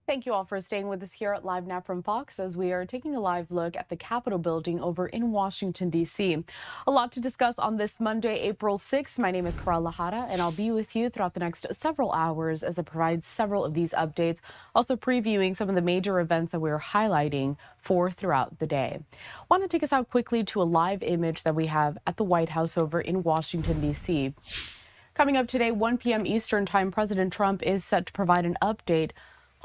Thank you all for staying with us here at LiveNOW from Fox as we are taking a live look at the Capitol building over in Washington, D.C. A lot to discuss on this Monday, April 6th. My name is Karal Lahara, and I'll be with you throughout the next several hours as I provide several of these updates, also previewing some of the major events that we're highlighting for throughout the day. Want to take us out quickly to a live image that we have at the White House over in Washington, D.C. Coming up today, 1 p.m. Eastern Time, President Trump is set to provide an update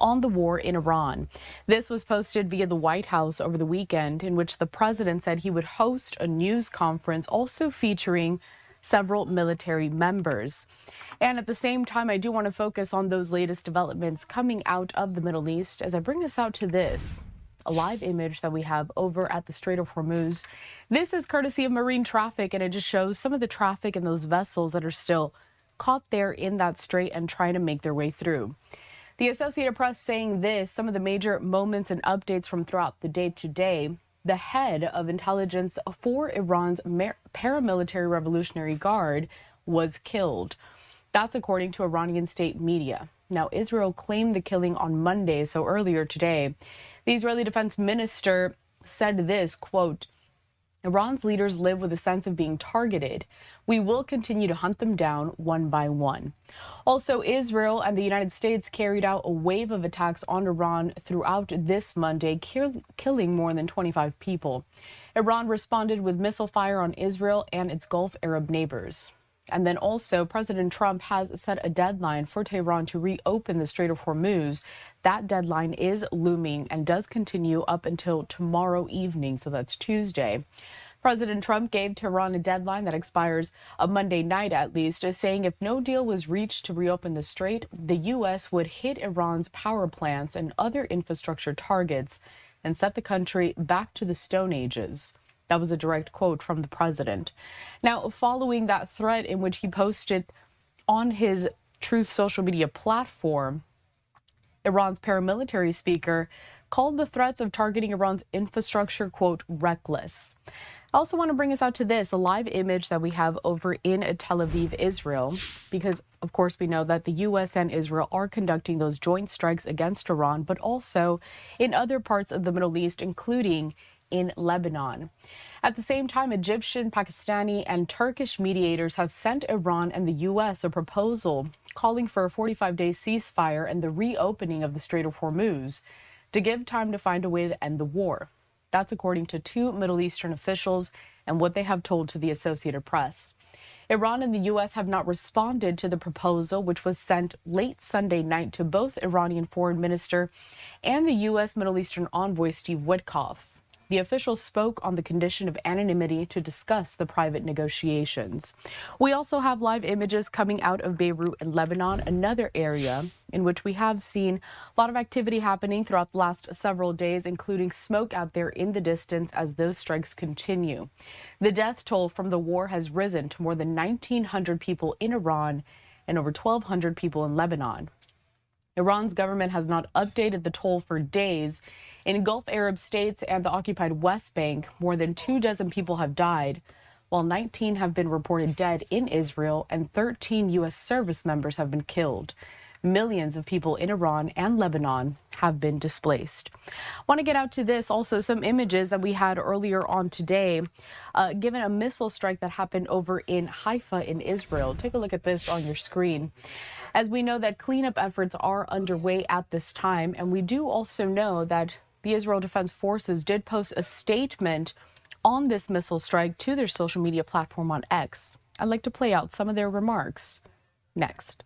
on the war in Iran. This was posted via the White House over the weekend, in which the president said he would host a news conference also featuring several military members. And at the same time, I do want to focus on those latest developments coming out of the Middle East as I bring us out to this, a live image that we have over at the Strait of Hormuz. This is courtesy of marine traffic, and it just shows some of the traffic in those vessels that are still caught there in that strait and trying to make their way through. The Associated Press saying this, some of the major moments and updates from throughout the day today. The head of intelligence for Iran's paramilitary Revolutionary Guard was killed. That's according to Iranian state media. Now, Israel claimed the killing on Monday, so earlier today. The Israeli defense minister said this, quote, Iran's leaders live with a sense of being targeted. We will continue to hunt them down one by one. Also, Israel and the United States carried out a wave of attacks on Iran throughout this Monday, killing more than 25 people. Iran responded with missile fire on Israel and its Gulf Arab neighbors. And then also, President Trump has set a deadline for Tehran to reopen the Strait of Hormuz. That deadline is looming and does continue up until tomorrow evening, so that's Tuesday. President Trump gave Tehran a deadline that expires Monday night at least, saying if no deal was reached to reopen the strait, the U.S. would hit Iran's power plants and other infrastructure targets and set the country back to the Stone Ages. That was a direct quote from the president. Now, following that threat in which he posted on his Truth social media platform, Iran's paramilitary speaker called the threats of targeting Iran's infrastructure, quote, reckless. I also want to bring us out to this, a live image that we have over in Tel Aviv, Israel, because, of course, we know that the U.S. and Israel are conducting those joint strikes against Iran, but also in other parts of the Middle East, including in Lebanon. At the same time, Egyptian, Pakistani, and Turkish mediators have sent Iran and the U.S. a proposal calling for a 45-day ceasefire and the reopening of the Strait of Hormuz to give time to find a way to end the war. That's according to two Middle Eastern officials and what they have told to the Associated Press. Iran and the U.S. have not responded to the proposal, which was sent late Sunday night to both Iranian Foreign Minister and the U.S. Middle Eastern envoy Steve Witkoff. The officials spoke on the condition of anonymity to discuss the private negotiations. We also have live images coming out of Beirut and Lebanon, another area in which we have seen a lot of activity happening throughout the last several days, including smoke out there in the distance as those strikes continue. The death toll from the war has risen to more than 1,900 people in Iran and over 1,200 people in Lebanon. Iran's government has not updated the toll for days. In Gulf Arab states and the occupied West Bank, more than 24 people have died, while 19 have been reported dead in Israel and 13 U.S. service members have been killed. Millions of people in Iran and Lebanon have been displaced. Want to get out to this, also some images that we had earlier on today, given a missile strike that happened over in Haifa in Israel. Take a look at this on your screen. As we know that cleanup efforts are underway at this time, and we do also know that the Israel Defense Forces did post a statement on this missile strike to their social media platform on X. I'd like to play out some of their remarks next.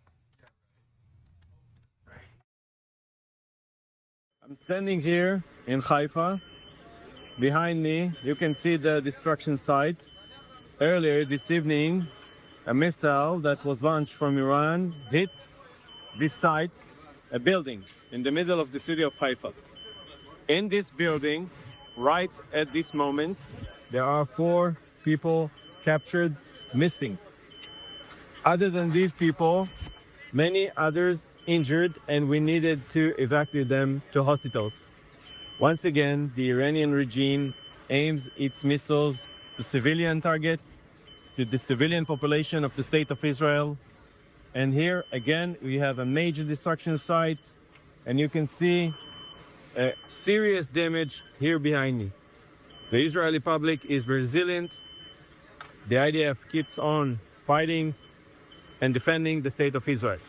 I'm standing here in Haifa. Behind me, you can see the destruction site. Earlier this evening, a missile that was launched from Iran hit this site, a building in the middle of the city of Haifa. In this building, right at this moment, there are 4 people captured, missing. Other than these people, many others injured, and we needed to evacuate them to hospitals. Once again, the Iranian regime aims its missiles to civilian target, to the civilian population of the state of Israel. And here, again, we have a major destruction site and you can see serious damage here behind me. The Israeli public is resilient. The IDF keeps on fighting and defending the state of Israel.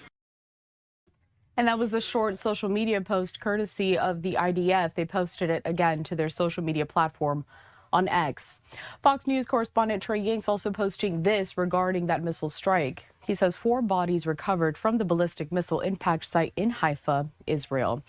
And that was the short social media post courtesy of the IDF. They posted it again to their social media platform on X. Fox News correspondent Trey Yanks also posting this regarding that missile strike. He says 4 bodies recovered from the ballistic missile impact site in Haifa, Israel.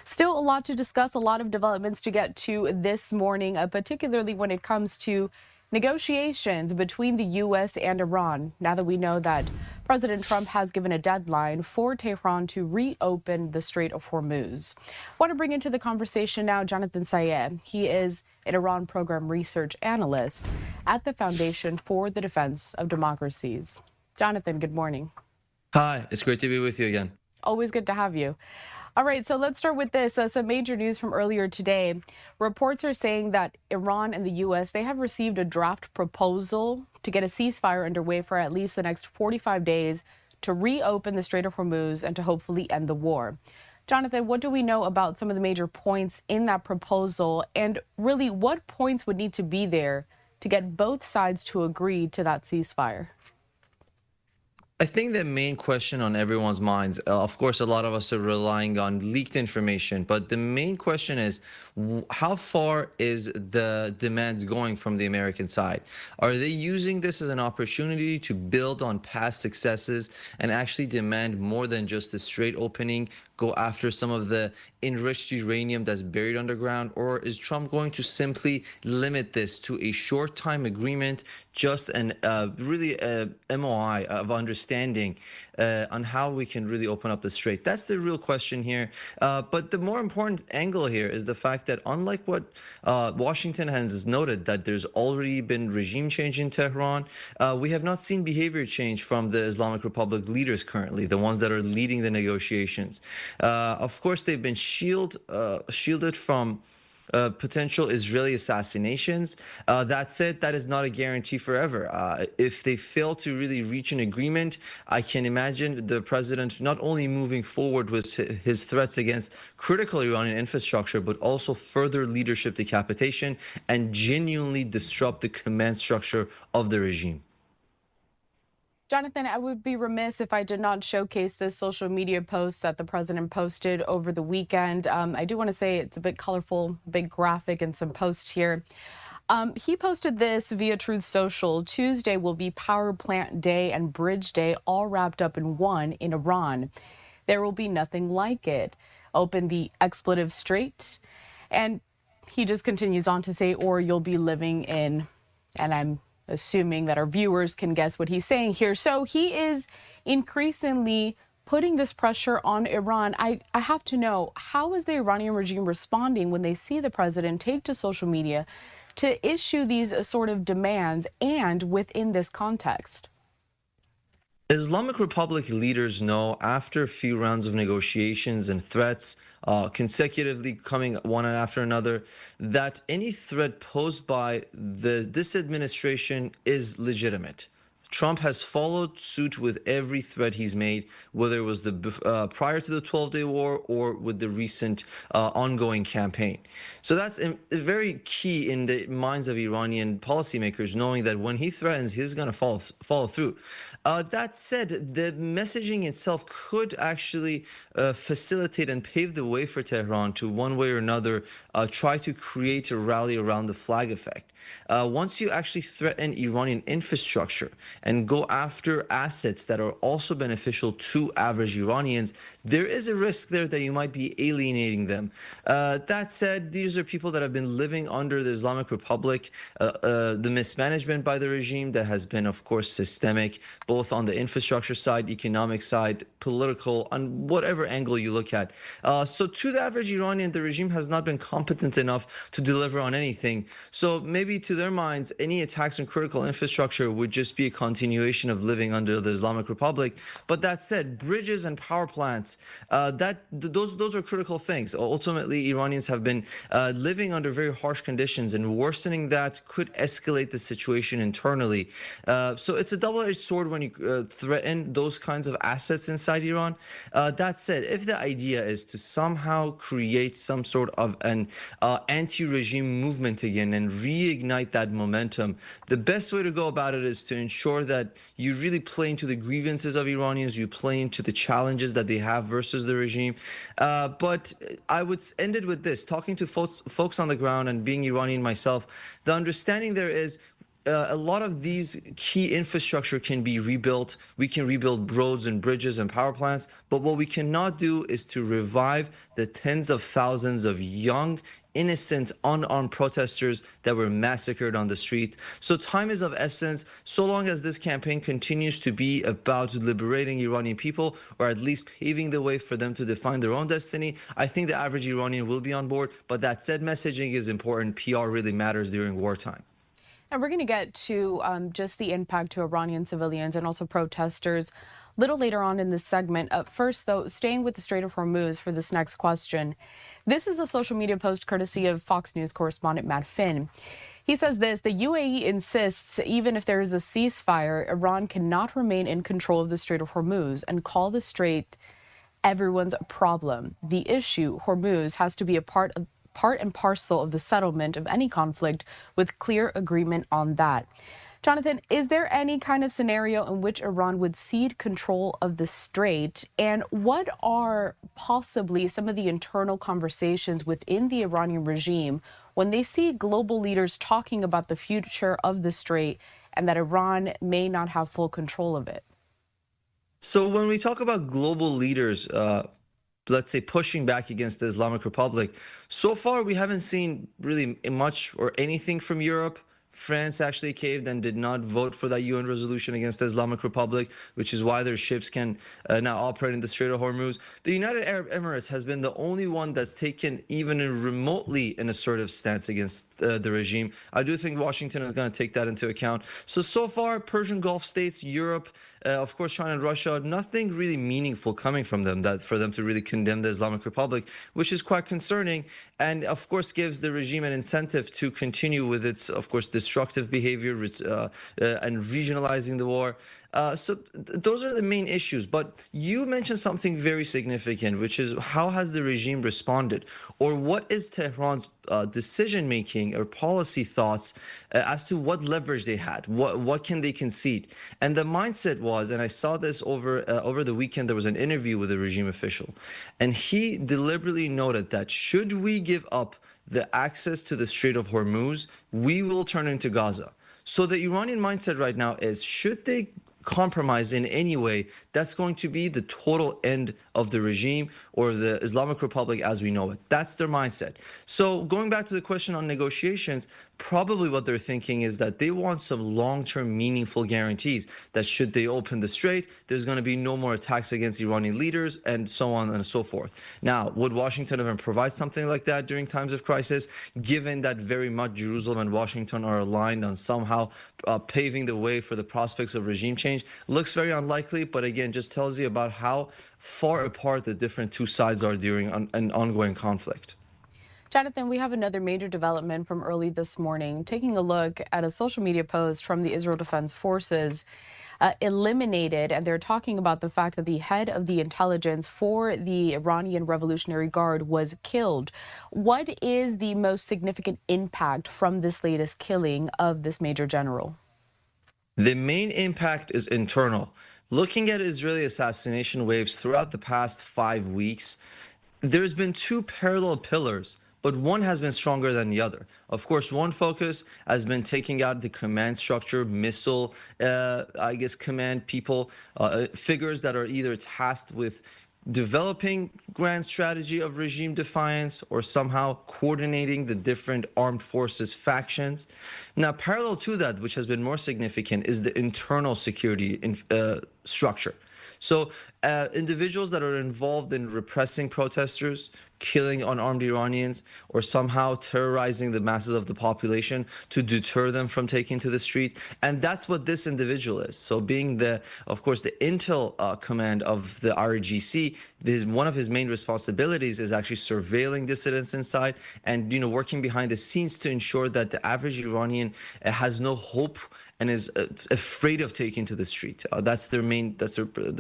Still a lot to discuss, a lot of developments to get to this morning, particularly when it comes to negotiations between the U.S. and Iran, now that we know that President Trump has given a deadline for Tehran to reopen the Strait of Hormuz. I want to bring into the conversation now Jonathan Sayed. He is an Iran program research analyst at the Foundation for the Defense of Democracies. Jonathan, good morning. Hi, it's great to be with you again. Always good to have you. All right, so let's start with this. Some major news from earlier today. Reports are saying that Iran and the U.S., they have received a draft proposal to get a ceasefire underway for at least the next 45 days to reopen the Strait of Hormuz and to hopefully end the war. Jonathan, what do we know about some of the major points in that proposal? And really, what points would need to be there to get both sides to agree to that ceasefire? I think the main question on everyone's minds, of course, a lot of us are relying on leaked information, but the main question is how far is the demands going from the American side? Are they using this as an opportunity to build on past successes and actually demand more than just the straight opening, go after some of the enriched uranium that's buried underground? Or is Trump going to simply limit this to a short time agreement, just an really a MOI of understanding on how we can really open up the strait? That's the real question here. But the more important angle here is the fact that unlike what Washington has noted, that there's already been regime change in Tehran, we have not seen behavior change from the Islamic Republic leaders currently, the ones that are leading the negotiations. Of course, they've been shielded from potential Israeli assassinations. That said, that is not a guarantee forever. If they fail to really reach an agreement, I can imagine the president not only moving forward with his threats against critical Iranian infrastructure, but also further leadership decapitation and genuinely disrupt the command structure of the regime. Jonathan, I would be remiss if I did not showcase this social media post that the president posted over the weekend. I do want to say it's a bit colorful, big graphic and some posts here. He posted this via Truth Social. Tuesday will be Power Plant Day and Bridge Day all wrapped up in one in Iran. There will be nothing like it. Open the expletive strait. And he just continues on to say, or you'll be living in, and I'm assuming that our viewers can guess what he's saying here. So he is increasingly putting this pressure on Iran. I have to know, how is the Iranian regime responding when they see the president take to social media to issue these sort of demands, and within this context? Islamic Republic leaders know, after a few rounds of negotiations and threats consecutively coming one after another, that any threat posed by this administration is legitimate. Trump has followed suit with every threat he's made, whether it was prior to the 12-day war or with the recent ongoing campaign. So that's very key in the minds of Iranian policymakers, knowing that when he threatens, he's going to follow through. That said, the messaging itself could actually facilitate and pave the way for Tehran to, one way or another, try to create a rally around the flag effect. Once you actually threaten Iranian infrastructure and go after assets that are also beneficial to average Iranians, there is a risk there that you might be alienating them. That said, these are people that have been living under the Islamic Republic, the mismanagement by the regime that has been, of course, systemic, both on the infrastructure side, economic side, political, on whatever angle you look at. So to the average Iranian, the regime has not been competent enough to deliver on anything. So maybe to their minds, any attacks on critical infrastructure would just be a continuation of living under the Islamic Republic. But that said, bridges and power plants, those are critical things. Ultimately, Iranians have been living under very harsh conditions, and worsening that could escalate the situation internally. So it's a double-edged sword when you threaten those kinds of assets inside Iran. That said, if the idea is to somehow create some sort of an anti-regime movement again and reignite that momentum, the best way to go about it is to ensure that you really play into the grievances of Iranians, you play into the challenges that they have versus the regime. But I would end it with this: talking to folks on the ground and being Iranian myself, the understanding there is a lot of these key infrastructure can be rebuilt. We can rebuild roads and bridges and power plants, but what we cannot do is to revive the tens of thousands of young, innocent, unarmed protesters that were massacred on the street. So time is of essence. So long as this campaign continues to be about liberating Iranian people, or at least paving the way for them to define their own destiny, I think the average Iranian will be on board. But that said, messaging is important. PR really matters during wartime. And we're going to get to just the impact to Iranian civilians and also protesters a little later on in this segment. First, though, staying with the Strait of Hormuz for this next question. This is a social media post courtesy of Fox News correspondent Matt Finn. He says this: the UAE insists even if there is a ceasefire, Iran cannot remain in control of the Strait of Hormuz and call the strait everyone's problem. The issue, Hormuz, has to be a part and parcel of the settlement of any conflict with clear agreement on that. Jonathan, is there any kind of scenario in which Iran would cede control of the strait? And what are possibly some of the internal conversations within the Iranian regime when they see global leaders talking about the future of the strait and that Iran may not have full control of it? So when we talk about global leaders, let's say, pushing back against the Islamic Republic, so far we haven't seen really much or anything from Europe. France actually caved and did not vote for that UN resolution against the Islamic Republic, which is why their ships can now operate in the Strait of Hormuz. The United Arab Emirates has been the only one that's taken even remotely an assertive stance against the regime. I do think Washington is going to take that into account. So far, Persian Gulf states, Europe, of course, China and Russia, nothing really meaningful coming from them for them to really condemn the Islamic Republic, which is quite concerning, and of course gives the regime an incentive to continue with its, of course, destructive behavior and regionalizing the war. So those are the main issues. But you mentioned something very significant, which is how has the regime responded, or what is Tehran's decision-making or policy thoughts as to what leverage they had, what can they concede. And the mindset was, and I saw this over the weekend, there was an interview with a regime official, and he deliberately noted that should we give up the access to the Strait of Hormuz, we will turn into Gaza. So the Iranian mindset right now is, should they compromise in any way, that's going to be the total end of the regime or the Islamic Republic as we know it. That's their mindset. So going back to the question on negotiations, probably what they're thinking is that they want some long-term meaningful guarantees that should they open the strait, there's going to be no more attacks against Iranian leaders and so on and so forth. Now, would Washington ever provide something like that during times of crisis, given that very much Jerusalem and Washington are aligned on somehow paving the way for the prospects of regime change? Looks very unlikely, but again, just tells you about how far apart the different two sides are during an ongoing conflict. Jonathan, we have another major development from early this morning. Taking a look at a social media post from the Israel Defense Forces, eliminated, and they're talking about the fact that the head of the intelligence for the Iranian Revolutionary Guard was killed. What is the most significant impact from this latest killing of this major general? The main impact is internal. Looking at Israeli assassination waves throughout the past 5 weeks, there's been two parallel pillars, but one has been stronger than the other. Of course, one focus has been taking out the command structure, missile, command people, figures that are either tasked with developing grand strategy of regime defiance or somehow coordinating the different armed forces factions. Now, parallel to that, which has been more significant, is the internal security structure. So individuals that are involved in repressing protesters, killing unarmed Iranians, or somehow terrorizing the masses of the population to deter them from taking to the street. And that's what this individual is. So being of course, the intel command of the RGC, one of his main responsibilities is actually surveilling dissidents inside and, working behind the scenes to ensure that the average Iranian has no hope and is afraid of taking to the street. That's their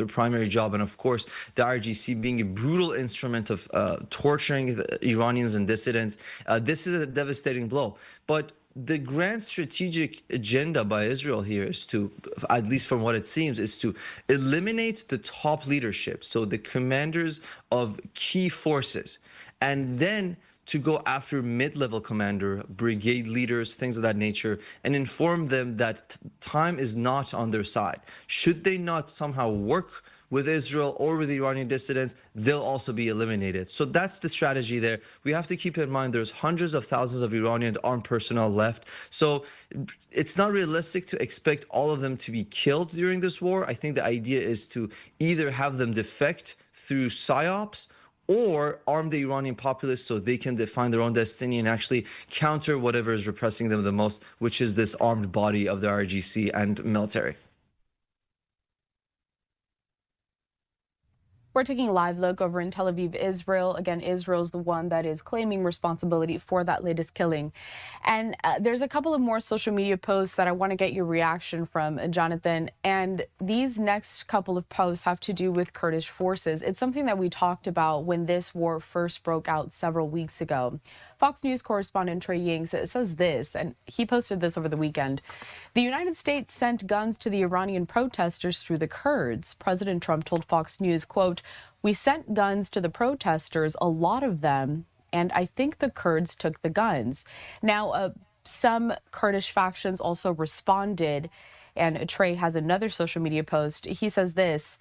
primary job. And of course, the RGC being a brutal instrument of torturing the Iranians and dissidents, this is a devastating blow. But the grand strategic agenda by Israel here is to, at least from what it seems, is to eliminate the top leadership, so the commanders of key forces, and then to go after mid-level commander, brigade leaders, things of that nature, and inform them that time is not on their side. Should they not somehow work with Israel or with the Iranian dissidents, they'll also be eliminated. So that's the strategy there. We have to keep in mind there's hundreds of thousands of Iranian armed personnel left. So it's not realistic to expect all of them to be killed during this war. I think the idea is to either have them defect through PSYOPs or arm the Iranian populace so they can define their own destiny and actually counter whatever is repressing them the most, which is this armed body of the RGC and military. We're taking a live look over in Tel Aviv, Israel. Again, Israel is the one that is claiming responsibility for that latest killing. And there's a couple of more social media posts that I want to get your reaction from, Jonathan. And these next couple of posts have to do with Kurdish forces. It's something that we talked about when this war first broke out several weeks ago. Fox News correspondent Trey Ying says this, and he posted this over the weekend. The United States sent guns to the Iranian protesters through the Kurds. President Trump told Fox News, quote, "We sent guns to the protesters, a lot of them, and I think the Kurds took the guns." Now, some Kurdish factions also responded, and Trey has another social media post. He says this.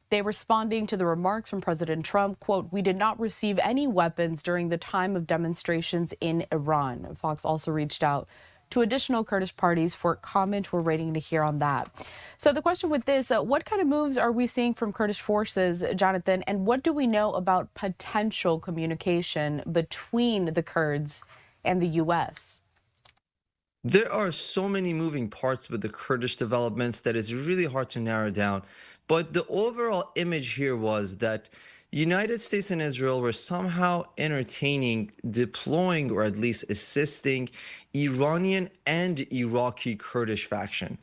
They responding to the remarks from President Trump, quote, "We did not receive any weapons during the time of demonstrations in Iran." Fox also reached out to additional Kurdish parties for comment. We're waiting to hear on that. So the question with this, what kind of moves are we seeing from Kurdish forces, Jonathan, and what do we know about potential communication between the Kurds and the U.S.? There are so many moving parts with the Kurdish developments that it's really hard to narrow down. But the overall image here was that United States and Israel were somehow entertaining, deploying, or at least assisting Iranian and Iraqi Kurdish faction.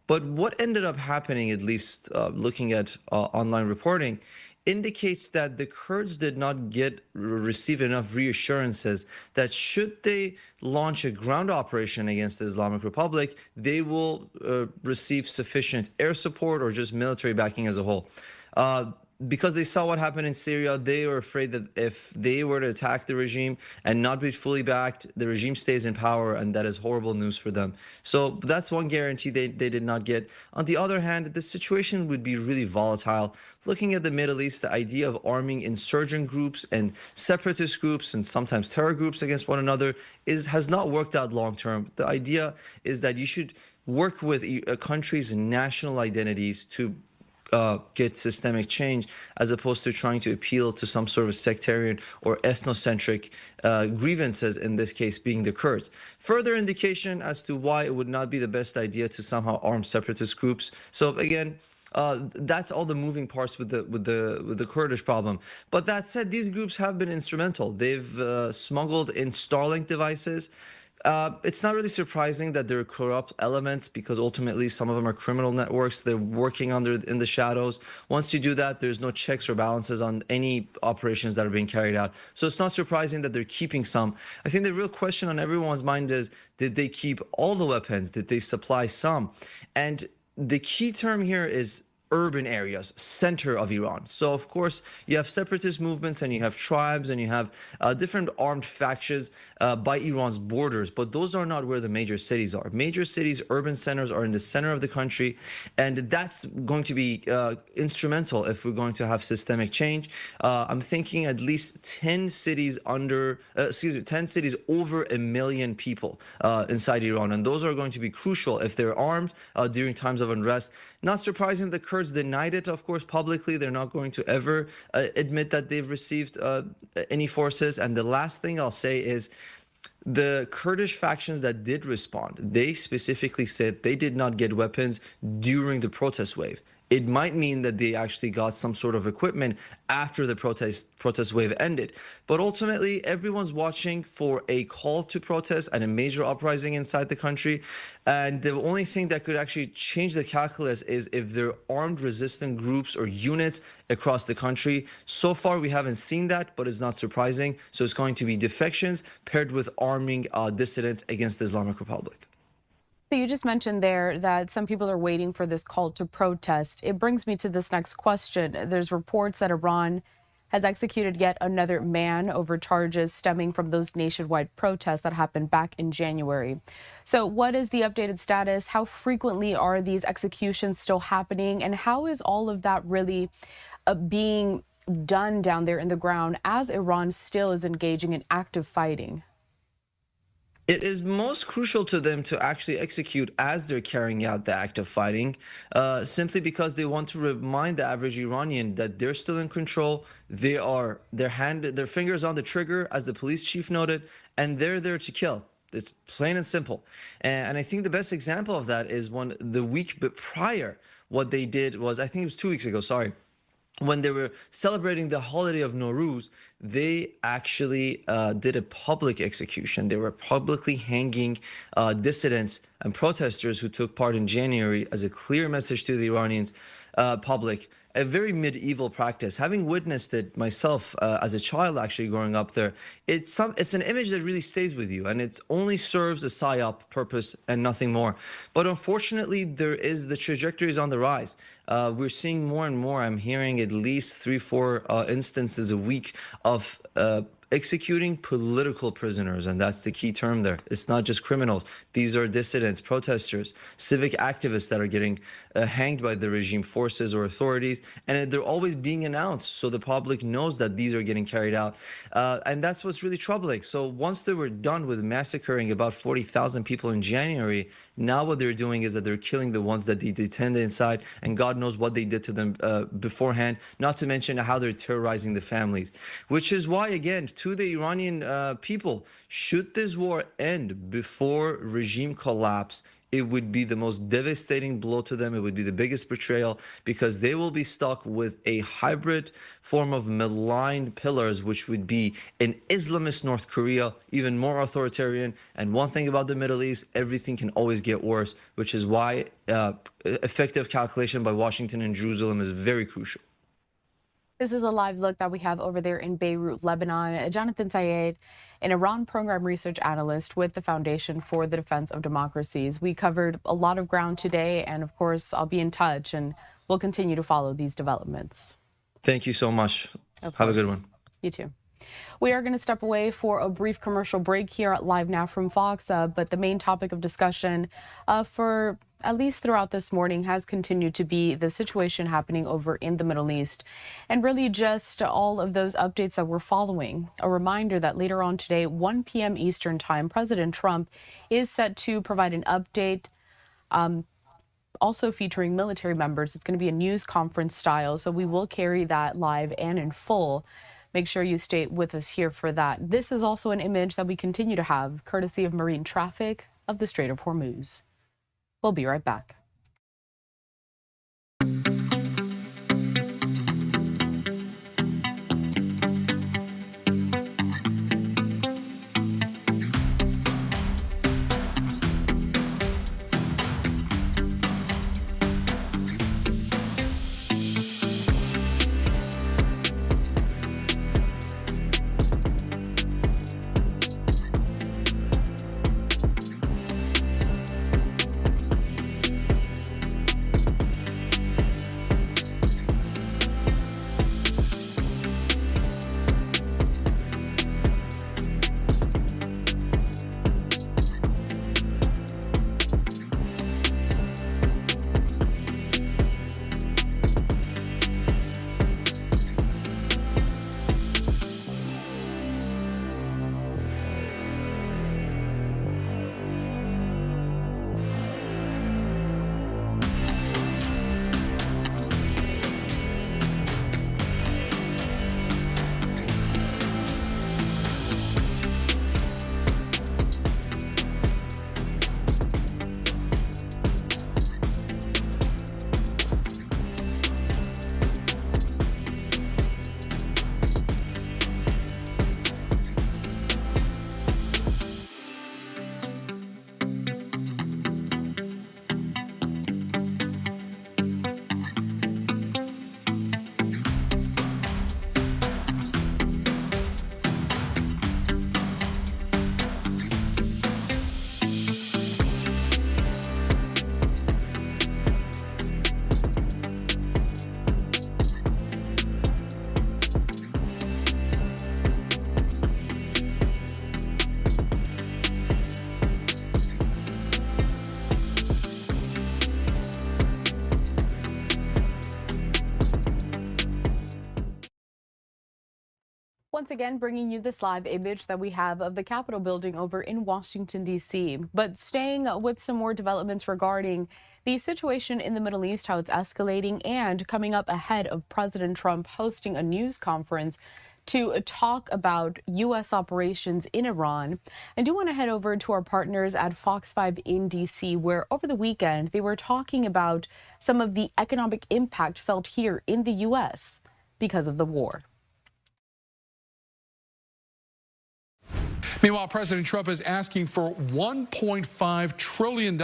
But what ended up happening, at least looking at online reporting, indicates that the Kurds did not receive enough reassurances that should they launch a ground operation against the Islamic Republic, they will receive sufficient air support or just military backing as a whole. Because they saw what happened in Syria, they were afraid that if they were to attack the regime and not be fully backed, the regime stays in power, and that is horrible news for them. So that's one guarantee they did not get. On the other hand, the situation would be really volatile. Looking at the Middle East, the idea of arming insurgent groups and separatist groups and sometimes terror groups against one another has not worked out long term. The idea is that you should work with a country's national identities to get systemic change, as opposed to trying to appeal to some sort of sectarian or ethnocentric grievances, in this case being the Kurds. Further indication as to why it would not be the best idea to somehow arm separatist groups. So again, that's all the moving parts with the Kurdish problem. But that said, these groups have been instrumental. They've smuggled in Starlink devices. It's not really surprising that there are corrupt elements, because ultimately some of them are criminal networks. They're working in the shadows. Once you do that, there's no checks or balances on any operations that are being carried out. So it's not surprising that they're keeping some. I think the real question on everyone's mind is, did they keep all the weapons? Did they supply some? And the key term here is urban areas, center of Iran. So of course you have separatist movements and you have tribes and you have different armed factions by Iran's borders, but those are not where the major cities are. Major cities, urban centers are in the center of the country, and that's going to be instrumental if we're going to have systemic change. I'm thinking at least 10 cities over 1 million people inside Iran, and those are going to be crucial if they're armed during times of unrest. Not surprising, the Kurds denied it, of course, publicly. They're not going to ever admit that they've received any forces. And the last thing I'll say is the Kurdish factions that did respond, they specifically said they did not get weapons during the protest wave. It might mean that they actually got some sort of equipment after the protest wave ended. But ultimately, everyone's watching for a call to protest and a major uprising inside the country. And the only thing that could actually change the calculus is if there are armed resistant groups or units across the country. So far, we haven't seen that, but it's not surprising. So it's going to be defections paired with arming dissidents against the Islamic Republic. So you just mentioned there that some people are waiting for this call to protest. It brings me to this next question. There's reports that Iran has executed yet another man over charges stemming from those nationwide protests that happened back in January. So what is the updated status? How frequently are these executions still happening? And how is all of that really being done down there in the ground as Iran still is engaging in active fighting? It is most crucial to them to actually execute as they're carrying out the act of fighting, simply because they want to remind the average Iranian that they're still in control. They are their fingers on the trigger, as the police chief noted, and they're there to kill. It's plain and simple. And I think the best example of that is the week prior, what they did was, I think it was 2 weeks ago, sorry. When they were celebrating the holiday of Nowruz, they actually did a public execution. They were publicly hanging dissidents and protesters who took part in January as a clear message to the Iranians public. A very medieval practice. Having witnessed it myself as a child, actually growing up there, it's an image that really stays with you, and it only serves a psyop purpose and nothing more. But unfortunately, the trajectory is on the rise. We're seeing more and more. I'm hearing at least 3-4 instances a week of executing political prisoners, and that's the key term there. It's not just criminals. These are dissidents, protesters, civic activists that are getting hanged by the regime forces or authorities, and they're always being announced so the public knows that these are getting carried out. And that's what's really troubling. So once they were done with massacring about 40,000 people in January, now what they're doing is that they're killing the ones that they detained inside, and God knows what they did to them beforehand, not to mention how they're terrorizing the families. Which is why, again, to the Iranian people, should this war end before regime collapse, it would be the most devastating blow to them. It would be the biggest betrayal, because they will be stuck with a hybrid form of malign pillars, which would be an Islamist North Korea, even more authoritarian. And one thing about the Middle East, everything can always get worse, which is why effective calculation by Washington and Jerusalem is very crucial. This is a live look that we have over there in Beirut, Lebanon. Jonathan Sayed, an Iran program research analyst with the Foundation for the Defense of Democracies. We covered a lot of ground today, and of course, I'll be in touch and we'll continue to follow these developments. Thank you so much. Have a good one. You too. We are going to step away for a brief commercial break here at Live Now from Fox, but the main topic of discussion for at least throughout this morning has continued to be the situation happening over in the Middle East, and really just all of those updates that we're following. A reminder that later on today, 1 p.m. Eastern Time, President Trump is set to provide an update, also featuring military members. It's going to be a news conference style, so we will carry that live and in full. Make sure you stay with us here for that. This is also an image that we continue to have, courtesy of marine traffic of the Strait of Hormuz. We'll be right back. Once again, bringing you this live image that we have of the Capitol building over in Washington, D.C. But staying with some more developments regarding the situation in the Middle East, how it's escalating, and coming up ahead of President Trump hosting a news conference to talk about U.S. operations in Iran. I do want to head over to our partners at Fox 5 in D.C., where over the weekend they were talking about some of the economic impact felt here in the U.S. because of the war. Meanwhile, President Trump is asking for $1.5 trillion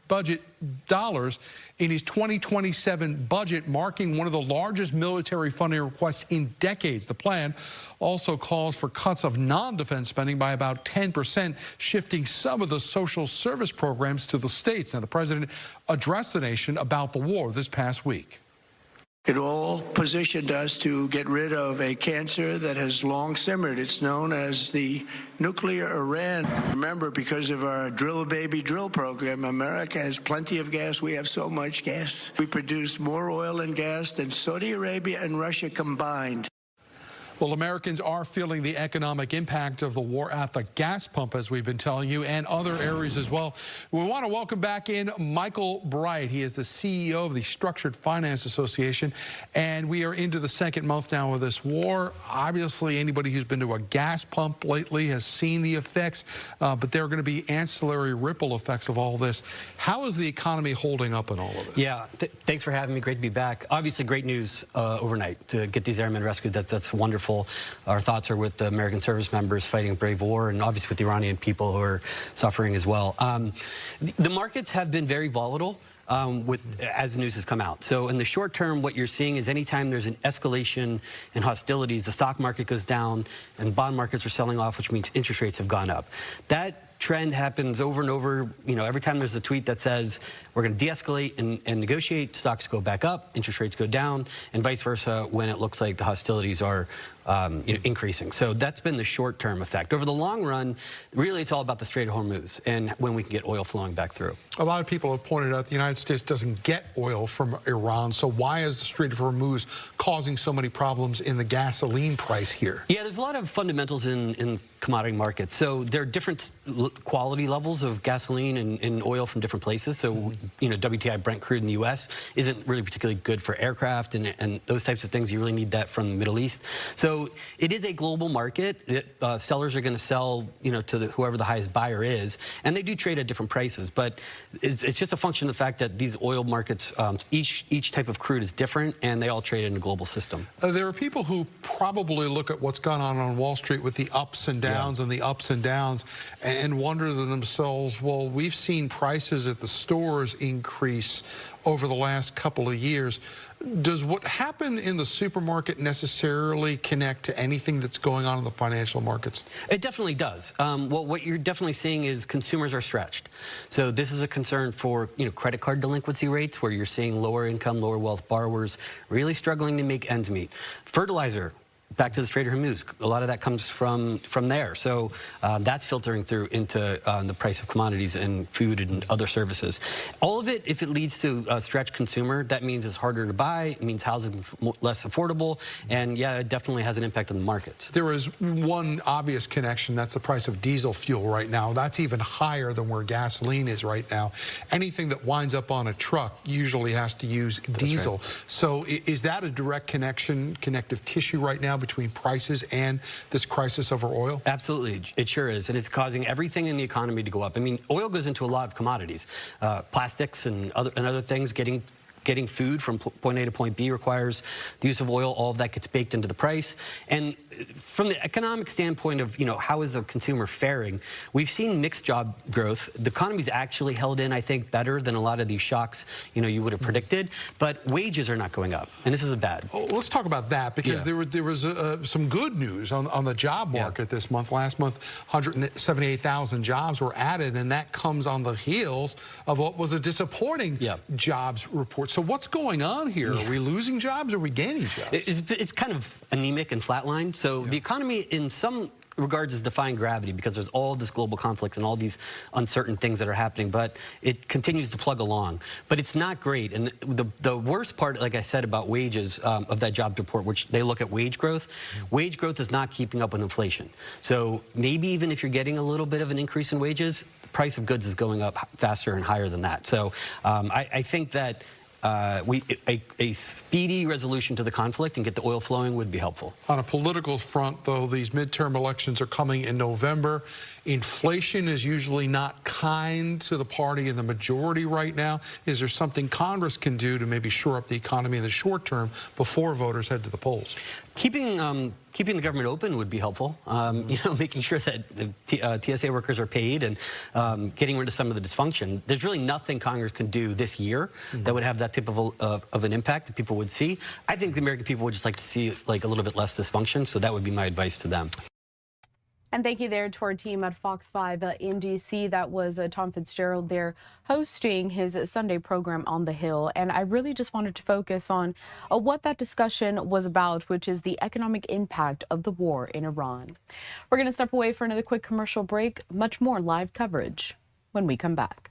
budget dollars in his 2027 budget, marking one of the largest military funding requests in decades. The plan also calls for cuts of non-defense spending by about 10%, shifting some of the social service programs to the states. Now, the president addressed the nation about the war this past week. It all positioned us to get rid of a cancer that has long simmered. It's known as the nuclear Iran. Remember, because of our drill baby drill program, America has plenty of gas. We have so much gas. We produce more oil and gas than Saudi Arabia and Russia combined. Well, Americans are feeling the economic impact of the war at the gas pump, as we've been telling you, and other areas as well. We want to welcome back in Michael Bright. He is the CEO of the Structured Finance Association, and we are into the second month now of this war. Obviously, anybody who's been to a gas pump lately has seen the effects, but there are going to be ancillary ripple effects of all this. How is the economy holding up in all of this? Yeah, thanks for having me. Great to be back. Obviously, great news overnight to get these airmen rescued. That's wonderful. Our thoughts are with the American service members fighting a brave war, and obviously with the Iranian people who are suffering as well. The markets have been very volatile as the news has come out. So in the short term, what you're seeing is anytime there's an escalation in hostilities, the stock market goes down and bond markets are selling off, which means interest rates have gone up. That trend happens over and over. You know, every time there's a tweet that says we're going to de-escalate and negotiate, stocks go back up, interest rates go down, and vice versa when it looks like the hostilities are increasing. So that's been the short-term effect. Over the long run, really it's all about the Strait of Hormuz and when we can get oil flowing back through. A lot of people have pointed out the United States doesn't get oil from Iran, so why is the Strait of Hormuz causing so many problems in the gasoline price here? Yeah, there's a lot of fundamentals in commodity markets. So there are different quality levels of gasoline and oil from different places. So, you know, WTI Brent crude in the U.S. isn't really particularly good for aircraft and those types of things. You really need that from the Middle East. So it is a global market. Sellers are going to sell, you know, to whoever the highest buyer is, and they do trade at different prices. But it's just a function of the fact that these oil markets, each type of crude is different, and they all trade in a global system. There are people who probably look at what's gone on Wall Street with the ups and downs and the ups and downs and wonder to themselves, well, we've seen prices at the stores increase over the last couple of years. Does what happened in the supermarket necessarily connect to anything that's going on in the financial markets? It definitely does. Well, what you're definitely seeing is consumers are stretched. So this is a concern for, you know, credit card delinquency rates, where you're seeing lower income, lower wealth borrowers really struggling to make ends meet. Fertilizer. Back to the Strait of Hormuz, a lot of that comes from there. So that's filtering through into the price of commodities and food and other services. All of it, if it leads to a stretched consumer, that means it's harder to buy, it means housing's less affordable, and yeah, it definitely has an impact on the markets. There is one obvious connection, that's the price of diesel fuel right now. That's even higher than where gasoline is right now. Anything that winds up on a truck usually has to use diesel. Right. So is that a direct connection, connective tissue right now between prices and this crisis over oil? Absolutely, it sure is, and it's causing everything in the economy to go up. I mean, oil goes into a lot of commodities, plastics and other things. Getting food from point A to point B requires the use of oil. All of that gets baked into the price. And from the economic standpoint of, you know, how is the consumer faring, we've seen mixed job growth. The economy's actually held in, I think, better than a lot of these shocks, you know, you would have predicted. But wages are not going up, and this is bad. Oh, let's talk about that, because there was some good news on the job market this month. Last month, 178,000 jobs were added, and that comes on the heels of what was a disappointing jobs report. So what's going on here? Are we losing jobs or are we gaining jobs? It's kind of anemic and flatlined. So the economy in some regards as defying gravity because there's all this global conflict and all these uncertain things that are happening, but it continues to plug along. But it's not great. And the worst part, like I said, about wages of that jobs report, which they look at wage growth is not keeping up with inflation. So maybe even if you're getting a little bit of an increase in wages, the price of goods is going up faster and higher than that. So I think that a speedy resolution to the conflict and get the oil flowing would be helpful. On a political front, though, these midterm elections are coming in November. Inflation is usually not kind to the party in the majority right now. Is there something Congress can do to maybe shore up the economy in the short term before voters head to the polls? Keeping the government open would be helpful. You know, making sure that the TSA workers are paid and getting rid of some of the dysfunction. There's really nothing Congress can do this year that would have that type of an impact that people would see. I think the American people would just like to see like a little bit less dysfunction. So that would be my advice to them. And thank you there to our team at Fox 5 in D.C. That was Tom Fitzgerald there hosting his Sunday program on the Hill. And I really just wanted to focus on what that discussion was about, which is the economic impact of the war in Iran. We're going to step away for another quick commercial break. Much more live coverage when we come back.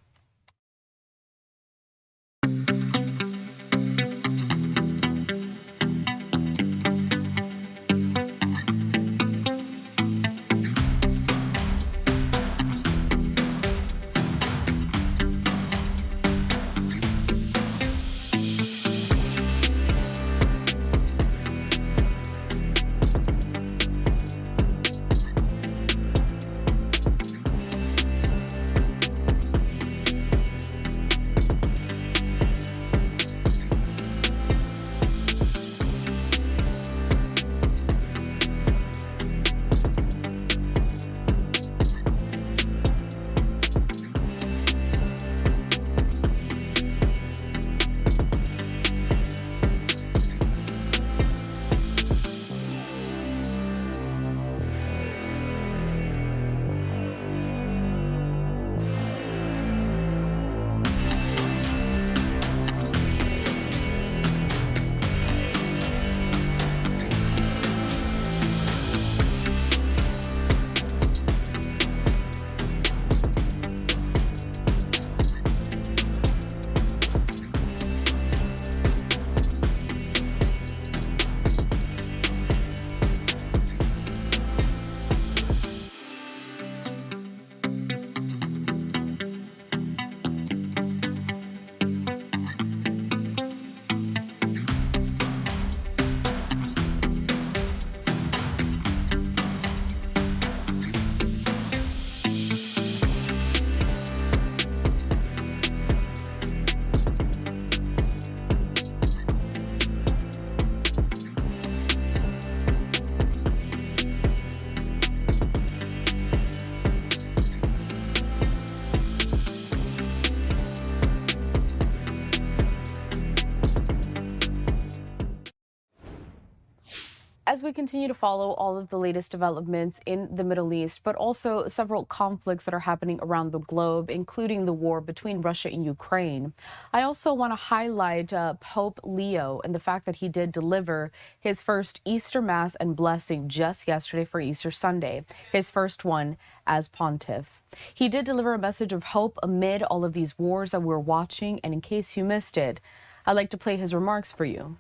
As we continue to follow all of the latest developments in the Middle East, but also several conflicts that are happening around the globe, including the war between Russia and Ukraine, I also want to highlight Pope Leo and the fact that he did deliver his first Easter Mass and blessing just yesterday for Easter Sunday, his first one as pontiff. He did deliver a message of hope amid all of these wars that we're watching, and in case you missed it, I'd like to play his remarks for you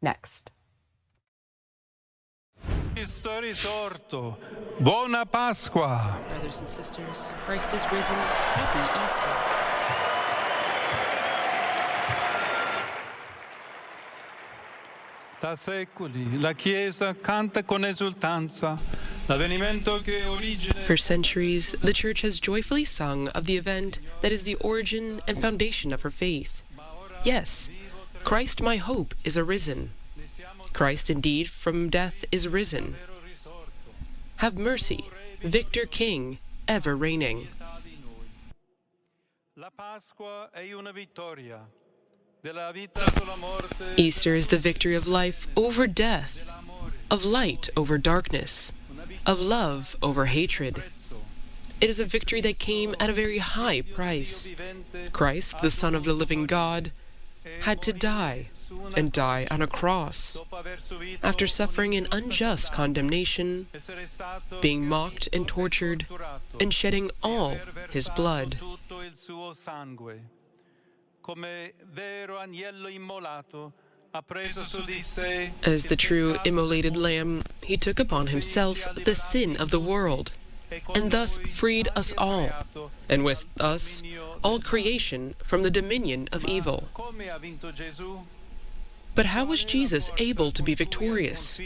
next. Cristo risorto. Buona Pasqua. Brothers and sisters, Christ is risen. Happy Easter. Da secoli la Chiesa canta con esultanza l'avvenimento che origine. For centuries, the Church has joyfully sung of the event that is the origin and foundation of her faith. Yes, Christ my hope is arisen. Christ indeed from death is risen. Have mercy, Victor King, ever reigning. Easter is the victory of life over death, of light over darkness, of love over hatred. It is a victory that came at a very high price. Christ, the Son of the living God, had to die, and die on a cross. after suffering an unjust condemnation, being mocked and tortured, and shedding all his blood. As the true immolated lamb, he took upon himself the sin of the world, and thus freed us all, and with us all creation from the dominion of evil. But how was Jesus able to be victorious?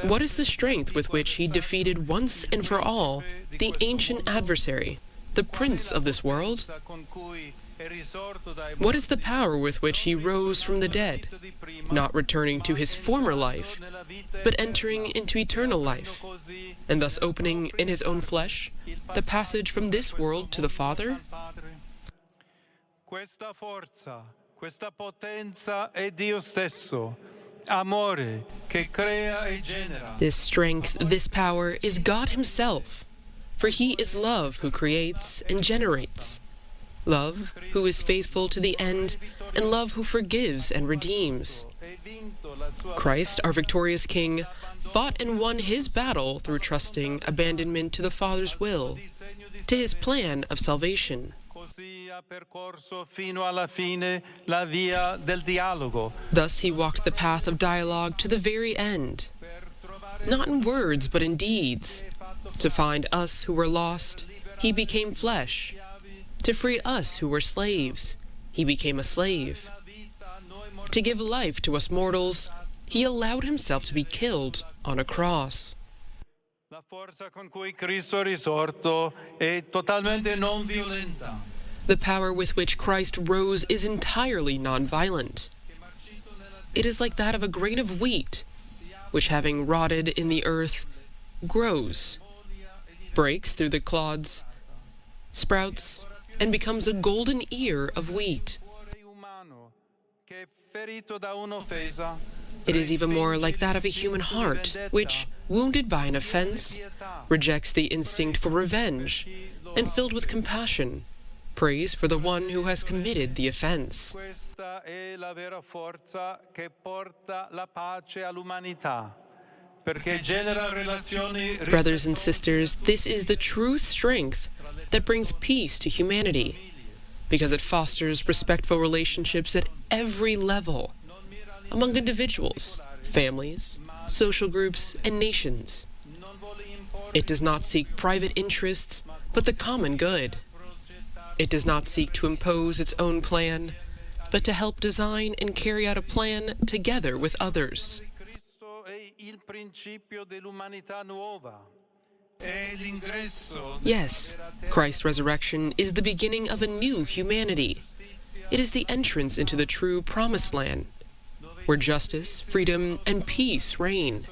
What is the strength with which he defeated once and for all the ancient adversary, the prince of this world? What is the power with which he rose from the dead, not returning to his former life, but entering into eternal life, and thus opening in his own flesh the passage from this world to the Father? Questa forza, questa potenza è Dio stesso, amore che crea e genera. This strength, this power is God himself, for he is love who creates and generates. Love who is faithful to the end, and love who forgives and redeems. Christ, our victorious King, fought and won his battle through trusting abandonment to the Father's will, to his plan of salvation. Thus he walked the path of dialogue to the very end, not in words but in deeds. To find us who were lost, he became flesh. To free us who were slaves, he became a slave. To give life to us mortals, he allowed himself to be killed on a cross. La forza con cui Cristo risorto è totalmente non violenta. The power with which Christ rose is entirely non-violent. It is like that of a grain of wheat, which having rotted in the earth, grows, breaks through the clods, sprouts, and becomes a golden ear of wheat. It is even more like that of a human heart, which, wounded by an offense, rejects the instinct for revenge, and filled with compassion, prays for the one who has committed the offense. Brothers and sisters, this is the true strength that brings peace to humanity, because it fosters respectful relationships at every level, among individuals, families, social groups, and nations. It does not seek private interests, but the common good. It does not seek to impose its own plan, but to help design and carry out a plan together with others. Yes, Christ's resurrection is the beginning of a new humanity. It is the entrance into the true promised land, where justice, freedom, and peace reign,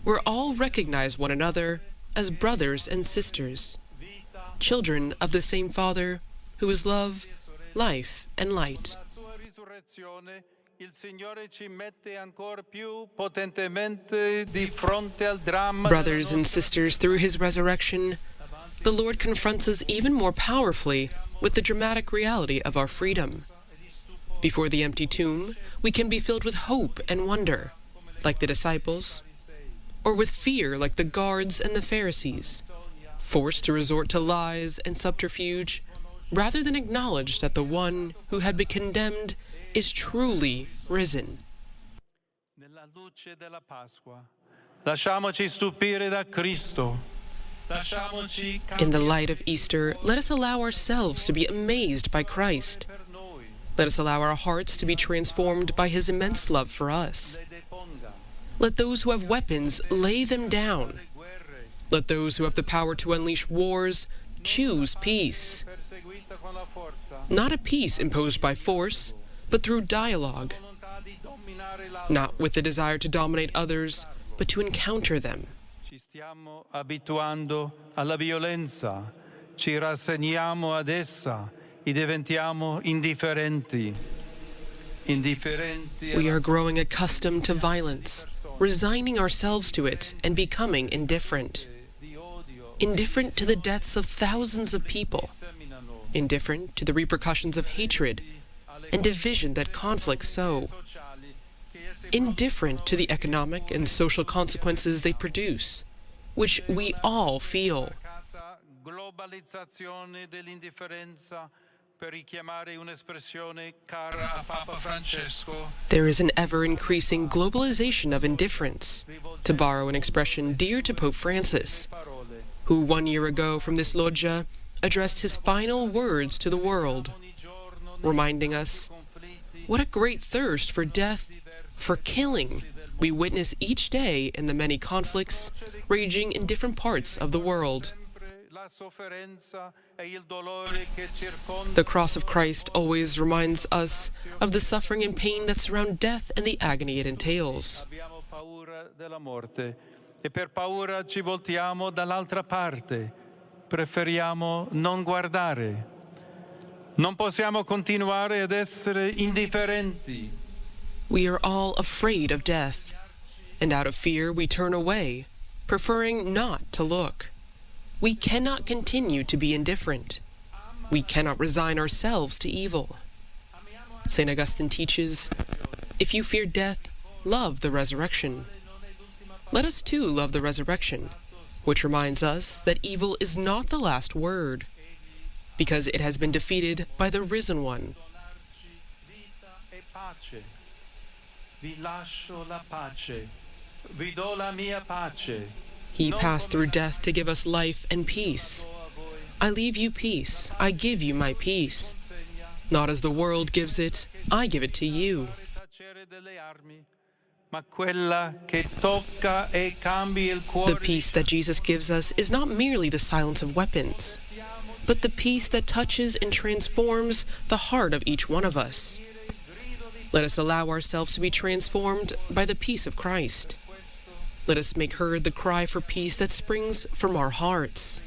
where all recognize one another as brothers and sisters, children of the same Father, who is love, life, and light. Brothers and sisters, through his resurrection, the Lord confronts us even more powerfully with the dramatic reality of our freedom. Before the empty tomb, we can be filled with hope and wonder, like the disciples, or with fear like the guards and the Pharisees, forced to resort to lies and subterfuge, rather than acknowledge that the one who had been condemned is truly risen. In the light of Easter, let us allow ourselves to be amazed by Christ. Let us allow our hearts to be transformed by his immense love for us. Let those who have weapons lay them down. Let those who have the power to unleash wars choose peace. Not a peace imposed by force, but through dialogue. Not with the desire to dominate others, but to encounter them. Ci stiamo abituando alla violenza, ci rassegniamo ad essa e diventiamo indifferenti. We are growing accustomed to violence, resigning ourselves to it and becoming indifferent. Indifferent to the deaths of thousands of people. Indifferent to the repercussions of hatred and division that conflicts sow. indifferent to the economic and social consequences they produce, which we all feel. Globalizzazione dell'indifferenza, per richiamare un'espressione cara a Papa Francesco. There is an ever-increasing globalization of indifference, to borrow an expression dear to Pope Francis, who 1 year ago from this loggia addressed his final words to the world, reminding us what a great thirst for death, for killing, we witness each day in the many conflicts raging in different parts of the world. The cross of Christ always reminds us of the suffering and pain that surround death and the agony it entails. Abbiamo paura della morte e per paura ci voltiamo dall'altra parte. Preferiamo non guardare. Non possiamo continuare ad essere indifferenti. We are all afraid of death, and out of fear we turn away, preferring not to look. We cannot continue to be indifferent. We cannot resign ourselves to evil. St. Augustine teaches, if you fear death, love the resurrection. Let us too love the resurrection, which reminds us that evil is not the last word, because it has been defeated by the risen one. Vi lascio la pace. Vi do la mia pace. He passed through death to give us life and peace. I leave you peace. I give you my peace. Not as the world gives it, I give it to you. Ma quella che tocca e cambia il cuore. The peace that Jesus gives us is not merely the silence of weapons, but the peace that touches and transforms the heart of each one of us. Let us allow ourselves to be transformed by the peace of Christ. Let us make heard the cry for peace that springs from our hearts.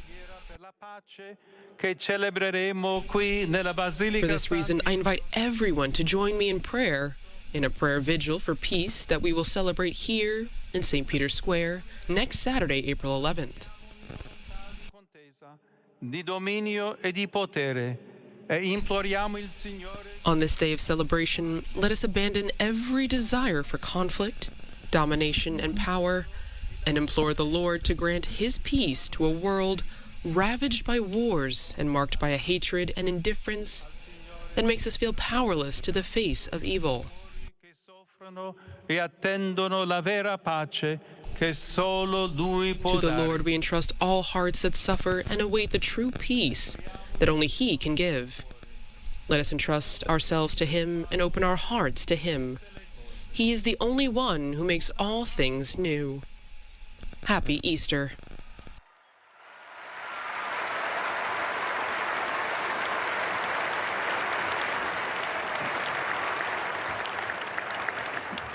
For this reason, I invite everyone to join me in prayer, in a prayer vigil for peace that we will celebrate here in St. Peter's Square next Saturday, April 11th. Di dominio e di potere. E imploriamo il Signore. On this day of celebration, let us abandon every desire for conflict, domination, and power, and implore the Lord to grant His peace to a world ravaged by wars and marked by a hatred and indifference that makes us feel powerless to the face of evil. Che soffrono e attendono la vera pace che solo Lui può To the dare. Lord we entrust all hearts that suffer and await the true peace that only He can give. Let us entrust ourselves to Him and open our hearts to Him. He is the only one who makes all things new. Happy Easter.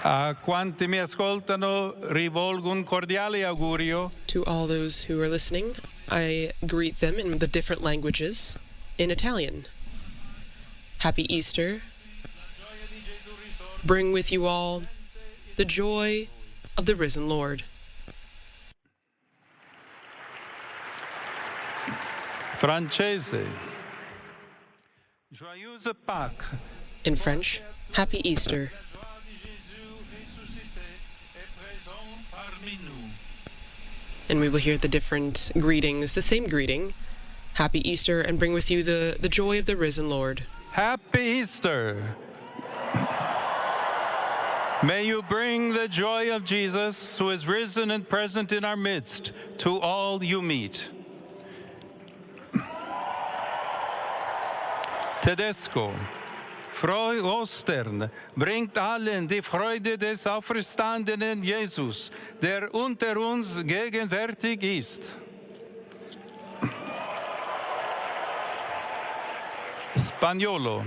A quanti mi ascoltano rivolgo un cordiale augurio. To all those who are listening, I greet them in the different languages in Italian. Happy Easter. Bring with you all the joy of the risen Lord. Francese. Joyeuse Pâques. In French, Happy Easter. And we will hear the different greetings, the same greeting. Happy Easter, and bring with you the joy of the risen Lord. Happy Easter. May you bring the joy of Jesus, who is risen and present in our midst, to all you meet. Tedesco. Frohe Ostern bringt allen die Freude des auferstandenen Jesus, der unter uns gegenwärtig ist. Spagnolo.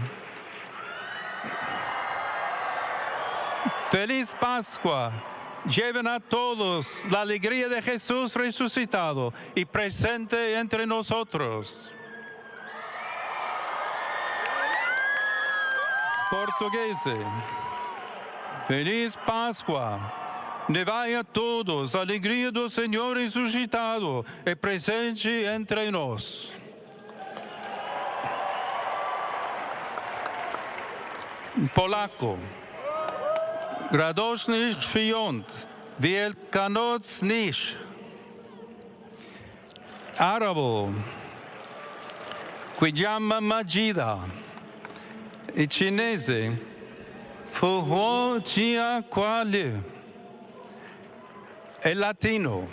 Feliz Pascua. Lleven a todos la alegría de Jesús resucitado y presente entre nosotros. Portuguese. Feliz Páscoa. Levai a todos a alegria do Senhor ressuscitado e presente entre nós. Polaco. Radośny świąt, wielkanocnych. Arabo, qui chiama Magida, e cinese, Fuhuo Chia Quale, e latino,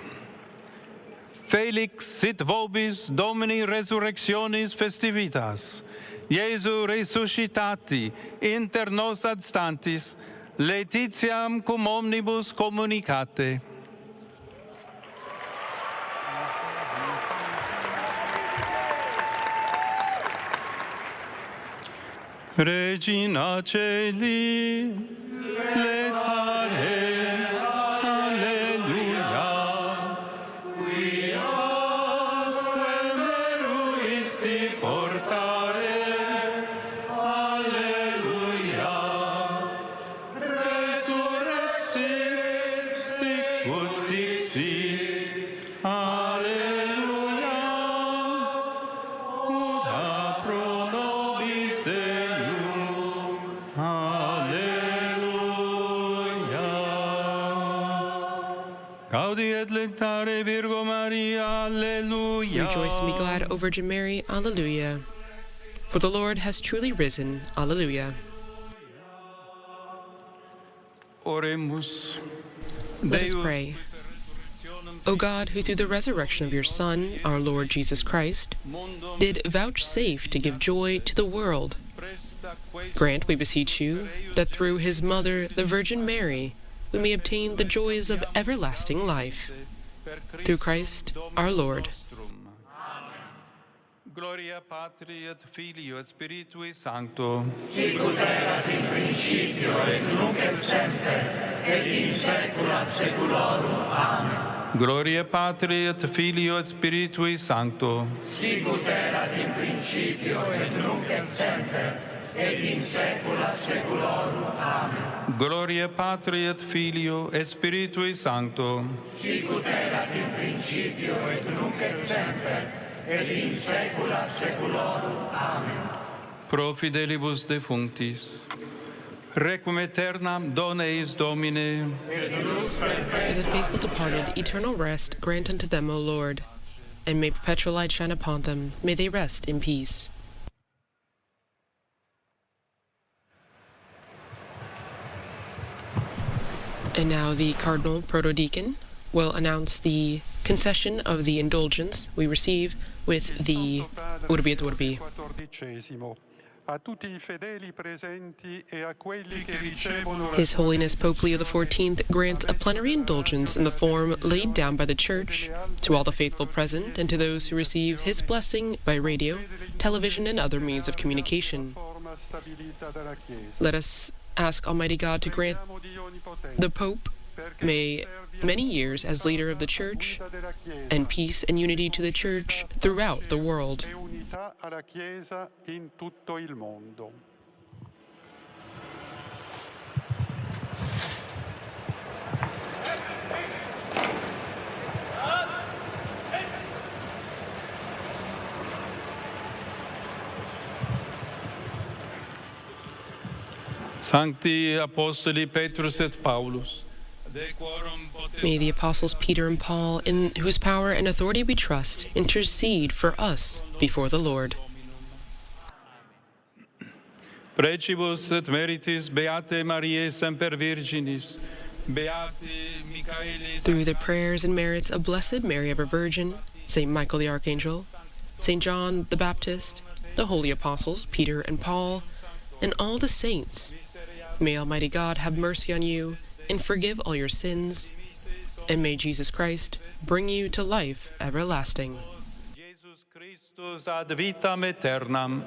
Felix sit vobis Domini resurrectionis festivitas, Iesu resuscitati inter nos adstantis, Laetitiam cum omnibus communicate. Regina Celi, letare, alleluia. Qui aquam meruisti portare, alleluia. Resurrexit, sicut dixit, alleluia. Ut pro nobis Deum, alleluia. Gaudi et lectare Virgo Maria, alleluia. Rejoice and be glad, O Virgin Mary, alleluia. For the Lord has truly risen, alleluia. Oremus. Let us pray. O God, who through the resurrection of your Son, our Lord Jesus Christ, did vouchsafe to give joy to the world, grant, we beseech you, that through his mother, the Virgin Mary, we may obtain the joys of everlasting life. Through Christ our Lord. Gloria Patri et Filio et Spiritui Sancto. Sicut erat in principio et nunc et semper et in saecula saeculorum. Amen. Gloria Patri et Filio et Spiritui Sancto. Sicut erat in principio et nunc et semper et in saecula saeculorum. Amen. Gloria Patri et Filio et Spiritui Sancto. Sicut erat in principio et nunc et semper et in saecula saeculorum. Amen. Pro fidelibus defunctis. Requiem aeternam dona eis Domine. For the faithful departed, eternal rest grant unto them, O Lord, and may perpetual light shine upon them. May they rest in peace. And now the Cardinal Protodeacon will announce the concession of the indulgence we receive with the Urbi et Orbi. His Holiness Pope Leo XIV grants a plenary indulgence in the form laid down by the Church to all the faithful present and to those who receive his blessing by radio, television, and other means of communication. Let us ask Almighty God to grant the Pope many years as leader of the Church, and peace and unity to the Church throughout the world. Sancti Apostoli Petrus et Paulus. May the apostles Peter and Paul, in whose power and authority we trust, intercede for us before the Lord. Precibus et meritis Beate Mariae Semper Virginis, Beate Michaelis. Through the prayers and merits of Blessed Mary ever Virgin, Saint Michael the Archangel, Saint John the Baptist, the holy apostles Peter and Paul, and all the saints, may Almighty God have mercy on you and forgive all your sins, and may Jesus Christ bring you to life everlasting. Jesus Christus ad vitam aeternam.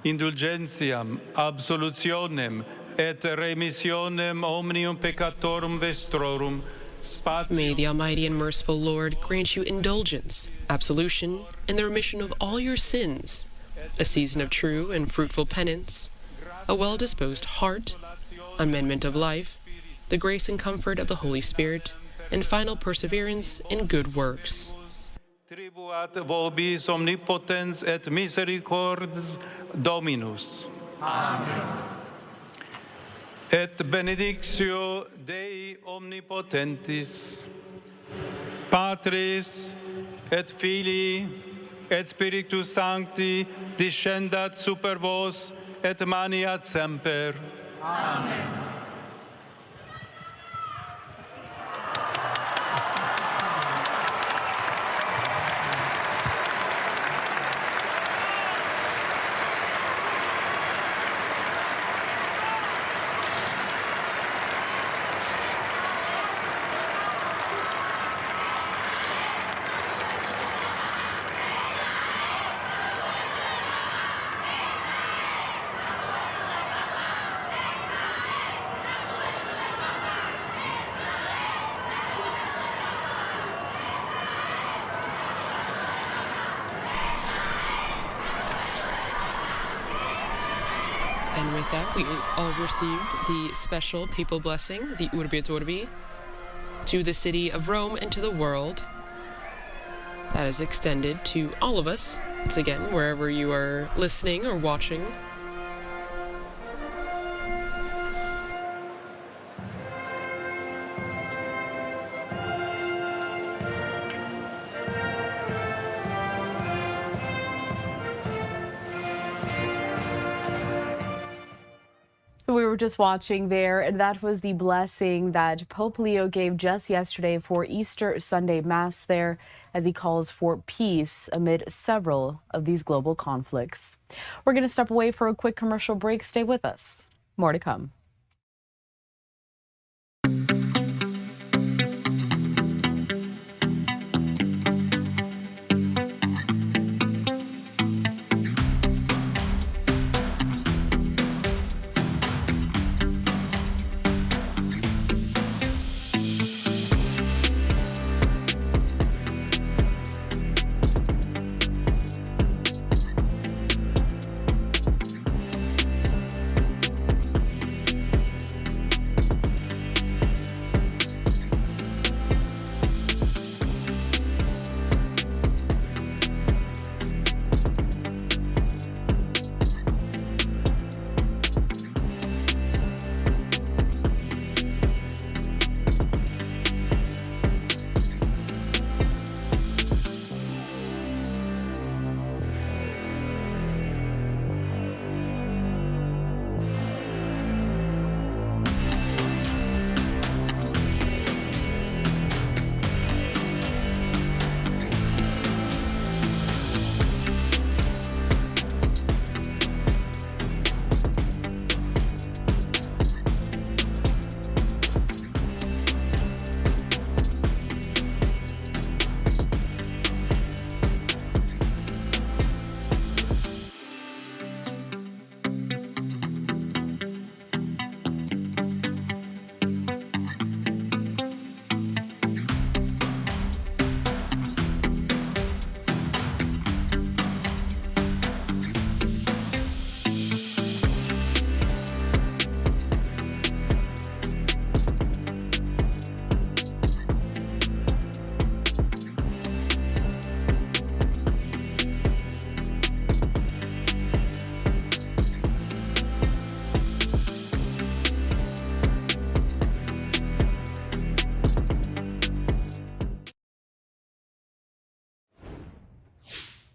Indulgentiam, absolutionem, et remissionem omnium peccatorum vestrorum. May the Almighty and merciful Lord grant you indulgence, absolution, and the remission of all your sins, a season of true and fruitful penance, a well-disposed heart, amendment of life, the grace and comfort of the Holy Spirit, and final perseverance in good works. Tribuat vobis omnipotens et misericordes Dominus. Amen. et benedictio Dei omnipotentis, Patris et Filii et Spiritus Sancti descendat super vos et maniat semper. Amen. And with that, we all received the special people blessing, the Urbi et Orbi, to the city of Rome and to the world. That is extended to all of us, once again, wherever you are listening or watching. We were just watching there, and that was the blessing that Pope Leo gave just yesterday for Easter Sunday Mass there, as he calls for peace amid several of these global conflicts. We're going to step away for a quick commercial break. Stay with us. More to come.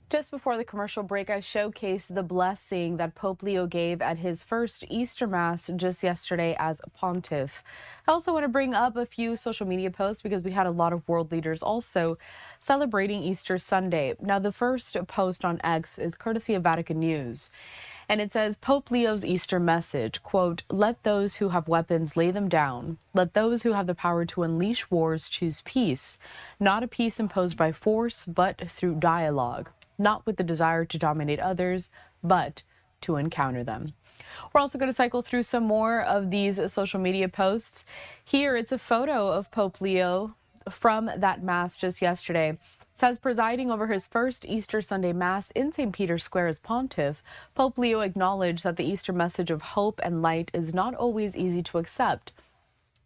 Just before the commercial break, I showcased the blessing that Pope Leo gave at his first Easter Mass just yesterday as pontiff. I also want to bring up a few social media posts because we had a lot of world leaders also celebrating Easter Sunday. Now, the first post on X is courtesy of Vatican News. And it says, Pope Leo's Easter message, quote, "Let those who have weapons lay them down. Let those who have the power to unleash wars choose peace, not a peace imposed by force, but through dialogue, not with the desire to dominate others, but to encounter them." We're also going to cycle through some more of these social media posts. Here, it's a photo of Pope Leo from that Mass just yesterday. It says, presiding over his first Easter Sunday Mass in St. Peter's Square as pontiff, Pope Leo acknowledged that the Easter message of hope and light is not always easy to accept,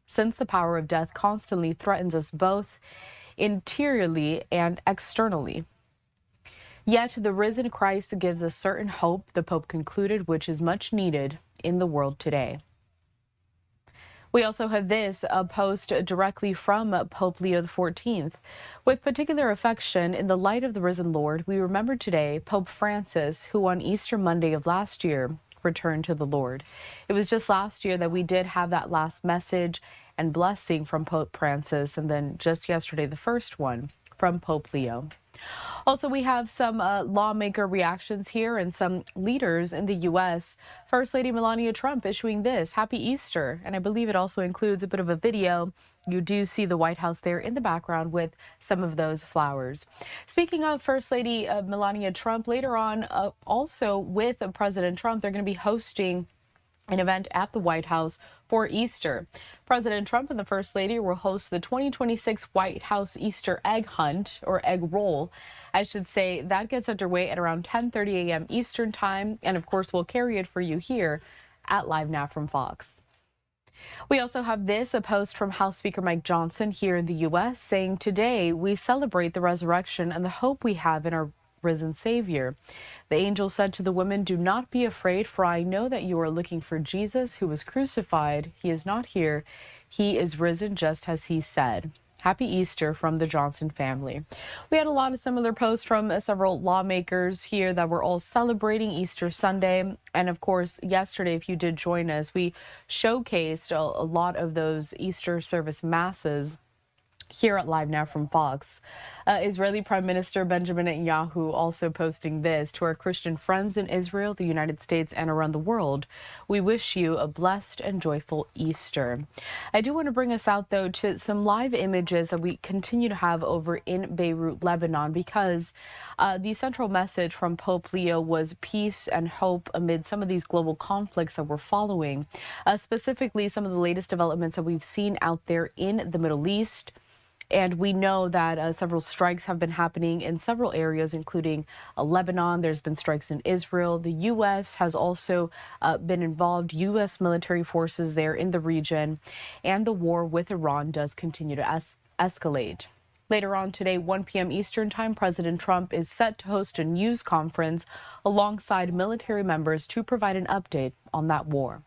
since the power of death constantly threatens us both interiorly and externally. Yet the risen Christ gives us certain hope, the Pope concluded, which is much needed in the world today. We also have this, a post directly from Pope Leo XIV. With particular affection, in the light of the risen Lord, we remember today Pope Francis, who on Easter Monday of last year returned to the Lord. It was just last year that we did have that last message and blessing from Pope Francis, and then just yesterday, the first one from Pope Leo. Also, we have some lawmaker reactions here and some leaders in the U.S. First Lady Melania Trump issuing this, Happy Easter. And I believe it also includes a bit of a video. You do see the White House there in the background with some of those flowers. Speaking of First Lady Melania Trump, later on, also with President Trump, they're going to be hosting an event at the White House for Easter. President Trump and the First Lady will host the 2026 White House Easter egg hunt, or egg roll, I should say. That gets underway at around 10:30 a.m. Eastern time, and of course we'll carry it for you here at LiveNOW from Fox. We also have this, a post from House Speaker Mike Johnson here in the U.S. saying, today we celebrate the resurrection and the hope we have in our risen Savior. The angel said to the women, do not be afraid, for I know that you are looking for Jesus who was crucified. He is not here. He is risen just as he said. Happy Easter from the Johnson family. We had a lot of similar posts from several lawmakers here that were all celebrating Easter Sunday. And of course, yesterday, if you did join us, we showcased a lot of those Easter service masses here at LiveNOW from Fox. Israeli Prime Minister Benjamin Netanyahu also posting this, to our Christian friends in Israel, the United States, and around the world. We wish you a blessed and joyful Easter. I do want to bring us out, though, to some live images that we continue to have over in Beirut, Lebanon, because the central message from Pope Leo was peace and hope amid some of these global conflicts that we're following, specifically some of the latest developments that we've seen out there in the Middle East. And we know that several strikes have been happening in several areas, including Lebanon. There's been strikes in Israel. The U.S. has also been involved, U.S. military forces there in the region. And the war with Iran does continue to escalate. Later on today, 1 p.m. Eastern time, President Trump is set to host a news conference alongside military members to provide an update on that war.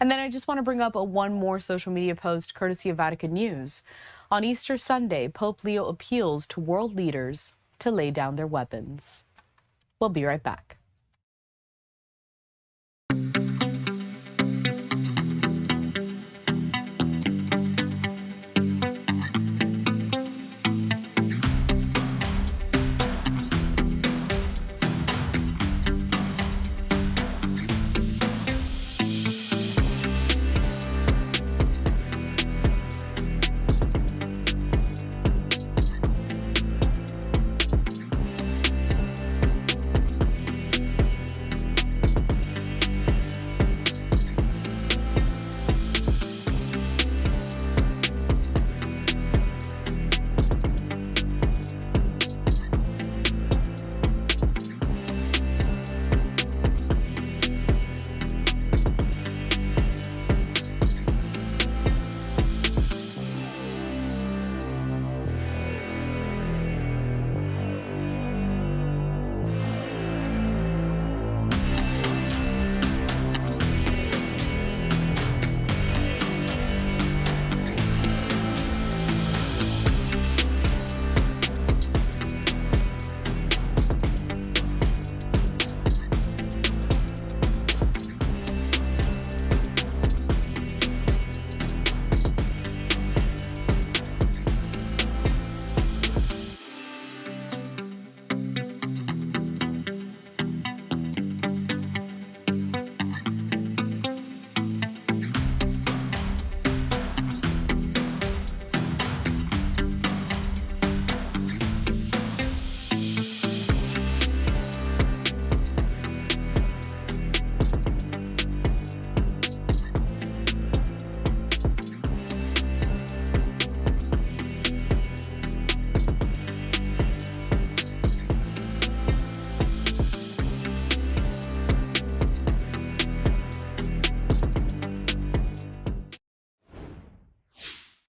And then I just want to bring up one more social media post courtesy of Vatican News. On Easter Sunday, Pope Leo appeals to world leaders to lay down their weapons. We'll be right back.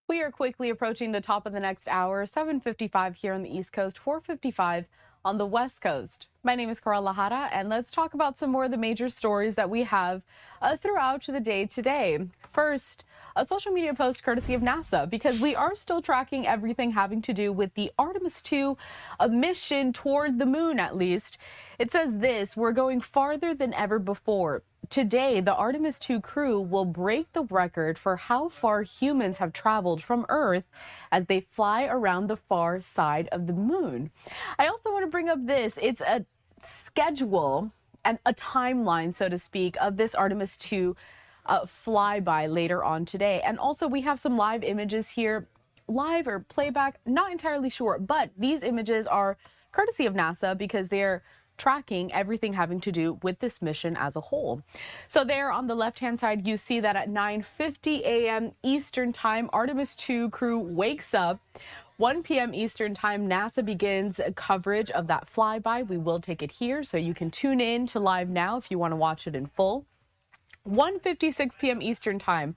We are quickly approaching the top of the next hour, 7:55 here on the East Coast, 4:55 on the West Coast. My name is Karala Hara, and let's talk about some more of the major stories that we have throughout the day today. First, A social media post courtesy of NASA, because we are still tracking everything having to do with the Artemis II, a mission toward the moon at least. It says this: we're going farther than ever before. Today, the Artemis II crew will break the record for how far humans have traveled from Earth as they fly around the far side of the moon. I also want to bring up this. It's a schedule and a timeline, so to speak, of this Artemis II flyby later on today. And also we have some live images here, live or playback, not entirely sure, but these images are courtesy of NASA because they're tracking everything having to do with this mission as a whole. So there on the left-hand side, you see that at 9:50 a.m. Eastern Time, Artemis II crew wakes up. 1 p.m. Eastern Time, NASA begins coverage of that flyby. We will take it here, so you can tune in to LiveNOW if you want to watch it in full. 1:56 p.m. Eastern Time,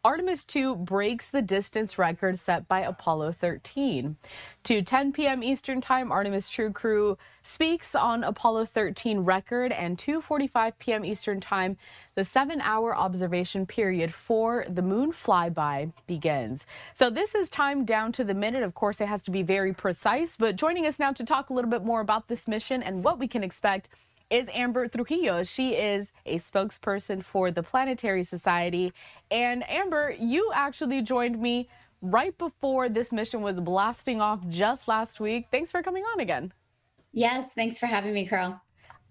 Artemis II breaks the distance record set by Apollo 13. To 10 p.m. Eastern Time, Artemis II crew speaks on Apollo 13 record, and 2:45 p.m. Eastern Time, the 7-hour observation period for the moon flyby begins. So this is timed down to the minute. Of course, it has to be very precise, but joining us now to talk a little bit more about this mission and what we can expect is Amber Trujillo. She is a spokesperson for the Planetary Society. And Amber, you actually joined me right before this mission was blasting off just last week. Thanks for coming on again. Yes, thanks for having me, Carl.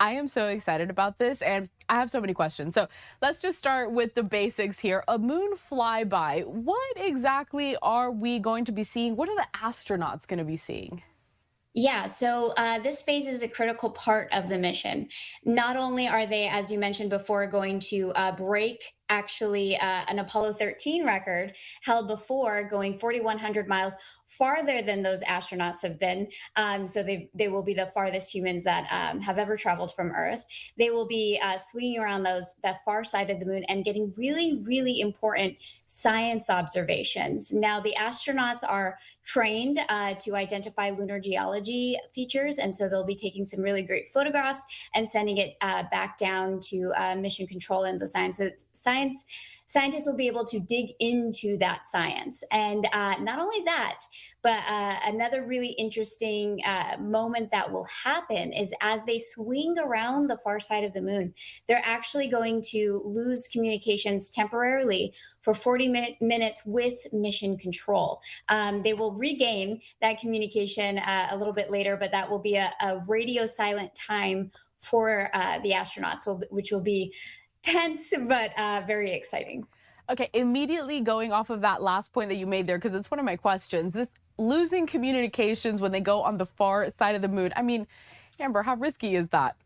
I am so excited about this, and I have so many questions. So let's just start with the basics here. A moon flyby, what exactly are we going to be seeing? What are the astronauts going to be seeing? Yeah, so this phase is a critical part of the mission. Not only are they, as you mentioned before, going to break actually an Apollo 13 record held before, going 4,100 miles farther than those astronauts have been. So they will be the farthest humans that have ever traveled from Earth. They will be swinging around that far side of the moon and getting really, really important science observations. Now, the astronauts are trained to identify lunar geology features, and so they'll be taking some really great photographs and sending it back down to mission control, and the scientists will be able to dig into that science. And not only that, but another really interesting moment that will happen is as they swing around the far side of the moon, they're actually going to lose communications temporarily for 40 minutes with mission control. They will regain that communication a little bit later, but that will be a radio silent time for the astronauts, which will be tense, but very exciting. Okay, immediately going off of that last point that you made there, because it's one of my questions, this losing communications when they go on the far side of the moon. I mean, Amber, how risky is that?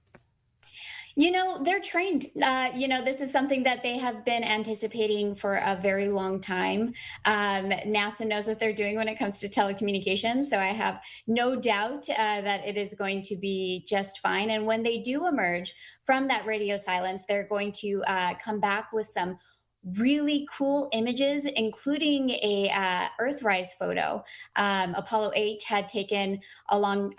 You know, they're trained. This is something that they have been anticipating for a very long time. NASA knows what they're doing when it comes to telecommunications. So I have no doubt that it is going to be just fine. And when they do emerge from that radio silence, they're going to come back with some really cool images, including a Earthrise photo. Apollo 8 had taken along,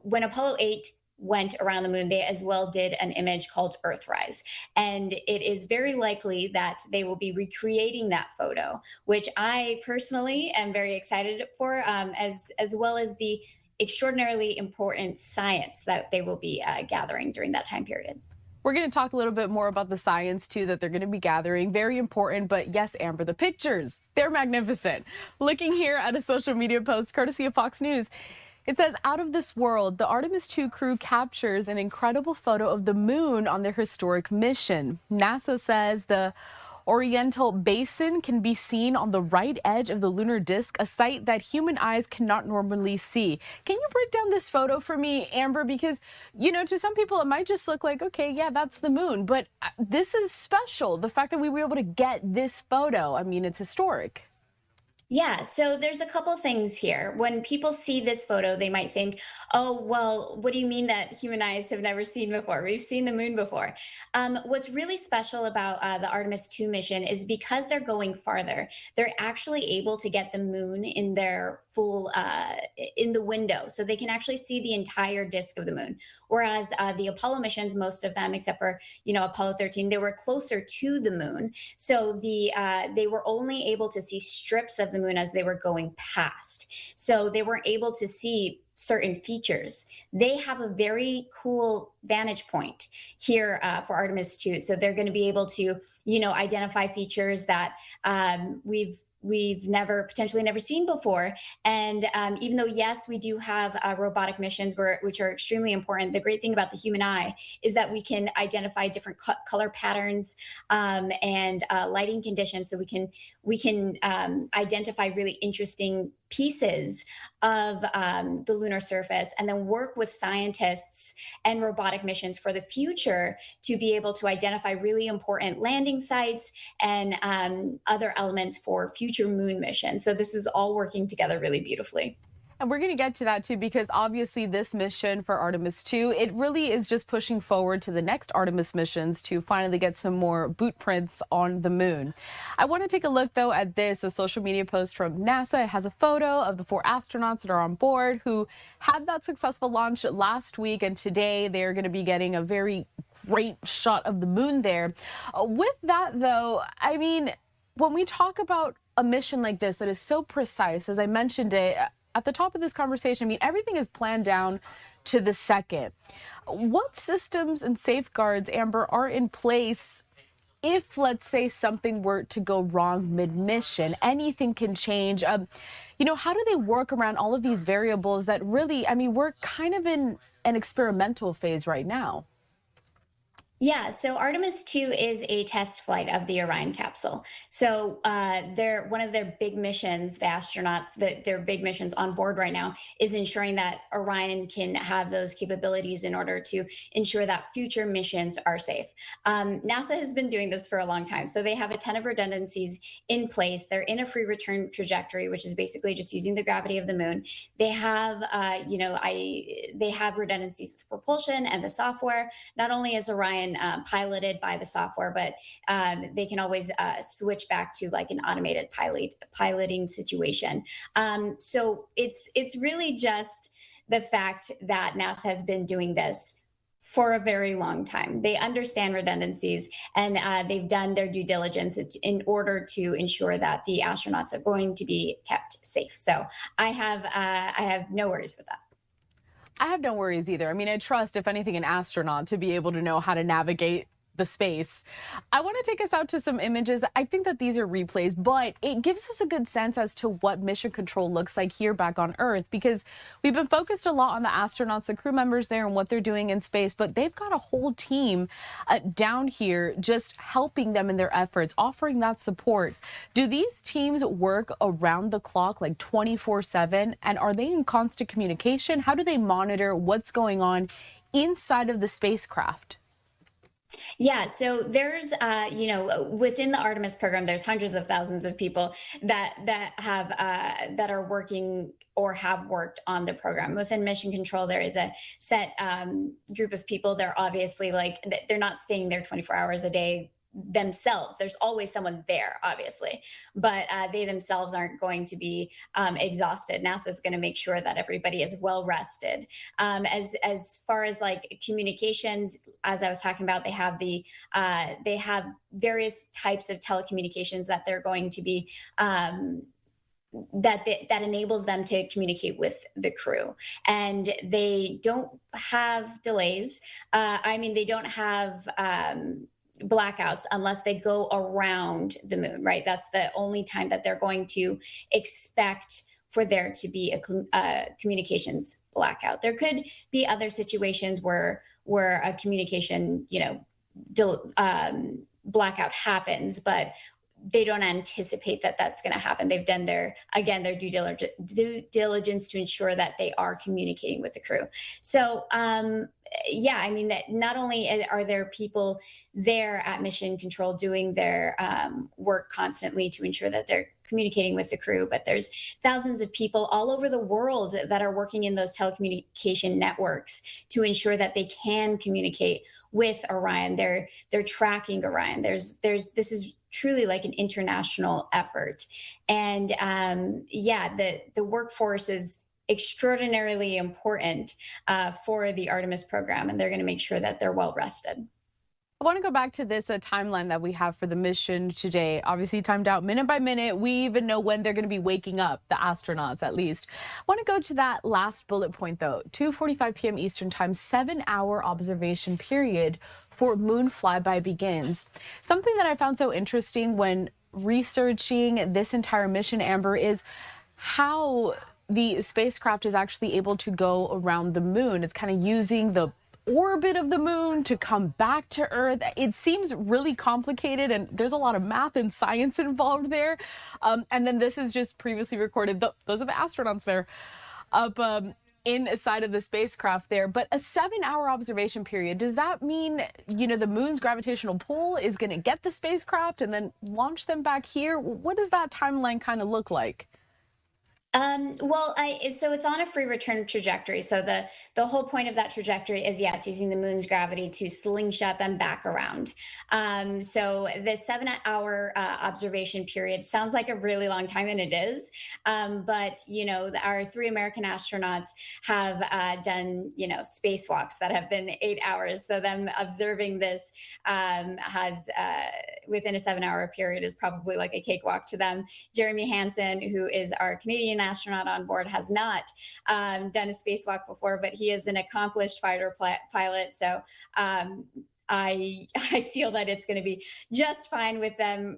when Apollo 8 went around the moon, they as well did an image called Earthrise. And it is very likely that they will be recreating that photo, which I personally am very excited for, as well as the extraordinarily important science that they will be gathering during that time period. We're going to talk a little bit more about the science, too, that they're going to be gathering. Very important. But yes, Amber, the pictures, they're magnificent. Looking here at a social media post courtesy of Fox News, it says, out of this world, the Artemis II crew captures an incredible photo of the moon on their historic mission. NASA says the Oriental Basin can be seen on the right edge of the lunar disk, a sight that human eyes cannot normally see. Can you break down this photo for me, Amber? Because, to some people, it might just look like, okay, yeah, that's the moon. But this is special. The fact that we were able to get this photo, I mean, it's historic. Yeah, so there's a couple things here. When people see this photo, they might think, oh, well, what do you mean that human eyes have never seen before? We've seen the moon before. What's really special about the Artemis II mission is because they're going farther, they're actually able to get the moon in their full, in the window. So they can actually see the entire disk of the moon. Whereas the Apollo missions, most of them, except for, Apollo 13, they were closer to the moon. So they were only able to see strips of the moon as they were going past. So they weren't able to see certain features. They have a very cool vantage point here for Artemis II. So they're going to be able to, identify features that we've potentially never seen before. And even though, yes, we do have robotic missions which are extremely important, the great thing about the human eye is that we can identify different color patterns and lighting conditions. So we can identify really interesting pieces of the lunar surface, and then work with scientists and robotic missions for the future to be able to identify really important landing sites and other elements for future moon missions. So this is all working together really beautifully. And we're going to get to that too, because obviously this mission for Artemis II, it really is just pushing forward to the next Artemis missions to finally get some more boot prints on the moon. I want to take a look though at this, a social media post from NASA. It has a photo of the 4 astronauts that are on board who had that successful launch last week, and today they're going to be getting a very great shot of the moon there. With that though, I mean, when we talk about a mission like this that is so precise, as I mentioned it at the top of this conversation, I mean, everything is planned down to the second. What systems and safeguards, Amber, are in place if, let's say, something were to go wrong mid-mission? Anything can change. How do they work around all of these variables that really, I mean, we're kind of in an experimental phase right now? Yeah, so Artemis II is a test flight of the Orion capsule. So one of their big missions, the astronauts, their big missions on board right now is ensuring that Orion can have those capabilities in order to ensure that future missions are safe. NASA has been doing this for a long time. So they have a ton of redundancies in place. They're in a free return trajectory, which is basically just using the gravity of the moon. They have, they have redundancies with propulsion and the software. Not only is Orion piloted by the software, but they can always switch back to like an automated piloting situation. So it's really just the fact that NASA has been doing this for a very long time. They understand redundancies, and they've done their due diligence in order to ensure that the astronauts are going to be kept safe. So I have no worries with that. I have no worries either. I mean, I trust, if anything, an astronaut to be able to know how to navigate the space. I want to take us out to some images. I think that these are replays, but it gives us a good sense as to what mission control looks like here back on Earth, because we've been focused a lot on the astronauts, the crew members there, and what they're doing in space, but they've got a whole team down here just helping them in their efforts, offering that support. Do these teams work around the clock, like 24/7, and are they in constant communication? How do they monitor what's going on inside of the spacecraft? Yeah, so there's, within the Artemis program, there's hundreds of thousands of people that are working or have worked on the program. Within mission control, there is a set group of people. They're obviously they're not staying there 24 hours a day themselves. There's always someone there, obviously, but they themselves aren't going to be exhausted. NASA is going to make sure that everybody is well rested. As far as like communications, as I was talking about, they have various types of telecommunications that they're going to be that enables them to communicate with the crew, and they don't have delays. They don't have blackouts unless they go around the moon, right? That's the only time that they're going to expect for there to be a communications blackout. There could be other situations where a communication, blackout happens, but they don't anticipate that that's going to happen. They've done their due diligence to ensure that they are communicating with the crew. So yeah, I mean, that not only are there people there at Mission Control doing their work constantly to ensure that they're communicating with the crew, but there's thousands of people all over the world that are working in those telecommunication networks to ensure that they can communicate with Orion. They're tracking Orion. This is truly like an international effort. And yeah, the workforce is extraordinarily important for the Artemis program, and they're going to make sure that they're well rested. I want to go back to this timeline that we have for the mission today. Obviously timed out minute by minute. We even know when they're going to be waking up, the astronauts at least. I want to go to that last bullet point though. 2:45 p.m. Eastern time, 7-hour observation period for moon flyby begins. Something that I found so interesting when researching this entire mission, Amber, is how the spacecraft is actually able to go around the moon. It's kind of using the orbit of the moon to come back to Earth. It seems really complicated, and there's a lot of math and science involved there. And then this is just previously recorded. Those are the astronauts there up inside of the spacecraft there. But a 7-hour observation period, does that mean, you know, the moon's gravitational pull is going to get the spacecraft and then launch them back here? What does that timeline kind of look like? Well, so it's on a free return trajectory. So the whole point of that trajectory is, yes, using the moon's gravity to slingshot them back around. So the 7-hour observation period sounds like a really long time, and it is. But, you know, our 3 American astronauts have done, you know, spacewalks that have been 8 hours. So them observing this has within a 7-hour period is probably like a cakewalk to them. Jeremy Hansen, who is our Canadian astronaut on board, has not done a spacewalk before, but he is an accomplished fighter pilot. So I feel that it's going to be just fine with them,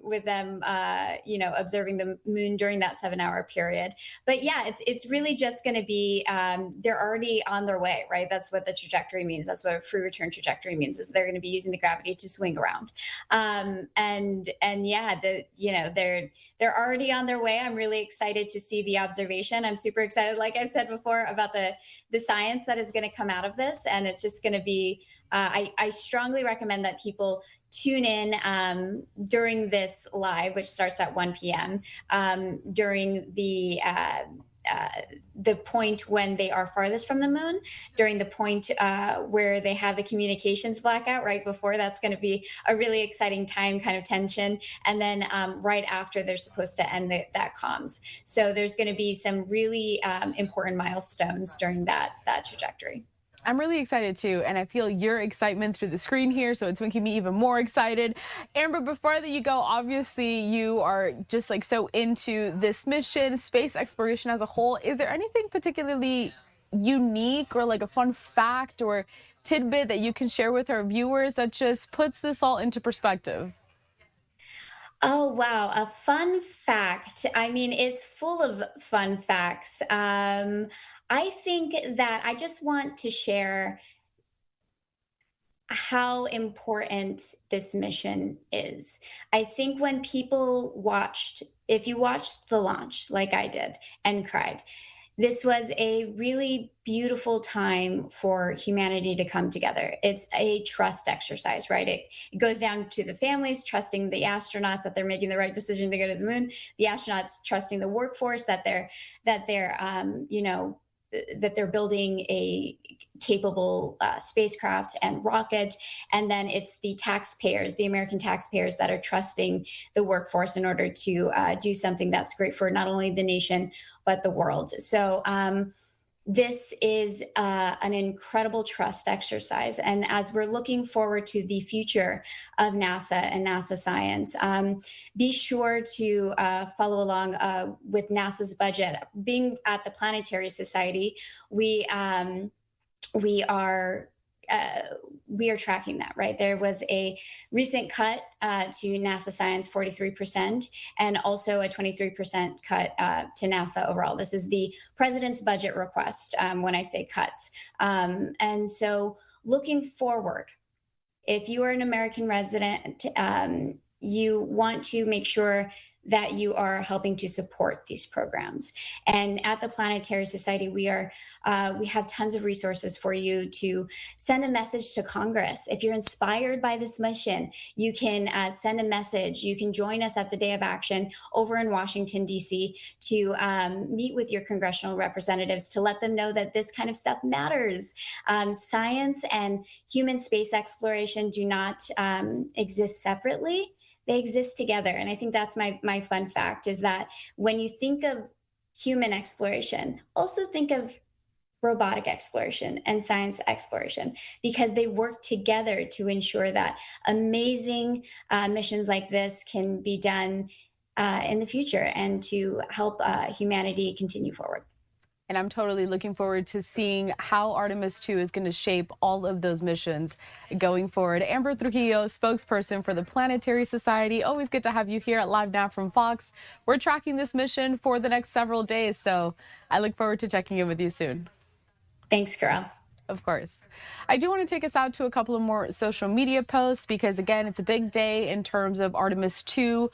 you know, observing the moon during that 7-hour period. But yeah, it's really just going to be, they're already on their way, right? That's what the trajectory means. That's what a free return trajectory means, is they're going to be using the gravity to swing around. And yeah, you know, they're already on their way. I'm really excited to see the observation. I'm super excited, like I've said before, about the science that is going to come out of this. And it's just going to be, I strongly recommend that people tune in during this live, which starts at 1 p.m. During the point when they are farthest from the moon, during the point where they have the communications blackout right before. That's going to be a really exciting time, kind of tension. And then right after, they're supposed to end that comms. So there's going to be some really important milestones during that trajectory. I'm really excited too, and I feel your excitement through the screen here, so it's making me even more excited. Amber, before that you go, obviously you are just like so into this mission, space exploration as a whole. Is there anything particularly unique or like a fun fact or tidbit that you can share with our viewers that just puts this all into perspective? Oh, wow. A fun fact. I mean, it's full of fun facts. I think that I just want to share how important this mission is. I think when people if you watched the launch like I did and cried, this was a really beautiful time for humanity to come together. It's a trust exercise, right? It goes down to the families trusting the astronauts that they're making the right decision to go to the moon. The astronauts trusting the workforce that they're you know, that they're building a capable spacecraft and rocket. And then it's the taxpayers, the American taxpayers, that are trusting the workforce in order to do something that's great for not only the nation, but the world. So this is an incredible trust exercise. And as we're looking forward to the future of NASA and NASA science, be sure to follow along with NASA's budget. Being at the Planetary Society, we are tracking that, right? There was a recent cut to NASA science, 43%, and also a 23% cut to NASA overall. This is the president's budget request when I say cuts. And so looking forward, if you are an American resident, you want to make sure that you are helping to support these programs. And at the Planetary Society, we have tons of resources for you to send a message to Congress. If you're inspired by this mission, you can send a message. You can join us at the Day of Action over in Washington, D.C. to meet with your congressional representatives to let them know that this kind of stuff matters. Science and human space exploration do not exist separately. They exist together. And I think that's my fun fact, is that when you think of human exploration, also think of robotic exploration and science exploration, because they work together to ensure that amazing missions like this can be done in the future and to help humanity continue forward. And I'm totally looking forward to seeing how Artemis II is going to shape all of those missions going forward. Amber Trujillo, spokesperson for the Planetary Society. Always good to have you here at Live Now from Fox. We're tracking this mission for the next several days, so I look forward to checking in with you soon. Thanks, Carol. Of course. I do want to take us out to a couple of more social media posts because, again, it's a big day in terms of Artemis II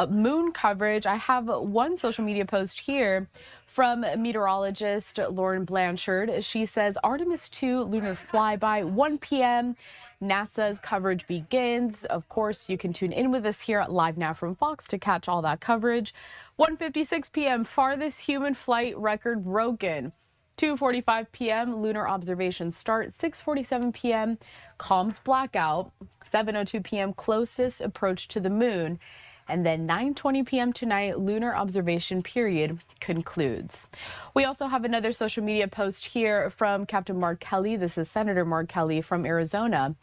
moon coverage. I have one social media post here from meteorologist Lauren Blanchard. She says Artemis II lunar flyby, 1 p.m. NASA's coverage begins. Of course, you can tune in with us here at Live Now from Fox to catch all that coverage. 1:56 p.m. farthest human flight record broken. 2:45 p.m. lunar observation start. 6:47 p.m. comms blackout. 7:02 p.m. closest approach to the moon. And then 9:20 p.m. tonight, lunar observation period concludes. We also have another social media post here from Captain Mark Kelly. This is Senator Mark Kelly from Arizona.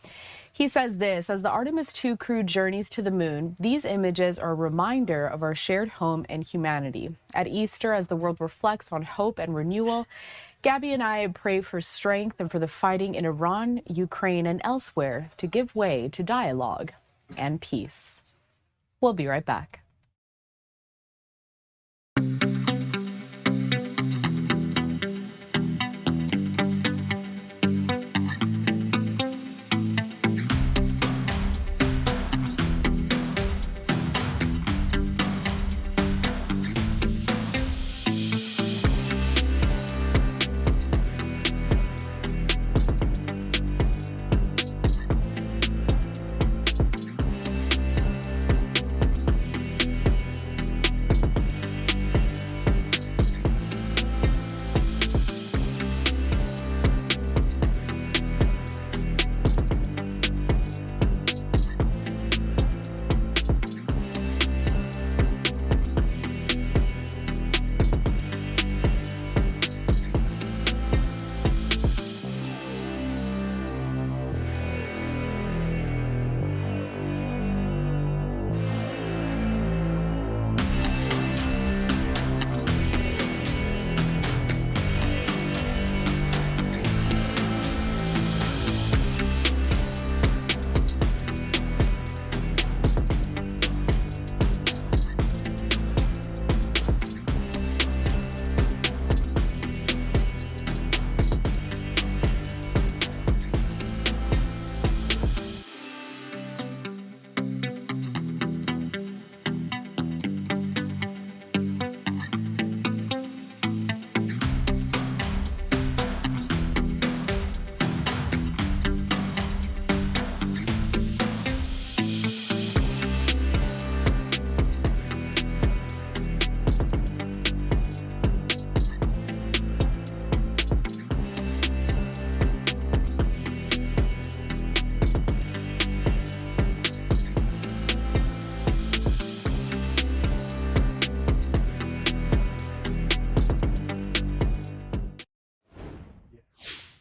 He says this: as the Artemis II crew journeys to the moon, these images are a reminder of our shared home and humanity. At Easter, as the world reflects on hope and renewal, Gabby and I pray for strength and for the fighting in Iran, Ukraine, and elsewhere to give way to dialogue and peace. We'll be right back.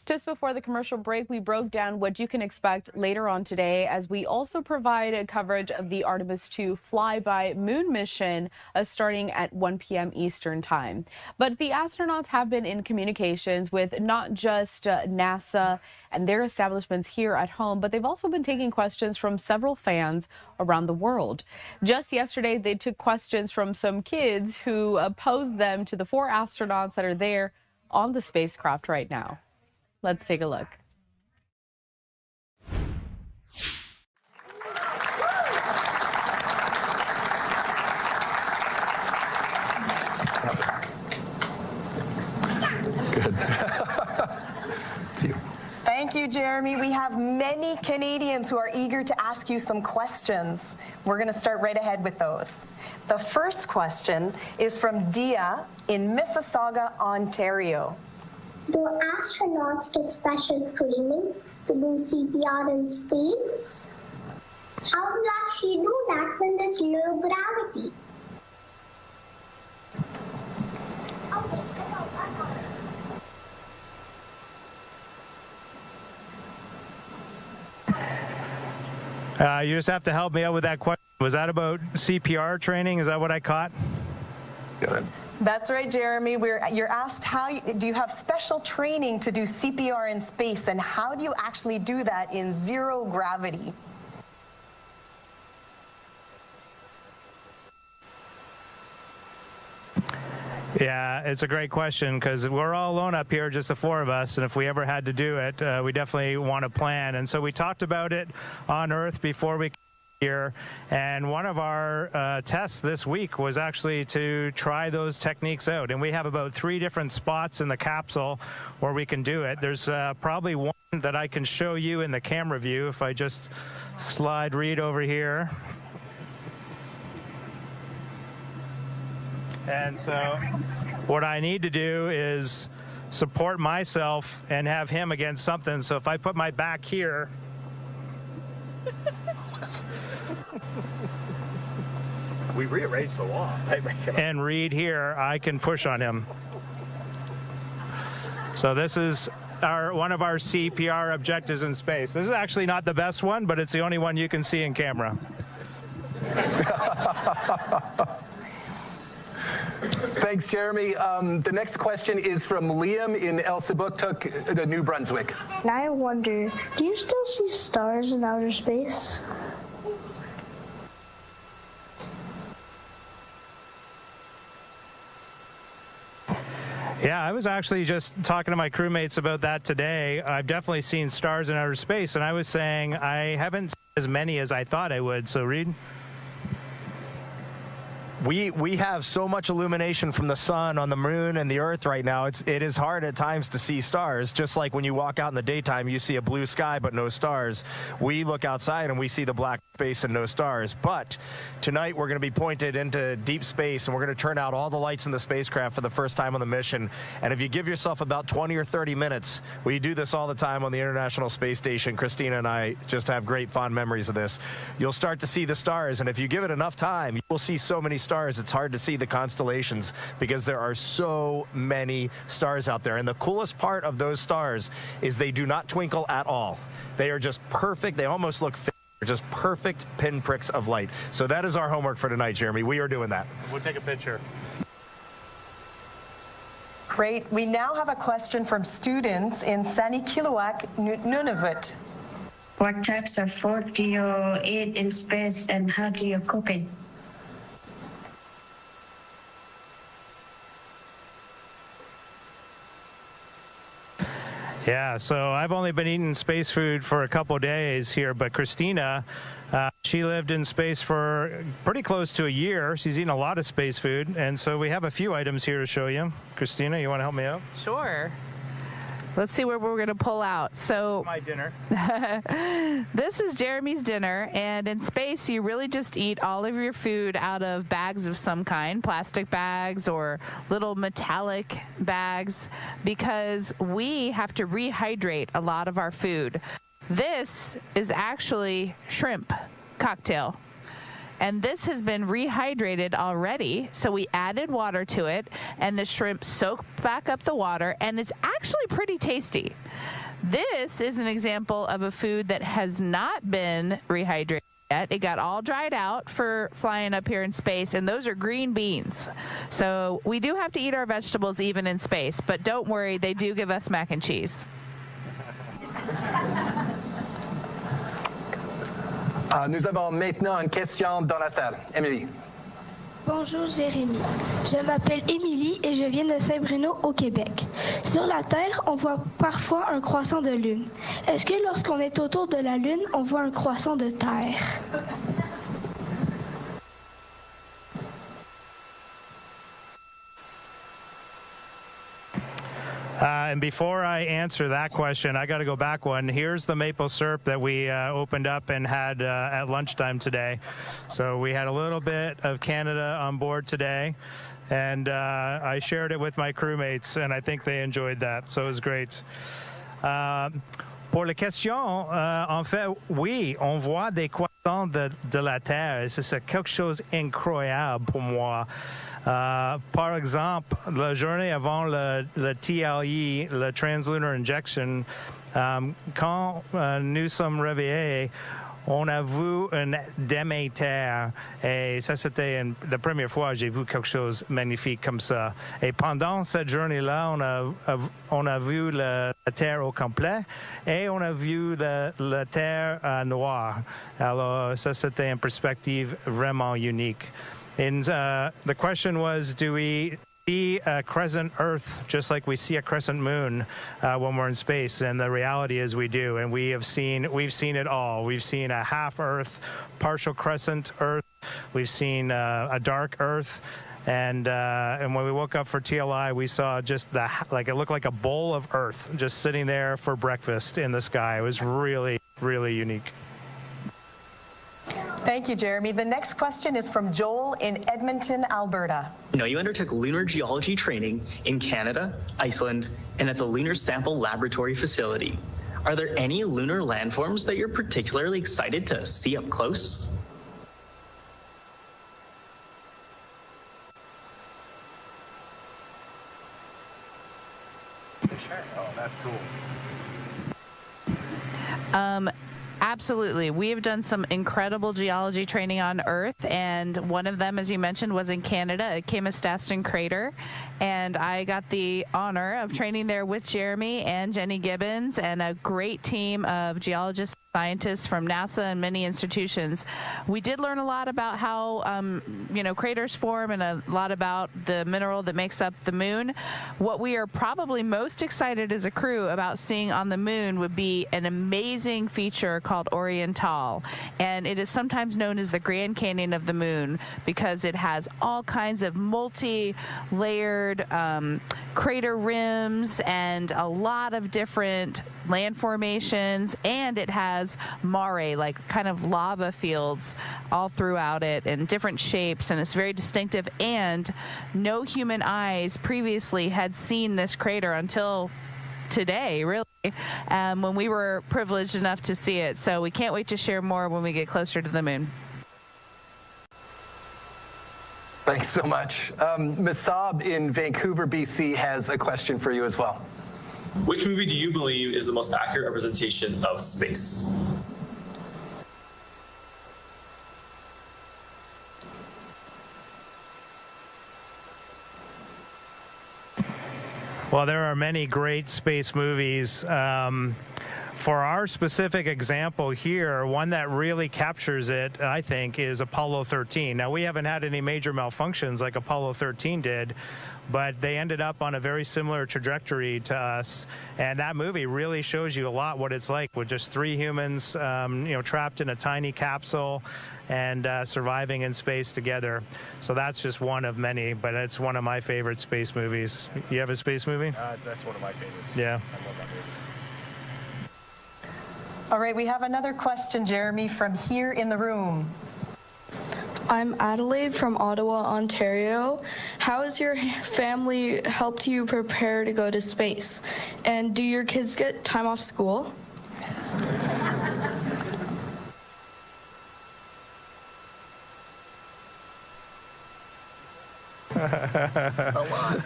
Just before the commercial break, we broke down what you can expect later on today, as we also provide coverage of the Artemis II flyby moon mission starting at 1 p.m. Eastern time. But the astronauts have been in communications with not just NASA and their establishments here at home, but they've also been taking questions from several fans around the world. Just yesterday, they took questions from some kids who posed them to the 4 astronauts that are there on the spacecraft right now. Let's take a look. Good. See you. Thank you, Jeremy. We have many Canadians who are eager to ask you some questions. We're going to start right ahead with those. The first question is from Dia in Mississauga, Ontario. Do astronauts get special training to do CPR in space? How do you actually do that when there's low gravity? You just have to help me out with that question. Was that about CPR training? Is that what I caught? Got it. That's right, Jeremy. You're asked do you have special training to do CPR in space, and how do you actually do that in zero gravity? Yeah, it's a great question because we're all alone up here, just the four of us, and if we ever had to do it, we definitely want to plan. And so we talked about it on Earth before we came here, and one of our tests this week was actually to try those techniques out. And we have about 3 different spots in the capsule where we can do it. There's probably one that I can show you in the camera view if I just slide Reed over here. And so what I need to do is support myself and have him against something. So if I put my back here, we rearranged the wall. And Reed here, I can push on him. So this is one of our CPR objectives in space. This is actually not the best one, but it's the only one you can see in camera. Thanks, Jeremy. The next question is from Liam in Elsipogtog, New Brunswick. And I wonder, do you still see stars in outer space? Yeah, I was actually just talking to my crewmates about that today. I've definitely seen stars in outer space, and I was saying I haven't seen as many as I thought I would. So, Reed? We have so much illumination from the sun on the moon and the earth right now. It is hard at times to see stars. Just like when you walk out in the daytime, you see a blue sky but no stars. We look outside and we see the black space and no stars. But tonight we're going to be pointed into deep space and we're going to turn out all the lights in the spacecraft for the first time on the mission. And if you give yourself about 20 or 30 minutes, we do this all the time on the International Space Station. Christina and I just have great fond memories of this. You'll start to see the stars, and if you give it enough time, you will see so many stars. It's hard to see the constellations because there are so many stars out there. And the coolest part of those stars is they do not twinkle at all. They are just perfect. They almost look fake. They're just perfect pinpricks of light. So that is our homework for tonight, Jeremy. We are doing that. We'll take a picture. Great. We now have a question from students in Sanikiluaq, Nunavut. What types of food do you eat in space and how do you cook it? Yeah, so I've only been eating space food for a couple days here, but Christina, she lived in space for pretty close to a year. She's eaten a lot of space food, and so we have a few items here to show you. Christina, you want to help me out? Sure. Let's see where we're going to pull out. So my dinner. This is Jeremy's dinner, and in space you really just eat all of your food out of bags of some kind, plastic bags or little metallic bags, because we have to rehydrate a lot of our food. This is actually shrimp cocktail. And this has been rehydrated already, so we added water to it, and the shrimp soaked back up the water, and it's actually pretty tasty. This is an example of a food that has not been rehydrated yet. It got all dried out for flying up here in space, and those are green beans. So we do have to eat our vegetables even in space, but don't worry, they do give us mac and cheese. Nous avons maintenant une question dans la salle. Émilie. Bonjour Jérémy, je m'appelle Émilie et je viens de Saint-Bruno au Québec. Sur la Terre, on voit parfois un croissant de lune. Est-ce que lorsqu'on est autour de la lune, on voit un croissant de Terre? And before I answer that question, I got to go back one. Here's the maple syrup that we opened up and had at lunchtime today. So we had a little bit of Canada on board today, and I shared it with my crewmates, and I think they enjoyed that. So it was great. Pour la question, en fait, oui, on voit des croissants de la Terre, et c'est quelque chose d'incroyable pour moi. Par exemple, la journée avant le TLE, le Translunar Injection, quand nous sommes réveillés, on a vu une Déméter, et ça c'était la première fois que j'ai vu quelque chose de magnifique comme ça. Et pendant cette journée-là, on a vu la Terre au complet, et on a vu la Terre noire. Alors ça c'était une perspective vraiment unique. And the question was, do we see a crescent Earth just like we see a crescent moon when we're in space? And the reality is we do, and we've seen it all. We've seen a half Earth, partial crescent Earth. We've seen a dark Earth. And when we woke up for TLI, we saw just it looked like a bowl of Earth just sitting there for breakfast in the sky. It was really, really unique. Thank you, Jeremy. The next question is from Joel in Edmonton, Alberta. You undertook lunar geology training in Canada, Iceland, and at the Lunar Sample Laboratory facility. Are there any lunar landforms that you're particularly excited to see up close? Sure. Oh, that's cool. Absolutely. We have done some incredible geology training on Earth, and one of them, as you mentioned, was in Canada at Kamastaston Crater, and I got the honor of training there with Jeremy and Jenny Gibbons and a great team of geologists, scientists from NASA and many institutions. We did learn a lot about how, craters form and a lot about the mineral that makes up the moon. What we are probably most excited as a crew about seeing on the moon would be an amazing feature called Oriental, and it is sometimes known as the Grand Canyon of the moon because it has all kinds of multi-layered crater rims and a lot of different land formations, and it has mare, like kind of lava fields all throughout it in different shapes, and it's very distinctive, and no human eyes previously had seen this crater until today, really, when we were privileged enough to see it. So we can't wait to share more when we get closer to the moon. Thanks so much. Masab in Vancouver, BC has a question for you as well. Which movie do you believe is the most accurate representation of space? Well, there are many great space movies. For our specific example here, one that really captures it, I think, is Apollo 13. Now, we haven't had any major malfunctions like Apollo 13 did, but they ended up on a very similar trajectory to us. And that movie really shows you a lot what it's like with just 3 humans, trapped in a tiny capsule and surviving in space together. So that's just one of many, but it's one of my favorite space movies. You have a space movie? That's one of my favorites. Yeah. I love that movie. All right, we have another question, Jeremy, from here in the room. I'm Adelaide from Ottawa, Ontario. How has your family helped you prepare to go to space? And do your kids get time off school? A lot.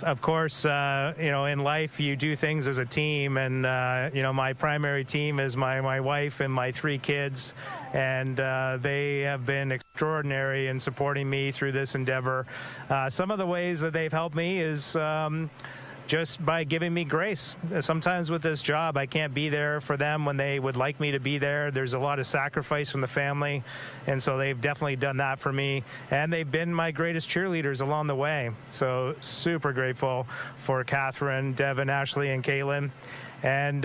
Of course, in life you do things as a team, and my primary team is my wife and my 3 kids, and they have been extraordinary in supporting me through this endeavor. Some of the ways that they've helped me is just by giving me grace. Sometimes with this job, I can't be there for them when they would like me to be there. There's a lot of sacrifice from the family, and so they've definitely done that for me. And they've been my greatest cheerleaders along the way. So super grateful for Catherine, Devin, Ashley, and Caitlin. And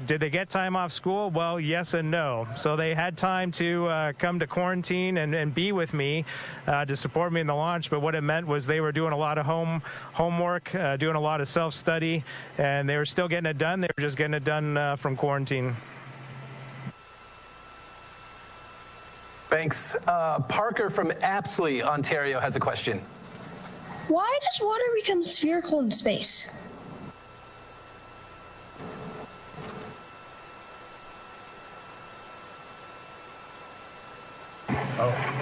did they get time off school? Well, yes and no. So they had time to come to quarantine and be with me to support me in the launch. But what it meant was they were doing a lot of homework, doing a lot of self-study, and they were still getting it done. They were just getting it done from quarantine. Thanks. Parker from Apsley, Ontario, has a question. Why does water become spherical in space?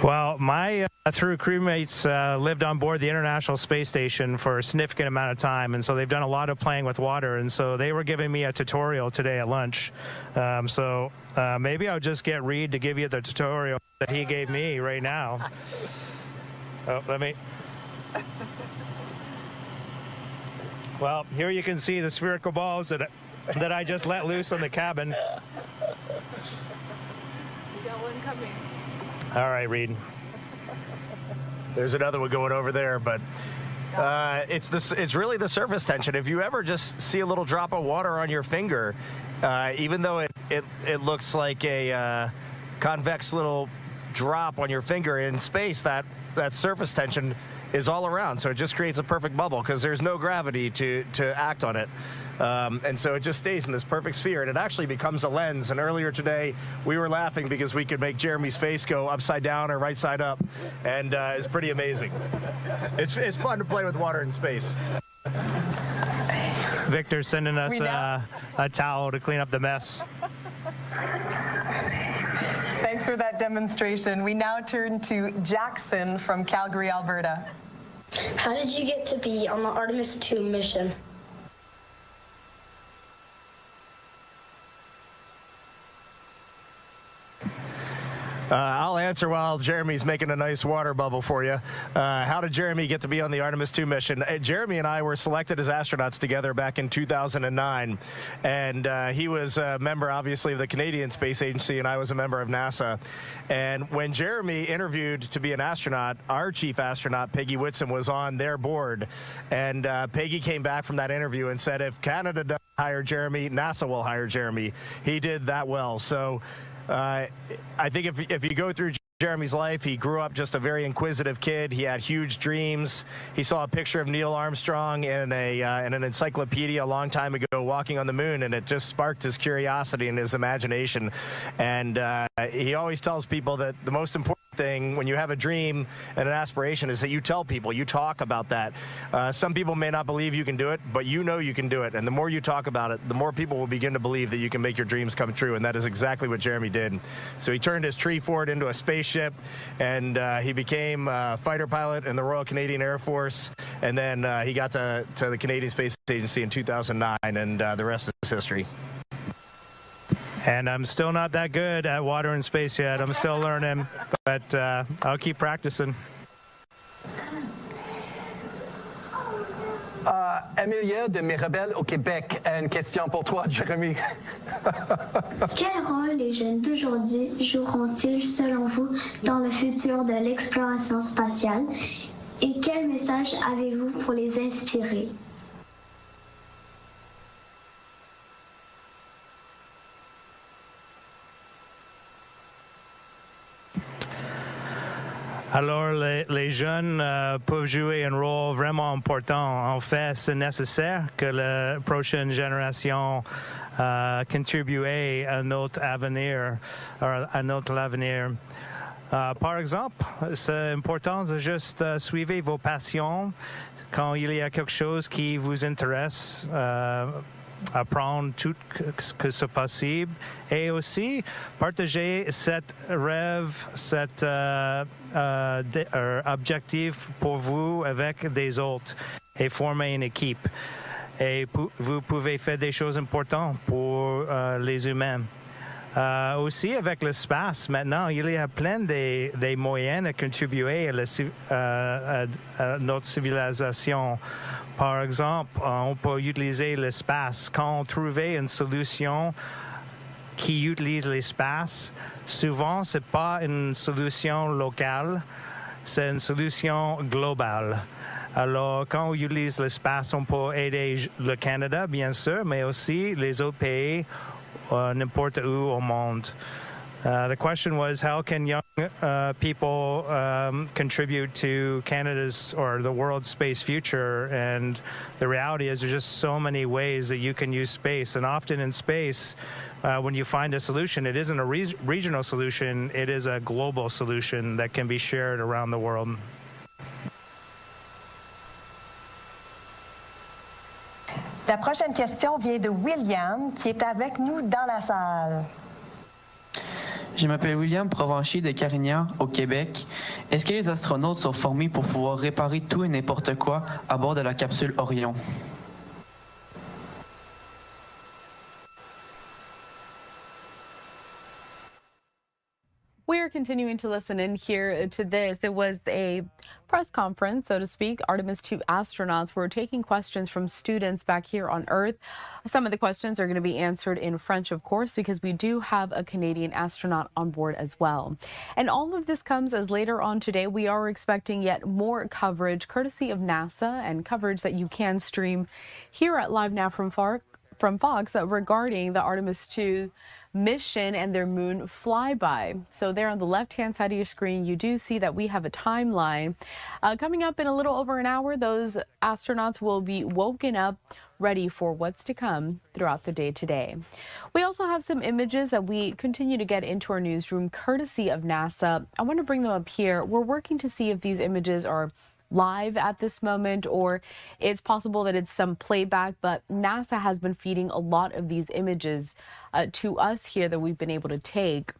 Well, my three crewmates lived on board the International Space Station for a significant amount of time, and so they've done a lot of playing with water, and so they were giving me a tutorial today at lunch. Maybe I'll just get Reed to give you the tutorial that he gave me right now. Oh, let me... Well, here you can see the spherical balls that I just let loose on the cabin. You got one coming. All right, Reed. There's another one going over there, but it's really the surface tension. If you ever just see a little drop of water on your finger, even though it looks like a convex little drop on your finger in space, that surface tension is all around. So it just creates a perfect bubble because there's no gravity to act on it. And so it just stays in this perfect sphere, and it actually becomes a lens. And earlier today, we were laughing because we could make Jeremy's face go upside down or right side up, and it's pretty amazing. It's fun to play with water in space. Victor's sending us a towel to clean up the mess. Thanks for that demonstration. We now turn to Jackson from Calgary, Alberta. How did you get to be on the Artemis II mission? I'll answer while Jeremy's making a nice water bubble for you. How did Jeremy get to be on the Artemis II mission? Jeremy and I were selected as astronauts together back in 2009, and he was a member, obviously, of the Canadian Space Agency, and I was a member of NASA. And when Jeremy interviewed to be an astronaut, our chief astronaut, Peggy Whitson, was on their board. And Peggy came back from that interview and said, if Canada doesn't hire Jeremy, NASA will hire Jeremy. He did that well. So I think if you go through Jeremy's life, he grew up just a very inquisitive kid. He had huge dreams. He saw a picture of Neil Armstrong in an encyclopedia a long time ago walking on the moon, and it just sparked his curiosity and his imagination. And he always tells people that the most important thing when you have a dream and an aspiration is that you tell people, you talk about that. Some people may not believe you can do it, but you know you can do it. And the more you talk about it, the more people will begin to believe that you can make your dreams come true. And that is exactly what Jeremy did. So he turned his tree fort into a spaceship, and he became a fighter pilot in the Royal Canadian Air Force. And then he got to the Canadian Space Agency in 2009, and the rest is history. And I'm still not that good at water and space yet. I'm still learning, but I'll keep practicing. Amelia de Mirabel au Québec a une question pour toi, Jérémy. Quel rôle les jeunes d'aujourd'hui joueront-ils, selon vous, dans le futur de l'exploration spatiale? Et quel message avez-vous pour les inspirer? Alors, les jeunes peuvent jouer un rôle vraiment important. En fait, c'est nécessaire que la prochaine génération contribue à notre avenir, par exemple, c'est important de juste suivre vos passions quand il y a quelque chose qui vous intéresse. Apprendre tout ce que c'est possible et aussi partager cet rêve, cet objectif pour vous avec des autres et former une équipe. Et vous pouvez faire des choses importantes pour les humains. Aussi, avec l'espace, maintenant, il y a plein des moyens de contribuer à notre civilisation. Par exemple, on peut utiliser l'espace. Quand on trouve une solution qui utilise l'espace, souvent, ce n'est pas une solution locale, c'est une solution globale. Alors, quand on utilise l'espace, on peut aider le Canada, bien sûr, mais aussi les autres pays, n'importe où au monde. The question was, how can young people contribute to Canada's or the world's space future? And the reality is there's just so many ways that you can use space. And often in space, when you find a solution, it isn't a regional solution, it is a global solution that can be shared around the world. La prochaine question vient de William, qui est avec nous dans la salle. Je m'appelle William, provencher de Carignan, au Québec. Est-ce que les astronautes sont formés pour pouvoir réparer tout et n'importe quoi à bord de la capsule Orion? We are continuing to listen in here to this. It was a press conference, so to speak. Artemis II astronauts were taking questions from students back here on Earth. Some of the questions are going to be answered in French, of course, because we do have a Canadian astronaut on board as well. And all of this comes as later on today, we are expecting yet more coverage courtesy of NASA and coverage that you can stream here at LiveNOW from Fox regarding the Artemis II mission and their moon flyby. So there on the left-hand side of your screen, you do see that we have a timeline. Coming up in a little over an hour, those astronauts will be woken up ready for what's to come throughout the day today. We also have some images that we continue to get into our newsroom courtesy of NASA. I want to bring them up here. We're working to see if these images are live at this moment, or it's possible that it's some playback, but NASA has been feeding a lot of these images to us here that we've been able to take.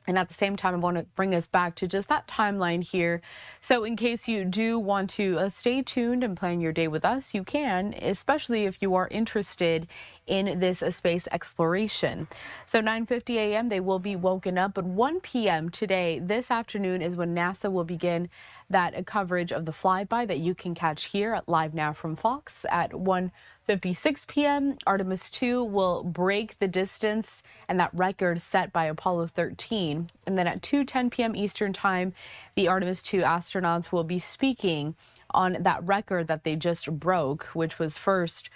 And at the same time, I want to bring us back to just that timeline here. So in case you do want to stay tuned and plan your day with us, you can, especially if you are interested in this space exploration. So 9:50 a.m. they will be woken up, but 1 p.m. today, this afternoon, is when NASA will begin that coverage of the flyby that you can catch here at LiveNOW from Fox at 1:56 p.m. Artemis II will break the distance and that record set by Apollo 13. And then at 2:10 p.m. Eastern Time, the Artemis II astronauts will be speaking on that record that they just broke, which was first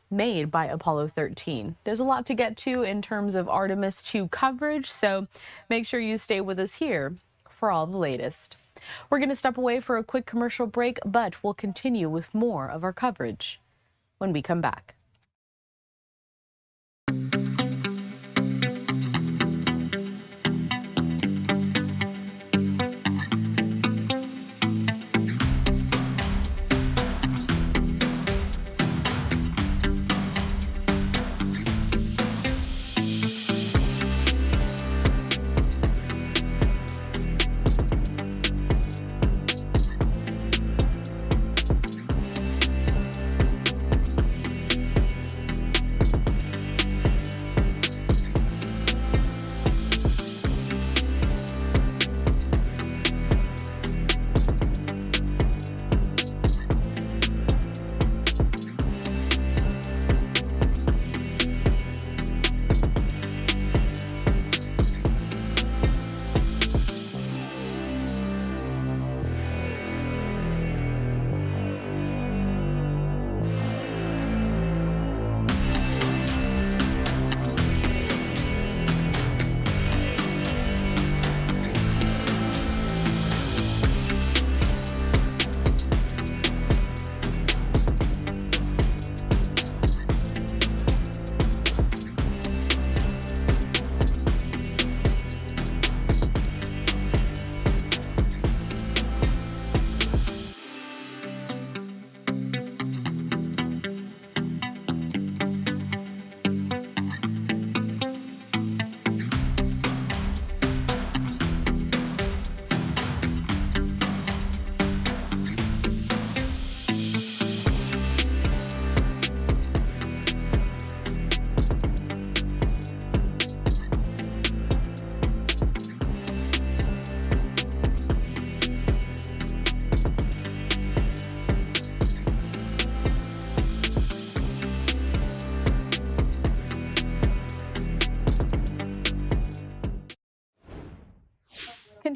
made by Apollo 13. There's a lot to get to in terms of Artemis II coverage, so make sure you stay with us here for all the latest. We're going to step away for a quick commercial break, but we'll continue with more of our coverage when we come back.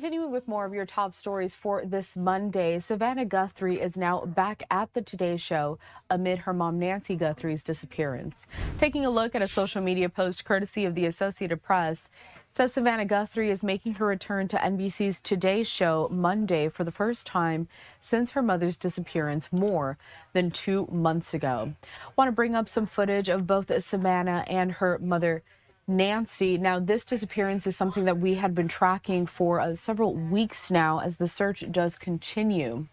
Continuing with more of your top stories for this Monday, Savannah Guthrie is now back at the Today Show amid her mom Nancy Guthrie's disappearance. Taking a look at a social media post courtesy of the Associated Press, it says Savannah Guthrie is making her return to NBC's Today Show Monday for the first time since her mother's disappearance more than 2 months ago. Want to bring up some footage of both Savannah and her mother Nancy. Now, this disappearance is something that we had been tracking for several weeks now as the search does continue.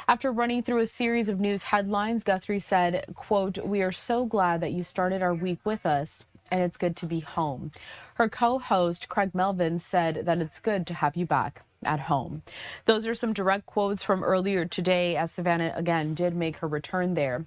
After running through a series of news headlines, Guthrie said, quote, "We are so glad that you started our week with us, and it's good to be home." Her co-host, Craig Melvin, said that it's good to have you back at home. Those are some direct quotes from earlier today as Savannah, again, did make her return there.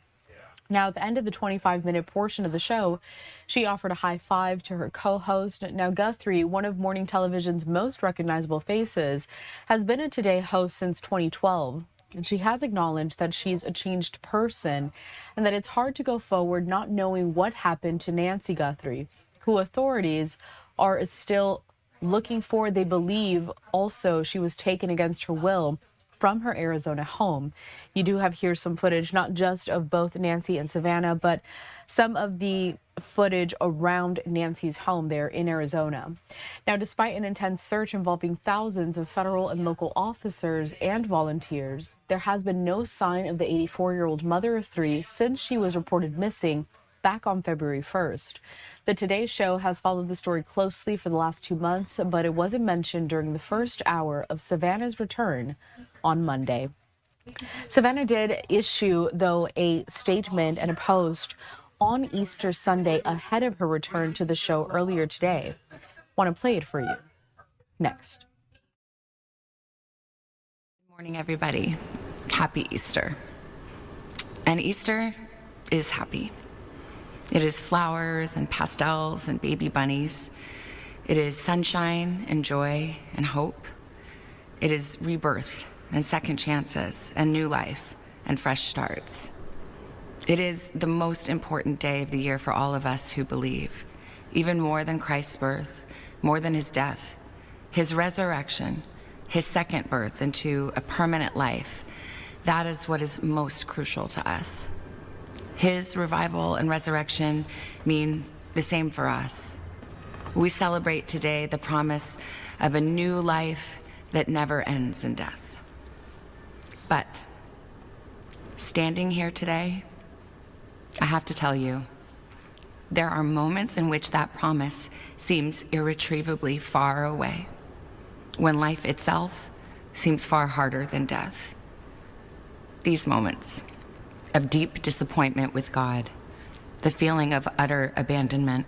Now, at the end of the 25-minute portion of the show, she offered a high five to her co-host. Now, Guthrie, one of morning television's most recognizable faces, has been a Today host since 2012. And she has acknowledged that she's a changed person and that it's hard to go forward not knowing what happened to Nancy Guthrie, who authorities are still looking for. They believe also she was taken against her will from her Arizona home. You do have here some footage, not just of both Nancy and Savannah, but some of the footage around Nancy's home there in Arizona. Now, despite an intense search involving thousands of federal and local officers and volunteers, there has been no sign of the 84-year-old mother of three since she was reported missing back on February 1st. The Today Show has followed the story closely for the last 2 months, but it wasn't mentioned during the first hour of Savannah's return on Monday. Savannah did issue, though, a statement and a post on Easter Sunday ahead of her return to the show earlier today. Want to play it for you next. Good morning, everybody. Happy Easter. And Easter is happy. It is flowers and pastels and baby bunnies. It is sunshine and joy and hope. It is rebirth and second chances and new life and fresh starts. It is the most important day of the year for all of us who believe, even more than Christ's birth, more than his death, his resurrection, his second birth into a permanent life. That is what is most crucial to us. His revival and resurrection mean the same for us. We celebrate today the promise of a new life that never ends in death. But standing here today, I have to tell you, there are moments in which that promise seems irretrievably far away, when life itself seems far harder than death. These moments of deep disappointment with God, the feeling of utter abandonment.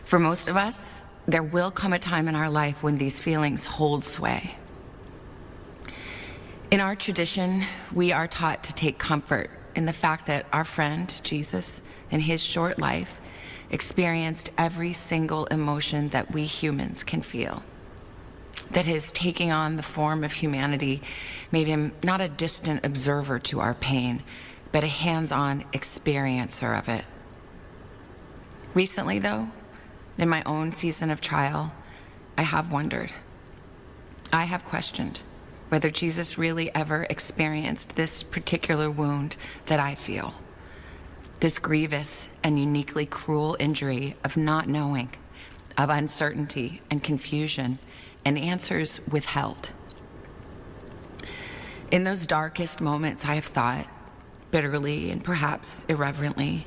For most of us, there will come a time in our life when these feelings hold sway. In our tradition, we are taught to take comfort in the fact that our friend, Jesus, in his short life, experienced every single emotion that we humans can feel. That his taking on the form of humanity made him not a distant observer to our pain, but a hands-on experiencer of it. Recently, though, in my own season of trial, I have wondered. I have questioned whether Jesus really ever experienced this particular wound that I feel. This grievous and uniquely cruel injury of not knowing, of uncertainty and confusion, and answers withheld. In those darkest moments, I have thought, bitterly and perhaps irreverently,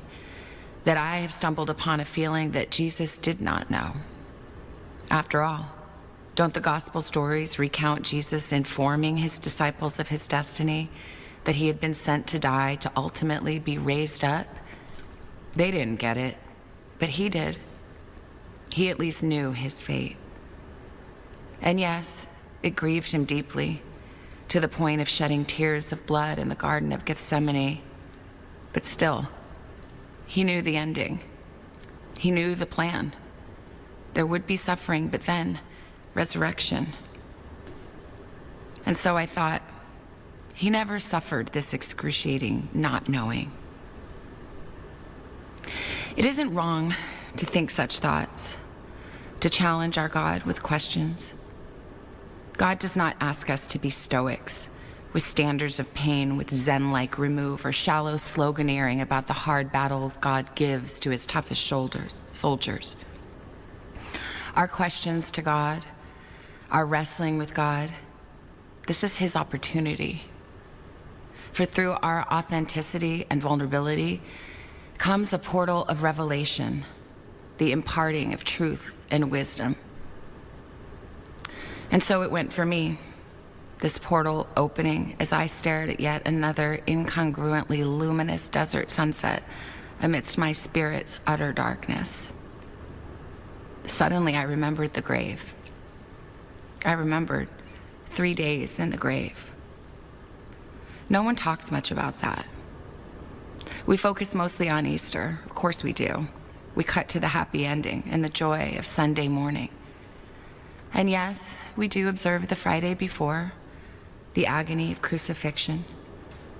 that I have stumbled upon a feeling that Jesus did not know. After all, don't the gospel stories recount Jesus informing his disciples of his destiny, that he had been sent to die to ultimately be raised up? They didn't get it, but he did. He at least knew his fate. And yes, it grieved him deeply, to the point of shedding tears of blood in the Garden of Gethsemane. But still, he knew the ending. He knew the plan. There would be suffering, but then resurrection. And so I thought, he never suffered this excruciating not knowing. It isn't wrong to think such thoughts, to challenge our God with questions, God does not ask us to be stoics, with standards of pain, with Zen-like remove, or shallow sloganeering about the hard battle God gives to his toughest soldiers. Our questions to God, our wrestling with God, this is his opportunity. For through our authenticity and vulnerability comes a portal of revelation, the imparting of truth and wisdom. And so it went for me, this portal opening as I stared at yet another incongruently luminous desert sunset amidst my spirit's utter darkness. Suddenly I remembered the grave. I remembered 3 days in the grave. No one talks much about that. We focus mostly on Easter. Of course we do. We cut to the happy ending and the joy of Sunday morning. And yes, we do observe the Friday before, the agony of crucifixion.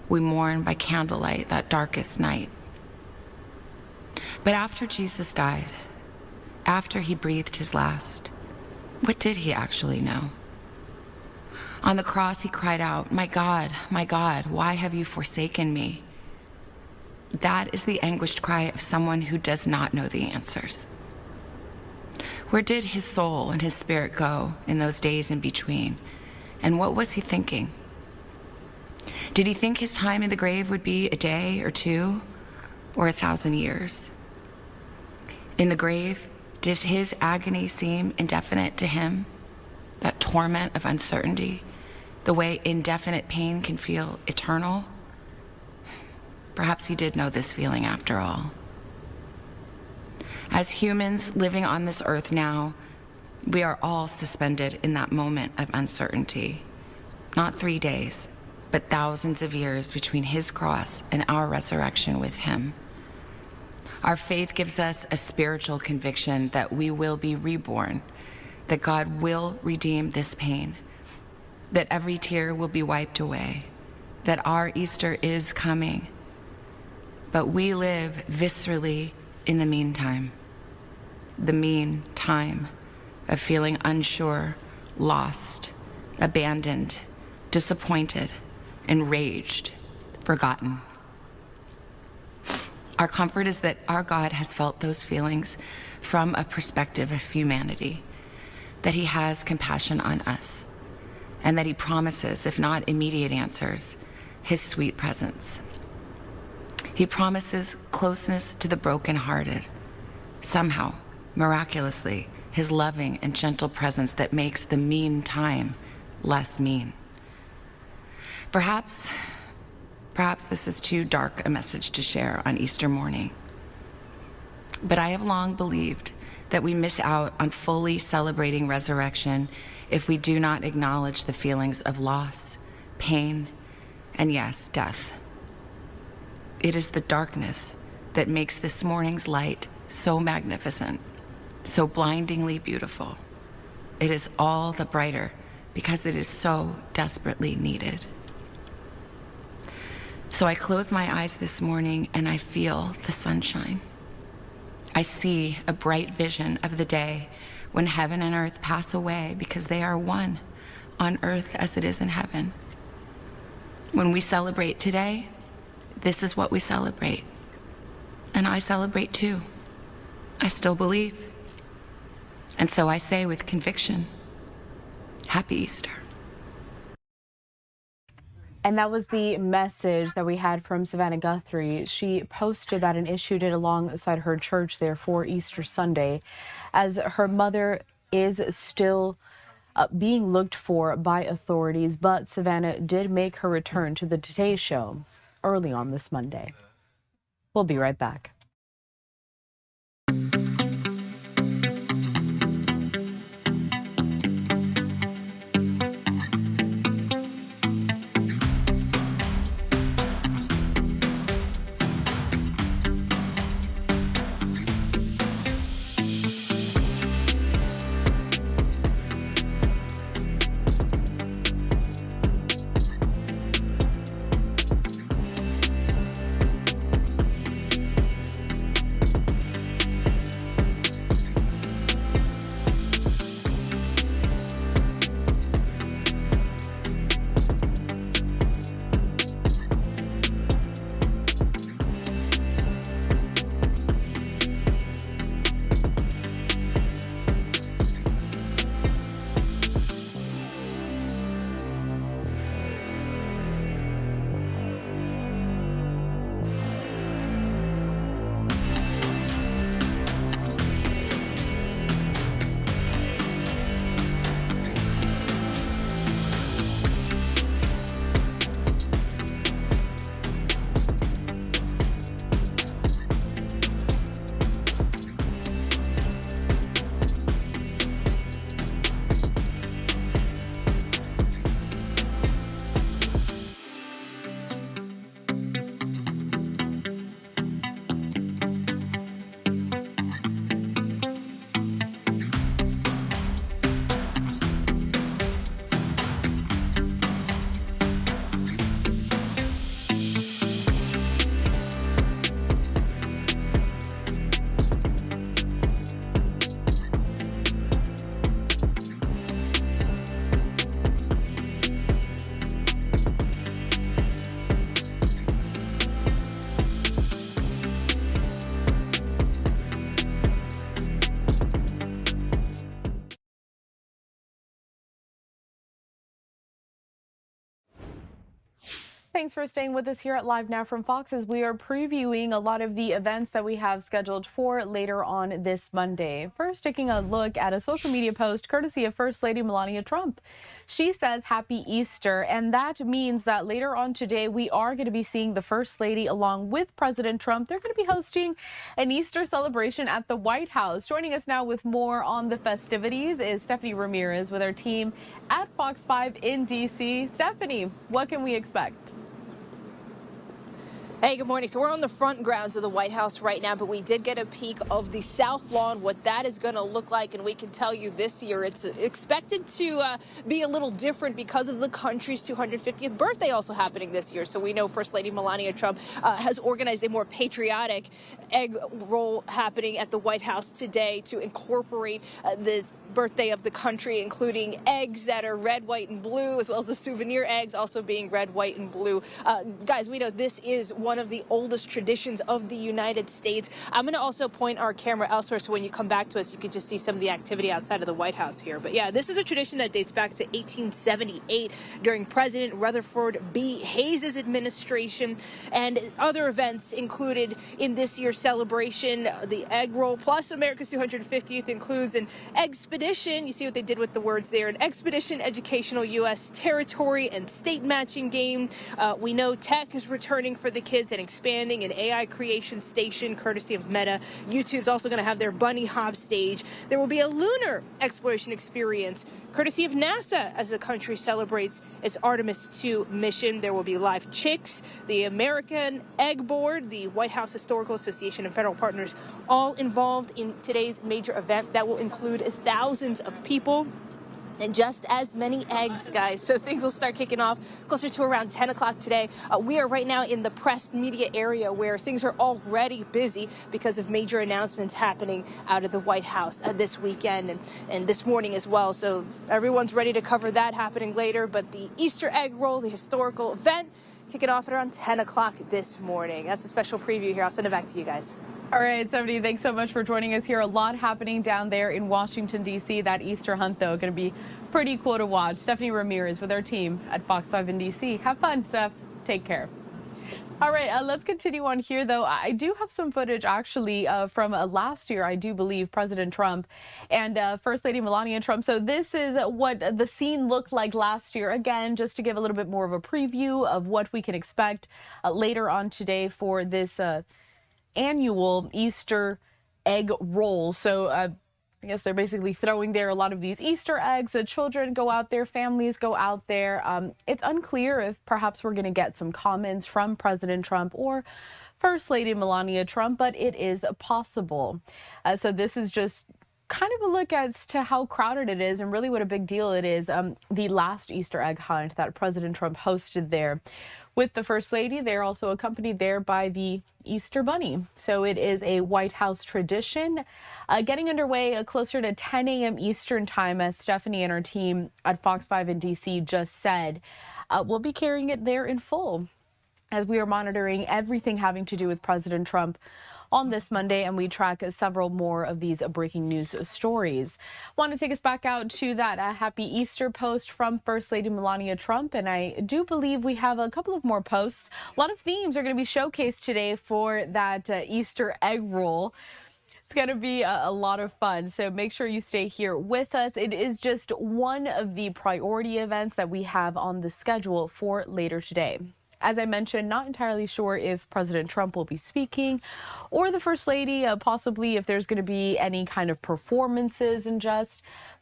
We mourn by candlelight that darkest night. But after Jesus died, after he breathed his last, what did he actually know? On the cross, he cried out, my God, why have you forsaken me?" That is the anguished cry of someone who does not know the answers. Where did his soul and his spirit go in those days in between? And what was he thinking? Did he think his time in the grave would be a day or two or 1,000 years? In the grave, did his agony seem indefinite to him? That torment of uncertainty, the way indefinite pain can feel eternal? Perhaps he did know this feeling after all. As humans living on this earth now, we are all suspended in that moment of uncertainty. Not 3 days, but thousands of years between his cross and our resurrection with him. Our faith gives us a spiritual conviction that we will be reborn, that God will redeem this pain, that every tear will be wiped away, that our Easter is coming. But we live viscerally in the meantime, the mean time of feeling unsure, lost, abandoned, disappointed, enraged, forgotten. Our comfort is that our God has felt those feelings from a perspective of humanity, that he has compassion on us, and that he promises, if not immediate answers, his sweet presence. He promises closeness to the brokenhearted, somehow, miraculously, his loving and gentle presence that makes the mean time less mean. Perhaps this is too dark a message to share on Easter morning. But I have long believed that we miss out on fully celebrating resurrection if we do not acknowledge the feelings of loss, pain, and yes, death. It is the darkness that makes this morning's light so magnificent, so blindingly beautiful. It is all the brighter because it is so desperately needed. So I close my eyes this morning and I feel the sunshine. I see a bright vision of the day when heaven and earth pass away because they are one on earth as it is in heaven. When we celebrate today, this is what we celebrate. And I celebrate too. I still believe. And so I say with conviction, Happy Easter. And that was the message that we had from Savannah Guthrie. She posted that and issued it alongside her church there for Easter Sunday, as her mother is still being looked for by authorities. But Savannah did make her return to the Today Show early on this Monday. We'll be right back. Thanks for staying with us here at Live Now from Fox as we are previewing a lot of the events that we have scheduled for later on this Monday. First, taking a look at a social media post courtesy of First Lady Melania Trump. She says Happy Easter, and that means that later on today we are going to be seeing the First Lady along with President Trump. They're going to be hosting an Easter celebration at the White House. Joining us now with more on the festivities is Stephanie Ramirez with our team at Fox 5 in D.C. Stephanie, what can we expect? Hey, good morning. So we're on the front grounds of the White House right now, but we did get a peek of the South Lawn, what that is going to look like. And we can tell you this year it's expected to be a little different because of the country's 250th birthday also happening this year. So we know First Lady Melania Trump has organized a more patriotic egg roll happening at the White House today to incorporate the birthday of the country, including eggs that are red, white, and blue, as well as the souvenir eggs also being red, white, and blue. Guys, we know this is one of the oldest traditions of the United States. I'm going to also point our camera elsewhere so when you come back to us, you can just see some of the activity outside of the White House here. But yeah, this is a tradition that dates back to 1878 during President Rutherford B. Hayes' administration, and other events included in this year's celebration. The egg roll plus America's 250th includes an expedition. You see what they did with the words there, an expedition educational U.S. territory and state matching game. We know tech is returning for the kids and expanding an AI creation station courtesy of Meta. YouTube's also going to have their bunny hop stage. There will be a lunar exploration experience courtesy of NASA as the country celebrates its Artemis II mission. There will be live chicks, the American Egg Board, the White House Historical Association, and federal partners all involved in today's major event that will include thousands of people and just as many eggs, guys. So things will start kicking off closer to around 10 o'clock today. We are right now in the press media area where things are already busy because of major announcements happening out of the White House this weekend and this morning as well. So everyone's ready to cover that happening later. But the Easter egg roll, the historical event, kicking off at around 10 o'clock this morning. That's a special preview here. I'll send it back to you guys. All right, Stephanie, thanks so much for joining us here. A lot happening down there in Washington, D.C. That Easter hunt, though, going to be pretty cool to watch. Stephanie Ramirez with our team at Fox 5 in D.C. Have fun, Steph. Take care. All right, let's continue on here, though. I do have some footage, actually, from last year, I do believe, President Trump and First Lady Melania Trump. So this is what the scene looked like last year. Again, just to give a little bit more of a preview of what we can expect later on today for this annual Easter egg roll. So I guess they're basically throwing there a lot of these Easter eggs. The children go out there, families go out there. It's unclear if perhaps we're going to get some comments from President Trump or First Lady Melania Trump, but it is possible. So this is just kind of a look as to how crowded it is and really what a big deal it is. The last Easter egg hunt that President Trump hosted there with the First Lady. They're also accompanied there by the Easter Bunny. So it is a White House tradition getting underway closer to 10 a.m. Eastern time, as Stephanie and our team at Fox 5 in D.C. just said. We'll be carrying it there in full as we are monitoring everything having to do with President Trump on this Monday, and we track several more of these breaking news stories. Want to take us back out to that Happy Easter post from First Lady Melania Trump, and I do believe we have a couple of more posts. A lot of themes are going to be showcased today for that Easter egg roll. It's going to be a lot of fun, so make sure you stay here with us. It is just one of the priority events that we have on the schedule for later today. As I mentioned, not entirely sure if President Trump will be speaking or the First Lady, possibly if there's going to be any kind of performances and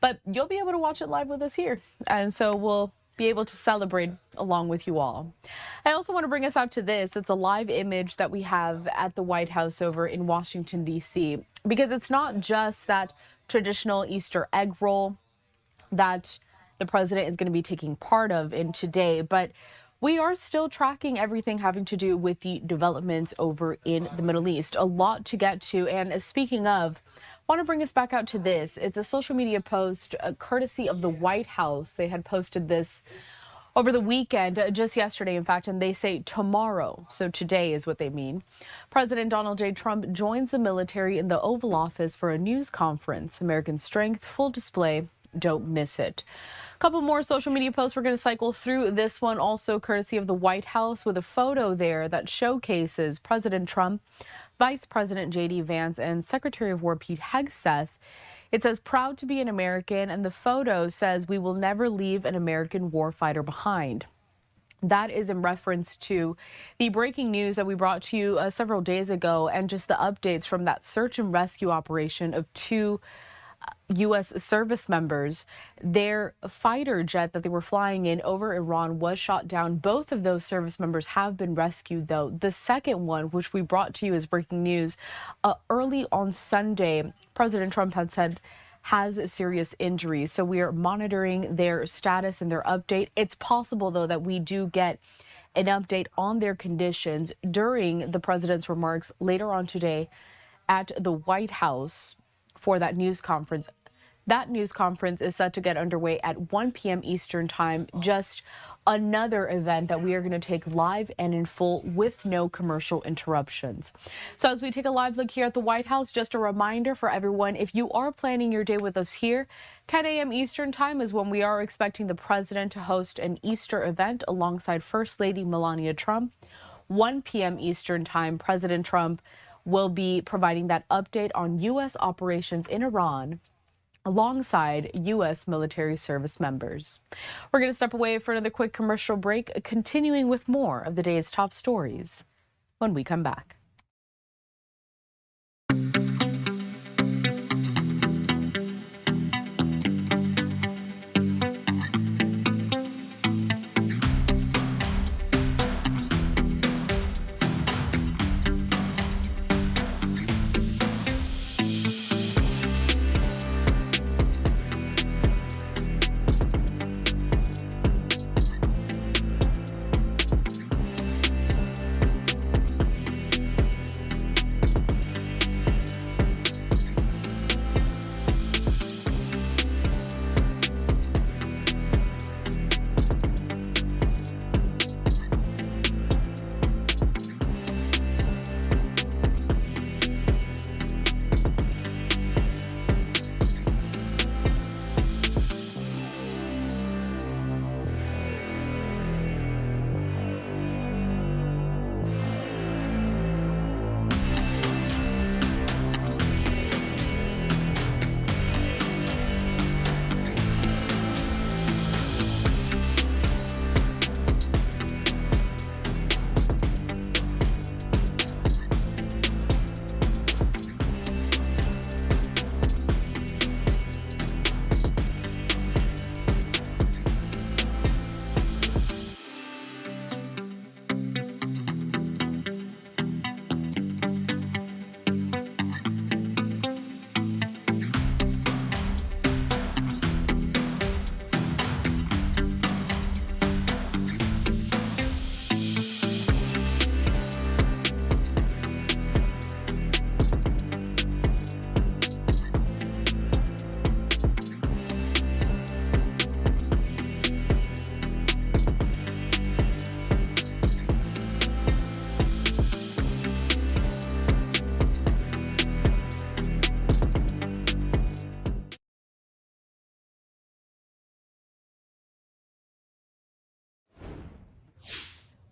but you'll be able to watch it live with us here. And so we'll be able to celebrate along with you all. I also want to bring us out to this. It's a live image that we have at the White House over in Washington, D.C., because it's not just that traditional Easter egg roll that the president is going to be taking part of in today, but we are still tracking everything having to do with the developments over in the Middle East. A lot to get to. And speaking of, I want to bring us back out to this. It's a social media post courtesy of the White House. They had posted this over the weekend, just yesterday, in fact, and they say tomorrow. So today is what they mean. President Donald J. Trump joins the military in the Oval Office for a news conference. American strength, full display. Don't miss it. Couple more social media posts we're going to cycle through. This one also courtesy of the White House with a photo there that showcases President Trump, Vice President J.D. Vance, and Secretary of War Pete Hegseth. It says, "Proud to be an American," and the photo says, "We will never leave an American warfighter behind." That is in reference to the breaking news that we brought to you several days ago, and just the updates from that search and rescue operation of two U.S. service members. Their fighter jet that they were flying in over Iran was shot down. Both of those service members have been rescued, though. The second one, which we brought to you as breaking news, early on Sunday, President Trump had said has serious injuries. So we are monitoring their status and their update. It's possible, though, that we do get an update on their conditions during the president's remarks later on today at the White House for that news conference. That news conference is set to get underway at 1 p.m. Eastern Time. Just another event that we are going to take live and in full with no commercial interruptions. So as we take a live look here at the White House, just a reminder for everyone, if you are planning your day with us here, 10 a.m. Eastern Time is when we are expecting the president to host an Easter event alongside First Lady Melania Trump. 1 p.m. Eastern Time, President Trump will be providing that update on U.S. operations in Iran alongside U.S. military service members. We're going to step away for another quick commercial break, continuing with more of the day's top stories when we come back.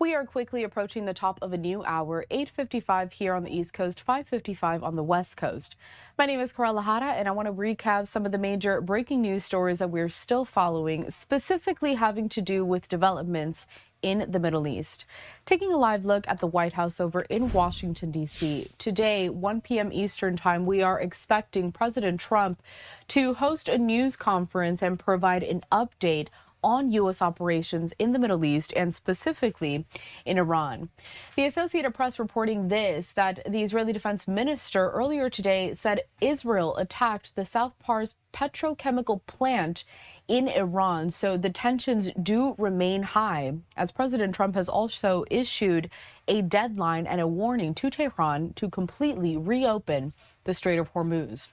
We are quickly approaching the top of a new hour, 8:55 here on the East Coast, 5:55 on the West Coast. My name is Karala Hara, and I want to recap some of the major breaking news stories that we're still following, specifically having to do with developments in the Middle East. Taking a live look at the White House over in Washington, D.C. Today, 1 p.m. Eastern Time, we are expecting President Trump to host a news conference and provide an update on U.S. operations in the Middle East and specifically in Iran. The Associated Press reporting this, that the Israeli defense minister earlier today said Israel attacked the South Pars petrochemical plant in Iran. So the tensions do remain high, as President Trump has also issued a deadline and a warning to Tehran to completely reopen the Strait of Hormuz.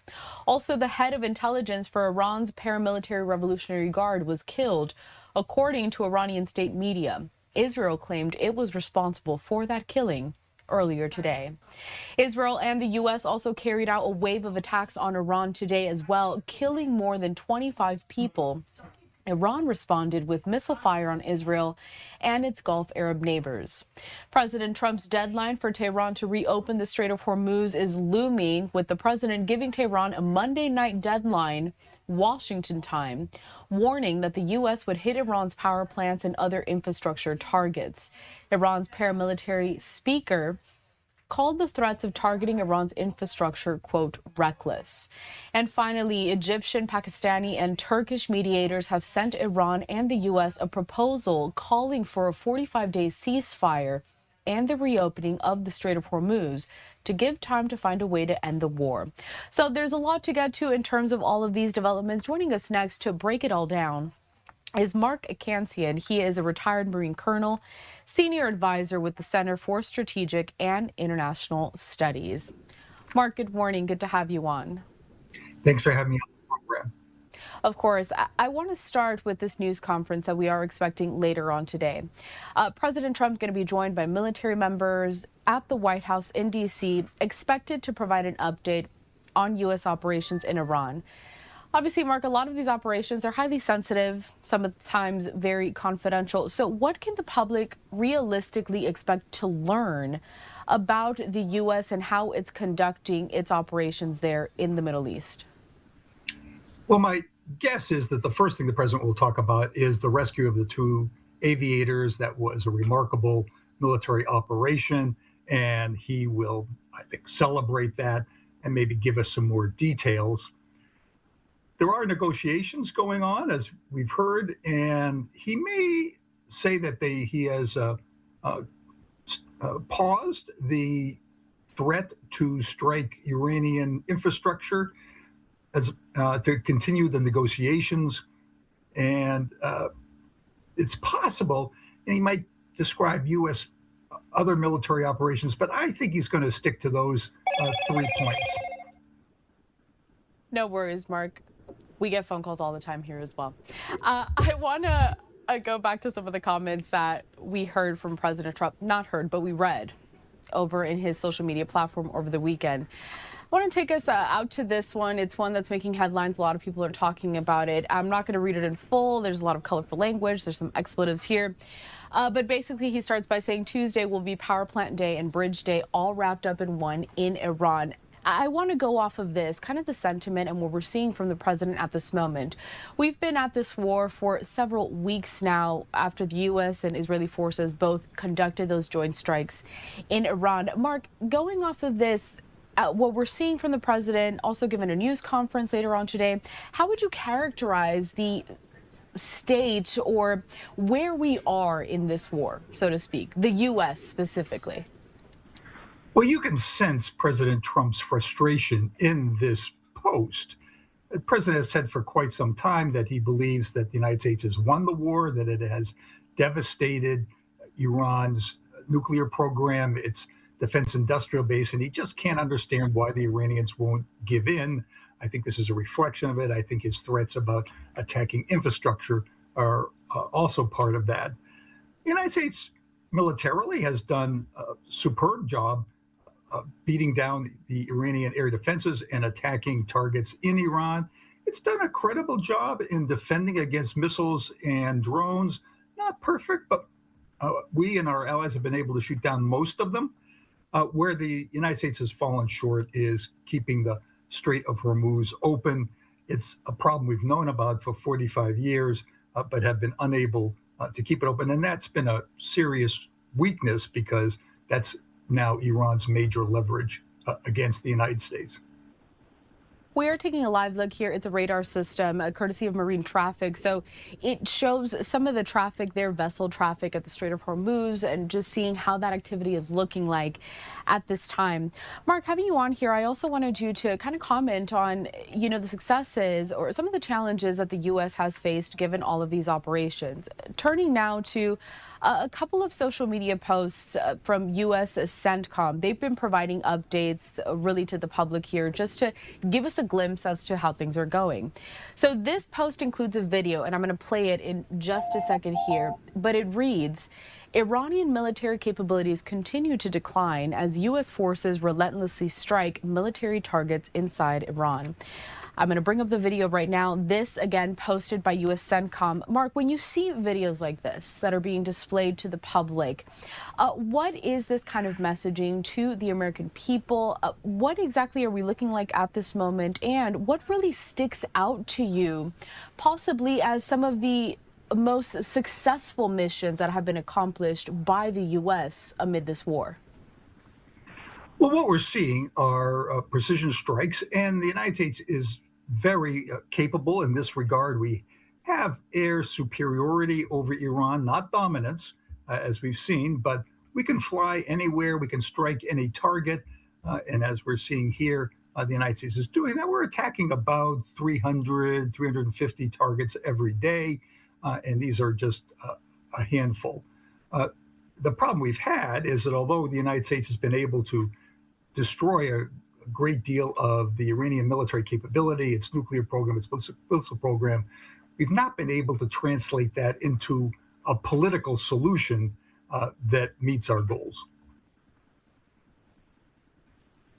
Also, the head of intelligence for Iran's paramilitary Revolutionary Guard was killed, according to Iranian state media. Israel claimed it was responsible for that killing earlier today. Israel and the U.S. also carried out a wave of attacks on Iran today as well, killing more than 25 people Iran responded with missile fire on Israel and its Gulf Arab neighbors. President Trump's deadline for Tehran to reopen the Strait of Hormuz is looming, with the president giving Tehran a Monday night deadline, Washington time, warning that the U.S. would hit Iran's power plants and other infrastructure targets. Iran's paramilitary speaker called the threats of targeting Iran's infrastructure, quote, reckless. And finally, Egyptian, Pakistani, and Turkish mediators have sent Iran and the U.S. a proposal calling for a 45-day ceasefire and the reopening of the Strait of Hormuz to give time to find a way to end the war. So there's a lot to get to in terms of all of these developments. Joining us next to break it all down is Mark Akansian. He is a retired Marine colonel, senior advisor with the Center for Strategic and International Studies. Mark, good morning. Good to have you on. Thanks for having me on the program. Of course, I want to start with this news conference that we are expecting later on today. President Trump is going to be joined by military members at the White House in D.C., expected to provide an update on U.S. operations in Iran. Obviously, Mark, a lot of these operations are highly sensitive, some of the times very confidential. So what can the public realistically expect to learn about the U.S. and how it's conducting its operations there in the Middle East? Well, my guess is that the first thing the president will talk about is the rescue of the two aviators. That was a remarkable military operation, and he will, I think, celebrate that and maybe give us some more details. There are negotiations going on, as we've heard, and he may say that he has paused the threat to strike Iranian infrastructure as to continue the negotiations. And it's possible, and he might describe U.S. other military operations, but I think he's going to stick to those 3 points. No worries, Mark. We get phone calls all the time here as well. I want to go back to some of the comments that we heard from President Trump, not heard, but we read over in his social media platform over the weekend. I want to take us out to this one. It's one that's making headlines. A lot of people are talking about it. I'm not going to read it in full. There's a lot of colorful language. There's some expletives here. But basically, he starts by saying Tuesday will be Power Plant Day and Bridge Day, all wrapped up in one in Iran. I want to go off of this, kind of the sentiment and what we're seeing from the president at this moment. We've been at this war for several weeks now after the U.S. and Israeli forces both conducted those joint strikes in Iran. Mark, going off of this, what we're seeing from the president, also given a news conference later on today, how would you characterize the state or where we are in this war, so to speak, the U.S. specifically? Well, you can sense President Trump's frustration in this post. The president has said for quite some time that he believes that the United States has won the war, that it has devastated Iran's nuclear program, its defense industrial base, and he just can't understand why the Iranians won't give in. I think this is a reflection of it. I think his threats about attacking infrastructure are also part of that. The United States militarily has done a superb job beating down the Iranian air defenses and attacking targets in Iran. It's done a credible job in defending against missiles and drones. Not perfect, but we and our allies have been able to shoot down most of them. Where the United States has fallen short is keeping the Strait of Hormuz open. It's a problem we've known about for 45 years, but have been unable to keep it open. And that's been a serious weakness because that's now Iran's major leverage against the United States. We are taking a live look here. It's a radar system, courtesy of Marine Traffic. So it shows some of the traffic there, vessel traffic at the Strait of Hormuz, and just seeing how that activity is looking like at this time. Mark, having you on here, I also wanted you to kind of comment on, the successes or some of the challenges that the U.S. has faced given all of these operations. Turning now to a couple of social media posts from U.S. CENTCOM. They've been providing updates really to the public here just to give us a glimpse as to how things are going. So this post includes a video, and I'm going to play it in just a second here, but it reads, Iranian military capabilities continue to decline as U.S. forces relentlessly strike military targets inside Iran. I'm going to bring up the video right now. This, again, posted by U.S. CENTCOM. Mark, when you see videos like this that are being displayed to the public, what is this kind of messaging to the American people? What exactly are we looking like at this moment? And what really sticks out to you, possibly as some of the most successful missions that have been accomplished by the U.S. amid this war? Well, what we're seeing are precision strikes, and the United States is very capable in this regard. We have air superiority over Iran, not dominance, as we've seen, but we can fly anywhere, we can strike any target, and as we're seeing here, the United States is doing that. We're attacking about 300, 350 targets every day, and these are just a handful. The problem we've had is that although the United States has been able to destroy a great deal of the Iranian military capability, its nuclear program, its missile program, we've not been able to translate that into a political solution that meets our goals.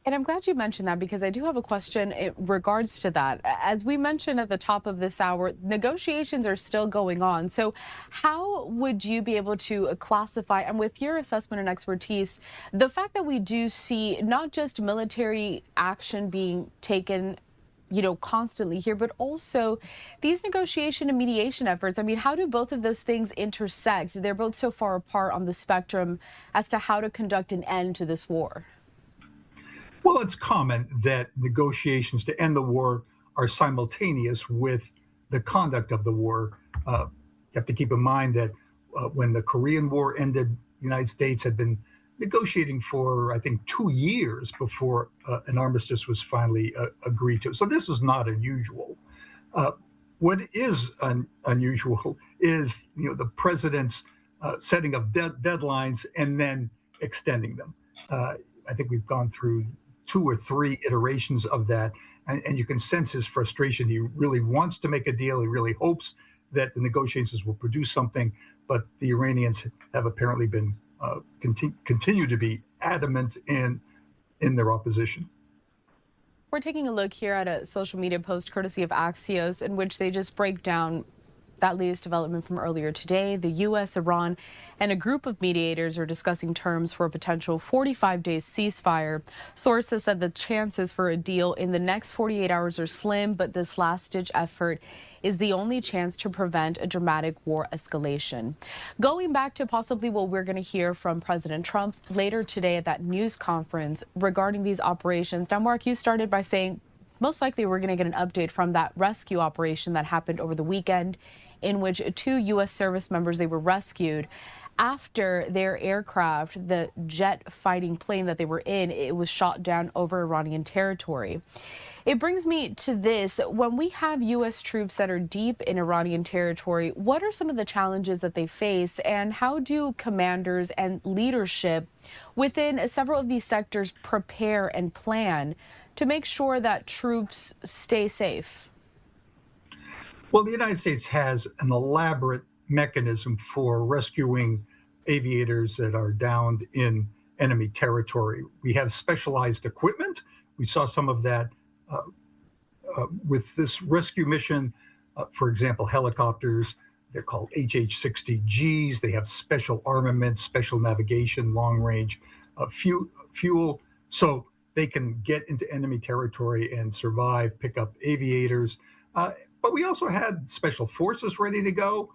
And I'm glad you mentioned that, because I do have a question in regards to that. As we mentioned at the top of this hour, negotiations are still going on. So how would you be able to classify, and with your assessment and expertise, the fact that we do see not just military action being taken, constantly here, but also these negotiation and mediation efforts? I mean, how do both of those things intersect? They're both so far apart on the spectrum as to how to conduct an end to this war. Well, it's common that negotiations to end the war are simultaneous with the conduct of the war. You have to keep in mind that when the Korean War ended, the United States had been negotiating for, I think, 2 years before an armistice was finally agreed to. So this is not unusual. What is unusual is, the president's setting of deadlines and then extending them. I think we've gone through 2 or 3 iterations of that, and you can sense his frustration. He really wants to make a deal. He really hopes that the negotiations will produce something, but the Iranians have apparently been continue to be adamant in their opposition. We're taking a look here at a social media post courtesy of Axios, in which they just break down that latest development from earlier today. The U.S., Iran, and a group of mediators are discussing terms for a potential 45-day ceasefire. Sources said the chances for a deal in the next 48 hours are slim, but this last-ditch effort is the only chance to prevent a dramatic war escalation. Going back to possibly what we're going to hear from President Trump later today at that news conference regarding these operations. Now, Mark, you started by saying most likely we're going to get an update from that rescue operation that happened over the weekend, in which 2 U.S. service members, they were rescued after their aircraft, the jet fighting plane that they were in, it was shot down over Iranian territory. It brings me to this. When we have U.S. troops that are deep in Iranian territory, what are some of the challenges that they face, and how do commanders and leadership within several of these sectors prepare and plan to make sure that troops stay safe? Well, the United States has an elaborate mechanism for rescuing aviators that are downed in enemy territory. We have specialized equipment. We saw some of that with this rescue mission. For example, helicopters, they're called HH-60Gs. They have special armament, special navigation, long range fuel, so they can get into enemy territory and survive, pick up aviators. But we also had special forces ready to go.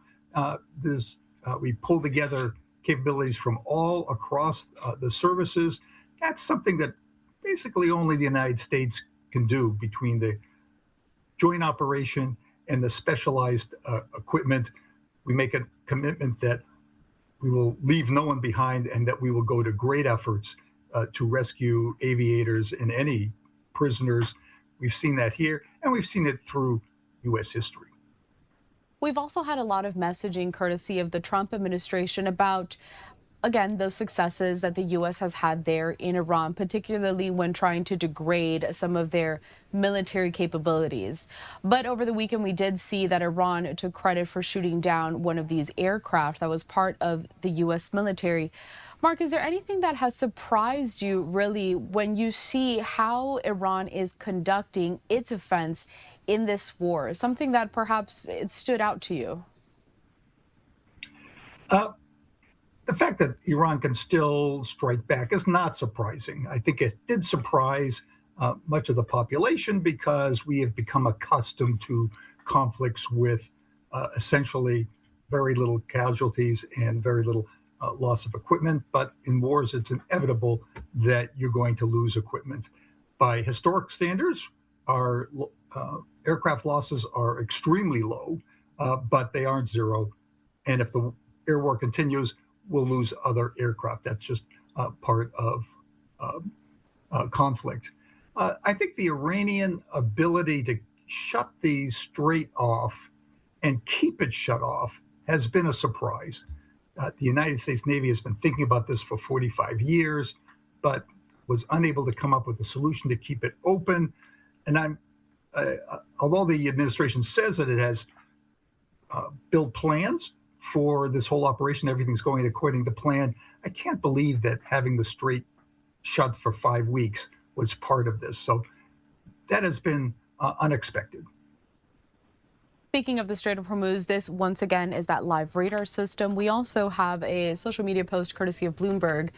We pulled together capabilities from all across the services. That's something that basically only the United States can do between the joint operation and the specialized equipment. We make a commitment that we will leave no one behind, and that we will go to great efforts to rescue aviators and any prisoners. We've seen that here, and we've seen it through U.S. history. We've also had a lot of messaging courtesy of the Trump administration about, again, those successes that the U.S. has had there in Iran, particularly when trying to degrade some of their military capabilities. But over the weekend, we did see that Iran took credit for shooting down one of these aircraft that was part of the U.S. military. Mark, is there anything that has surprised you, really, when you see how Iran is conducting its offense in this war? Something that perhaps it stood out to you? The fact that Iran can still strike back is not surprising. I think it did surprise much of the population because we have become accustomed to conflicts with essentially very little casualties and very little loss of equipment. But in wars, it's inevitable that you're going to lose equipment. By historic standards, our aircraft losses are extremely low, but they aren't zero. And if the air war continues, we'll lose other aircraft. That's just part of conflict. I think the Iranian ability to shut the strait off and keep it shut off has been a surprise. The United States Navy has been thinking about this for 45 years, but was unable to come up with a solution to keep it open. And although the administration says that it has built plans for this whole operation, everything's going according to plan, I can't believe that having the strait shut for 5 weeks was part of this. So that has been unexpected. Speaking of the Strait of Hormuz, this once again is that live radar system. We also have a social media post courtesy of Bloomberg.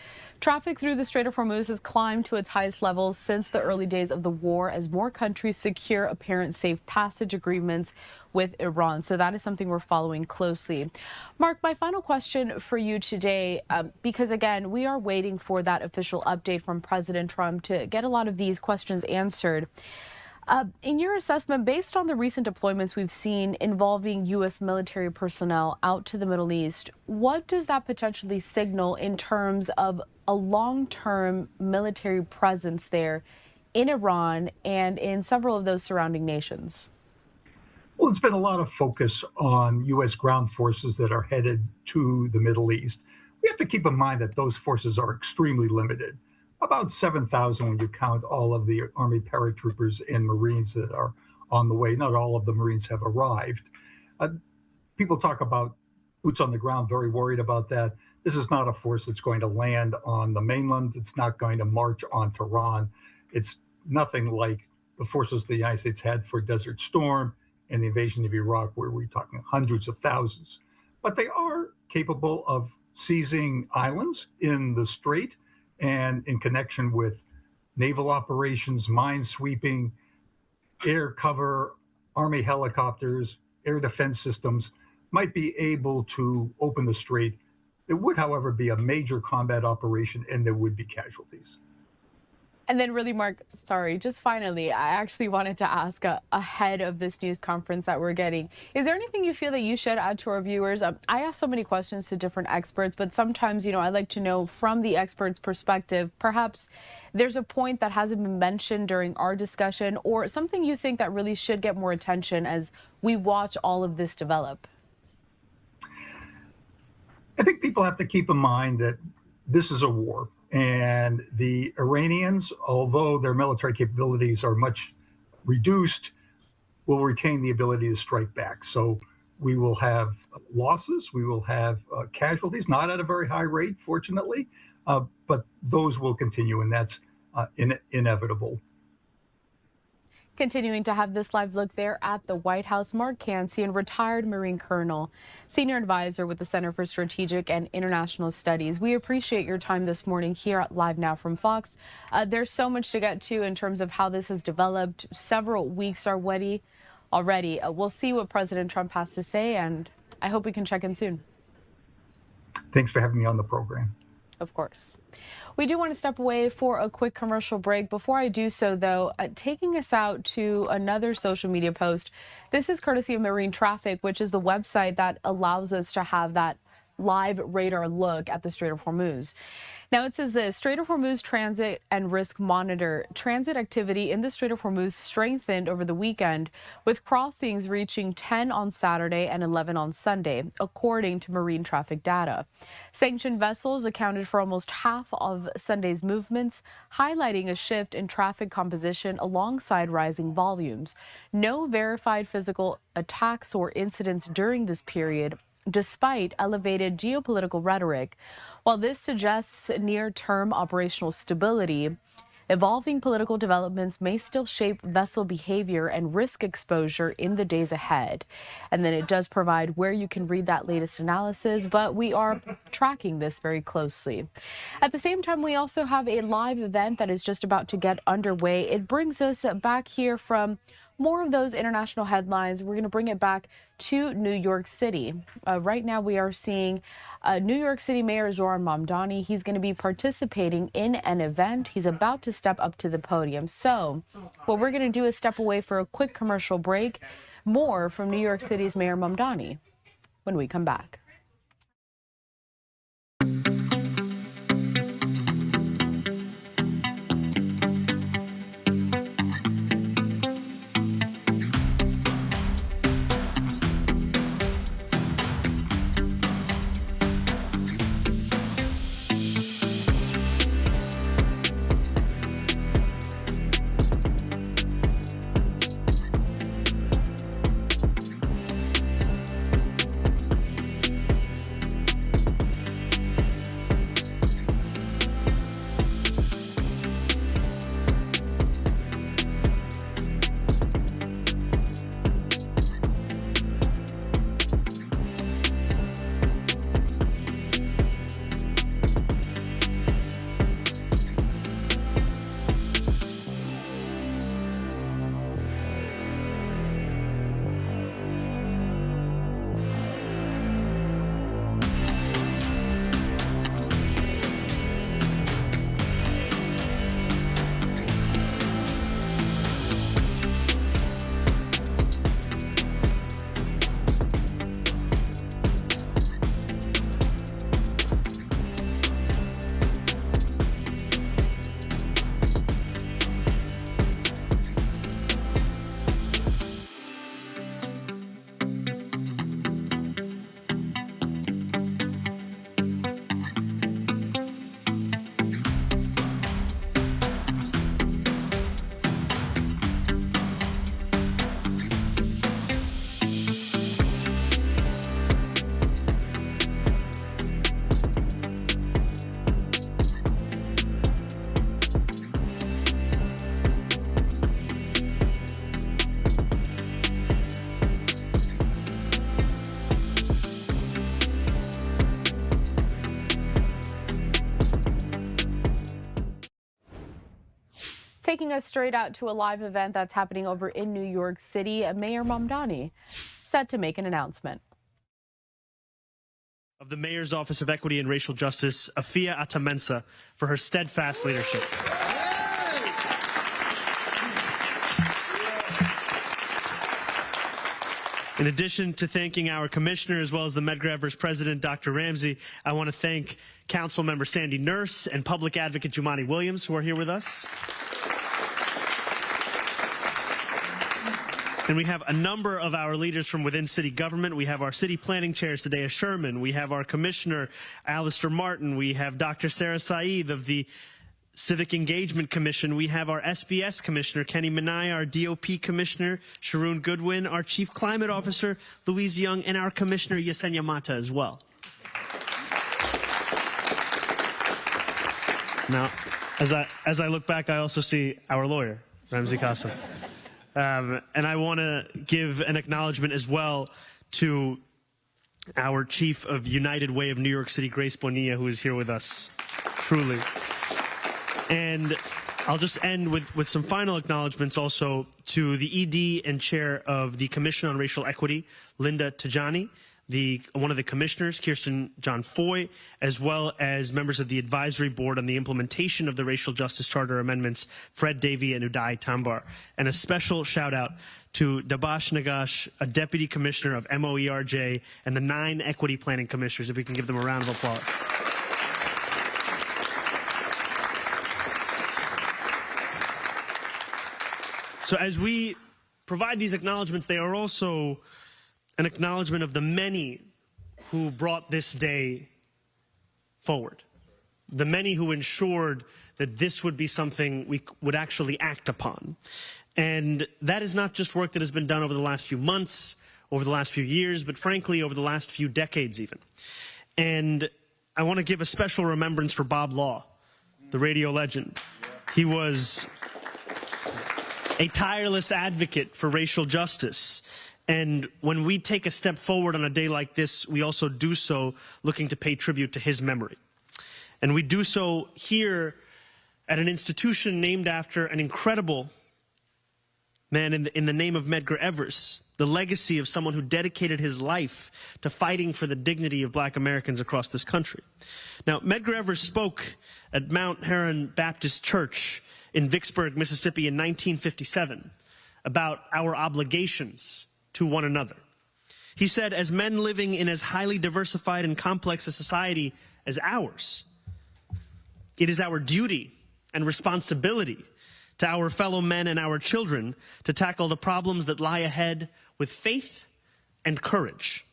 Traffic through the Strait of Hormuz has climbed to its highest levels since the early days of the war as more countries secure apparent safe passage agreements with Iran. So that is something we're following closely. Mark, my final question for you today, because again, we are waiting for that official update from President Trump to get a lot of these questions answered. In your assessment, based on the recent deployments we've seen involving U.S. military personnel out to the Middle East, what does that potentially signal in terms of a long-term military presence there in Iran and in several of those surrounding nations? Well, it's been a lot of focus on U.S. ground forces that are headed to the Middle East. We have to keep in mind that those forces are extremely limited. About 7,000 when you count all of the Army paratroopers and Marines that are on the way. Not all of the Marines have arrived. People talk about boots on the ground, very worried about that. This is not a force that's going to land on the mainland. It's not going to march on Tehran. It's nothing like the forces the United States had for Desert Storm and the invasion of Iraq, where we're talking hundreds of thousands. But they are capable of seizing islands in the strait, and in connection with naval operations, mine sweeping, air cover, Army helicopters, air defense systems, might be able to open the strait. It would, however, be a major combat operation, and there would be casualties. And then really, Mark, sorry, just finally, I actually wanted to ask ahead of this news conference that we're getting, is there anything you feel that you should add to our viewers? I ask so many questions to different experts, but sometimes, I like to know from the expert's perspective, perhaps there's a point that hasn't been mentioned during our discussion or something you think that really should get more attention as we watch all of this develop. I think people have to keep in mind that this is a war. And the Iranians, although their military capabilities are much reduced, will retain the ability to strike back. So we will have losses, we will have casualties, not at a very high rate, fortunately, but those will continue, and that's inevitable. Continuing to have this live look there at the White House, Mark Cancian, retired Marine Colonel, Senior Advisor with the Center for Strategic and International Studies. We appreciate your time this morning here at Live Now from Fox. There's so much to get to in terms of how this has developed. Several weeks are already. We'll see what President Trump has to say, and I hope we can check in soon. Thanks for having me on the program. Of course. We do want to step away for a quick commercial break. Before I do so, though, taking us out to another social media post. This is courtesy of Marine Traffic, which is the website that allows us to have that live radar look at the Strait of Hormuz. Now it says this: Strait of Hormuz Transit and Risk Monitor. Transit activity in the Strait of Hormuz strengthened over the weekend, with crossings reaching 10 on Saturday and 11 on Sunday, according to Marine Traffic data. Sanctioned vessels accounted for almost half of Sunday's movements, highlighting a shift in traffic composition alongside rising volumes. No verified physical attacks or incidents during this period, despite elevated geopolitical rhetoric. While this suggests near-term operational stability, Evolving political developments may still shape vessel behavior and risk exposure in the days ahead. And then it does provide where you can read that latest analysis, but we are tracking this very closely. At the same time, we also have a live event that is just about to get underway. It brings us back here from more of those international headlines. We're going to bring it back to New York City. Right now, we are seeing New York City Mayor Zoran Mamdani. He's going to be participating in an event. He's about to step up to the podium. So what we're going to do is step away for a quick commercial break. More from New York City's Mayor Mamdani when we come back. Taking us straight out to a live event that's happening over in New York City, Mayor Mamdani set to make an announcement. Of the Mayor's Office of Equity and Racial Justice, Afia Atamensa, for her steadfast leadership. In addition to thanking our commissioner as well as the Medgar Evers president, Dr. Ramsey, I want to thank Council Member Sandy Nurse and Public Advocate Jumani Williams, who are here with us. And we have a number of our leaders from within city government. We have our city planning chair, Sadea Sherman. We have our commissioner, Alistair Martin. We have Dr. Sarah Saeed of the Civic Engagement Commission. We have our SBS commissioner, Kenny Minai, our DOP commissioner, Sharoon Goodwin, our chief climate officer, Louise Young, and our commissioner, Yesenia Mata, as well. Now, as I look back, I also see our lawyer, Ramsey Qasim. And I want to give an acknowledgement as well to our chief of United Way of New York City, Grace Bonilla, who is here with us, truly. And I'll just end with some final acknowledgments also to the ED and chair of the Commission on Racial Equity, Linda Tajani, one of the commissioners, Kirsten John Foy, as well as members of the advisory board on the implementation of the Racial Justice Charter amendments, Fred Davey and Uday Tambar. And a special shout out to Dabash Nagash, a deputy commissioner of MOERJ, and the 9 equity planning commissioners, if we can give them a round of applause. So as we provide these acknowledgments, they are also an acknowledgement of the many who brought this day forward, the many who ensured that this would be something we would actually act upon. And that is not just work that has been done over the last few months, over the last few years, but frankly, over the last few decades even. And I want to give a special remembrance for Bob Law, the radio legend, He was a tireless advocate for racial justice. And when we take a step forward on a day like this, we also do so looking to pay tribute to his memory. And we do so here at an institution named after an incredible man in the name of Medgar Evers, the legacy of someone who dedicated his life to fighting for the dignity of black Americans across this country. Now, Medgar Evers spoke at Mount Heron Baptist Church in Vicksburg, Mississippi in 1957 about our obligations to one another. He said, as men living in as highly diversified and complex a society as ours, it is our duty and responsibility to our fellow men and our children to tackle the problems that lie ahead with faith and courage.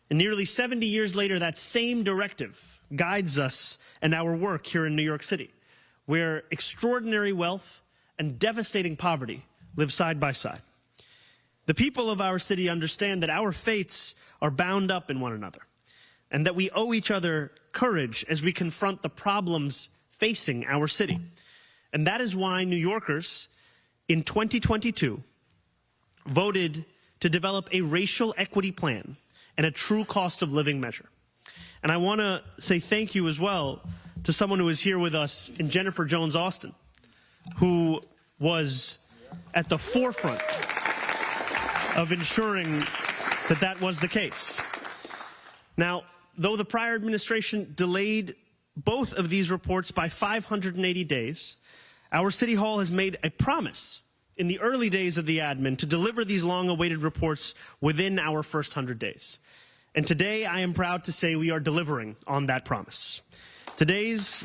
And nearly 70 years later, that same directive guides us and our work here in New York City, where extraordinary wealth and devastating poverty live side by side. The people of our city understand that our fates are bound up in one another, and that we owe each other courage as we confront the problems facing our city. And that is why New Yorkers in 2022 voted to develop a racial equity plan and a true cost of living measure. And I want to say thank you as well to someone who is here with us in Jennifer Jones Austin, who was at the forefront of ensuring that that was the case. Now, though the prior administration delayed both of these reports by 580 days, our City Hall has made a promise in the early days of the admin to deliver these long-awaited reports within our first 100 days. And today, I am proud to say we are delivering on that promise. Today's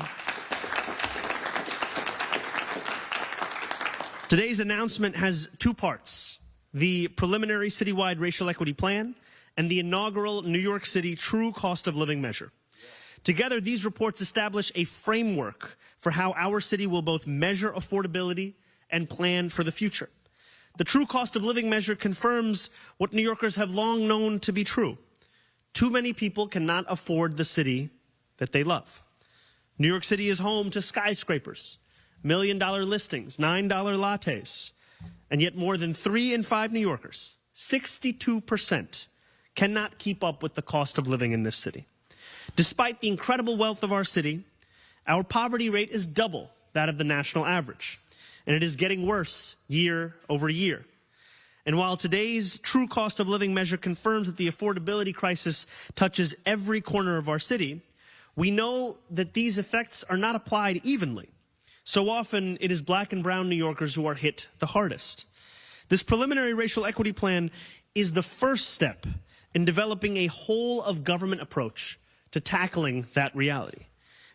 announcement has two parts: the preliminary citywide racial equity plan and the inaugural New York City true cost of living measure. Together, these reports establish a framework for how our city will both measure affordability and plan for the future. The true cost of living measure confirms what New Yorkers have long known to be true. Too many people cannot afford the city that they love. New York City is home to skyscrapers, million-dollar listings, $9 lattes, and yet more than 3 in 5 New Yorkers, 62%, cannot keep up with the cost of living in this city. Despite the incredible wealth of our city, our poverty rate is double that of the national average, and it is getting worse year over year. And while today's true cost of living measure confirms that the affordability crisis touches every corner of our city, we know that these effects are not applied evenly. So often, it is black and brown New Yorkers who are hit the hardest. This preliminary racial equity plan is the first step in developing a whole-of-government approach to tackling that reality.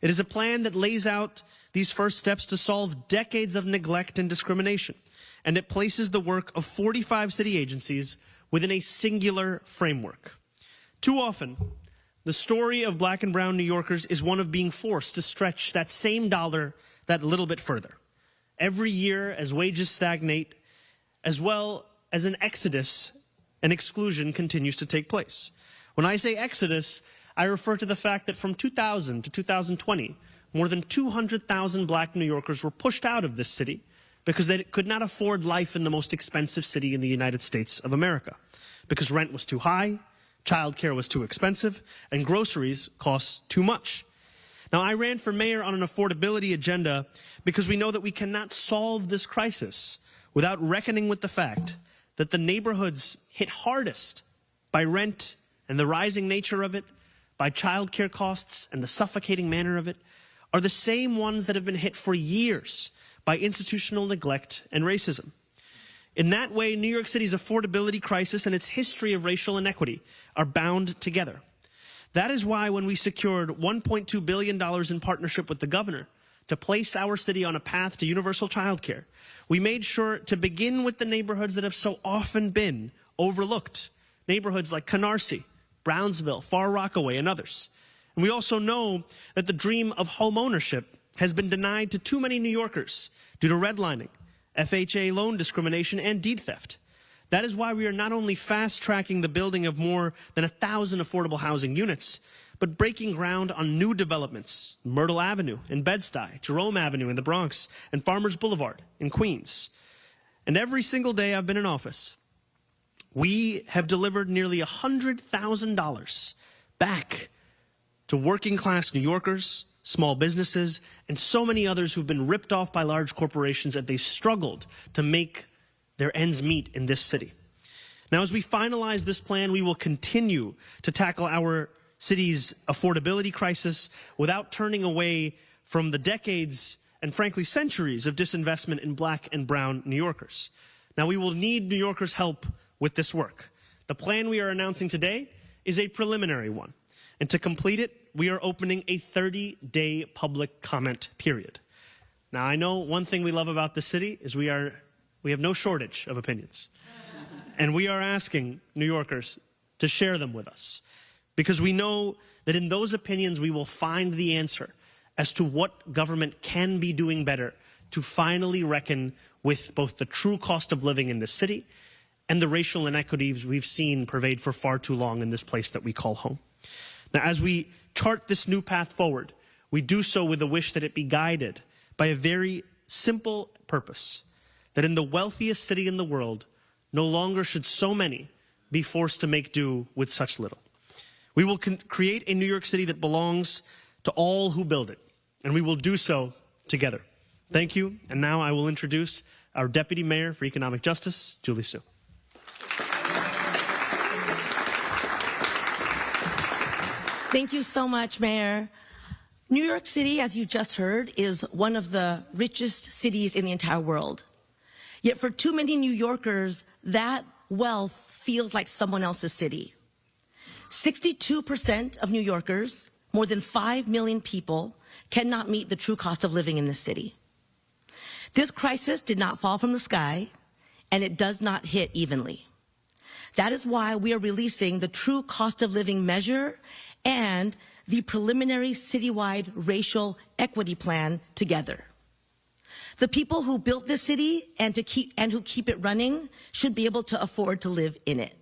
It is a plan that lays out these first steps to solve decades of neglect and discrimination, and it places the work of 45 city agencies within a singular framework. Too often, the story of black and brown New Yorkers is one of being forced to stretch that same dollar that little bit further. Every year, as wages stagnate, as well as an exodus and exclusion continues to take place. When I say exodus, I refer to the fact that from 2000 to 2020, more than 200,000 black New Yorkers were pushed out of this city because they could not afford life in the most expensive city in the United States of America, because rent was too high, childcare was too expensive, and groceries cost too much. Now, I ran for mayor on an affordability agenda because we know that we cannot solve this crisis without reckoning with the fact that the neighborhoods hit hardest by rent and the rising nature of it, by childcare costs and the suffocating manner of it, are the same ones that have been hit for years by institutional neglect and racism. In that way, New York City's affordability crisis and its history of racial inequity are bound together. That is why when we secured $1.2 billion in partnership with the governor to place our city on a path to universal childcare, we made sure to begin with the neighborhoods that have so often been overlooked, neighborhoods like Canarsie, Brownsville, Far Rockaway, and others. And we also know that the dream of homeownership has been denied to too many New Yorkers due to redlining, FHA loan discrimination, and deed theft. That is why we are not only fast-tracking the building of more than 1,000 affordable housing units, but breaking ground on new developments, Myrtle Avenue in Bed-Stuy, Jerome Avenue in the Bronx, and Farmers Boulevard in Queens. And every single day I've been in office, we have delivered nearly $100,000 back to working-class New Yorkers, small businesses, and so many others who've been ripped off by large corporations as they struggled to make their ends meet in this city. Now, as we finalize this plan, we will continue to tackle our city's affordability crisis without turning away from the decades and, frankly, centuries of disinvestment in black and brown New Yorkers. Now, we will need New Yorkers' help with this work. The plan we are announcing today is a preliminary one. And to complete it, we are opening a 30-day public comment period. Now, I know one thing we love about this city is we have no shortage of opinions. And we are asking New Yorkers to share them with us, because we know that in those opinions we will find the answer as to what government can be doing better to finally reckon with both the true cost of living in this city and the racial inequities we've seen pervade for far too long in this place that we call home. Now, as we chart this new path forward, we do so with the wish that it be guided by a very simple purpose, that in the wealthiest city in the world, no longer should so many be forced to make do with such little. We will create a New York City that belongs to all who build it, and we will do so together. Thank you, and now I will introduce our Deputy Mayor for Economic Justice, Julie Su. Thank you so much, Mayor. New York City, as you just heard, is one of the richest cities in the entire world. Yet for too many New Yorkers, that wealth feels like someone else's city. 62% of New Yorkers, more than 5 million people, cannot meet the true cost of living in this city. This crisis did not fall from the sky, and it does not hit evenly. That is why we are releasing the true cost of living measure and the preliminary citywide racial equity plan together. The people who built this city and who keep it running should be able to afford to live in it.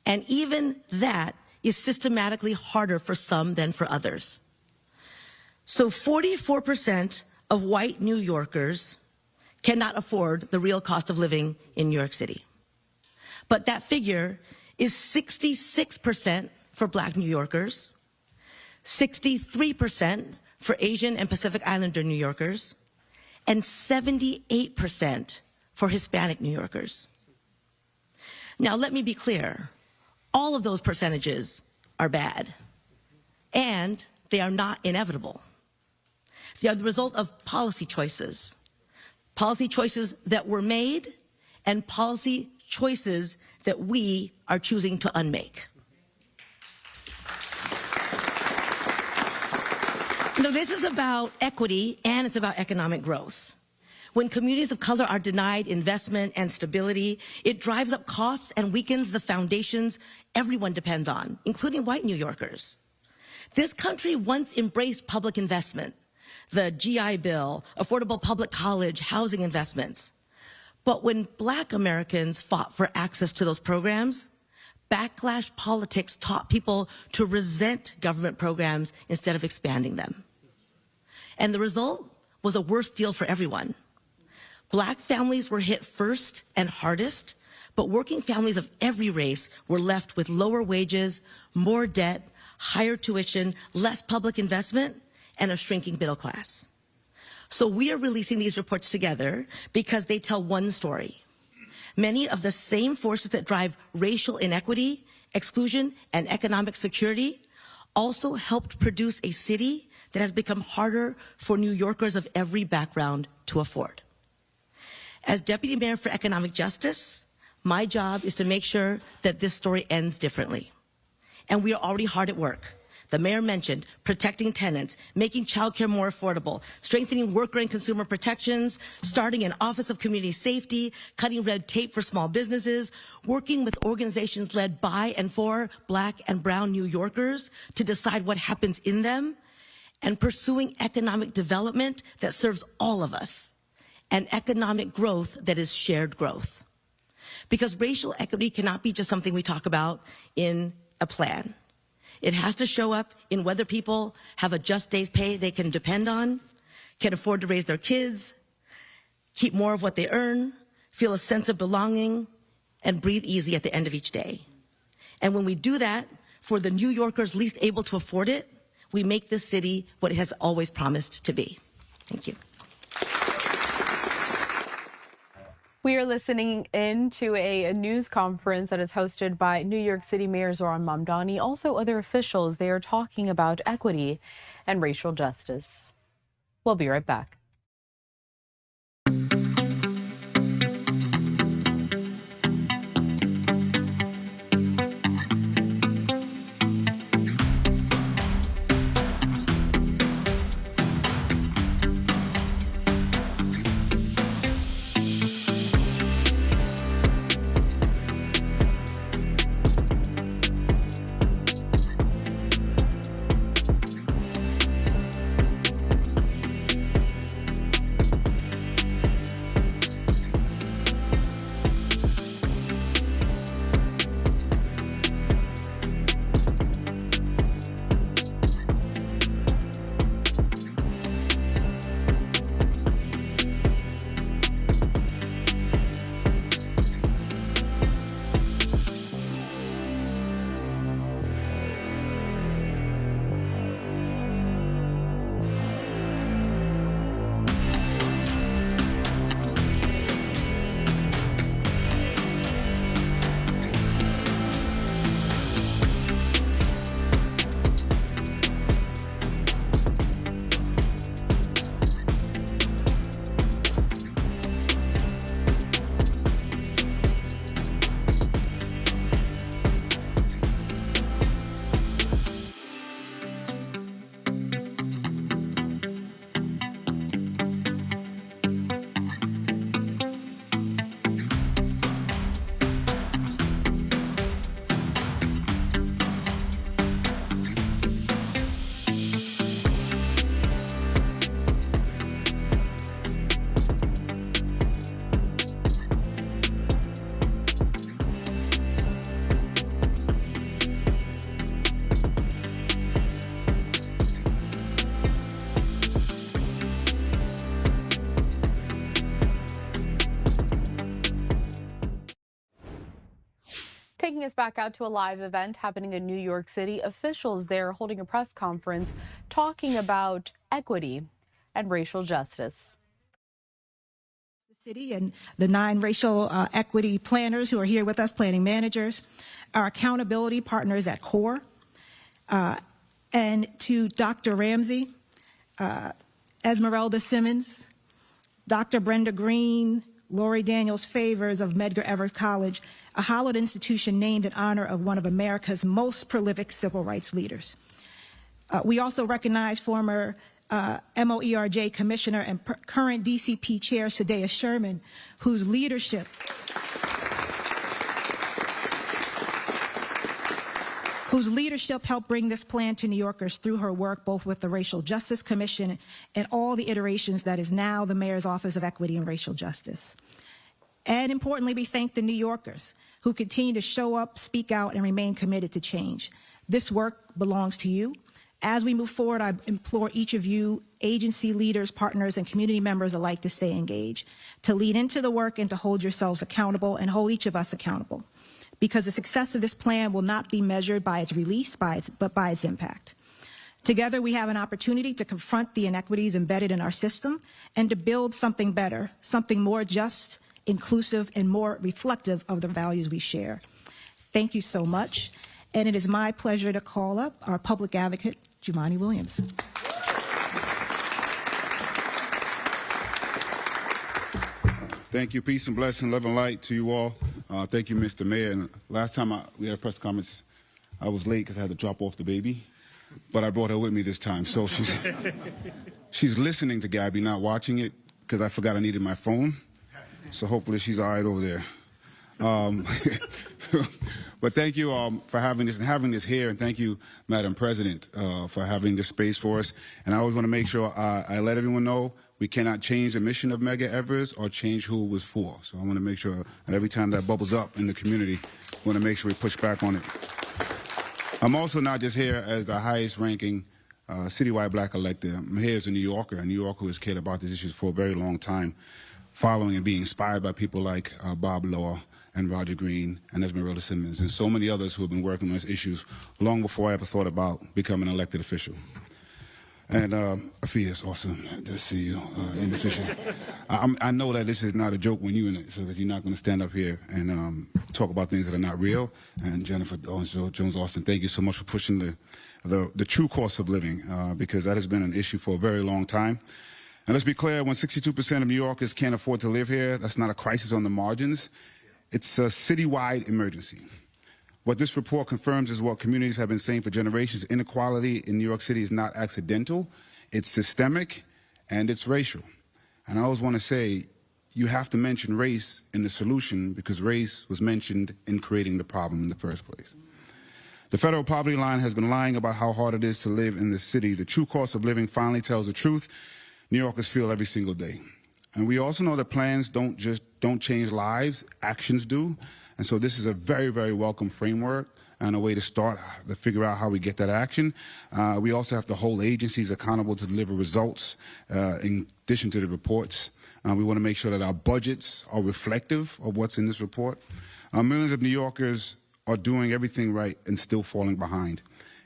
And even that is systematically harder for some than for others. So 44% of white New Yorkers cannot afford the real cost of living in New York City. But that figure is 66% for black New Yorkers, 63% for Asian and Pacific Islander New Yorkers, and 78% for Hispanic New Yorkers. Now, let me be clear. All of those percentages are bad, and they are not inevitable. They are the result of policy choices that were made and policy choices that we are choosing to unmake. No, this is about equity and it's about economic growth. When communities of color are denied investment and stability, it drives up costs and weakens the foundations everyone depends on, including white New Yorkers. This country once embraced public investment, the GI Bill, affordable public college, housing investments. But when black Americans fought for access to those programs, backlash politics taught people to resent government programs instead of expanding them. And the result was a worse deal for everyone. Black families were hit first and hardest, but working families of every race were left with lower wages, more debt, higher tuition, less public investment, and a shrinking middle class. So we are releasing these reports together because they tell one story. Many of the same forces that drive racial inequity, exclusion, and economic security also helped produce a city that has become harder for New Yorkers of every background to afford. As Deputy Mayor for Economic Justice, my job is to make sure that this story ends differently. And we are already hard at work. The mayor mentioned protecting tenants, making childcare more affordable, strengthening worker and consumer protections, starting an Office of Community Safety, cutting red tape for small businesses, working with organizations led by and for black and brown New Yorkers to decide what happens in them, and pursuing economic development that serves all of us, and economic growth that is shared growth. Because racial equity cannot be just something we talk about in a plan. It has to show up in whether people have a just day's pay they can depend on, can afford to raise their kids, keep more of what they earn, feel a sense of belonging, and breathe easy at the end of each day. And when we do that for the New Yorkers least able to afford it, we make this city what it has always promised to be. Thank you. We are listening in to a news conference that is hosted by New York City Mayor Zohran Mamdani, also other officials. They are talking about equity and racial justice. We'll be right back. Taking us back out to a live event happening in New York City, officials there holding a press conference talking about equity and racial justice. The city and the 9 racial equity planners who are here with us, planning managers, our accountability partners at CORE, and to Dr. Ramsey, Esmeralda Simmons, Dr. Brenda Green, Lori Daniels Favors of Medgar Evers College, a hallowed institution named in honor of one of America's most prolific civil rights leaders. We also recognize former MOERJ Commissioner and current DCP Chair Sadea Sherman, whose leadership helped bring this plan to New Yorkers through her work both with the Racial Justice Commission and all the iterations that is now the Mayor's Office of Equity and Racial Justice. And importantly, we thank the New Yorkers who continue to show up, speak out, and remain committed to change. This work belongs to you. As we move forward, I implore each of you, agency leaders, partners, and community members alike, to stay engaged, to lead into the work and to hold yourselves accountable and hold each of us accountable. Because the success of this plan will not be measured by its release, but by its impact. Together, we have an opportunity to confront the inequities embedded in our system and to build something better, something more just, inclusive, and more reflective of the values we share. Thank you so much. And it is my pleasure to call up our public advocate, Jumaane Williams. Thank you. Peace and blessing, love and light to you all. Thank you, Mr. Mayor. And last time we had a press conference, I was late because I had to drop off the baby, but I brought her with me this time. So she's listening to Gabby, not watching it, because I forgot I needed my phone. So hopefully she's all right over there. But thank you for having this here, and thank you, Madam President, for having this space for us. And I always want to make sure I let everyone know we cannot change the mission of Medgar Evers or change who it was for. So I want to make sure that every time that bubbles up in the community, we want to make sure we push back on it. I'm also not just here as the highest ranking citywide black elected. I'm here as a New Yorker who has cared about these issues for a very long time, following and being inspired by people like Bob Law and Roger Green and Esmeralda Simmons and so many others who have been working on these issues long before I ever thought about becoming an elected official. And Afia, it's awesome to see you in this mission. I know that this is not a joke when you're in it, so that you're not going to stand up here and talk about things that are not real. And Jennifer Jones-Austin, thank you so much for pushing the true cost of living, because that has been an issue for a very long time. And let's be clear, when 62% of New Yorkers can't afford to live here, that's not a crisis on the margins. It's a citywide emergency. What this report confirms is what communities have been saying for generations. Inequality in New York City is not accidental, it's systemic, and it's racial. And I always want to say, you have to mention race in the solution because race was mentioned in creating the problem in the first place. The federal poverty line has been lying about how hard it is to live in this city. The true cost of living finally tells the truth. New Yorkers feel every single day. And we also know that plans don't change lives, actions do. And so this is a very, very welcome framework and a way to start to figure out how we get that action. We also have to hold agencies accountable to deliver results in addition to the reports. We want to make sure that our budgets are reflective of what's in this report. Millions of New Yorkers are doing everything right and still falling behind.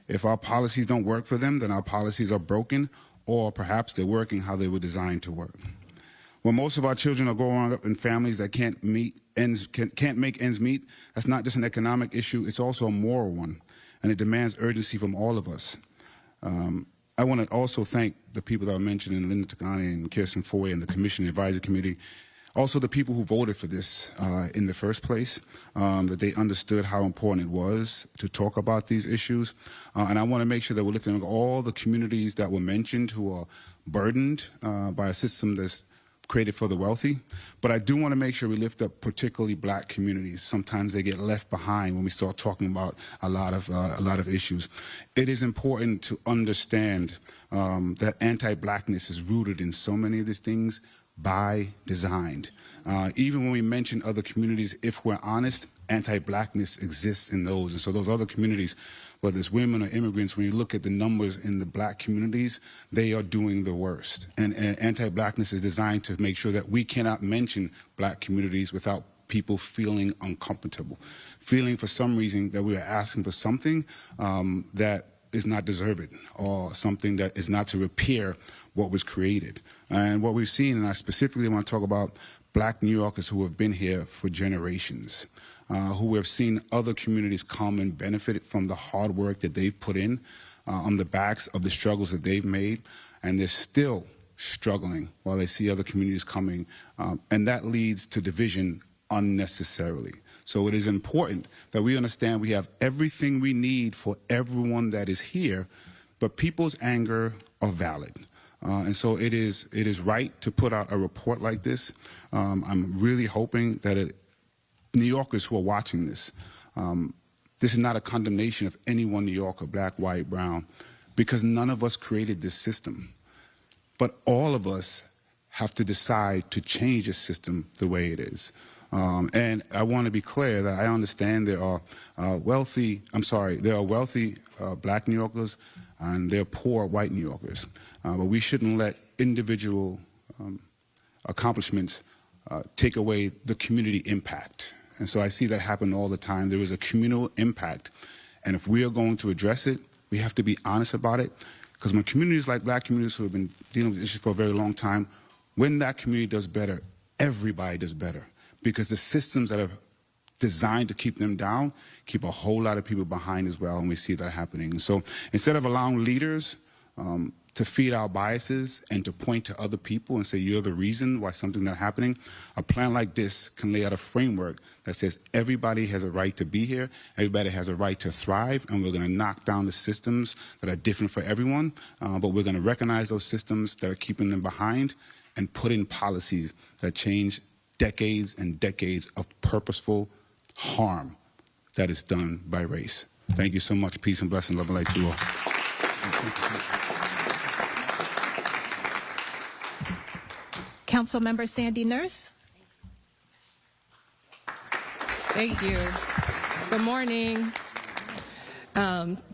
If our policies don't work for them, then our policies are broken, or perhaps they're working how they were designed to work. When most of our children are growing up in families that can't make ends meet, that's not just an economic issue, it's also a moral one, and it demands urgency from all of us. I want to also thank the people that I mentioned, Linda Tagani and Kirsten Foy and the Commission Advisory Committee, also the people who voted for this in the first place, that they understood how important it was to talk about these issues. And I want to make sure that we're lifting up all the communities that were mentioned who are burdened by a system that's created for the wealthy, but I do want to make sure we lift up particularly black communities. Sometimes they get left behind when we start talking about a lot of issues. It is important to understand that anti-blackness is rooted in so many of these things by design. Even when we mention other communities, if we're honest, anti-blackness exists in those. And so those other communities, whether it's women or immigrants, when you look at the numbers in the black communities, they are doing the worst. And anti-blackness is designed to make sure that we cannot mention black communities without people feeling uncomfortable, feeling for some reason that we are asking for something that is not deserved, or something that is not to repair what was created. And what we've seen, and I specifically want to talk about black New Yorkers who have been here for generations, who have seen other communities come and benefit from the hard work that they've put in on the backs of the struggles that they've made, and they're still struggling while they see other communities coming, and that leads to division unnecessarily. So it is important that we understand we have everything we need for everyone that is here, but people's anger are valid. And so it is right to put out a report like this. I'm really hoping that New Yorkers who are watching this, this is not a condemnation of any one New Yorker, black, white, brown, because none of us created this system. But all of us have to decide to change the system the way it is. And I want to be clear that I understand there are wealthy black New Yorkers and there are poor white New Yorkers. But we shouldn't let individual accomplishments take away the community impact. And so I see that happen all the time. There is a communal impact. And if we are going to address it, we have to be honest about it. Because when communities like black communities who have been dealing with issues for a very long time, when that community does better, everybody does better. Because the systems that are designed to keep them down keep a whole lot of people behind as well, and we see that happening. So instead of allowing leaders to feed our biases and to point to other people and say you're the reason why something's not happening, a plan like this can lay out a framework that says everybody has a right to be here, everybody has a right to thrive, and we're going to knock down the systems that are different for everyone, but we're going to recognize those systems that are keeping them behind and put in policies that change decades and decades of purposeful harm that is done by race. Thank you so much. Peace and blessing. Love and light to you all. Councilmember Sandy Nurse. Thank you. Good morning.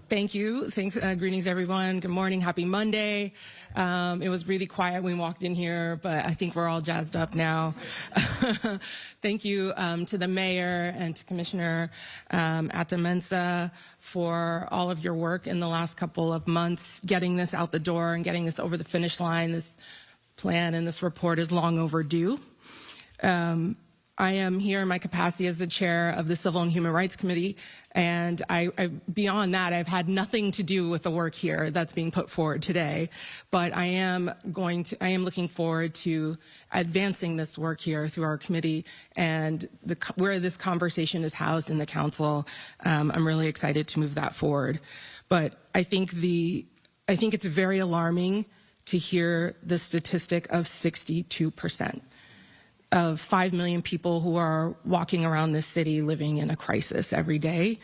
Thank you. Thanks. Greetings, everyone. Good morning. Happy Monday. It was really quiet when we walked in here, but I think we're all jazzed up now. Thank you to the mayor and to Commissioner Artemis for all of your work in the last couple of months, getting this out the door and getting this over the finish line. This plan and this report is long overdue. I am here in my capacity as the chair of the Civil and Human Rights Committee, and beyond that, I've had nothing to do with the work here that's being put forward today. But I am looking forward to advancing this work here through our committee and where this conversation is housed in the council. I'm really excited to move that forward. But I think it's very alarming to hear the statistic of 62%. Of 5 million people who are walking around this city living in a crisis every day.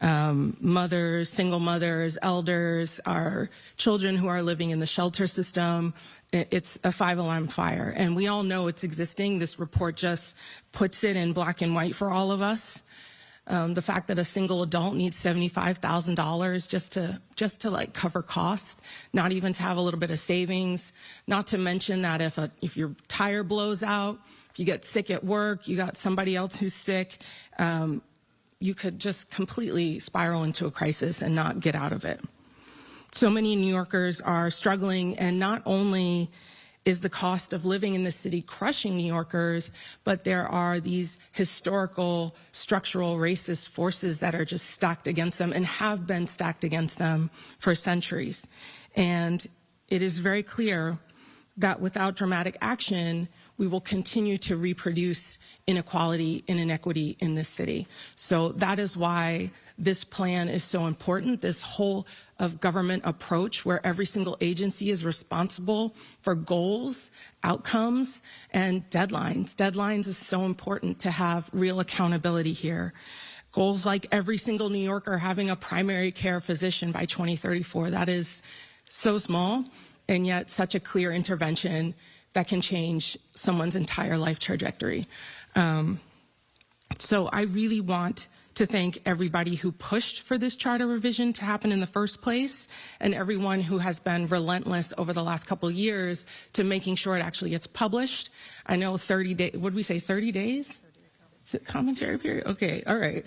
Mothers, single mothers, elders, our children who are living in the shelter system. It's a 5-alarm fire, and we all know it's existing. This report just puts it in black and white for all of us. The fact that a single adult needs $75,000 just to like cover costs, not even to have a little bit of savings. Not to mention that if your tire blows out, if you get sick at work, you got somebody else who's sick, you could just completely spiral into a crisis and not get out of it. So many New Yorkers are struggling, and not only is the cost of living in the city crushing New Yorkers, but there are these historical, structural, racist forces that are just stacked against them and have been stacked against them for centuries. And it is very clear that without dramatic action, we will continue to reproduce inequality and inequity in this city. So that is why this plan is so important, this whole of government approach where every single agency is responsible for goals, outcomes, and deadlines. Deadlines is so important to have real accountability here. Goals like every single New Yorker having a primary care physician by 2034, that is so small, and yet such a clear intervention that can change someone's entire life trajectory. So I really want to thank everybody who pushed for this charter revision to happen in the first place, and everyone who has been relentless over the last couple of years to making sure it actually gets published. I know 30 days, what did we say, 30 days? Is it commentary period? Okay, all right.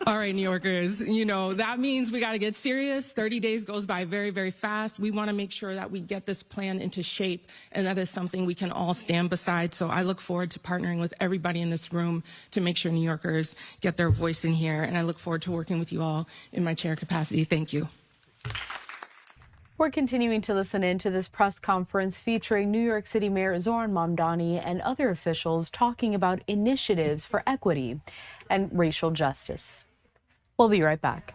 All right, New Yorkers, you know, that means we got to get serious. 30 days goes by very, very fast. We want to make sure that we get this plan into shape, and that is something we can all stand beside. So I look forward to partnering with everybody in this room to make sure New Yorkers get their voice in here, and I look forward to working with you all in my chair capacity. Thank you. We're continuing to listen in to this press conference featuring New York City Mayor Zohran Mamdani and other officials talking about initiatives for equity and racial justice. We'll be right back.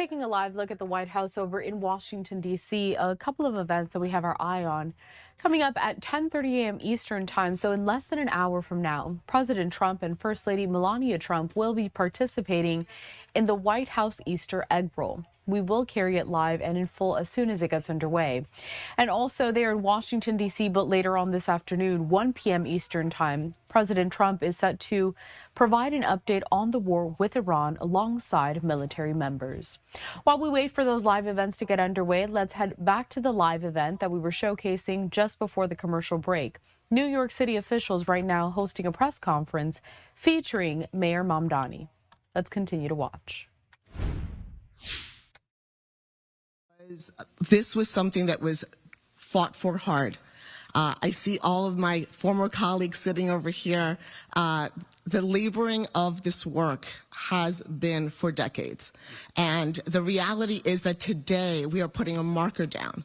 Taking a live look at the White House over in Washington, D.C., a couple of events that we have our eye on. Coming up at 10:30 a.m. Eastern Time, so in less than an hour from now, President Trump and First Lady Melania Trump will be participating in the White House Easter egg roll. We will carry it live and in full as soon as it gets underway. And also there in Washington, D.C., but later on this afternoon, 1 p.m. Eastern Time, President Trump is set to provide an update on the war with Iran alongside military members. While we wait for those live events to get underway, let's head back to the live event that we were showcasing just before the commercial break. New York City officials right now hosting a press conference featuring Mayor Mamdani. Let's continue to watch. This was something that was fought for hard. I see all of my former colleagues sitting over here. The laboring of this work has been for decades. And the reality is that today we are putting a marker down.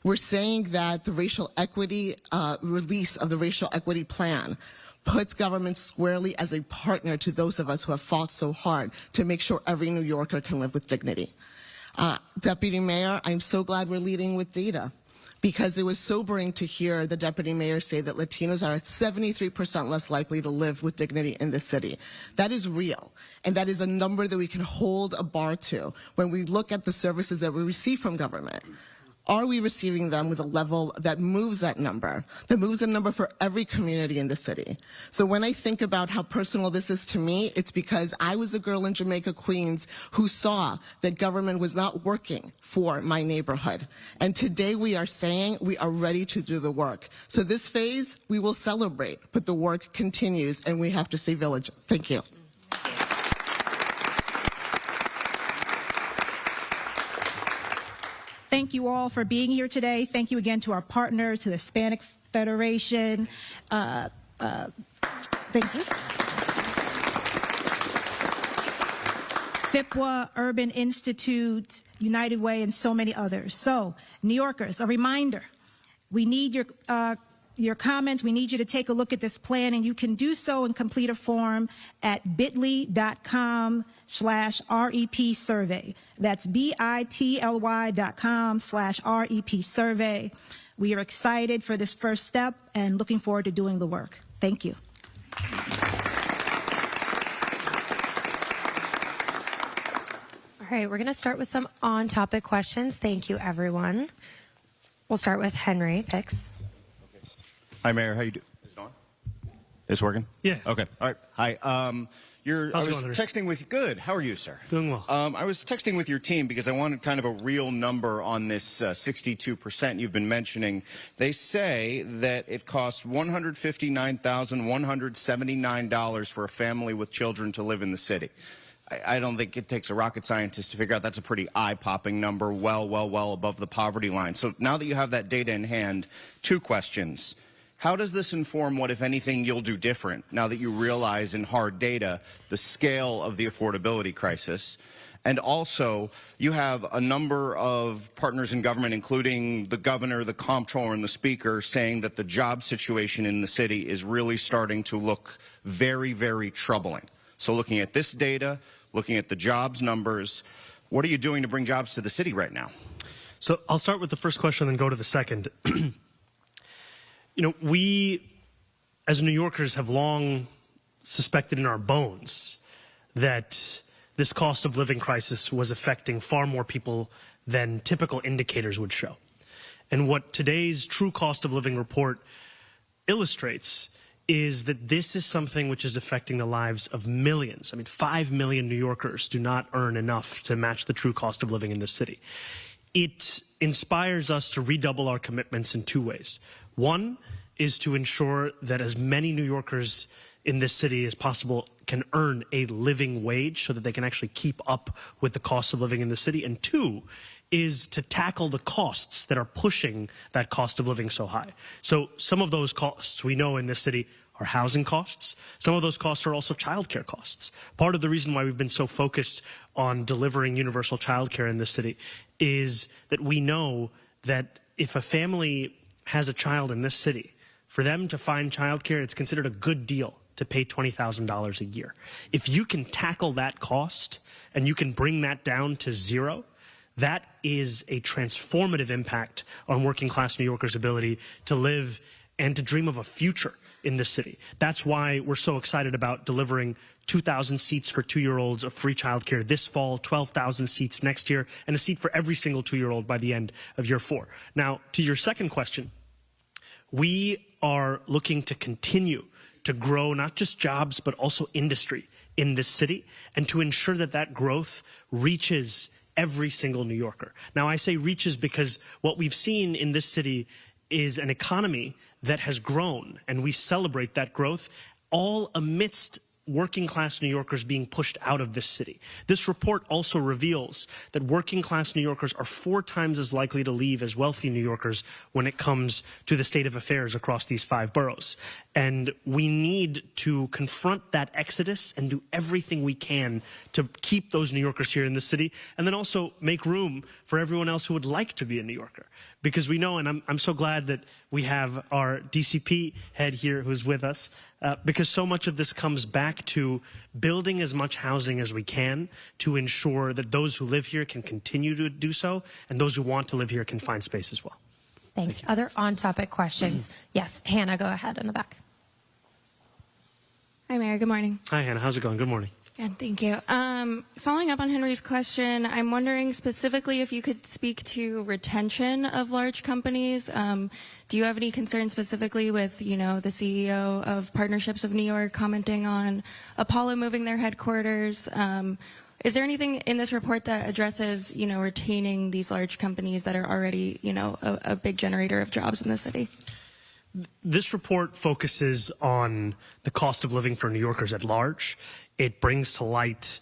We're saying that the racial equity, release of the racial equity plan puts government squarely as a partner to those of us who have fought so hard to make sure every New Yorker can live with dignity. Deputy Mayor, I'm so glad we're leading with data, because it was sobering to hear the Deputy Mayor say that Latinos are 73% less likely to live with dignity in this city. That is real, and that is a number that we can hold a bar to when we look at the services that we receive from government. Are we receiving them with a level that moves that number for every community in the city? So when I think about how personal this is to me, it's because I was a girl in Jamaica, Queens, who saw that government was not working for my neighborhood. And today we are saying we are ready to do the work. So this phase, we will celebrate, but the work continues and we have to stay vigilant. Thank you. Thank you all for being here today. Thank you again to our partner, to the Hispanic Federation. Thank you. FIPWA, Urban Institute, United Way, and so many others. So, New Yorkers, a reminder, we need your comments. We need you to take a look at this plan, and you can do so and complete a form at bit.ly.com/REP survey. That's bit.ly.com/REP survey. We are excited for this first step and looking forward to doing the work. Thank you. All right, we're going to start with some on-topic questions. Thank you, everyone. We'll start with Henry Picks. Hi, Mayor. How you doing? Is it on? It's working? Yeah. Okay. All right. Hi. I was texting with you. Good. How are you, sir? Doing well. I was texting with your team because I wanted kind of a real number on this 62% you've been mentioning. They say that it costs $159,179 for a family with children to live in the city. I don't think it takes a rocket scientist to figure out that's a pretty eye-popping number, well above the poverty line. So now that you have that data in hand, two questions. How does this inform what, if anything, you'll do different now that you realize in hard data the scale of the affordability crisis? And also, you have a number of partners in government, including the governor, the comptroller, and the speaker, saying that the job situation in the city is really starting to look very, very troubling. So looking at this data, looking at the jobs numbers, what are you doing to bring jobs to the city right now? So I'll start with the first question, then go to the second. You know, we, as New Yorkers, have long suspected in our bones that this cost of living crisis was affecting far more people than typical indicators would show. And what today's true cost of living report illustrates is that this is something which is affecting the lives of millions. I mean, 5 million New Yorkers do not earn enough to match the true cost of living in this city. It inspires us to redouble our commitments in two ways. One is to ensure that as many New Yorkers in this city as possible can earn a living wage so that they can actually keep up with the cost of living in the city. And two is to tackle the costs that are pushing that cost of living so high. So some of those costs we know in this city are housing costs. Some of those costs are also childcare costs. Part of the reason why we've been so focused on delivering universal childcare in this city is that we know that if a family has a child in this city, for them to find childcare, it's considered a good deal to pay $20,000 a year. If you can tackle that cost and you can bring that down to zero, that is a transformative impact on working class New Yorkers' ability to live and to dream of a future in this city. That's why we're so excited about delivering 2,000 seats for 2-year-olds of free childcare this fall, 12,000 seats next year, and a seat for every single 2-year-old by the end of year 4. Now, to your second question, we are looking to continue to grow not just jobs, but also industry in this city, and to ensure that that growth reaches every single New Yorker. Now, I say reaches because what we've seen in this city is an economy that has grown, and we celebrate that growth, all amidst working class New Yorkers being pushed out of this city. This report also reveals that working class New Yorkers are 4 times as likely to leave as wealthy New Yorkers when it comes to the state of affairs across these 5 boroughs. And we need to confront that exodus and do everything we can to keep those New Yorkers here in the city, and then also make room for everyone else who would like to be a New Yorker. Because we know, and I'm so glad that we have our DCP head here who's with us, because so much of this comes back to building as much housing as we can to ensure that those who live here can continue to do so, and those who want to live here can find space as well. Thanks. Other on-topic questions? Yes, Hannah, go ahead in the back. Hi, Mayor. Good morning. Hi, Hannah. How's it going? Good morning. Good, thank you. Following up on Henry's question, I'm wondering specifically if you could speak to retention of large companies. Do you have any concerns specifically with, the CEO of Partnerships of New York commenting on Apollo moving their headquarters? Is there anything in this report that addresses, retaining these large companies that are already, a big generator of jobs in the city? This report focuses on the cost of living for New Yorkers at large. It brings to light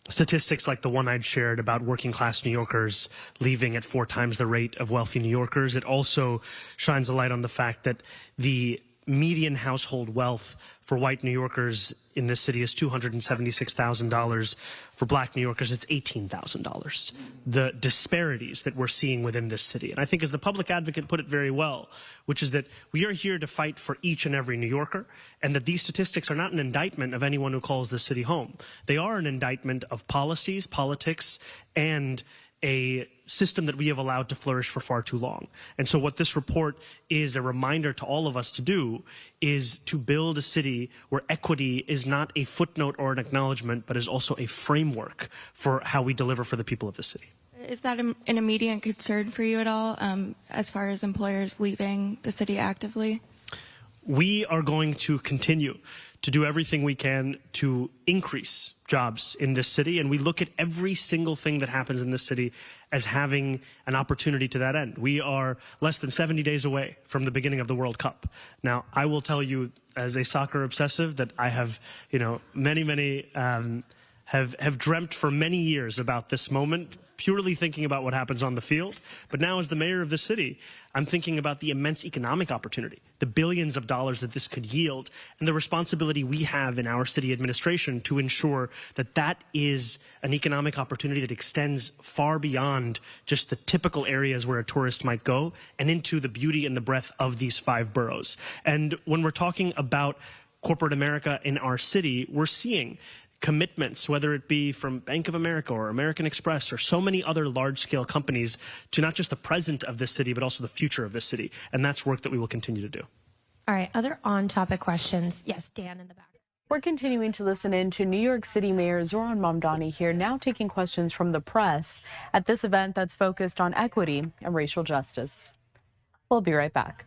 statistics like the one I'd shared about working class New Yorkers leaving at 4 times the rate of wealthy New Yorkers. It also shines a light on the fact that the median household wealth for white New Yorkers in this city is $276,000. For black New Yorkers, it's $18,000. The disparities that we're seeing within this city. And I think as the public advocate put it very well, which is that we are here to fight for each and every New Yorker, and that these statistics are not an indictment of anyone who calls this city home. They are an indictment of policies, politics, and a system that we have allowed to flourish for far too long. And so what this report is a reminder to all of us to do is to build a city where equity is not a footnote or an acknowledgement, but is also a framework for how we deliver for the people of the city. Is that an immediate concern for you at all, as far as employers leaving the city actively? We are going to continue to do everything we can to increase jobs in this city, and we look at every single thing that happens in this city as having an opportunity to that end. We are less than 70 days away from the beginning of the World Cup. Now, I will tell you as a soccer obsessive that I have, many have dreamt for many years about this moment, purely thinking about what happens on the field. But now as the mayor of the city, I'm thinking about the immense economic opportunity, the billions of dollars that this could yield, and the responsibility we have in our city administration to ensure that that is an economic opportunity that extends far beyond just the typical areas where a tourist might go and into the beauty and the breadth of these 5 boroughs. And when we're talking about corporate America in our city, we're seeing commitments, whether it be from Bank of America or American Express or so many other large-scale companies, to not just the present of this city, but also the future of this city. And that's work that we will continue to do. All right, other on-topic questions? Yes, Dan in the back. We're continuing to listen in to New York City Mayor Zohran Mamdani here, now taking questions from the press at this event that's focused on equity and racial justice. We'll be right back.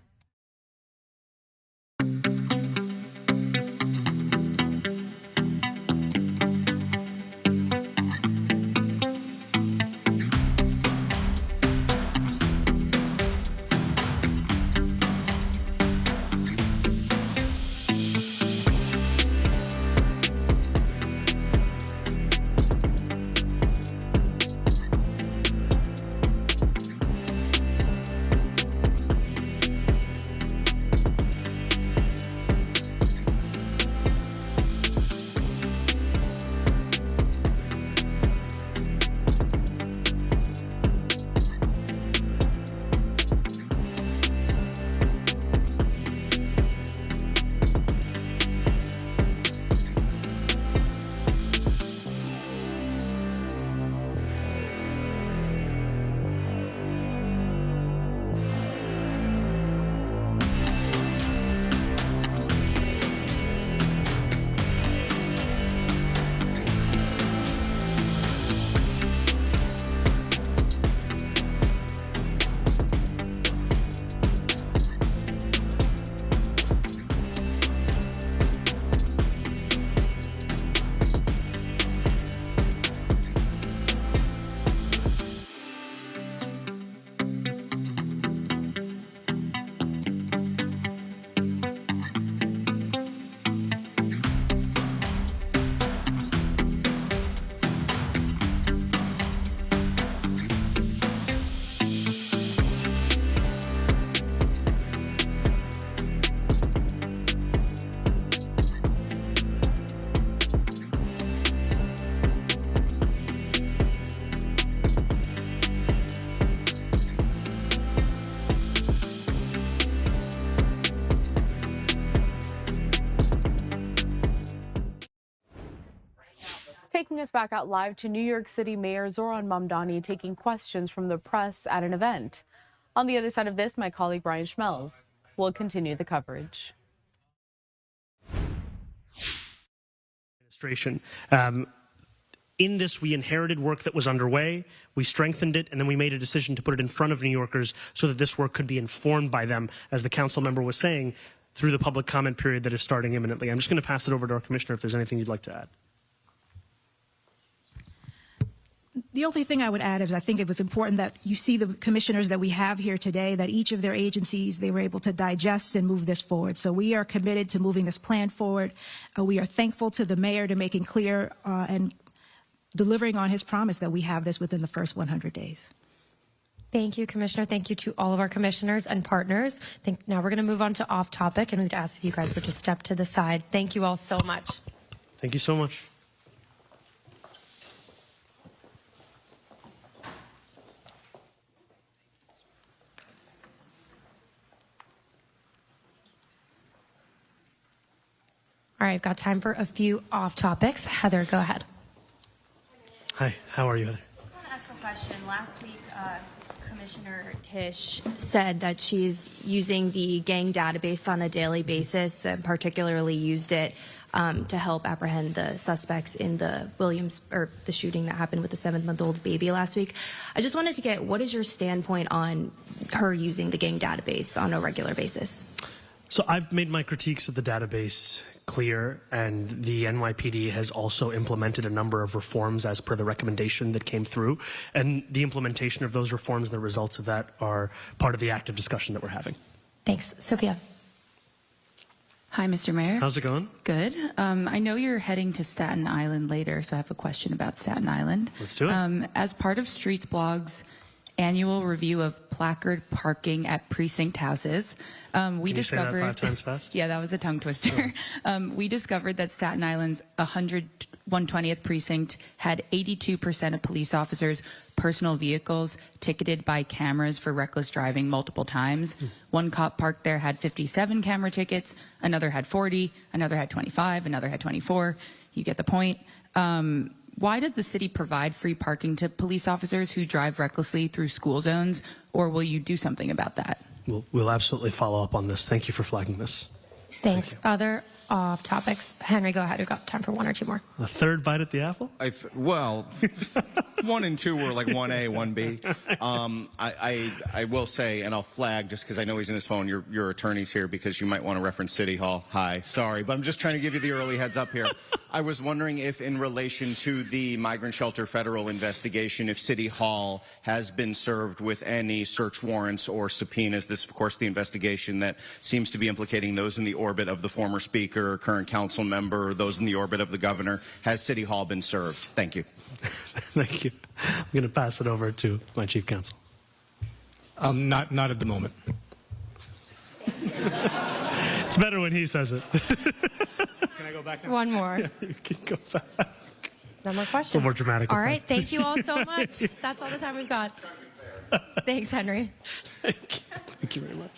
taking us back out live to New York City Mayor Zohran Mamdani taking questions from the press at an event. On the other side of this, my colleague Ryan Schmelz will continue the coverage. Administration. In this, we inherited work that was underway, we strengthened it, and then we made a decision to put it in front of New Yorkers so that this work could be informed by them, as the council member was saying, through the public comment period that is starting imminently. I'm just going to pass it over to our commissioner if there's anything you'd like to add. The only thing I would add is I think it was important that you see the commissioners that we have here today, that each of their agencies, they were able to digest and move this forward. So we are committed to moving this plan forward. We are thankful to the mayor to making clear and delivering on his promise that we have this within the first 100 days. Thank you, Commissioner. Thank you to all of our commissioners and partners. Now we're going to move on to off topic, and we'd ask if you guys would just step to the side. Thank you all so much. Thank you so much. All right, I've got time for a few off topics. Heather, go ahead. Hi, how are you, Heather? I just want to ask a question. Last week, Commissioner Tisch said that she's using the gang database on a daily basis and particularly used it to help apprehend the suspects in the the shooting that happened with the 7-month-old baby last week. I just wanted to get, what is your standpoint on her using the gang database on a regular basis? So I've made my critiques of the database clear, and the NYPD has also implemented a number of reforms as per the recommendation that came through, and the implementation of those reforms and the results of that are part of the active discussion that we're having. Thanks. Sophia. Hi, Mr. Mayor. How's it going? Good. I know you're heading to Staten Island later, so I have a question about Staten Island. Let's do it. As part of Streets Blog's annual review of placard parking at precinct houses, we discovered... Can you say that 5 times fast? Yeah, that was a tongue twister. We discovered that Staten Island's 120th precinct had 82% of police officers' personal vehicles ticketed by cameras for reckless driving multiple times. One cop parked there had 57 camera tickets, another had 40, another had 25, another had 24. You get the point. Why does the city provide free parking to police officers who drive recklessly through school zones, or will you do something about that? We'll absolutely follow up on this. Thank you for flagging this. Thanks. Other off topics. Henry, go ahead. We've got time for 1 or 2 more. A third bite at the apple? Well, 1 and 2 were like 1A, 1B. I will say, and I'll flag just because I know he's in his phone, your attorney's here because you might want to reference City Hall. Hi, sorry, but I'm just trying to give you the early heads up here. I was wondering if in relation to the migrant shelter federal investigation, if City Hall has been served with any search warrants or subpoenas. This, of course, the investigation that seems to be implicating those in the orbit of the former speaker, current council member, those in the orbit of the governor. Has City Hall been served? Thank you. Thank you. I'm going to pass it over to my chief counsel. Not at the moment. It's better when he says it. Can I go back now? One more. Yeah, you can go back. No more questions. A little more dramatic. All right. Thank you all so much. That's all the time we've got. Thanks, Henry. Thank you very much.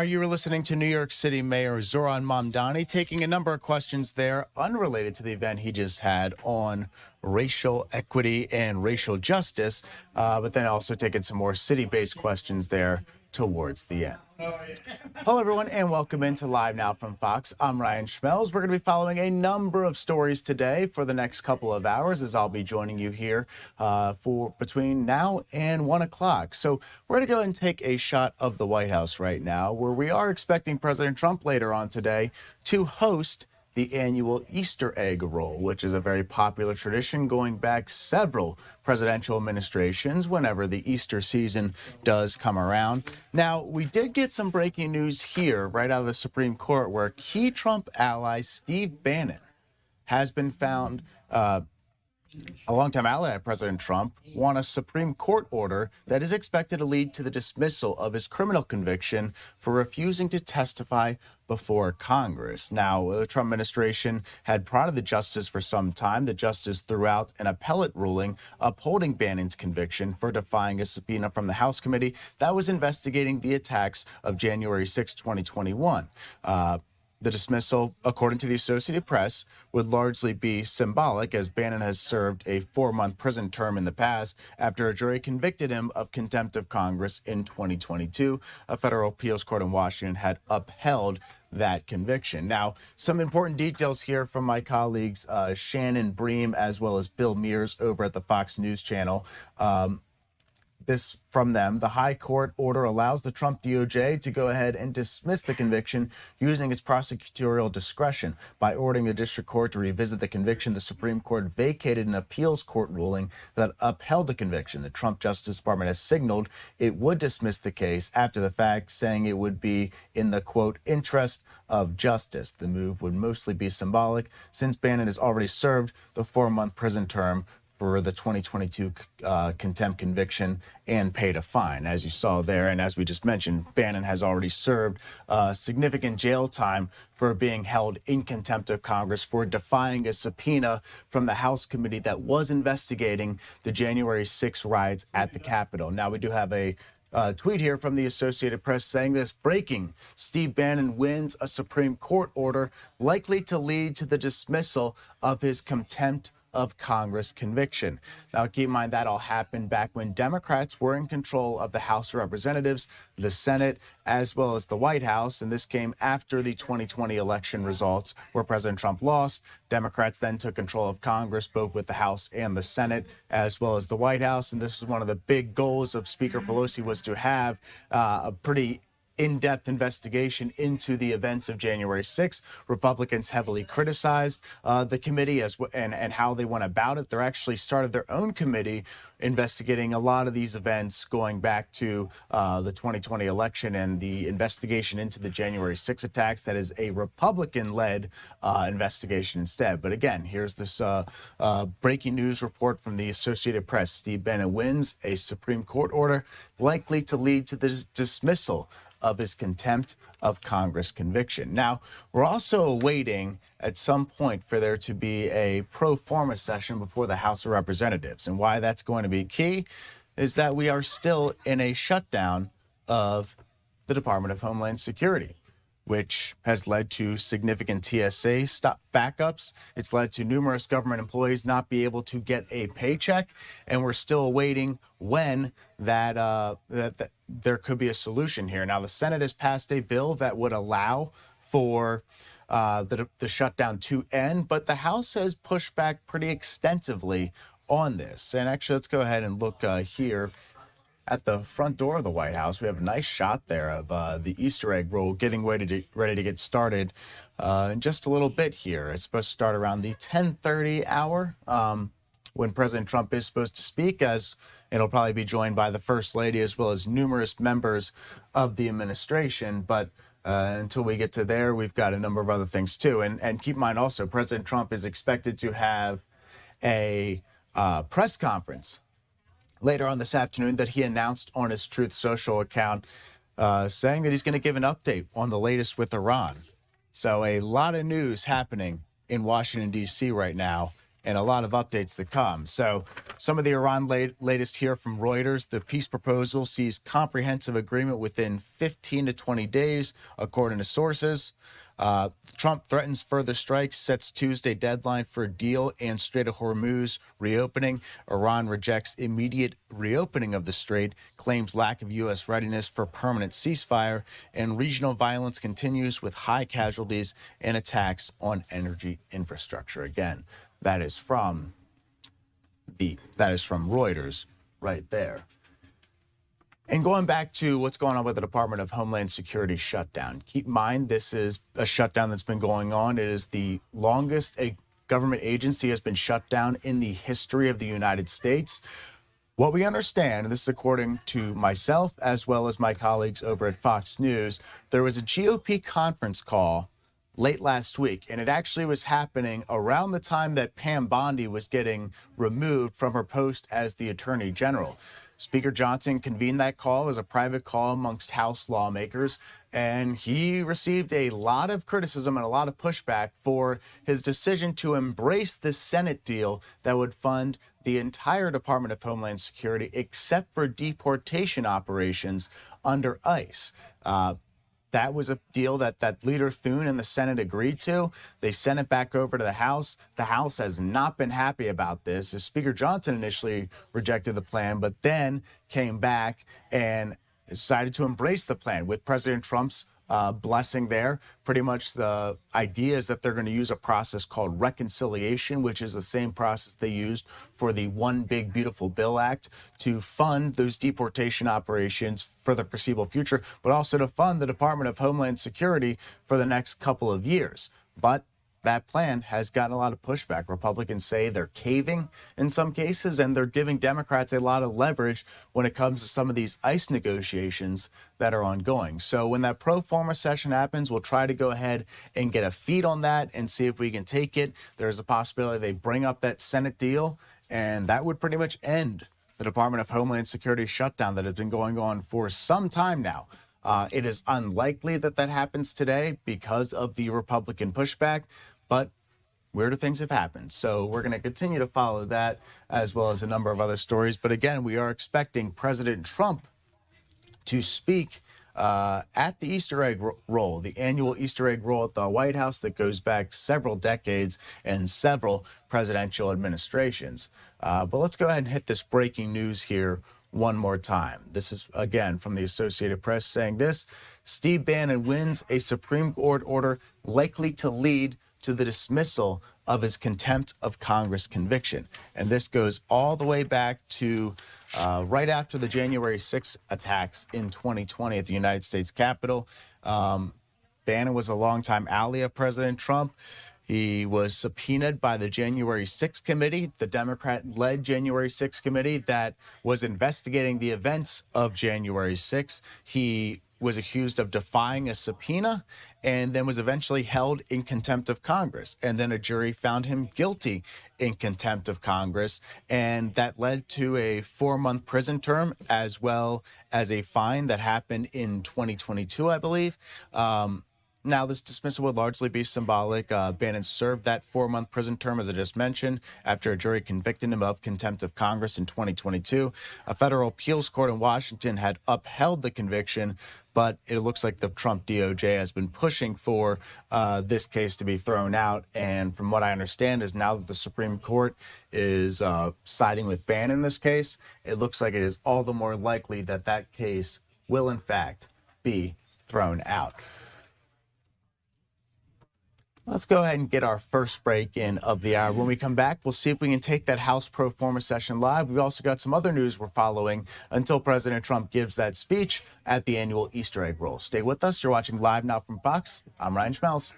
You were listening to New York City Mayor Zohran Mamdani taking a number of questions there unrelated to the event he just had on racial equity and racial justice, but then also taking some more city-based questions there towards the end. Hello, everyone, and welcome into Live Now from Fox. I'm Ryan Schmelz. We're going to be following a number of stories today for the next couple of hours, as I'll be joining you here for between now and 1 o'clock. So we're going to go and take a shot of the White House right now, where we are expecting President Trump later on today to host the annual Easter egg roll, which is a very popular tradition going back several presidential administrations whenever the Easter season does come around. Now, we did get some breaking news here right out of the Supreme Court where key Trump ally Steve Bannon has been found, a longtime ally of President Trump, won a Supreme Court order that is expected to lead to the dismissal of his criminal conviction for refusing to testify before Congress. Now, the Trump administration had prodded the justice for some time. The justice threw out an appellate ruling upholding Bannon's conviction for defying a subpoena from the House committee that was investigating the attacks of January 6, 2021. The dismissal, according to the Associated Press, would largely be symbolic, as Bannon has served a 4-month prison term in the past after a jury convicted him of contempt of Congress in 2022. A federal appeals court in Washington had upheld that conviction. Now, some important details here from my colleagues Shannon Bream as well as Bill Mears over at the Fox News channel. This from them. The high court order allows the Trump DOJ to go ahead and dismiss the conviction using its prosecutorial discretion. By ordering the district court to revisit the conviction, the Supreme Court vacated an appeals court ruling that upheld the conviction. The Trump Justice Department has signaled it would dismiss the case after the fact, saying it would be in the, quote, interest of justice. The move would mostly be symbolic since Bannon has already served the 4-month prison term for the 2022 contempt conviction and paid a fine, as you saw there. And as we just mentioned, Bannon has already served significant jail time for being held in contempt of Congress for defying a subpoena from the House committee that was investigating the January 6 riots at the Capitol. Now, we do have a tweet here from the Associated Press saying this: breaking, Steve Bannon wins a Supreme Court order likely to lead to the dismissal of his contempt of Congress conviction. Now, keep in mind that all happened back when Democrats were in control of the House of Representatives, the Senate, as well as the White House. And this came after the 2020 election results where President Trump lost. Democrats then took control of Congress, both with the House and the Senate, as well as the White House. And this is one of the big goals of Speaker Pelosi, was to have a pretty in-depth investigation into the events of January 6th. Republicans heavily criticized the committee and how they went about it. They actually started their own committee investigating a lot of these events going back to the 2020 election and the investigation into the January 6 attacks. That is a Republican-led investigation instead. But again, here's this breaking news report from the Associated Press. Steve Bannon wins a Supreme Court order likely to lead to the dismissal of his contempt of Congress conviction. Now, we're also awaiting at some point for there to be a pro forma session before the House of Representatives. And why that's going to be key is that we are still in a shutdown of the Department of Homeland Security, which has led to significant TSA backups. It's led to numerous government employees not be able to get a paycheck, and we're still awaiting when that there could be a solution here. Now, the Senate has passed a bill that would allow for the shutdown to end, but the House has pushed back pretty extensively on this. And actually, let's go ahead and look here at the front door of the White House. We have a nice shot there of the Easter egg roll getting ready to get started in just a little bit here. It's supposed to start around the 10:30 hour when President Trump is supposed to speak, as it'll probably be joined by the First Lady as well as numerous members of the administration. But until we get to there, we've got a number of other things too. And keep in mind also, President Trump is expected to have a press conference later on this afternoon that he announced on his Truth Social account, saying that he's going to give an update on the latest with Iran. So a lot of news happening in Washington, D.C. right now, and a lot of updates to come. So some of the Iran latest here from Reuters: the peace proposal sees comprehensive agreement within 15 to 20 days, according to sources. Trump threatens further strikes, sets Tuesday deadline for a deal and Strait of Hormuz reopening. Iran rejects immediate reopening of the strait, claims lack of U.S. readiness for permanent ceasefire, and regional violence continues with high casualties and attacks on energy infrastructure. Again, that is from Reuters right there. And going back to what's going on with the Department of Homeland Security shutdown, keep in mind this is a shutdown that's been going on. It is the longest a government agency has been shut down in the history of the United States. What we understand, and this is according to myself as well as my colleagues over at Fox News, there was a GOP conference call late last week, and it actually was happening around the time that Pam Bondi was getting removed from her post as the Attorney General. Speaker Johnson convened that call as a private call amongst House lawmakers, and he received a lot of criticism and a lot of pushback for his decision to embrace the Senate deal that would fund the entire Department of Homeland Security except for deportation operations under ICE. that was a deal that Leader Thune and the Senate agreed to. They sent it back over to the House. The House has not been happy about this. Speaker Johnson initially rejected the plan, but then came back and decided to embrace the plan with President Trump's blessing there. Pretty much the idea is that they're going to use a process called reconciliation, which is the same process they used for the One Big Beautiful Bill Act to fund those deportation operations for the foreseeable future, but also to fund the Department of Homeland Security for the next couple of years. But that plan has gotten a lot of pushback. Republicans say they're caving in some cases, and they're giving Democrats a lot of leverage when it comes to some of these ICE negotiations that are ongoing. So when that pro forma session happens, we'll try to go ahead and get a feed on that and see if we can take it. There's a possibility they bring up that Senate deal, and that would pretty much end the Department of Homeland Security shutdown that has been going on for some time now. It is unlikely that that happens today because of the Republican pushback, but weirder things have happened. So we're going to continue to follow that as well as a number of other stories. But again, we are expecting President Trump to speak at the Easter egg roll, the annual Easter egg roll at the White House that goes back several decades and several presidential administrations. But let's go ahead and hit this breaking news here one more time. This is, again, from the Associated Press saying this: Steve Bannon wins a Supreme Court order likely to lead to the dismissal of his contempt of Congress conviction. And this goes all the way back to right after the January 6th attacks in 2020 at the United States Capitol. Bannon was a longtime ally of President Trump. He was subpoenaed by the January 6th committee, the Democrat-led January 6th committee that was investigating the events of January 6th. He was accused of defying a subpoena and then was eventually held in contempt of Congress. And then a jury found him guilty in contempt of Congress. And that led to a 4-month prison term as well as a fine that happened in 2022, I believe. Now, this dismissal would largely be symbolic. Bannon served that 4-month prison term, as I just mentioned, after a jury convicted him of contempt of Congress in 2022. A federal appeals court in Washington had upheld the conviction, but it looks like the Trump DOJ has been pushing for this case to be thrown out. And from what I understand is now that the Supreme Court is siding with Bannon in this case, it looks like it is all the more likely that that case will, in fact, be thrown out. Let's go ahead and get our first break in of the hour. When we come back, we'll see if we can take that House pro forma session live. We've also got some other news we're following until President Trump gives that speech at the annual Easter egg roll. Stay with us. You're watching Live Now from Fox. I'm Ryan Schmelz.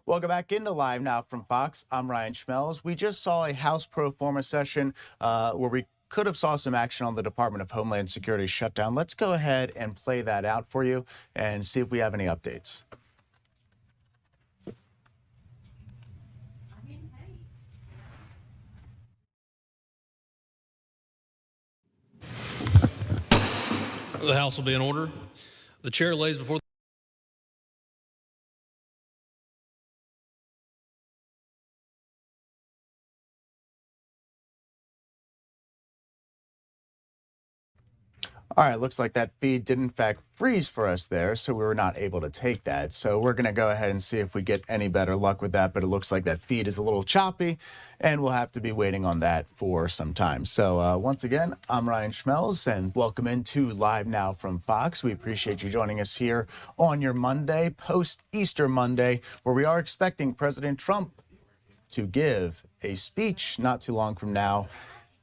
Welcome back into Live Now from Fox. I'm Ryan Schmelz. We just saw a House pro forma session where we could have saw some action on the Department of Homeland Security shutdown. Let's go ahead and play that out for you and see if we have any updates. The House will be in order. The chair lays before All right, looks like that feed did in fact freeze for us there, so we were not able to take that. So we're going to go ahead and see if we get any better luck with that, but it looks like that feed is a little choppy, and we'll have to be waiting on that for some time. So once again, I'm Ryan Schmelz, and welcome into Live Now from Fox. We appreciate you joining us here on your Monday, post-Easter Monday, where we are expecting President Trump to give a speech not too long from now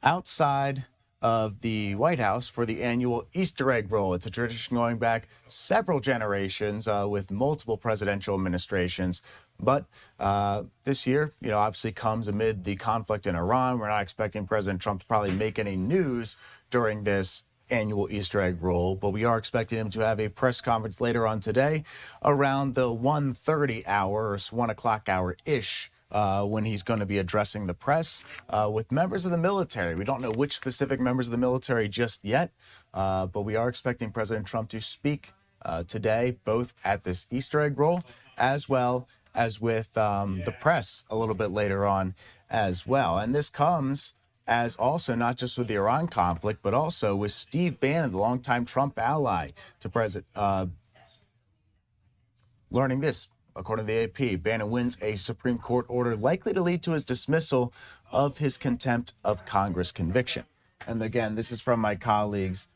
outside of the White House for the annual Easter egg roll. It's a tradition going back several generations with multiple presidential administrations. But this year, obviously comes amid the conflict in Iran. We're not expecting President Trump to probably make any news during this annual Easter egg roll, but we are expecting him to have a press conference later on today around the 1:30 hour or 1 o'clock hour-ish. When he's going to be addressing the press with members of the military. We don't know which specific members of the military just yet, but we are expecting President Trump to speak today, both at this Easter egg roll as well as with the press a little bit later on as well. And this comes as also not just with the Iran conflict, but also with Steve Bannon, the longtime Trump ally to President, learning this. According to the AP, Bannon wins a Supreme Court order likely to lead to his dismissal of his contempt of Congress conviction. And again, this is from my colleagues,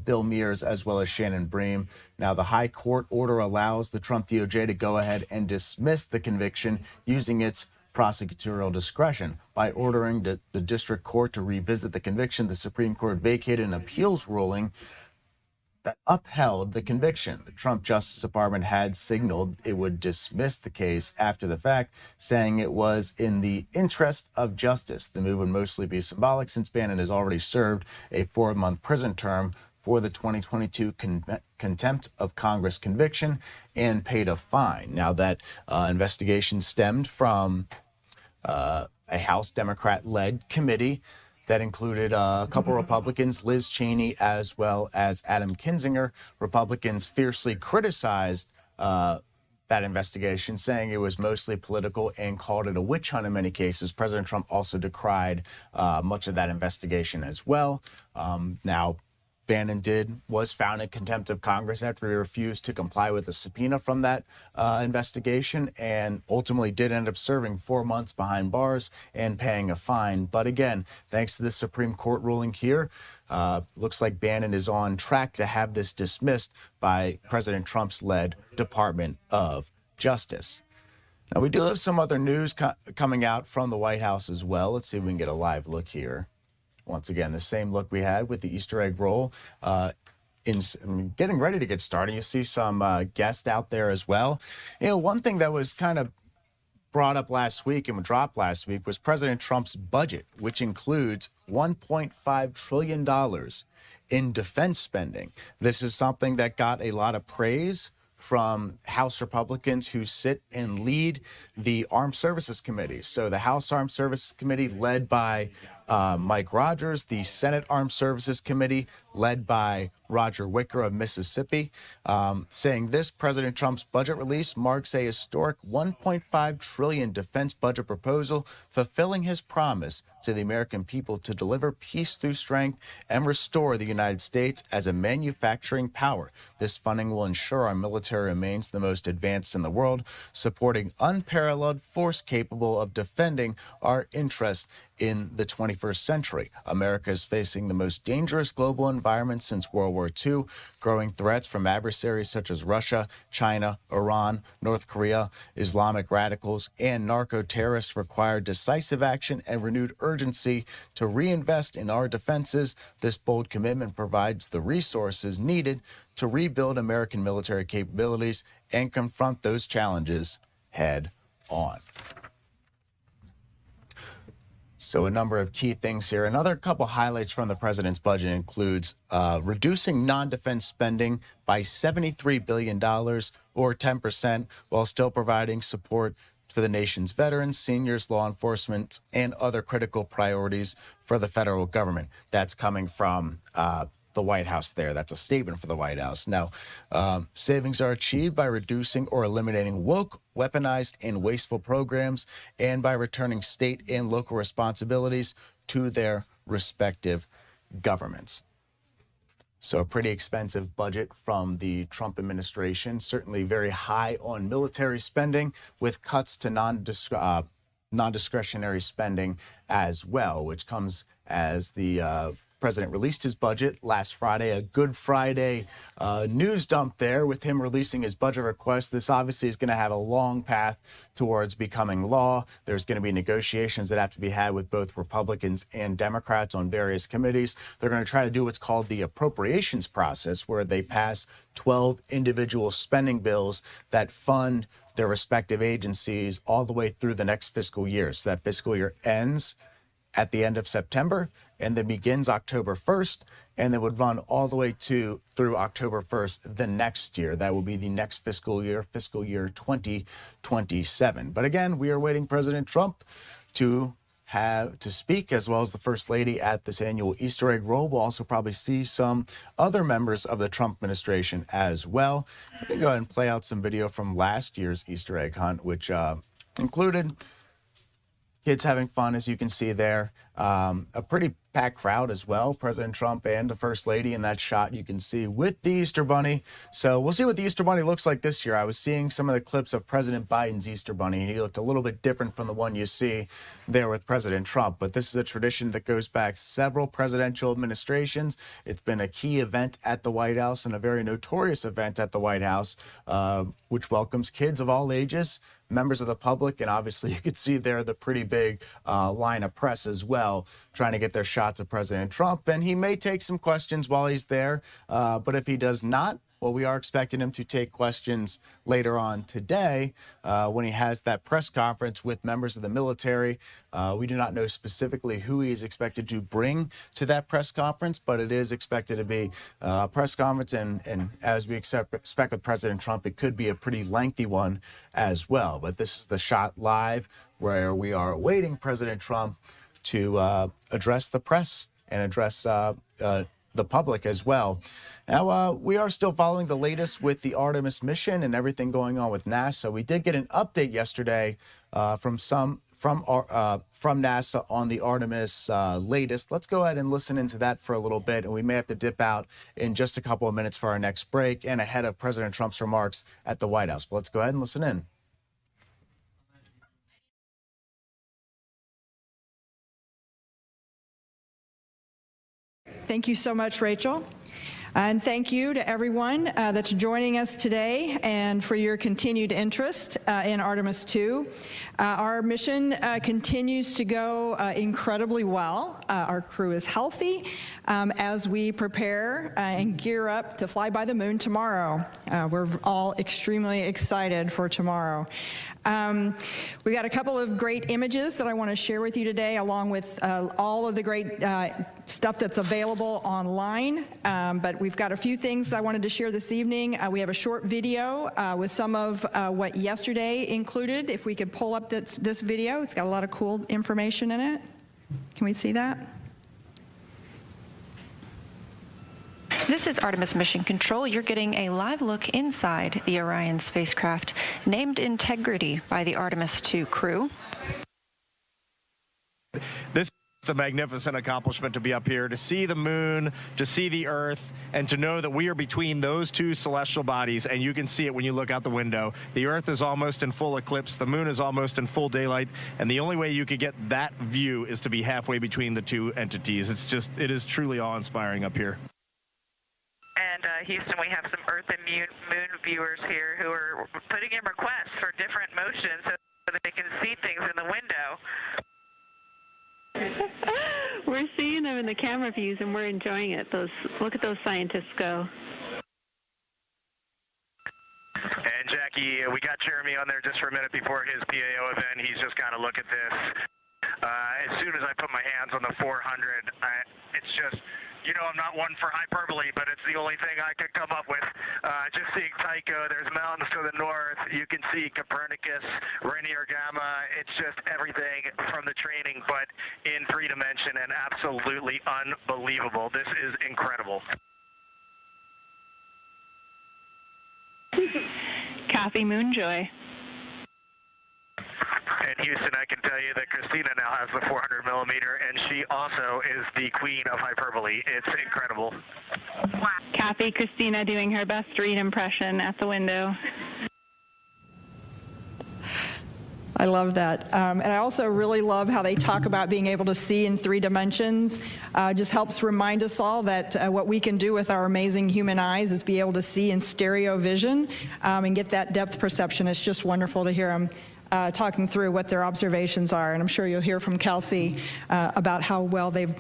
Bill Mears as well as Shannon Bream. Now, the high court order allows the Trump DOJ to go ahead and dismiss the conviction using its prosecutorial discretion. By ordering the district court to revisit the conviction, the Supreme Court vacated an appeals ruling that upheld the conviction. The Trump Justice Department had signaled it would dismiss the case after the fact, saying it was in the interest of justice. The move would mostly be symbolic since Bannon has already served a 4-month prison term for the 2022 contempt of Congress conviction and paid a fine. Now, that investigation stemmed from a House Democrat-led committee that included a couple Republicans, Liz Cheney, as well as Adam Kinzinger. Republicans fiercely criticized that investigation, saying it was mostly political and called it a witch hunt in many cases. President Trump also decried much of that investigation as well. Now, Bannon was found in contempt of Congress after he refused to comply with a subpoena from that investigation, and ultimately did end up serving 4 months behind bars and paying a fine. But again, thanks to the Supreme Court ruling here, looks like Bannon is on track to have this dismissed by President Trump's led Department of Justice. Now, we do have some other news coming out from the White House as well. Let's see if we can get a live look here. Once again, the same look we had with the Easter egg roll. Getting ready to get started, you see some guests out there as well. One thing that was kind of brought up last week and dropped last week was President Trump's budget, which includes $1.5 trillion in defense spending. This is something that got a lot of praise from House Republicans who sit and lead the Armed Services Committee. So the House Armed Services Committee led by Mike Rogers, the Senate Armed Services Committee led by Roger Wicker of Mississippi, saying this President Trump's budget release marks a historic $1.5 trillion defense budget proposal, fulfilling his promise to the American people to deliver peace through strength and restore the United States as a manufacturing power. This funding will ensure our military remains the most advanced in the world, supporting unparalleled force capable of defending our interests in the 21st century. America is facing the most dangerous global environment since World War II, growing threats from adversaries such as Russia, China, Iran, North Korea, Islamic radicals, and narco-terrorists require decisive action and renewed urgency to reinvest in our defenses. This bold commitment provides the resources needed to rebuild American military capabilities and confront those challenges head on. So a number of key things here. Another couple highlights from the president's budget includes reducing non-defense spending by $73 billion or 10%, while still providing support for the nation's veterans, seniors, law enforcement, and other critical priorities for the federal government. That's coming from the White House there. That's a statement for the White House. Now, savings are achieved by reducing or eliminating woke, weaponized, and wasteful programs, and by returning state and local responsibilities to their respective governments. So a pretty expensive budget from the Trump administration, certainly very high on military spending, with cuts to non-discretionary spending as well, which comes as the president released his budget last Friday, a Good Friday news dump there with him releasing his budget request. This obviously is going to have a long path towards becoming law. There's going to be negotiations that have to be had with both Republicans and Democrats on various committees. They're going to try to do what's called the appropriations process, where they pass 12 individual spending bills that fund their respective agencies all the way through the next fiscal year. So that fiscal year ends at the end of September and then begins October 1st, and then would run all the way through October 1st the next year. That will be the next fiscal year 2027. But again, we are awaiting President Trump to speak, as well as the First Lady at this annual Easter egg roll. We'll also probably see some other members of the Trump administration as well. Let me go ahead and play out some video from last year's Easter egg hunt, which included kids having fun, as you can see there. A pretty packed crowd as well. President Trump and the First Lady in that shot you can see with the Easter Bunny. So we'll see what the Easter Bunny looks like this year. I was seeing some of the clips of President Biden's Easter Bunny, and he looked a little bit different from the one you see there with President Trump. But this is a tradition that goes back several presidential administrations. It's been a key event at the White House and a very notorious event at the White House, which welcomes kids of all ages, members of the public, and obviously you could see there the pretty big line of press as well, trying to get their shots of President Trump. And he may take some questions while he's there, but if he does not, well, we are expecting him to take questions later on today when he has that press conference with members of the military. We do not know specifically who he is expected to bring to that press conference, but it is expected to be a press conference. And as we expect with President Trump, it could be a pretty lengthy one as well. But this is the shot live where we are awaiting President Trump to address the press and address the public as well. Now, we are still following the latest with the Artemis mission and everything going on with NASA. We did get an update yesterday from NASA on the Artemis latest. Let's go ahead and listen into that for a little bit, and we may have to dip out in just a couple of minutes for our next break and ahead of President Trump's remarks at the White House. But let's go ahead and listen in. Thank you so much, Rachel. And thank you to everyone that's joining us today and for your continued interest in Artemis II. Our mission continues to go incredibly well. Our crew is healthy as we prepare and gear up to fly by the moon tomorrow. We're all extremely excited for tomorrow. We got a couple of great images that I want to share with you today, along with all of the great stuff that's available online. But we've got a few things I wanted to share this evening. We have a short video with some of what yesterday included. If we could pull up this video, it's got a lot of cool information in it. Can we see that? This is Artemis Mission Control. You're getting a live look inside the Orion spacecraft, named Integrity by the Artemis II crew. This is a magnificent accomplishment to be up here, to see the moon, to see the Earth, and to know that we are between those two celestial bodies, and you can see it when you look out the window. The Earth is almost in full eclipse, the moon is almost in full daylight, and the only way you could get that view is to be halfway between the two entities. It is truly awe-inspiring up here. And Houston, we have some Earth and Moon viewers here who are putting in requests for different motions so that they can see things in the window. We're seeing them in the camera views, and we're enjoying it. Look at those scientists go. And Jackie, We got Jeremy on there just for a minute before his PAO event. He's just got to look at this. As soon as I put my hands on the 400, it's just, you know, I'm not one for hyperbole, but it's the only thing I could come up with. Just seeing Tycho, there's mountains to the north. You can see Copernicus, Rainier Gamma. It's just everything from the training, but in 3 dimension and absolutely unbelievable. This is incredible. Kathy Moonjoy. In Houston, I can tell you that Christina now has the 400 millimeter, and she also is the queen of hyperbole. It's incredible. Kathy, Christina doing her best Reed impression at the window. I love that. And I also really love how they talk about being able to see in 3 dimensions. Just helps remind us all that what we can do with our amazing human eyes is be able to see in stereo vision and get that depth perception. It's just wonderful to hear them talking through what their observations are. And I'm sure you'll hear from Kelsey about how well they've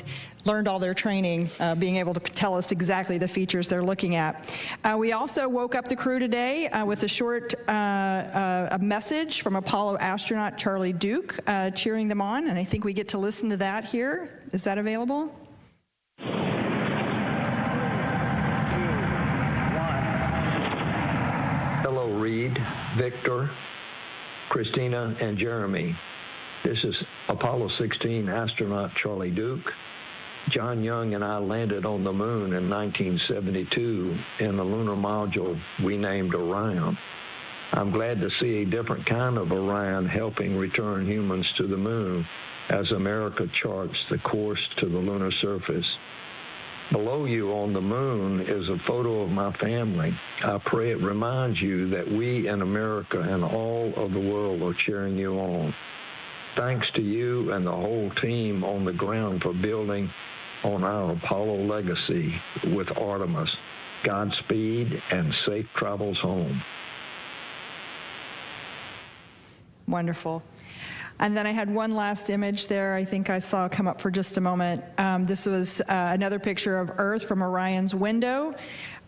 learned all their training, being able to tell us exactly the features they're looking at. We also woke up the crew today with a short a message from Apollo astronaut Charlie Duke cheering them on, and I think we get to listen to that here. Is that available? Hello, Reed, Victor, Christina, and Jeremy. This is Apollo 16 astronaut Charlie Duke. John Young and I landed on the moon in 1972 in the lunar module we named Orion. I'm glad to see a different kind of Orion helping return humans to the moon as America charts the course to the lunar surface. Below you on the moon is a photo of my family. I pray it reminds you that we in America and all of the world are cheering you on. Thanks to you and the whole team on the ground for building on our Apollo legacy with Artemis. Godspeed and safe travels home. Wonderful. And then I had one last image there I think I saw come up for just a moment. This was another picture of Earth from Orion's window,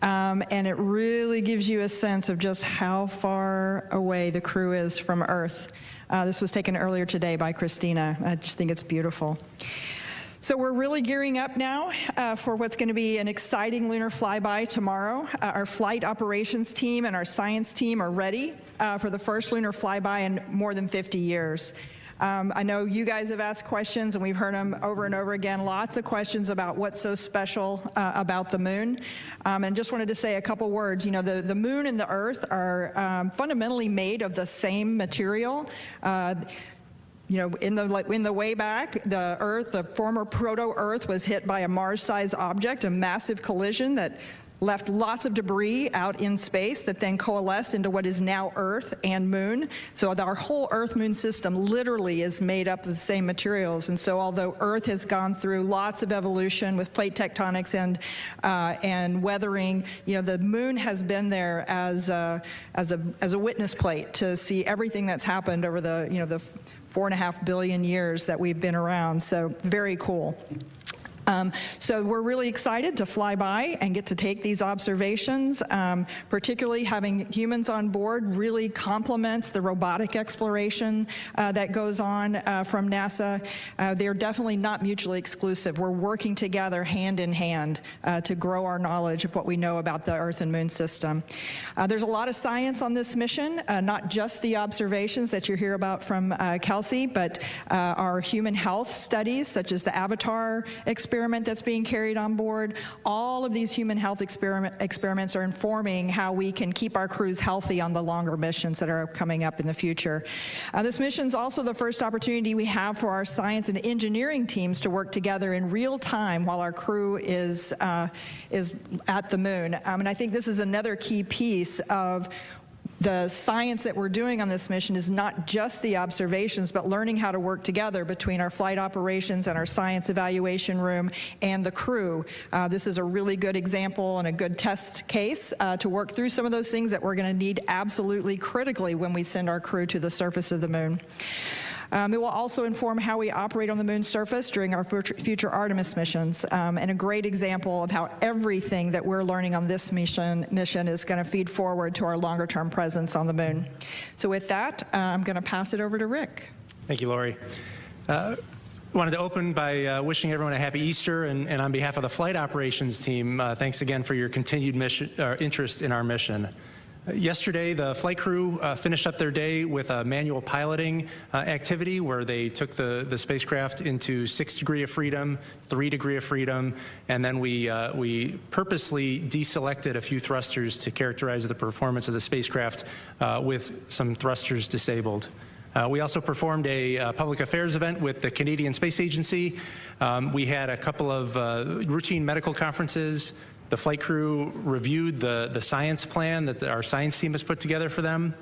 and it really gives you a sense of just how far away the crew is from Earth. This was taken earlier today by Christina. I just think it's beautiful. So we're really gearing up now for what's going to be an exciting lunar flyby tomorrow. Our flight operations team and our science team are ready for the first lunar flyby in more than 50 years. I know you guys have asked questions, and we've heard them over and over again, lots of questions about what's so special about the moon. And just wanted to say a couple words. You know, the moon and the Earth are fundamentally made of the same material. You know, in the way back, the Earth, the former proto-Earth, was hit by a Mars-sized object, a massive collision that left lots of debris out in space that then coalesced into what is now Earth and Moon. So our whole Earth-Moon system literally is made up of the same materials. And so although Earth has gone through lots of evolution with plate tectonics and weathering, you know, the Moon has been there as a witness plate to see everything that's happened over the 4.5 billion years that we've been around. So very cool. So we're really excited to fly by and get to take these observations. Particularly having humans on board really complements the robotic exploration that goes on from NASA. They're definitely not mutually exclusive. We're working together hand in hand to grow our knowledge of what we know about the Earth and Moon system. There's a lot of science on this mission, not just the observations that you hear about from Kelsey, but our human health studies, such as the Avatar experiment that's being carried on board. All of these human health experiments are informing how we can keep our crews healthy on the longer missions that are coming up in the future. This mission is also the first opportunity we have for our science and engineering teams to work together in real time while our crew is at the moon. And I think this is another key piece of the science that we're doing on this mission is not just the observations, but learning how to work together between our flight operations and our science evaluation room and the crew. This is a really good example and a good test case to work through some of those things that we're going to need absolutely critically when we send our crew to the surface of the moon. It will also inform how we operate on the moon's surface during our future Artemis missions, and a great example of how everything that we're learning on this mission is going to feed forward to our longer-term presence on the moon. So with that, I'm going to pass it over to Rick. Thank you, Lori. Wanted to open by wishing everyone a happy Easter, and on behalf of the flight operations team, thanks again for your continued interest in our mission. Yesterday, the flight crew finished up their day with a manual piloting activity where they took the spacecraft into 6 degrees of freedom, 3 degrees of freedom, and then we purposely deselected a few thrusters to characterize the performance of the spacecraft with some thrusters disabled. We also performed a public affairs event with the Canadian Space Agency. We had a couple of routine medical conferences. The flight crew reviewed the science plan that our science team has put together for them.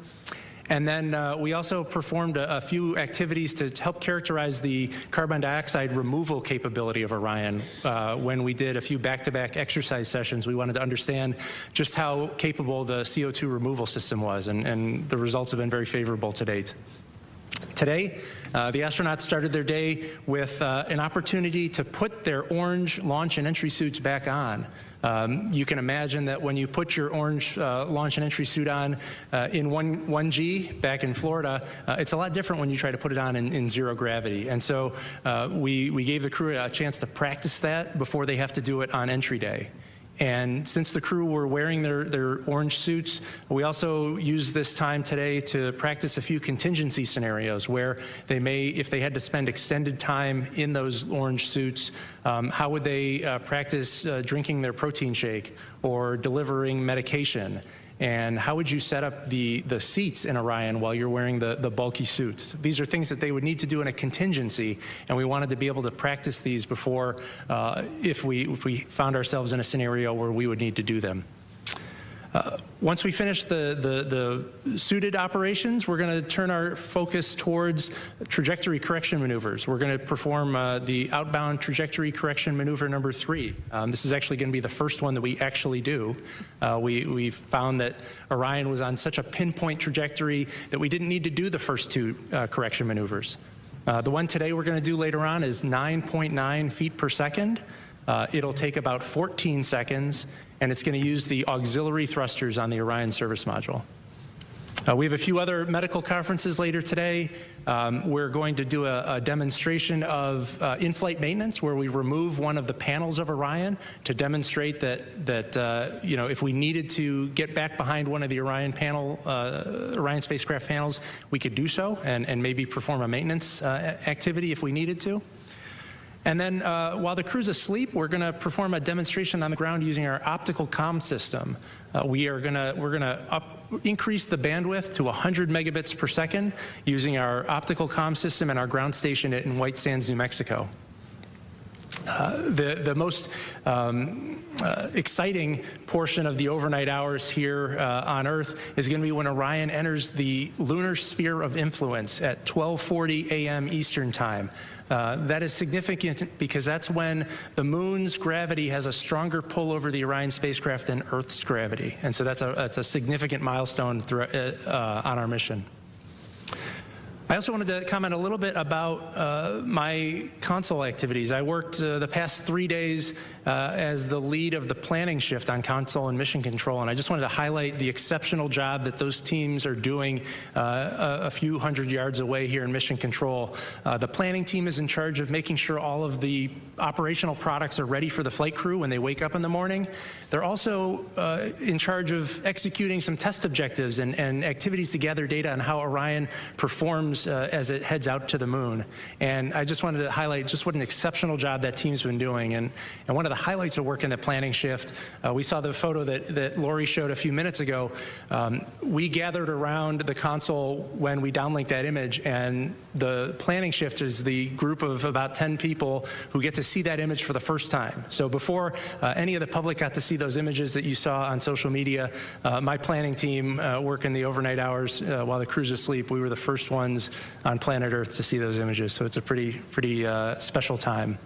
And then we also performed a few activities to help characterize the carbon dioxide removal capability of Orion. When we did a few back-to-back exercise sessions, we wanted to understand just how capable the CO2 removal system was, and the results have been very favorable to date. Today, the astronauts started their day with an opportunity to put their orange launch and entry suits back on. You can imagine that when you put your orange launch and entry suit on in 1G back in Florida, it's a lot different when you try to put it on in zero gravity. And so we gave the crew a chance to practice that before they have to do it on entry day. And since the crew were wearing their orange suits, we also used this time today to practice a few contingency scenarios where they may, if they had to spend extended time in those orange suits, how would they practice drinking their protein shake or delivering medication? And how would you set up the seats in Orion while you're wearing the bulky suits? These are things that they would need to do in a contingency, and we wanted to be able to practice these before if we found ourselves in a scenario where we would need to do them. Once we finish the suited operations, we're going to turn our focus towards trajectory correction maneuvers. We're going to perform the outbound trajectory correction maneuver number 3. This is actually going to be the first one that we actually do. We found that Orion was on such a pinpoint trajectory that we didn't need to do the first 2 correction maneuvers. The one today we're going to do later on is 9.9 feet per second. It'll take about 14 seconds, and it's going to use the auxiliary thrusters on the Orion service module. We have a few other medical conferences later today. We're going to do a demonstration of in-flight maintenance where we remove one of the panels of Orion to demonstrate that you know, if we needed to get back behind one of the Orion spacecraft panels, we could do so and maybe perform a maintenance activity if we needed to. And then while the crew's asleep, we're going to perform a demonstration on the ground using our optical comm system. We're going to increase the bandwidth to 100 megabits per second using our optical comm system and our ground station in White Sands, New Mexico. The most exciting portion of the overnight hours here on Earth is going to be when Orion enters the lunar sphere of influence at 12:40 a.m. Eastern Time. That is significant because that's when the moon's gravity has a stronger pull over the Orion spacecraft than Earth's gravity. And so that's a significant milestone on our mission. I also wanted to comment a little bit about my console activities. I worked the past 3 days as the lead of the planning shift on console and mission control, and I just wanted to highlight the exceptional job that those teams are doing a few hundred yards away here in mission control. The planning team is in charge of making sure all of the operational products are ready for the flight crew when they wake up in the morning. They're also in charge of executing some test objectives and activities to gather data on how Orion performs as it heads out to the moon. And I just wanted to highlight just what an exceptional job that team's been doing. And one of the highlights of work in the planning shift, we saw the photo that Lori showed a few minutes ago. We gathered around the console when we downlinked that image, and the planning shift is the group of about 10 people who get to see that image for the first time. So before any of the public got to see those images that you saw on social media, my planning team working the overnight hours while the crew's asleep, we were the first ones on planet Earth to see those images. So it's a pretty special time.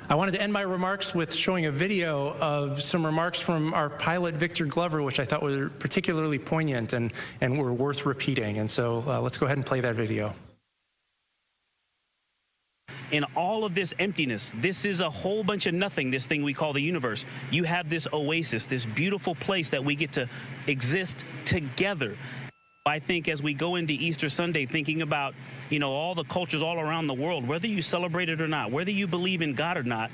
I wanted to end my remarks with showing a video of some remarks from our pilot, Victor Glover, which I thought were particularly poignant and were worth repeating. And so let's go ahead and play that video. in all of this emptiness, this is a whole bunch of nothing, this thing we call the universe. You have this oasis, this beautiful place that we get to exist together. I think as we go into Easter Sunday, thinking about, all the cultures all around the world, whether you celebrate it or not, whether you believe in God or not,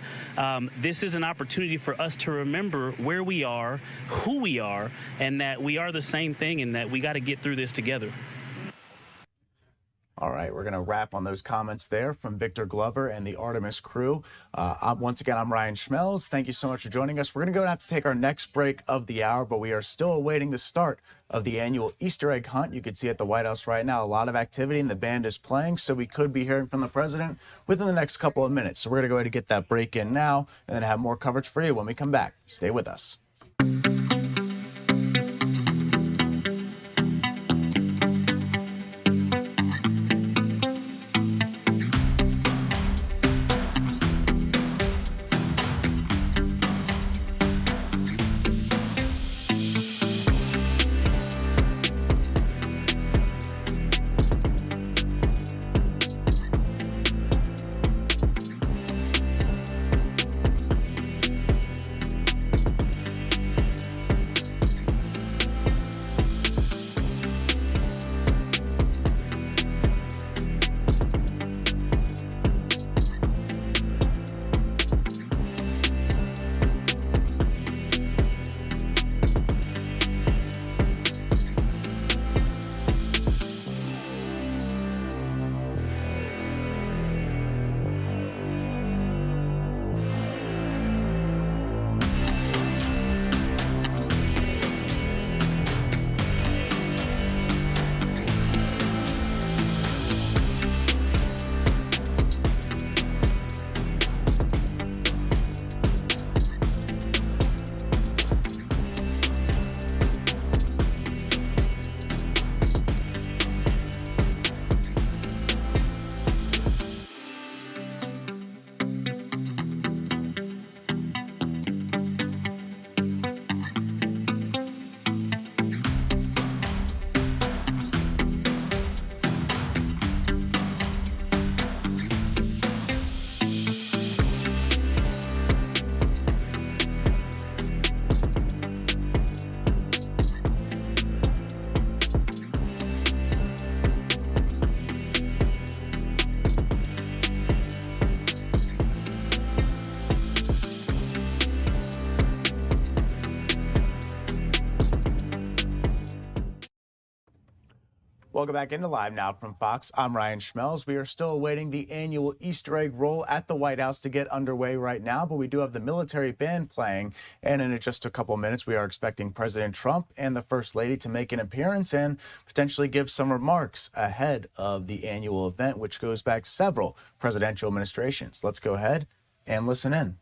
this is an opportunity for us to remember where we are, who we are, and that we are the same thing and that we got to get through this together. All right, we're going to wrap on those comments there from Victor Glover and the Artemis crew. Once again, I'm Ryan Schmelz. Thank you so much for joining us. We're going to go and have to take our next break of the hour, but we are still awaiting the start of the annual Easter egg hunt. You can see at the White House right now, a lot of activity, and the band is playing, so we could be hearing from the president within the next couple of minutes. So we're going to go ahead and get that break in now and then have more coverage for you when we come back. Stay with us. Welcome back into Live Now from Fox. I'm Ryan Schmelz. We are still awaiting the annual Easter egg roll at the White House to get underway right now, but we do have the military band playing. And in just a couple of minutes, we are expecting President Trump and the First Lady to make an appearance and potentially give some remarks ahead of the annual event, which goes back several presidential administrations. Let's go ahead and listen in.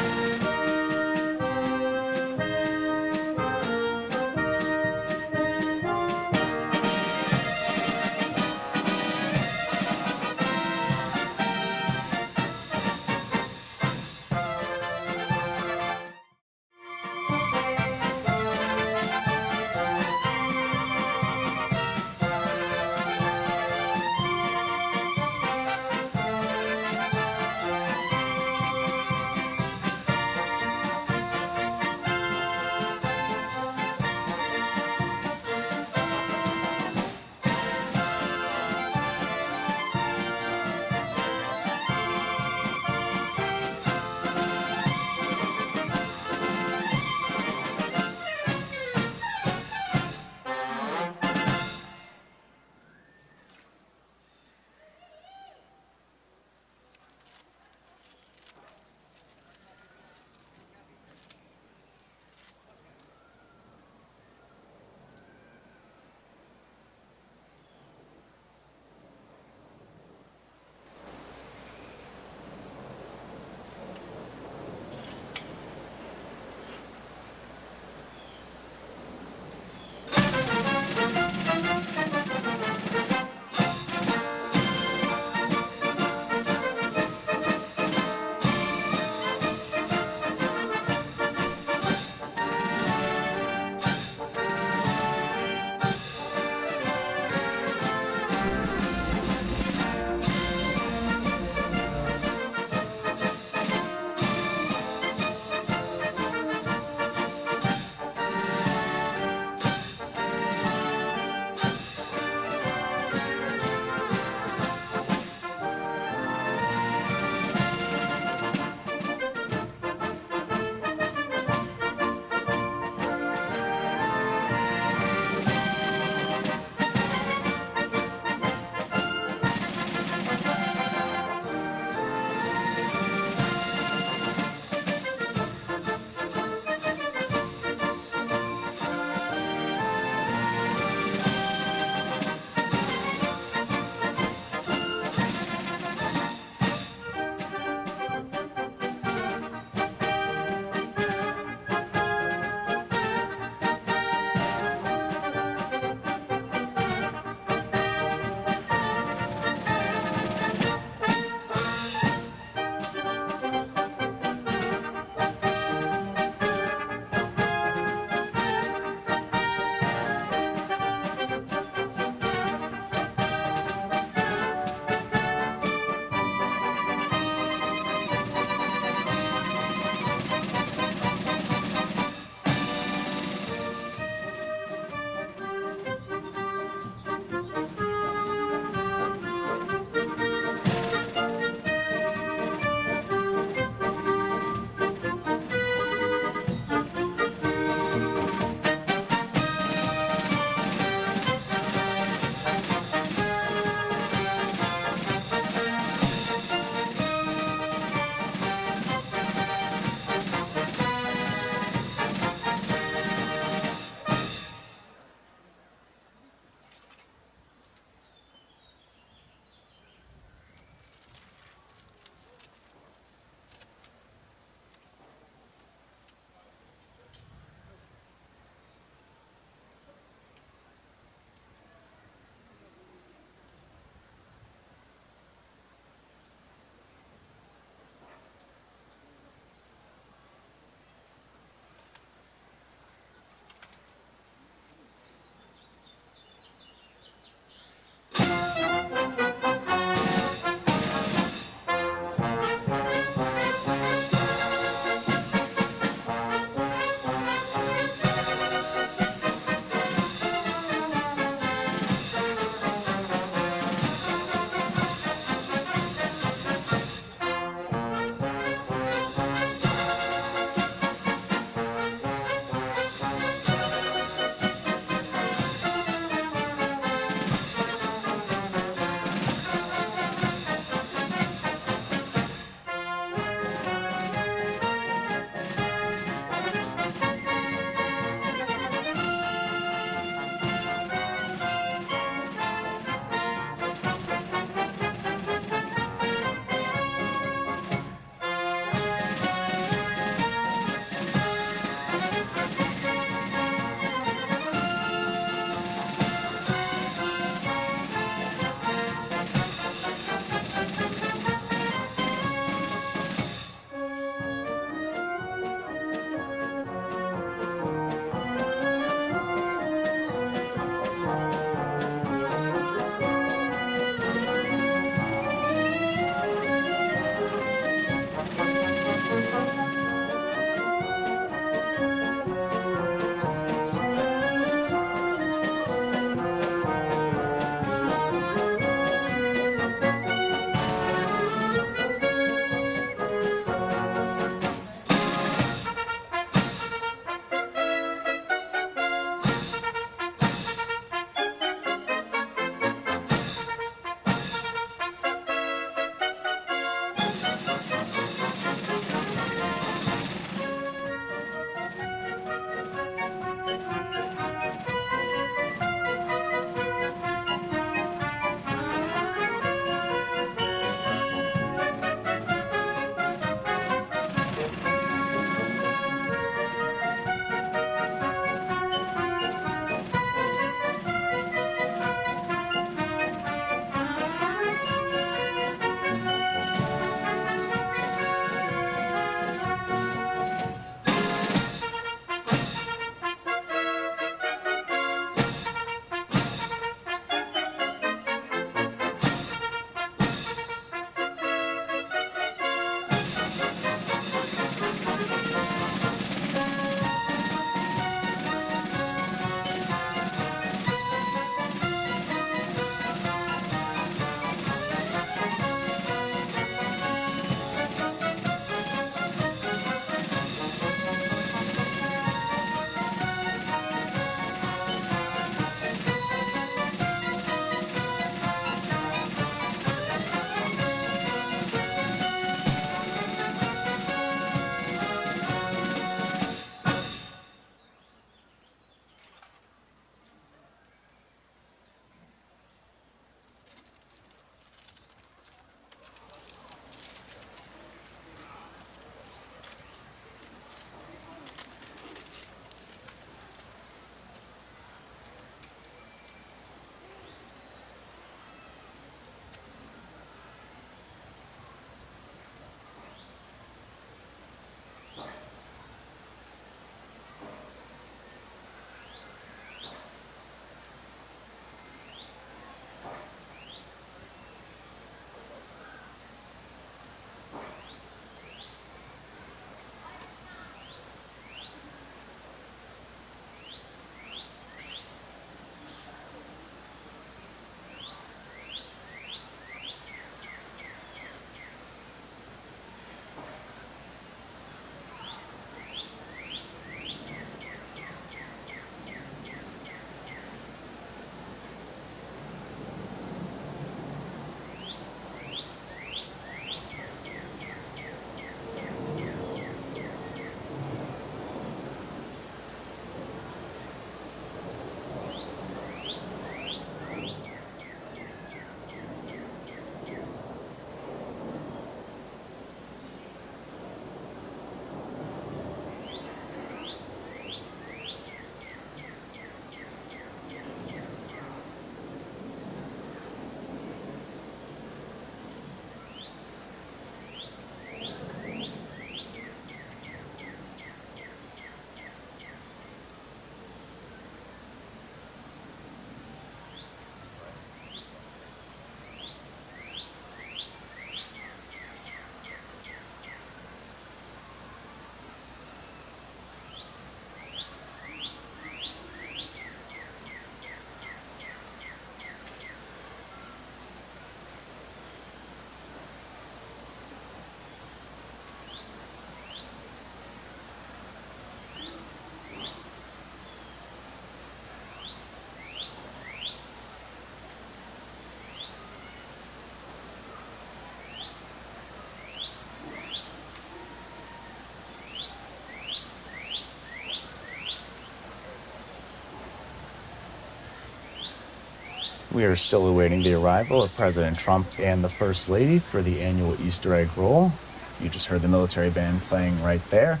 We are still awaiting the arrival of President Trump and the First Lady for the annual Easter egg roll. You just heard the military band playing right there.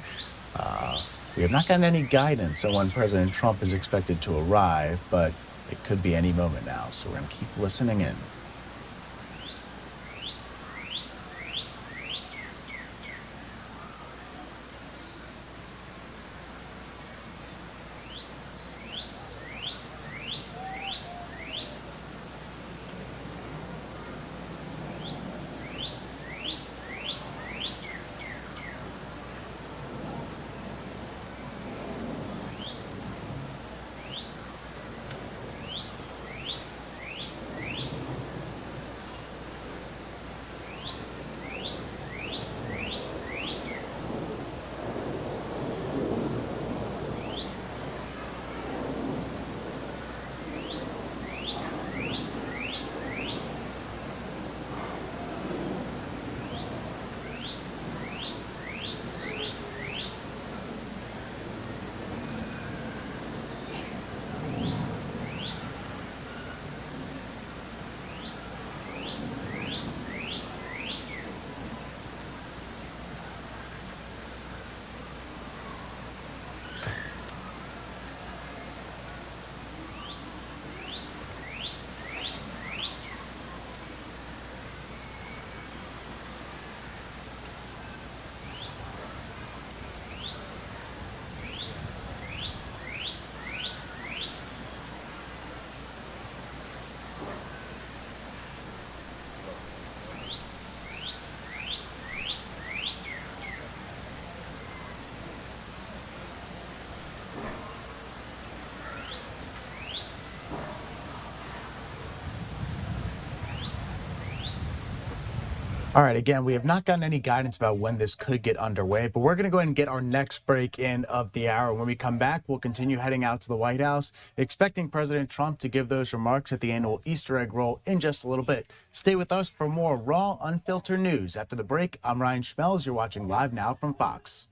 We have not gotten any guidance on when President Trump is expected to arrive, but it could be any moment now, so we're going to keep listening in. All right, again, we have not gotten any guidance about when this could get underway, but we're going to go ahead and get our next break in of the hour. When we come back, we'll continue heading out to the White House, expecting President Trump to give those remarks at the annual Easter egg roll in just a little bit. Stay with us for more raw, unfiltered news. After the break, I'm Ryan Schmelz. You're watching Live Now from Fox.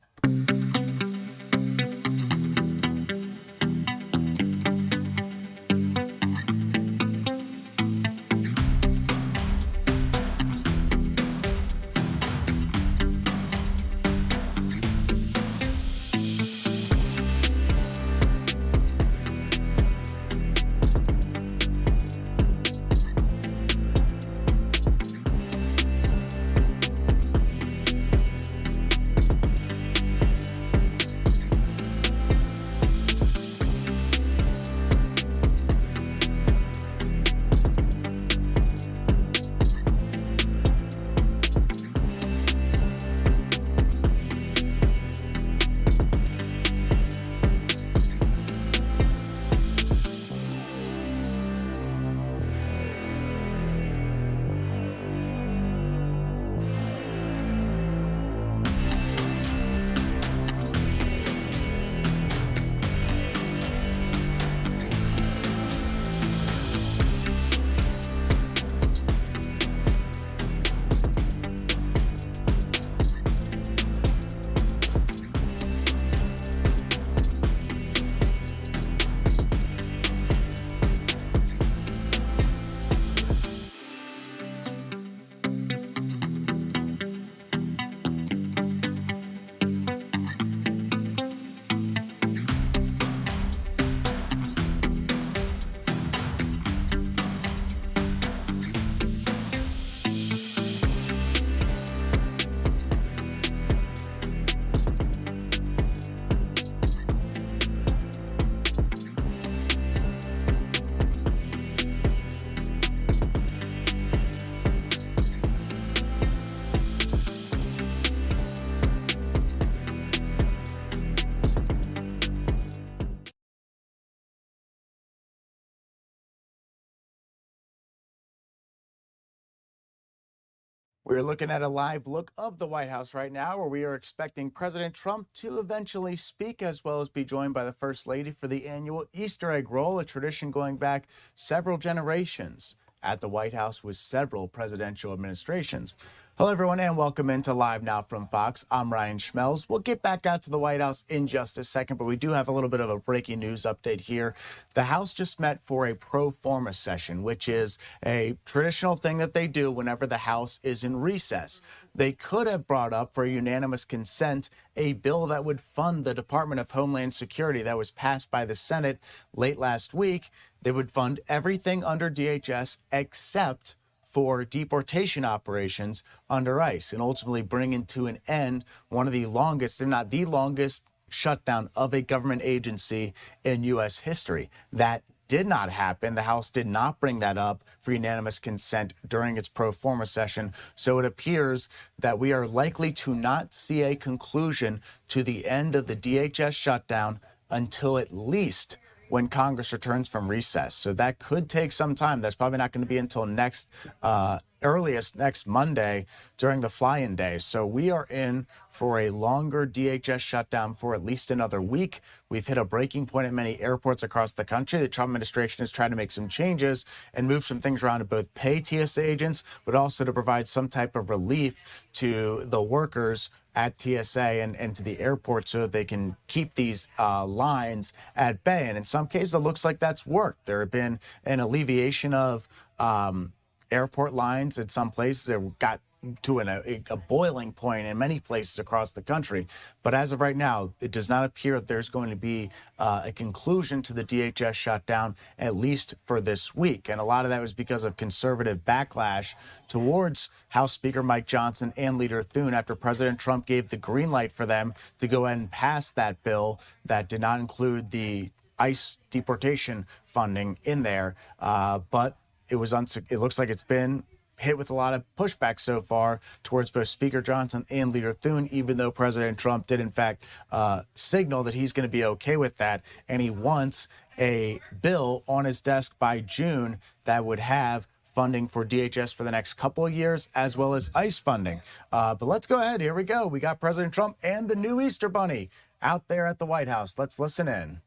We're looking at a live look of the White House right now, where we are expecting President Trump to eventually speak, as well as be joined by the First Lady for the annual Easter egg roll, a tradition going back several generations at the White House with several presidential administrations. Hello, everyone, and welcome into Live Now from Fox. I'm Ryan Schmelz. We'll get back out to the White House in just a second, but we do have a little bit of a breaking news update here. The House just met for a pro forma session, which is a traditional thing that they do whenever the House is in recess. They could have brought up for unanimous consent a bill that would fund the Department of Homeland Security that was passed by the Senate late last week. They would fund everything under DHS except for deportation operations under ICE and ultimately bringing to an end one of the longest, if not the longest, shutdown of a government agency in U.S. history. That did not happen. The House did not bring that up for unanimous consent during its pro forma session. So it appears that we are likely to not see a conclusion to the end of the DHS shutdown until at least when Congress returns from recess. So that could take some time. That's probably not going to be until earliest next Monday during the fly-in day. So we are in for a longer DHS shutdown for at least another week. We've hit a breaking point at many airports across the country. The Trump administration is trying to make some changes and move some things around to both pay TSA agents, but also to provide some type of relief to the workers at TSA and to the airport so that they can keep these lines at bay. And in some cases, it looks like that's worked. There have been an alleviation of airport lines in some places. It got to a boiling point in many places across the country. But as of right now, it does not appear that there's going to be a conclusion to the DHS shutdown, at least for this week. And a lot of that was because of conservative backlash towards House Speaker Mike Johnson and Leader Thune after President Trump gave the green light for them to go ahead and pass that bill that did not include the ICE deportation funding in there. But it looks like it's been hit with a lot of pushback so far towards both Speaker Johnson and Leader Thune, even though President Trump did, in fact, signal that he's going to be okay with that. And he wants a bill on his desk by June that would have funding for DHS for the next couple of years, as well as ICE funding. But let's go ahead. Here we go. We got President Trump and the new Easter Bunny out there at the White House. Let's listen in.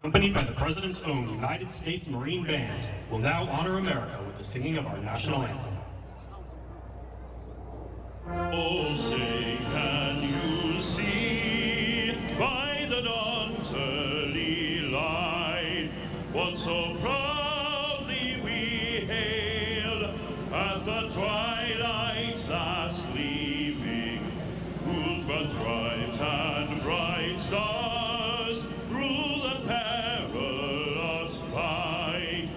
Accompanied by the President's own United States Marine Band, will now honor America with the singing of our national anthem. Oh, say, can you see by the dawn's early light what so proudly we hailed at the twilight's last gleaming, whose broad stripes and bright stars through the perilous fight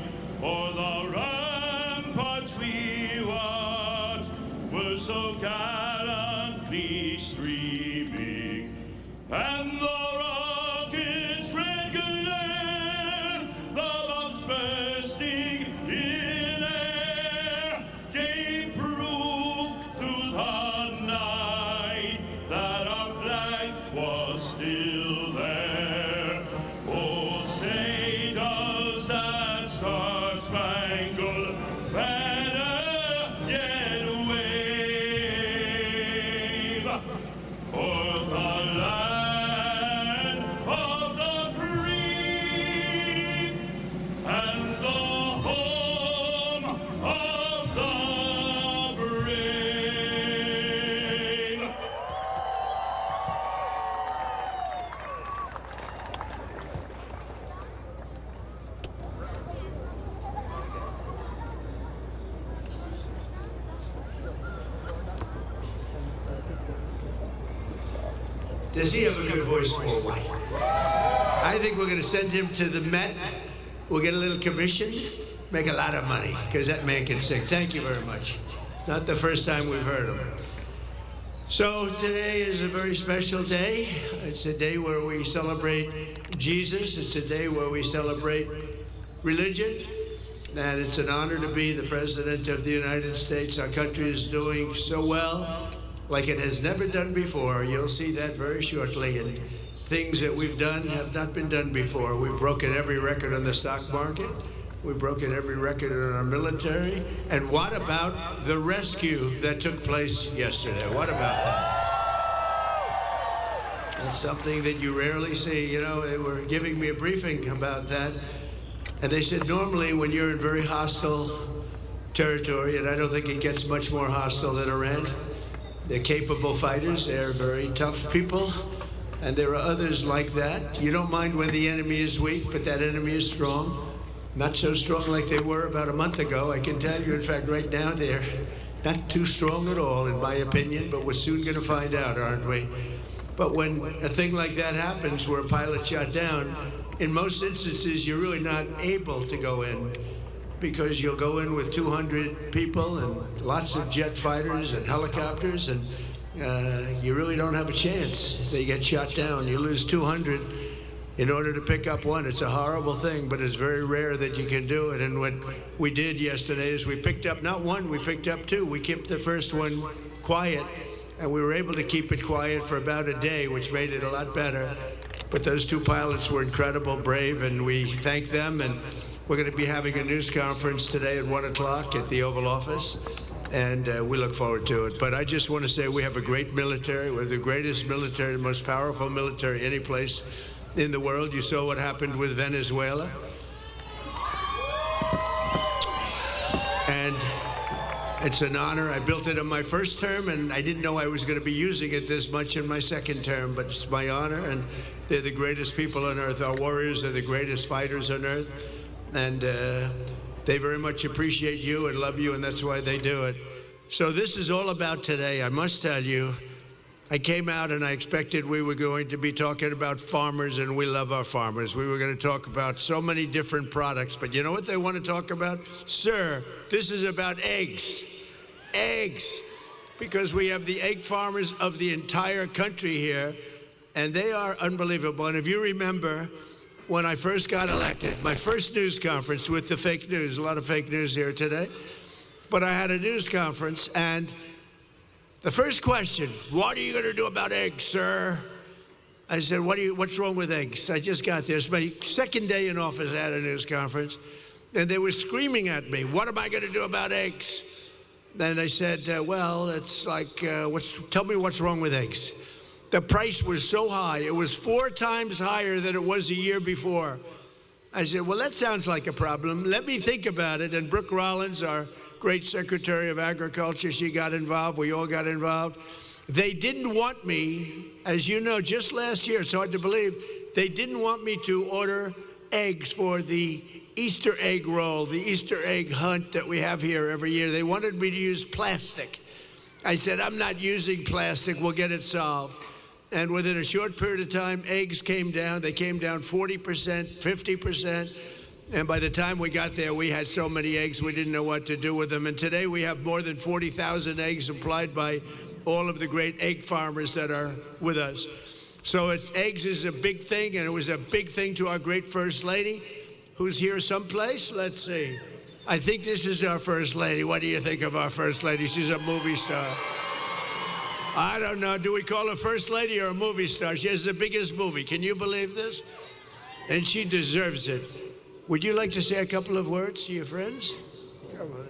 o'er the ramparts we watched were so gallantly streaming, and the rocket's red glare, the bombs bursting in air, gave proof through the night that our flag was still there. Oh, say does that star-spangled banner yet wave o'er the land of the free and the home of the brave? Does he have a good voice or what? I think we're going to send him to the Met. We'll get a little commission, make a lot of money, because that man can sing. Thank you very much. Not the first time we've heard him. So today is a very special day. It's a day where we celebrate Jesus. It's a day where we celebrate religion. And it's an honor to be the President of the United States. Our country is doing so well, like it has never done before. You'll see that very shortly. And things that we've done have not been done before. We've broken every record on the stock market. We've broken every record in our military. And what about the rescue that took place yesterday? What about that? That's something that you rarely see. You know, they were giving me a briefing about that. And they said normally when you're in very hostile territory, and I don't think it gets much more hostile than Iran. They're capable fighters. They're very tough people, and there are others like that. You don't mind when the enemy is weak, but that enemy is strong. Not so strong like they were about a month ago. I can tell you, in fact, right now, they're not too strong at all, in my opinion, but we're soon going to find out, aren't we? But when a thing like that happens, where a pilot shot down, in most instances, you're really not able to go in, because you'll go in with 200 people and lots of jet fighters and helicopters, and you really don't have a chance. They get shot down. You lose 200 in order to pick up one. It's a horrible thing, but it's very rare that you can do it. And what we did yesterday is we picked up not one, we picked up two. We kept the first one quiet, and we were able to keep it quiet for about a day, which made it a lot better. But those two pilots were incredible, brave, and we thank them. And we're going to be having a news conference today at 1 o'clock at the Oval Office, and we look forward to it. But I just want to say we have a great military. We're the greatest military, the most powerful military any place in the world. You saw what happened with Venezuela. And it's an honor. I built it in my first term, and I didn't know I was going to be using it this much in my second term, but it's my honor, and they're the greatest people on earth. Our warriors are the greatest fighters on earth, and they very much appreciate you and love you, and that's why they do it. So this is all about today. I must tell you, I came out and I expected we were going to be talking about farmers, and we love our farmers. We were going to talk about so many different products, but you know what they want to talk about? Sir, this is about eggs. Eggs. Because we have the egg farmers of the entire country here, and they are unbelievable. And if you remember, when I first got elected, my first news conference with the fake news, a lot of fake news here today, but I had a news conference, and the first question, what are you going to do about eggs, sir? I said, what's wrong with eggs? I just got there. It's my second day in office. I had a news conference, and they were screaming at me, what am I going to do about eggs? Then I said, well, it's like, tell me what's wrong with eggs. The price was so high. It was 4 times higher than it was a year before. I said, well, that sounds like a problem. Let me think about it. And Brooke Rollins, our great Secretary of Agriculture, she got involved. We all got involved. They didn't want me, as you know, just last year, it's hard to believe, they didn't want me to order eggs for the Easter egg roll, the Easter egg hunt that we have here every year. They wanted me to use plastic. I said, I'm not using plastic. We'll get it solved. And within a short period of time, eggs came down. They came down 40%, 50%. And by the time we got there, we had so many eggs, we didn't know what to do with them. And today we have more than 40,000 eggs supplied by all of the great egg farmers that are with us. So eggs is a big thing, and it was a big thing to our great First Lady, who's here someplace. Let's see. I think this is our First Lady. What do you think of our First Lady? She's a movie star. I don't know. Do we call her First Lady or a movie star? She has the biggest movie. Can you believe this? And she deserves it. Would you like to say a couple of words to your friends? Come on.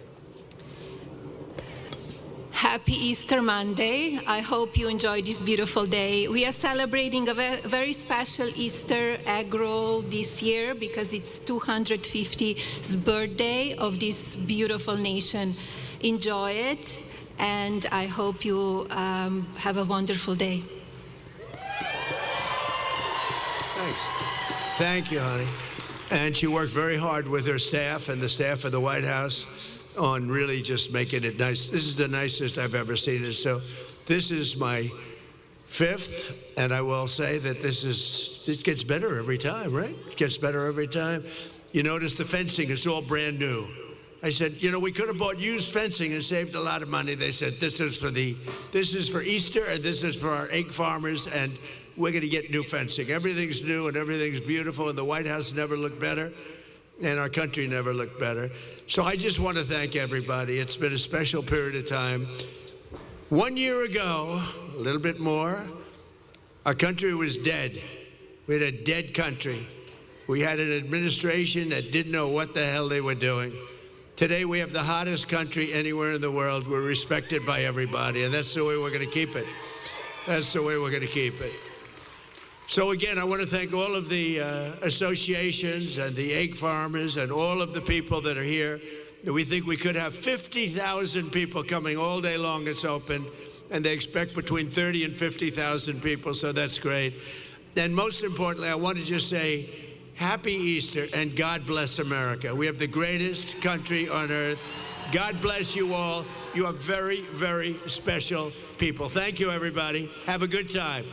Happy Easter Monday. I hope you enjoy this beautiful day. We are celebrating a very special Easter egg roll this year because it's 250th birthday of this beautiful nation. Enjoy it, and I hope you have a wonderful day. Thanks. Thank you, honey. And she worked very hard with her staff and the staff of the White House on really just making it nice. This is the nicest I've ever seen it. So this is my 5th, and I will say that it gets better every time, right? It gets better every time. You notice the fencing is all brand new. I said, you know, we could have bought used fencing and saved a lot of money. They said, this is for Easter, and this is for our egg farmers, and we're going to get new fencing. Everything's new and everything's beautiful, and the White House never looked better, and our country never looked better. So I just want to thank everybody. It's been a special period of time. 1 year ago, a little bit more, our country was dead. We had a dead country. We had an administration that didn't know what the hell they were doing. Today, we have the hottest country anywhere in the world. We're respected by everybody, and that's the way we're going to keep it. That's the way we're going to keep it. So again, I want to thank all of the associations and the egg farmers and all of the people that are here. We think we could have 50,000 people coming all day long. It's open, and they expect between 30 and 50,000 people, so that's great. And most importantly, I want to just say Happy Easter and God bless America. We have the greatest country on earth. God bless you all. You are very, very special people. Thank you, everybody. Have a good time.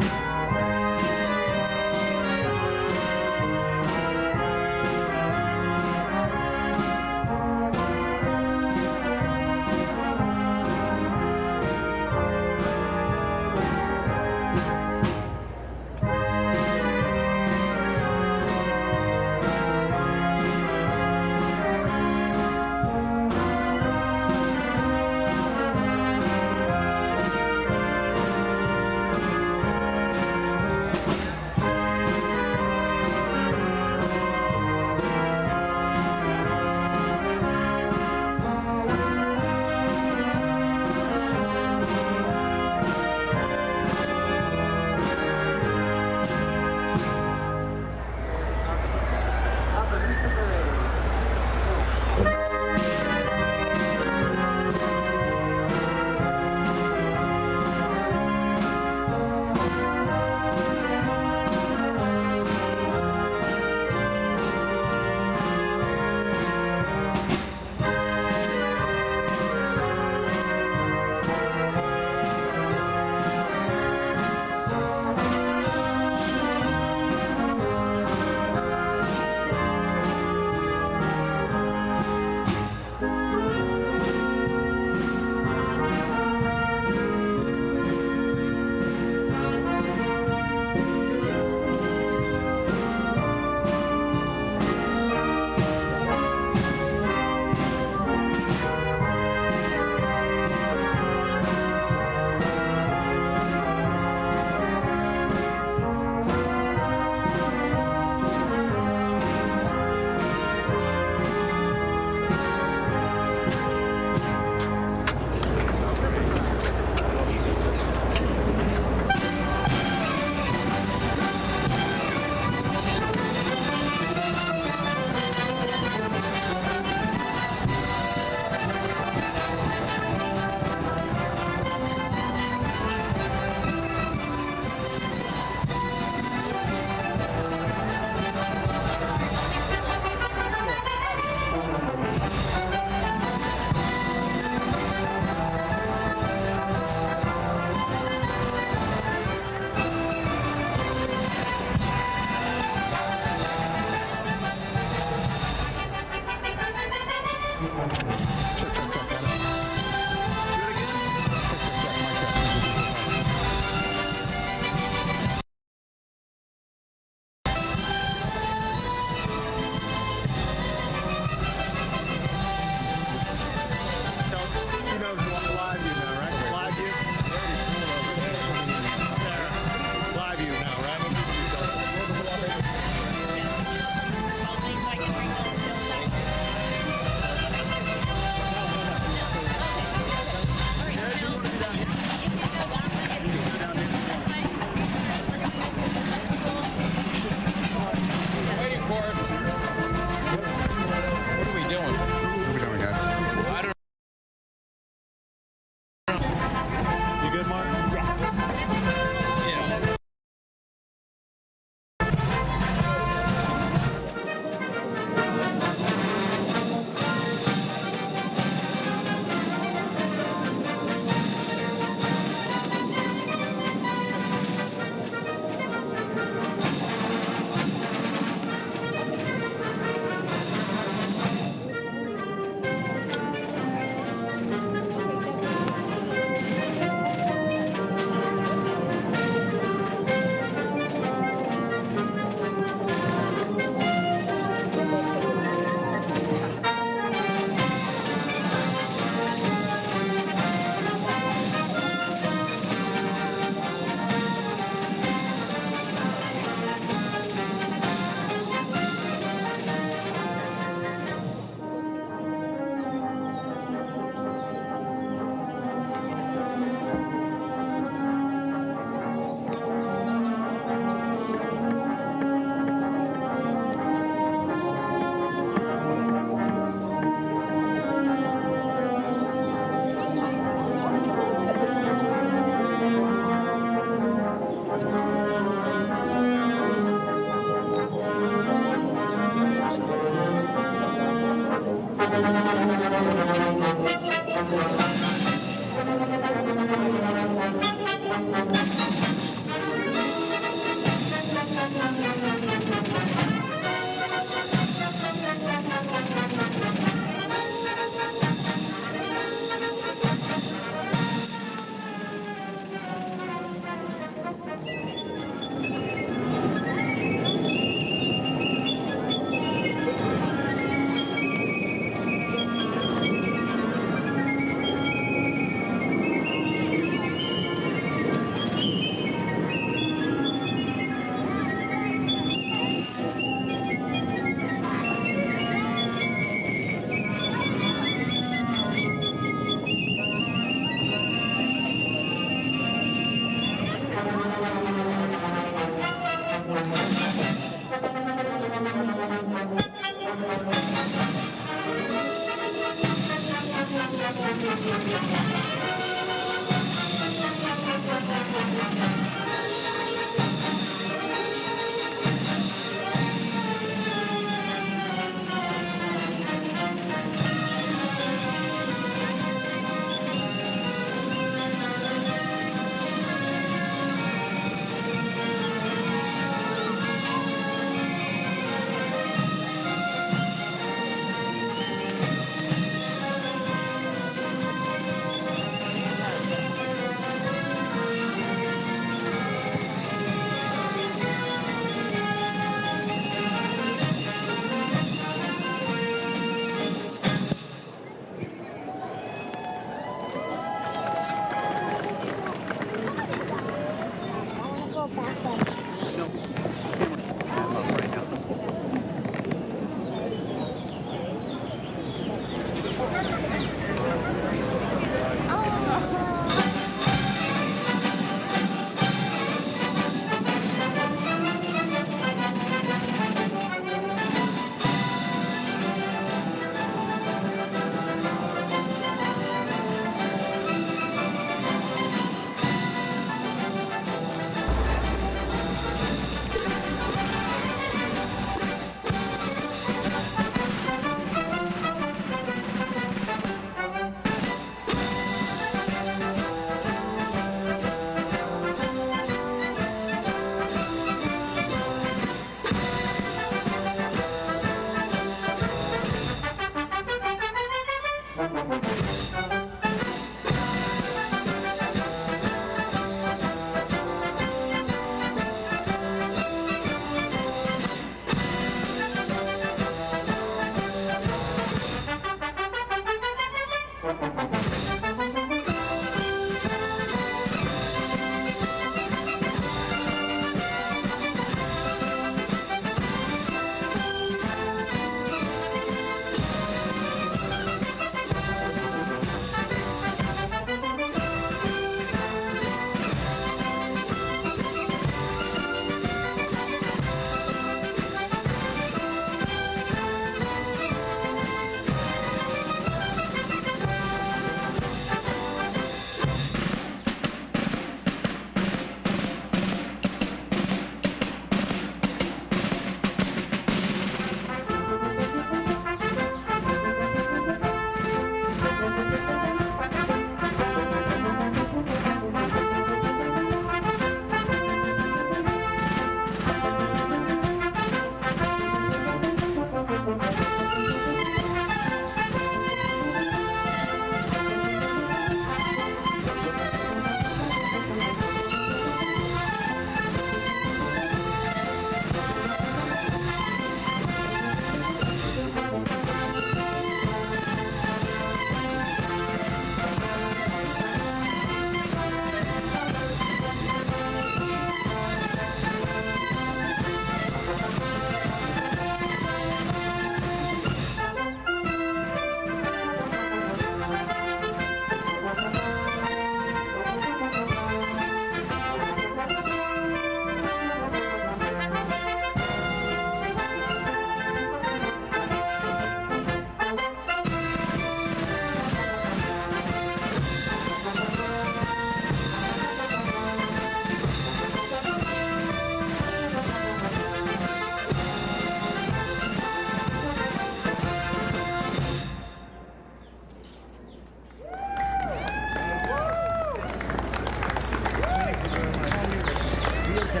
Sir,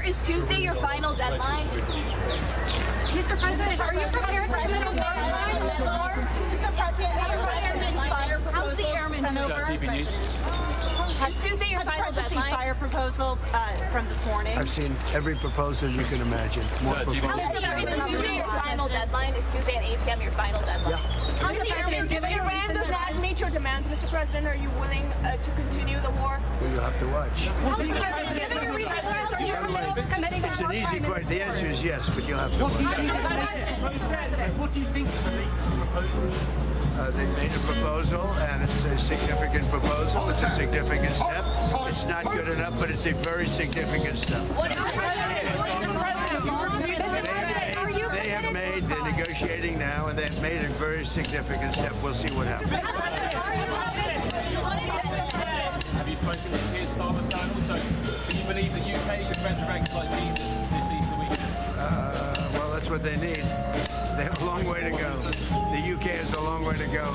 is Tuesday your final deadline? Mr. President, are you prepared to middle deadline? Mr. President, how's the airman maneuver? Is Tuesday your final deadline? Fire proposal from this morning. I've seen every proposal you can imagine. More proposals. Is Tuesday your final deadline? Is Tuesday at 8 p.m. your final deadline? Yeah. Mr. President, if Iran does not meet your demands, Mr. President, are you willing to continue the war? Well, you'll have to watch. Given your reasons, are you committed to committing It's an easy question. The answer is yes, but you'll have to watch. What do you think of the latest proposal? They made a proposal, and it's a significant proposal. It's a significant step. It's not good enough, but it's a very significant step. They have made, they're negotiating now, and they've made a very significant step. We'll see what happens. Have you spoken to Keir Starmer, son? Also, do you believe the UK could resurrect like Jesus this Easter weekend? Well, that's what they need. They have a long way to go. The UK has a long way to go.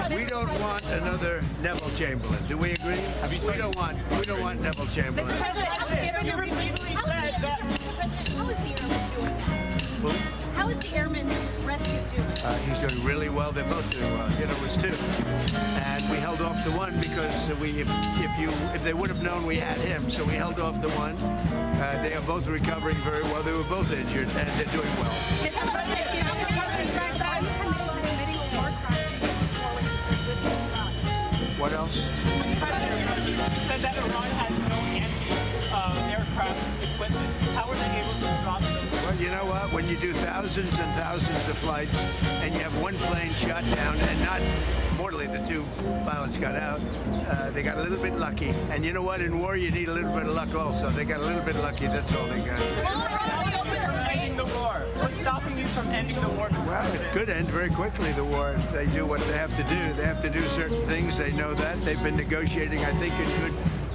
We don't want another Neville Chamberlain. Do we agree? We don't want Neville Chamberlain. Mr. President, how is the airman who was rescued doing? He's doing really well. They're both doing well. It was two, and we held off the one because if they would have known we had him, so we held off the one. They are both recovering very well. They were both injured, and they're doing well. Mr. President, are you committed to committing a war crime against What else? Mr. President, you said that Iran has no anti-aircraft equipment. How are they able to drop those? Well, you know what? When you do thousands and thousands of flights and you have one plane shot down and not mortally, the two pilots got out, they got a little bit lucky. And you know what? In war, you need a little bit of luck also. They got a little bit lucky. That's all they got. Ending the war. What's stopping you from ending the war? Well, it could end very quickly, the war, if they do what they have to do. They have to do certain things. They know that. They've been negotiating, I think, in good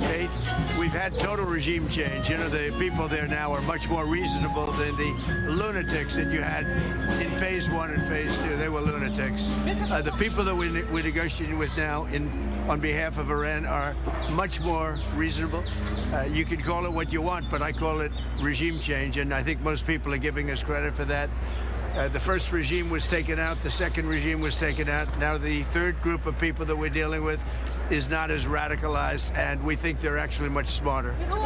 faith. We've had total regime change. You know, the people there now are much more reasonable than the lunatics that you had in phase one and phase two. They were lunatics. The people that we're negotiating with now on behalf of Iran are much more reasonable. You can call it what you want, but I call it regime change, and I think most people are giving us credit for that. The first regime was taken out. The second regime was taken out. Now the third group of people that we're dealing with is not as radicalized, and we think they're actually much smarter. Why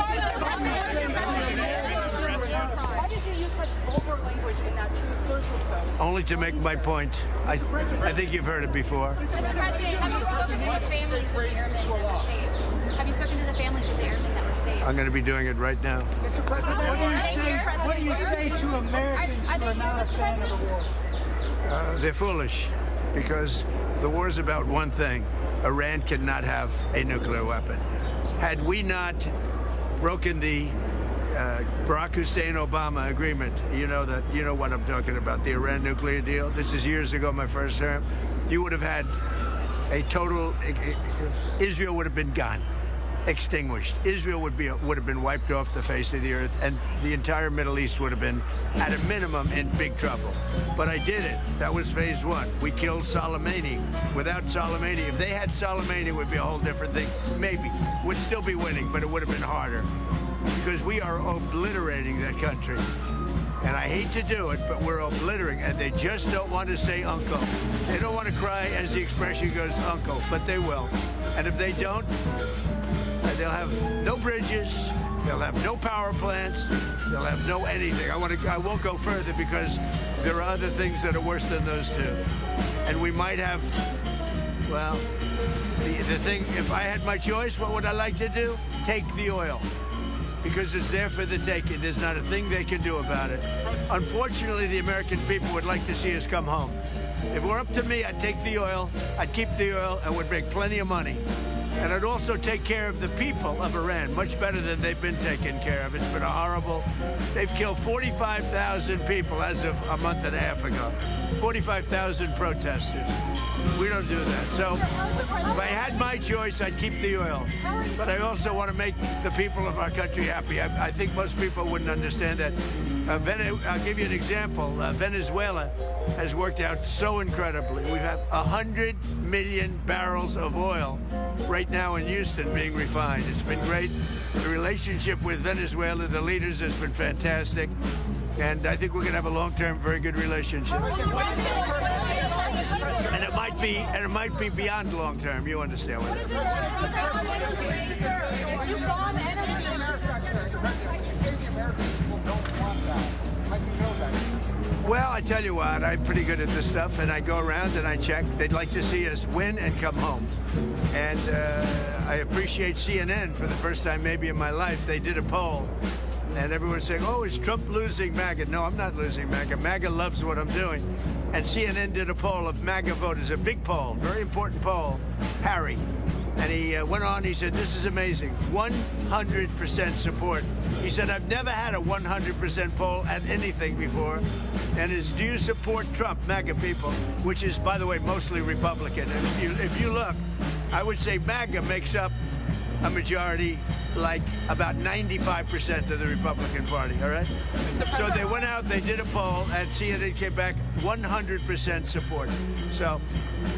did you use such vulgar language in that Truth Social post? Only to make my point. I think you've heard it before. Mr. President, have you spoken to the families of the airmen that were saved? Have you spoken to the families of the airmen that were saved? I'm going to be doing it right now. Mr. President, what do you say to Americans who are not a fan of the war? They're foolish because the war is about one thing. Iran cannot have a nuclear weapon. Had we not broken the Barack Hussein Obama agreement, you know what I'm talking about, the Iran nuclear deal. This is years ago, my first term. You would have had a total, Israel would have been gone, extinguished. Israel would have been wiped off the face of the earth, and the entire Middle East would have been, at a minimum, in big trouble. But I did it. That was phase one. We killed Soleimani. Without Soleimani, if they had Soleimani, it would be a whole different thing. Maybe. We'd still be winning, but it would have been harder. Because we are obliterating that country. And I hate to do it, but we're obliterating, and they just don't want to say uncle. They don't want to cry, as the expression goes, uncle, but they will. And if they don't, they'll have no bridges, they'll have no power plants, they'll have no anything. I won't go further because there are other things that are worse than those two. And we might have, well, the thing, if I had my choice, what would I like to do? Take the oil. Because it's there for the taking. There's not a thing they can do about it. Unfortunately, the American people would like to see us come home. If it were up to me, I'd take the oil, I'd keep the oil, and would make plenty of money. And I'd also take care of the people of Iran, much better than they've been taken care of. It's been a horrible. They've killed 45,000 people as of a month and a half ago. 45,000 protesters. We don't do that. So if I had my choice, I'd keep the oil. But I also want to make the people of our country happy. I think most people wouldn't understand that. I'll give you an example. Venezuela has worked out so incredibly. We have 100 million barrels of oil right now in Houston being refined. It's been great. The relationship with Venezuela, the leaders, has been fantastic. And I think we're going to have a long-term, very good relationship. And it might be beyond long-term. You understand what that is. Well, I tell you what, I'm pretty good at this stuff, and I go around and I check. They'd like to see us win and come home. And I appreciate CNN for the first time maybe in my life. They did a poll. And everyone's saying, oh, is Trump losing MAGA? No, I'm not losing MAGA. MAGA loves what I'm doing. And CNN did a poll of MAGA voters, a big poll, very important poll, Harry. And he went on, he said, this is amazing, 100% support. He said, I've never had a 100% poll at anything before. And do you support Trump, MAGA people, which is, by the way, mostly Republican. And if you look, I would say MAGA makes up a majority, like about 95% of the Republican Party, all right? So they went out, they did a poll, and CNN came back 100% support. So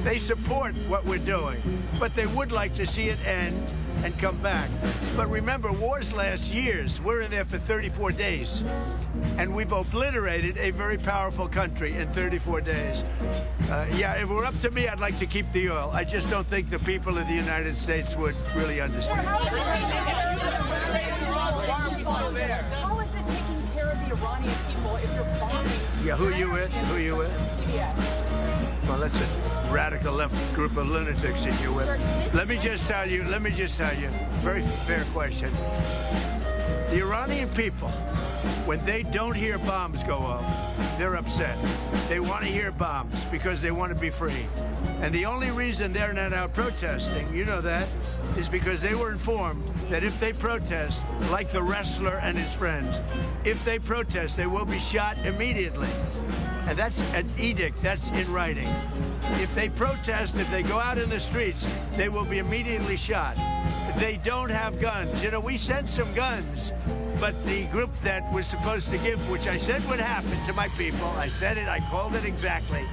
they support what we're doing, but they would like to see it end and come back. But remember, wars last years. We're in there for 34 days, and we've obliterated a very powerful country in 34 days. Yeah, if it were up to me, I'd like to keep the oil. I just don't think the people of the United States would really understand. How is it taking care of the Iranian people if you're bombing? Yeah, who you with? Who you with? Yes. Well, that's a radical left group of lunatics that you're with. Let me just tell you, very fair question. The Iranian people, when they don't hear bombs go off, they're upset. They want to hear bombs because they want to be free. And the only reason they're not out protesting, you know that, is because they were informed that if they protest, like the wrestler and his friends, if they protest, they will be shot immediately. And that's an edict, that's in writing. If they protest, if they go out in the streets, they will be immediately shot. They don't have guns. You know, we sent some guns, but the group that was supposed to give, which I said would happen to my people, I said it, I called it exactly.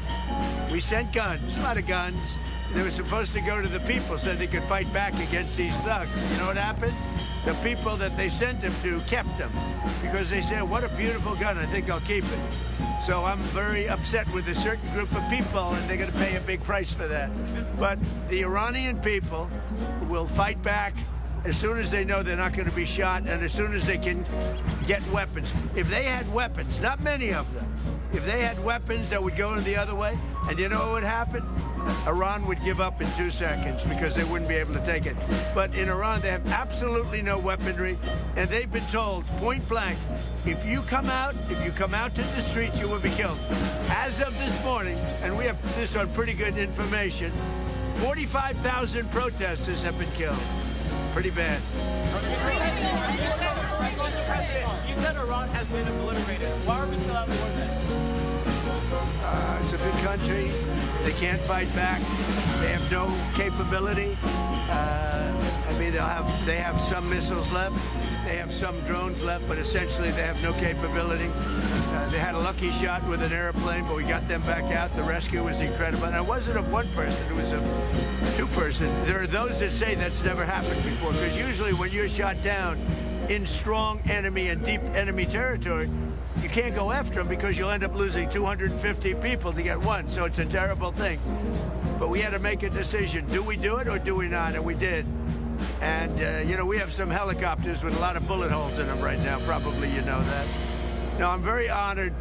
We sent guns, a lot of guns. They were supposed to go to the people so they could fight back against these thugs. You know what happened? The people that they sent them to kept them because they said, what a beautiful gun, I think I'll keep it. So I'm very upset with a certain group of people, and they're going to pay a big price for that. But the Iranian people will fight back as soon as they know they're not going to be shot and as soon as they can get weapons. If they had weapons, not many of them, if they had weapons that would go the other way, and you know what would happen? Iran would give up in 2 seconds because they wouldn't be able to take it. But in Iran, they have absolutely no weaponry, and they've been told point blank, if you come out to the streets, you will be killed. As of this morning, and we have this on pretty good information, 45,000 protesters have been killed. Pretty bad. Mr. President, you said Iran has been obliterated. Why are we still at war then? It's a big country. They can't fight back. They have no capability. I mean, they have some missiles left. They have some drones left, but essentially they have no capability. They had a lucky shot with an airplane, but we got them back out. The rescue was incredible. And it wasn't of one person. It was of two-person. There are those that say that's never happened before, because usually when you're shot down in strong enemy and deep enemy territory, you can't go after them because you'll end up losing 250 people to get one. So it's a terrible thing. But we had to make a decision. Do we do it or do we not? And we did. And, you know, we have some helicopters with a lot of bullet holes in them right now. Probably you know that. Now, I'm very honored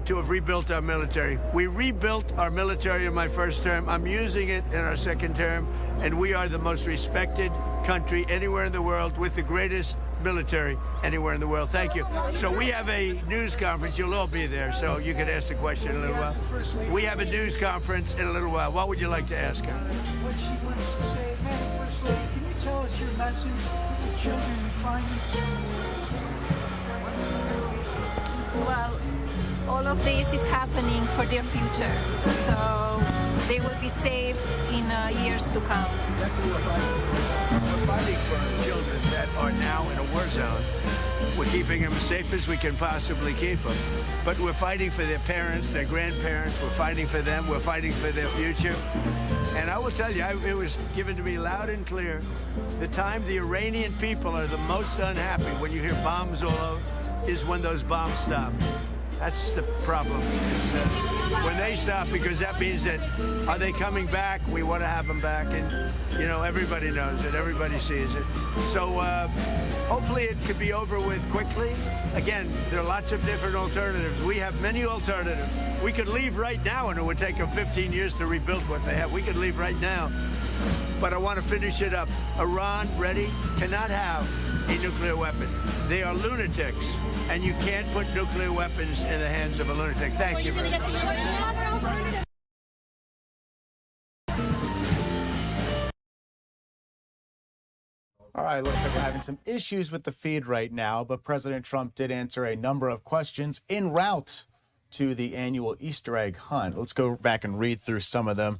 to have rebuilt our military. We rebuilt our military in my first term. I'm using it in our second term. And we are the most respected country anywhere in the world with the greatest military anywhere in the world. Thank you. So we have a news conference. You'll all be there, so you can ask the question in a little while. We have a news conference in a little while. What would you like to ask her? What she wants to say. Madam First Lady, can you tell us your message to children in France? Well, all of this is happening for their future, so they will be safe in years to come. We're fighting for children that are now in a war zone. We're keeping them as safe as we can possibly keep them. But we're fighting for their parents, their grandparents. We're fighting for them. We're fighting for their future. And I will tell you, it was given to me loud and clear. The time the Iranian people are the most unhappy when you hear bombs all over is when those bombs stop. That's the problem. It's when they stop, because that means that are they coming back? We want to have them back, and you know everybody knows it, everybody sees it. So hopefully it could be over with quickly. Again, there are lots of different alternatives. We have many alternatives. We could leave right now, and it would take them 15 years to rebuild what they have. We could leave right now, but I want to finish it up. Iran, ready, cannot have a nuclear weapon. They are lunatics, and you can't put nuclear weapons in the hands of a lunatic. Thank you very much. All right, looks like we're having some issues with the feed right now, but President Trump did answer a number of questions en route to the annual Easter egg hunt. Let's go back and read through some of them.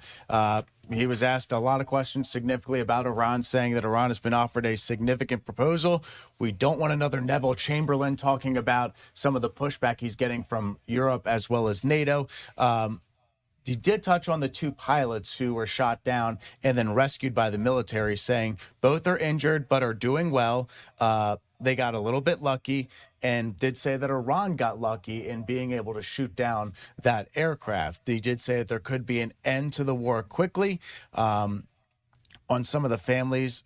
He was asked a lot of questions significantly about Iran, saying that Iran has been offered a significant proposal. We don't want another Neville Chamberlain talking about some of the pushback he's getting from Europe as well as NATO. He did touch on the two pilots who were shot down and then rescued by the military, saying both are injured but are doing well. They got a little bit lucky, and did say that Iran got lucky in being able to shoot down that aircraft. He did say that there could be an end to the war quickly. On some of the families,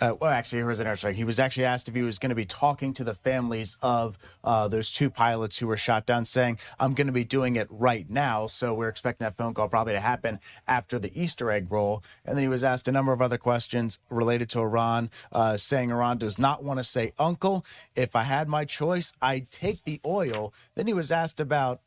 well, actually, here was an airstrike. He was actually asked if he was going to be talking to the families of those two pilots who were shot down, saying, I'm going to be doing it right now. So we're expecting that phone call probably to happen after the Easter egg roll. And then he was asked a number of other questions related to Iran, saying Iran does not want to say uncle. If I had my choice, I'd take the oil. Then he was asked about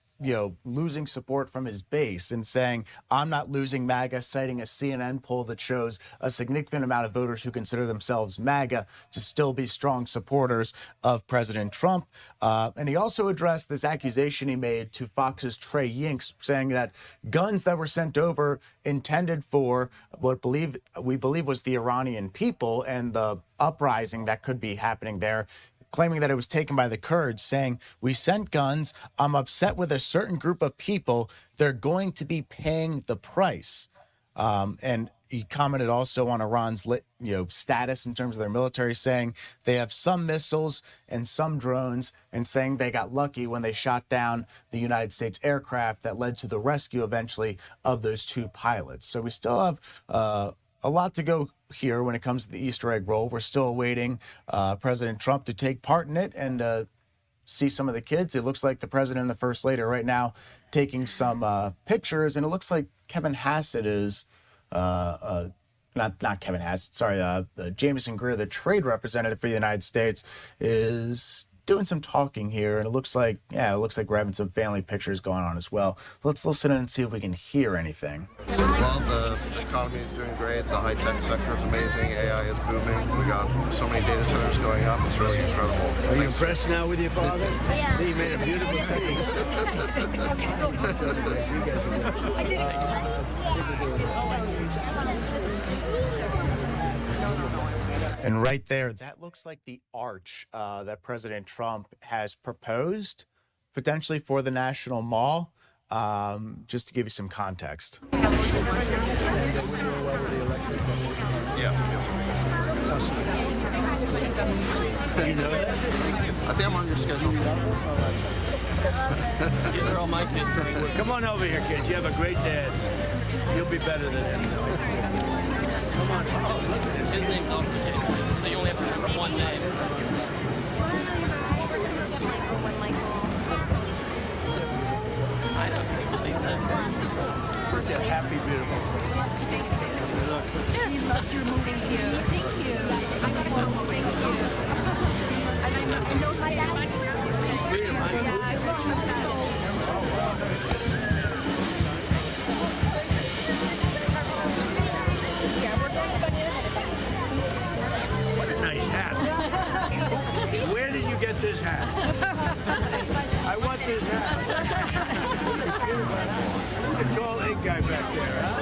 losing support from his base and saying, I'm not losing MAGA, citing a CNN poll that shows a significant amount of voters who consider themselves MAGA to still be strong supporters of President Trump. And he also addressed this accusation he made to Fox's Trey Yinks, saying that guns that were sent over intended for what we believe was the Iranian people and the uprising that could be happening there, claiming that it was taken by the Kurds, saying, we sent guns. I'm upset with a certain group of people. They're going to be paying the price. And he commented also on Iran's status in terms of their military, saying they have some missiles and some drones, and saying they got lucky when they shot down the United States aircraft that led to the rescue eventually of those two pilots. So we still have a lot to go here when it comes to the Easter egg roll. We're still awaiting President Trump to take part in it and see some of the kids. It looks like the president and the first lady are right now taking some pictures, and it looks like Kevin Hassett is not Kevin Hassett, sorry, Jameson Greer, the trade representative for the United States, is doing some talking here, and it looks like we're having some family pictures going on as well. Let's listen in and see if we can hear anything. Well, the economy is doing great. The high-tech sector is amazing. AI is booming. We got so many data centers going up. It's really incredible. Are you impressed now with your father? Yeah. He made a beautiful thing. And right there, that looks like the arch that President Trump has proposed, potentially for the National Mall, just to give you some context. Yeah. You know that? I think I'm on your schedule. They're all my kids. Come on over here, kids. You have a great dad. You'll be better than him. Come on. His name's also James, so you only have to remember one name. I don't believe that. Happy, beautiful. Sure. We loved your movie here. Thank you. Thank you. And I know my dad. What a nice hat. Where did you get this hat? I want this hat. The tall egg guy back there, huh?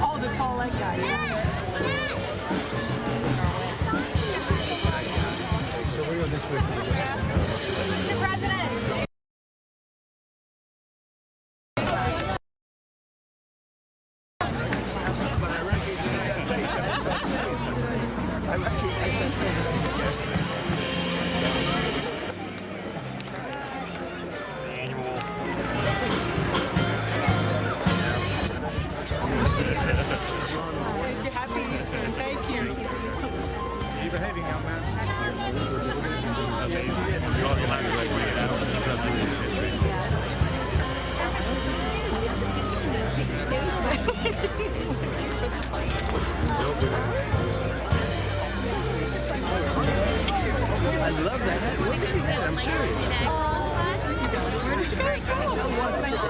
Oh, the tall leg guy. So we go this way. Mr. President. Happy Easter. Thank you. Are you behaving, young man? I love that hat. Look at that. I'm serious.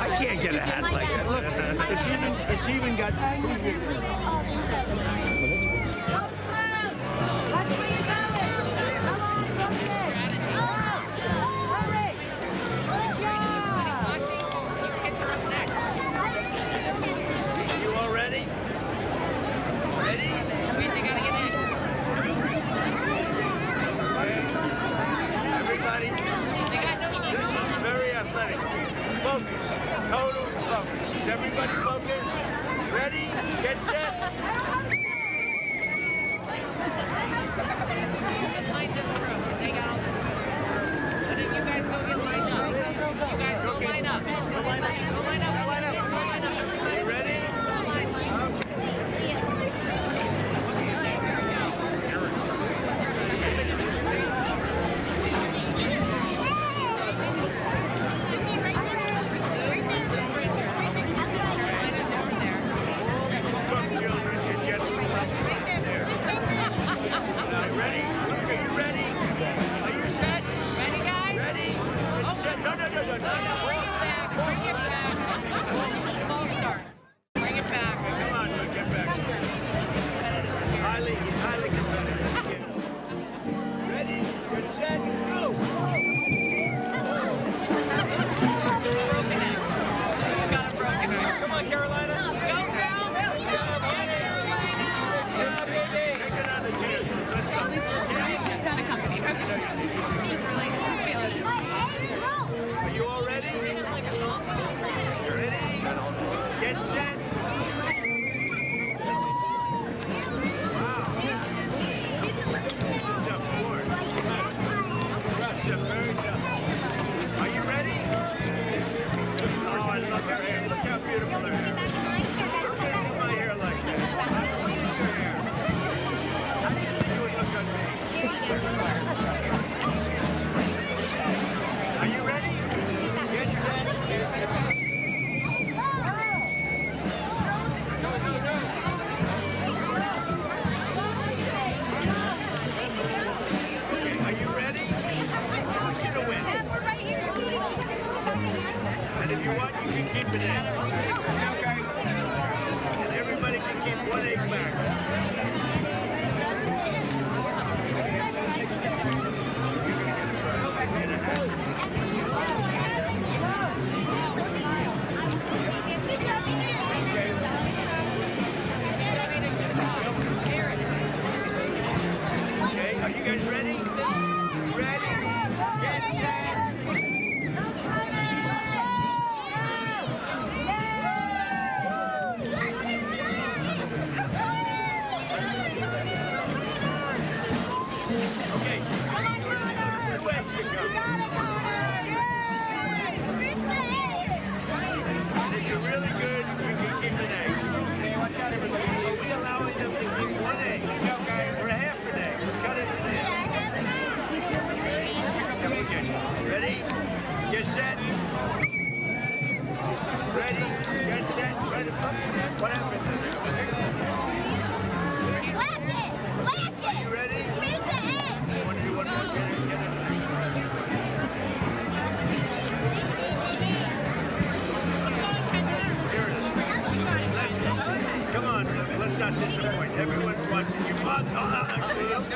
I can't get a hat like that. Look, it's even got. Are you all ready? Ready? Everybody, this is very athletic. Focus, total focus. Is everybody focused? Ready? Get set.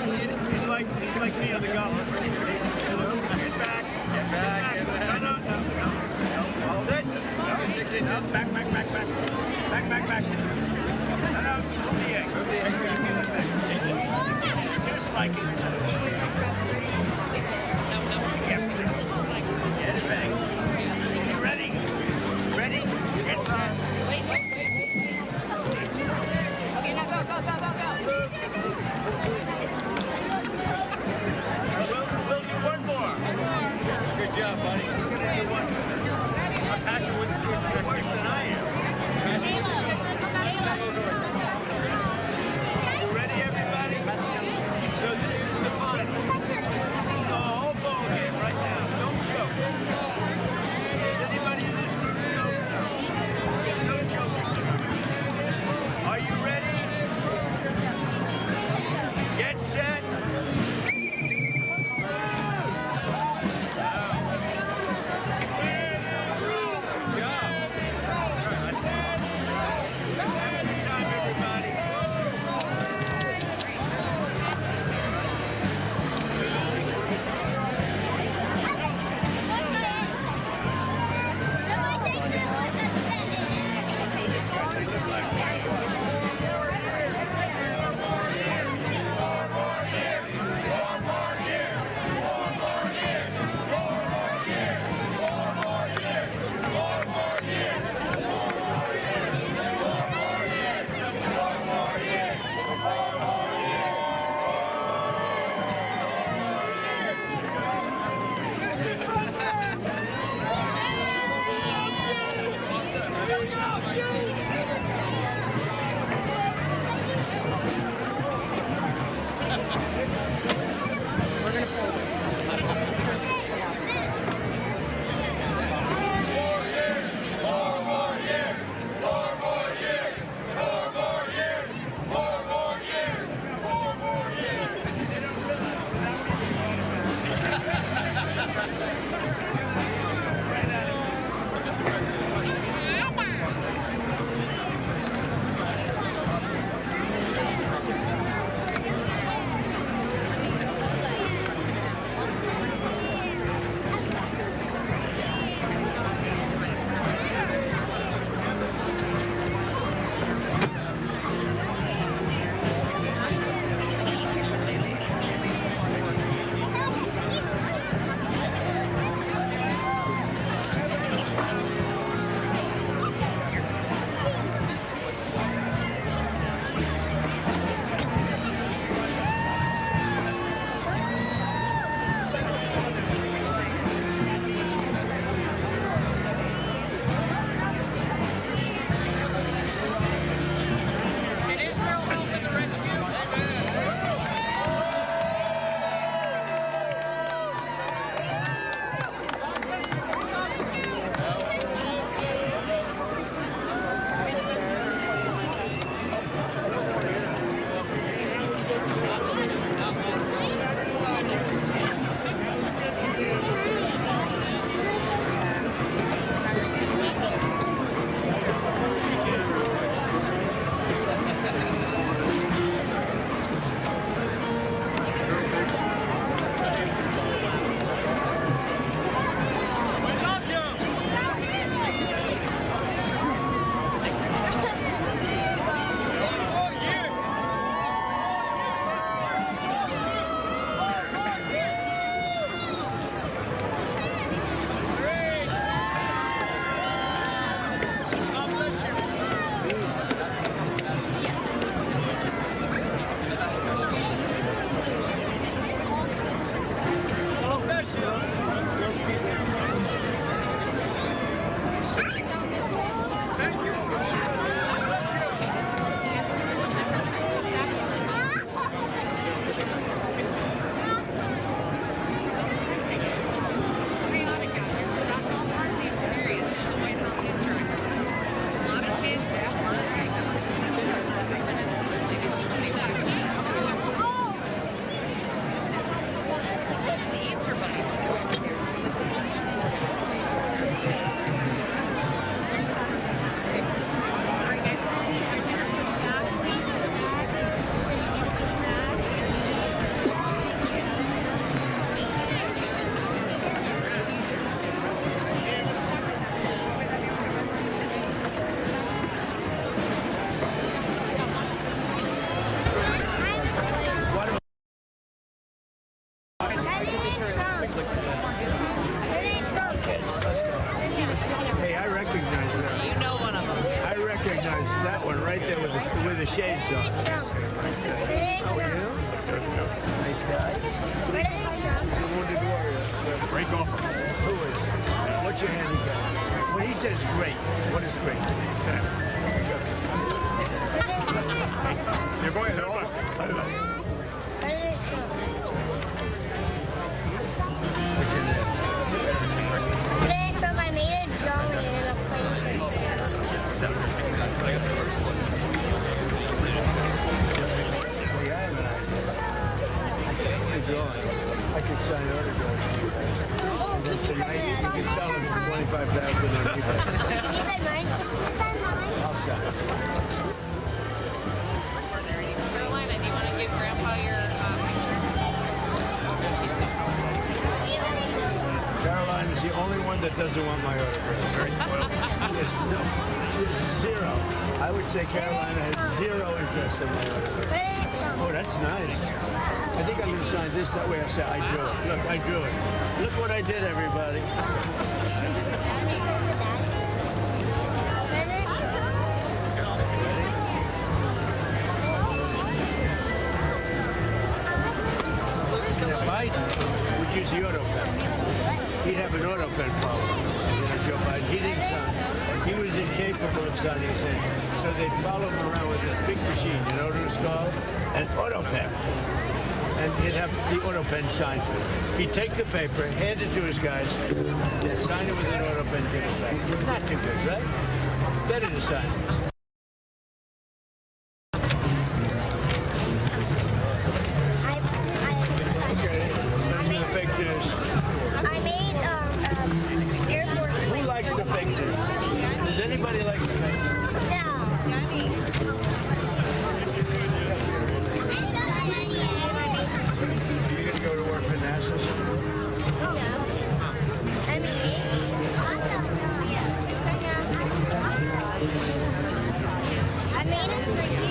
He's like me on the golf. Get back. Get back. No. Hold it. No. 6 inches. Back. Back. No. Just like it. Get it back. You ready? Ready? Get set. Wait. Okay, now go. We'll do one more. Good job, buddy. We're gonna do one more. Passion wouldn't do it worse than I am. You ready, everybody? So this is the final. This is the whole ball game right now. Don't choke. Is anybody in this group choking? No choking. Are you ready? Get set. that one right there with the shades on. How are you? Nice guy. He's a wounded warrior. Break off. Who is? What's your handicap? When he says great, what is great? You're going there. I made a drawing in a plane. I could sign autographs. And then tonight you can sell them for $25,000 on eBay. You said mine? I'll sell it. Carolina, do you want to give Grandpa your Caroline is the only one that doesn't want my autograph. Very spoiled. Zero. I would say Carolina has zero interest in my autograph. Oh, that's nice. I think I'm going to sign this. That way I'll say, I drew it. Look, I drew it. Look what I did, everybody. Biden would use the auto pen. He'd have an auto pen follow. Joe Biden, he didn't sign. He was incapable of signing things. So they'd follow him around with this big machine. You know what it was called? An auto pen. And he'd have the auto pen sign for him. He'd take the paper, hand it to his guys, and sign it with an auto pen, give it back. Not too good, right? Better to sign it. Anybody like the fake? No. You're going to go to work for NASA? No. I mean, I made it for you.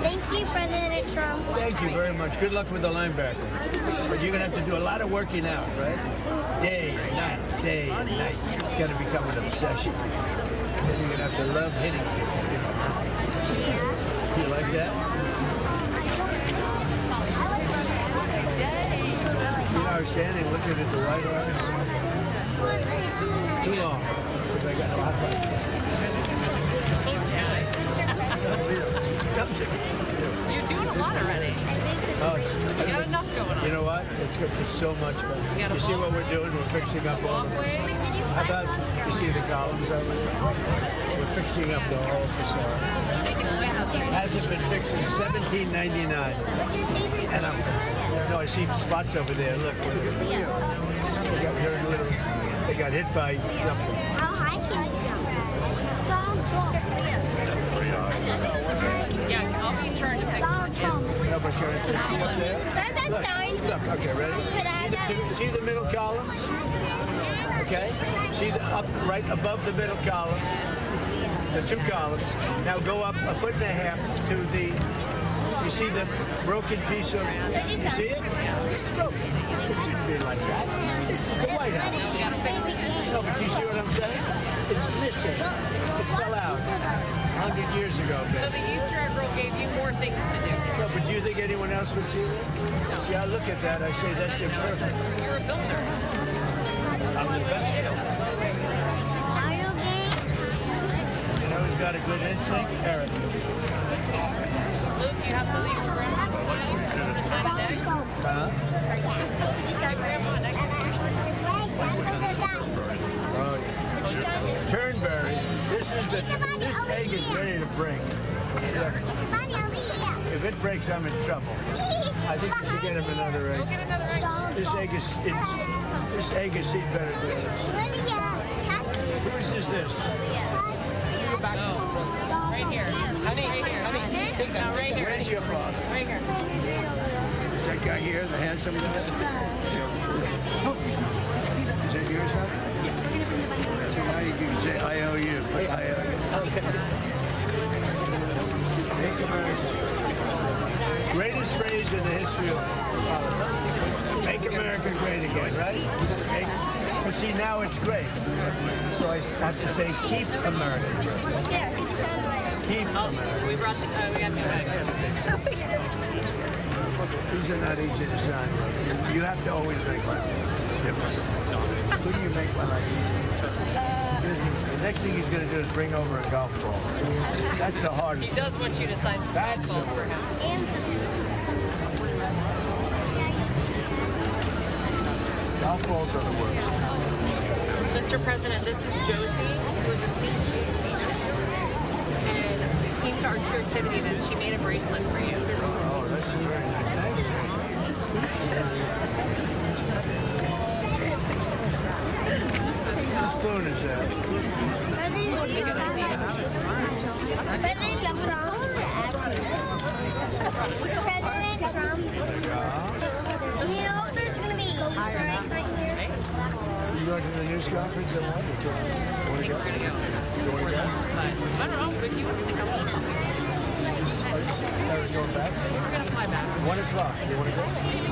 Thank you, President President Trump. Thank you very much. Good luck with the linebacker. But you're going to have to do a lot of working out, right? Day and night, day and night. It's going to become an obsession. Then you're going to have to love hitting people. Yeah. You like that? You know, I was standing looking at the White House. Too long. Because I got a lot of You're doing a lot already. Oh, You got enough going on. You know what? It's so much fun. You see what we're doing? We're fixing up all the... How about, you see the columns over there? We're fixing up the whole facade. Hasn't been fixed since 1799. And I'm... No, I see spots over there. Look. They got hit by something. How high can you jump? Yeah, I'll be in charge of fixing the gym. No, but you're see up there? Look, okay, ready? See the middle column? Okay? See the right above the middle column? The two columns. Now go up a foot and a half to the... You see the broken piece of... You see it? It's broken. It should be like that. This is the White House. No, but you see what I'm saying? It's missing. It fell out 100 years ago. So the Easter egg roll gave you more things to do. No, but do you think anyone else would see that? No. See, I look at that, I say that's imperfect. You're a builder. I'm the best. You know who's got a good instinct? Eric. Luke, you have to leave your grandma before you sign a deck? Huh? Turnberry. This egg is ready to break. If it breaks, I'm in trouble. I think we should get him another egg. Go get another egg. This egg is seen better than this. Whose is this? Right here. Honey, right here. Honey, take that. Right here. Where's your father? Right here. Is that guy here, the handsome guy? Is that yours, huh? So now you can say, I owe you. I owe you. Okay. Make America. Greatest phrase in the history of politics. Make America great again, right? But see, now it's great. So I have to say, keep America great. Keep America. We got two bags. These are not easy to sign. You have to always make life different. Who do you make my life easy? The next thing he's going to do is bring over a golf ball. That's the hardest. He does want you to sign some golf balls for him. Golf balls are the worst. Mr. President, this is Josie, who is a CG and came to our creativity event. She made a bracelet for you. Oh, that's very nice. Whose spoon is that? It's a good idea. President Trump. You know if there's going to be Easter eggs right here? You going to the news conference or what? I think we're going to go. You want to go? I don't know if you want to stick around. Are you going back? We're going to fly back. 1 o'clock. You want to go?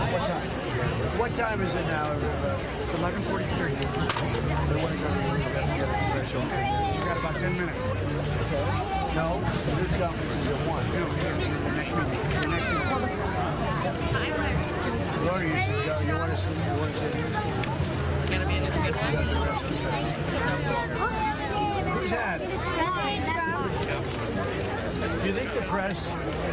What time? What time is it now? It's 11:43. You've got about 10 minutes. No, this conference is at 1. No, the next meeting. The next meeting. Laura, you should go. You want to see? You want to see? Gonna be a good one. Who's that? Do you think the press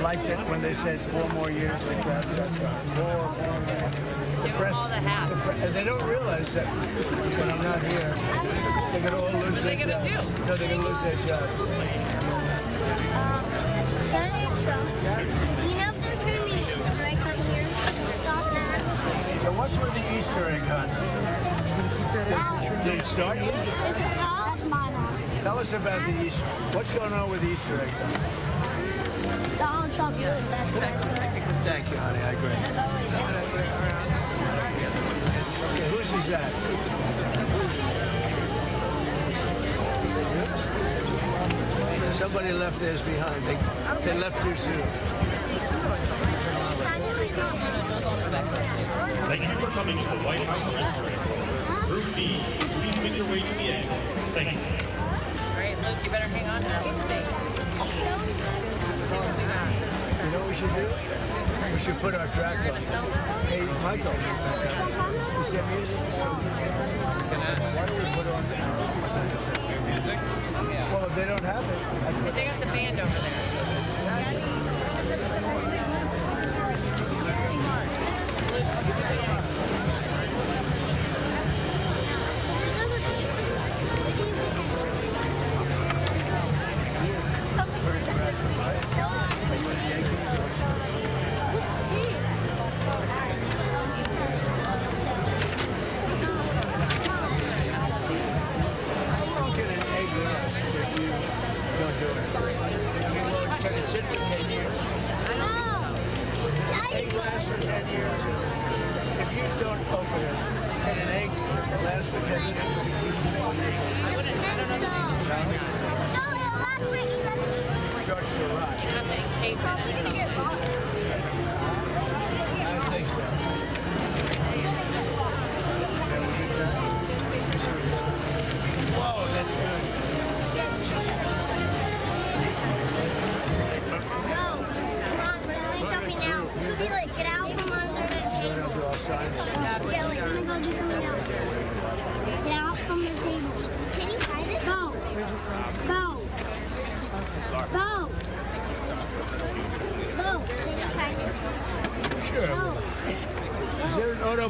liked it when they said 4 more years? The press, that's right. 4 more years. The press, and they don't realize that when I'm not here, they're going to all lose their job. What are they going to do? No, they're going to lose their job. President Trump, you know if there's going to be an Easter egg hunt here? Stop that. So what's with the Easter egg hunt? Did it start yet? That's mine. Tell us about the Easter. What's going on with the Easter egg hunt? Donald Trump, you're the best president. Thank you, honey. I agree. Okay, whose is that? Somebody left theirs behind. They left too soon. coming to the White House Easter egg roll. Group B, please make your way to the exit. Thank you. All right, Luke, you better hang on to that. Let's see. Let's see what we got. You know what we should do? We should put our track on. Hey, Michael. Is there music? Why don't we put on music? Well, if they don't have it. They got the band over there.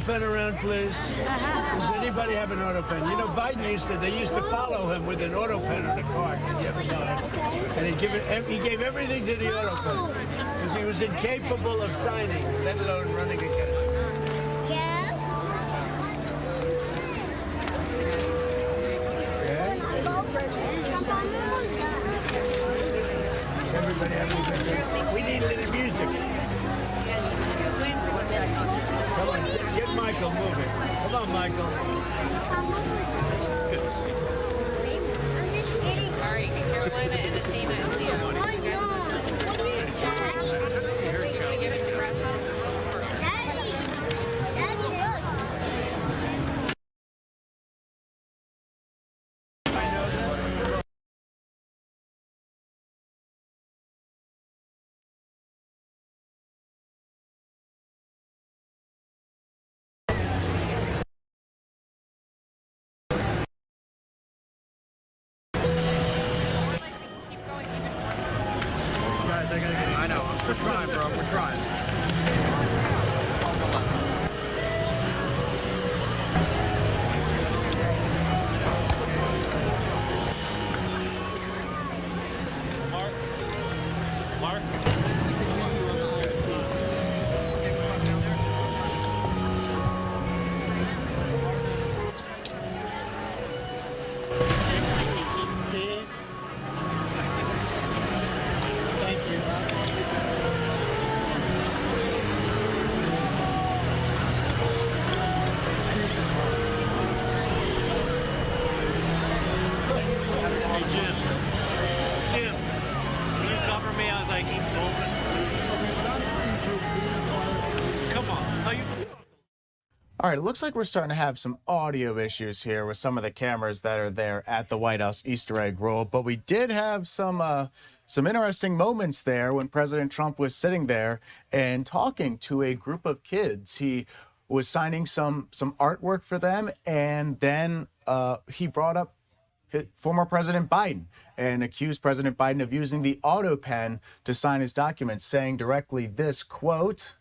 Pen around, please. Does anybody have an auto pen? You know, Biden they used to follow him with an auto pen on the card. And he gave everything to the auto pen because he was incapable of signing, let alone running again. Everybody have a good day. We need a little music. Come on, get Michael moving. Come on, Michael. Good. All right, Carolina and Athena and Leo. Give it to Grandpa. I know. We're trying, bro. We're trying. Mark? All right, it looks like we're starting to have some audio issues here with some of the cameras that are there at the White House Easter egg roll, but we did have some interesting moments there when President Trump was sitting there and talking to a group of kids. He was signing some artwork for them, and then he brought up former President Biden and accused President Biden of using the auto pen to sign his documents, saying directly this, quote,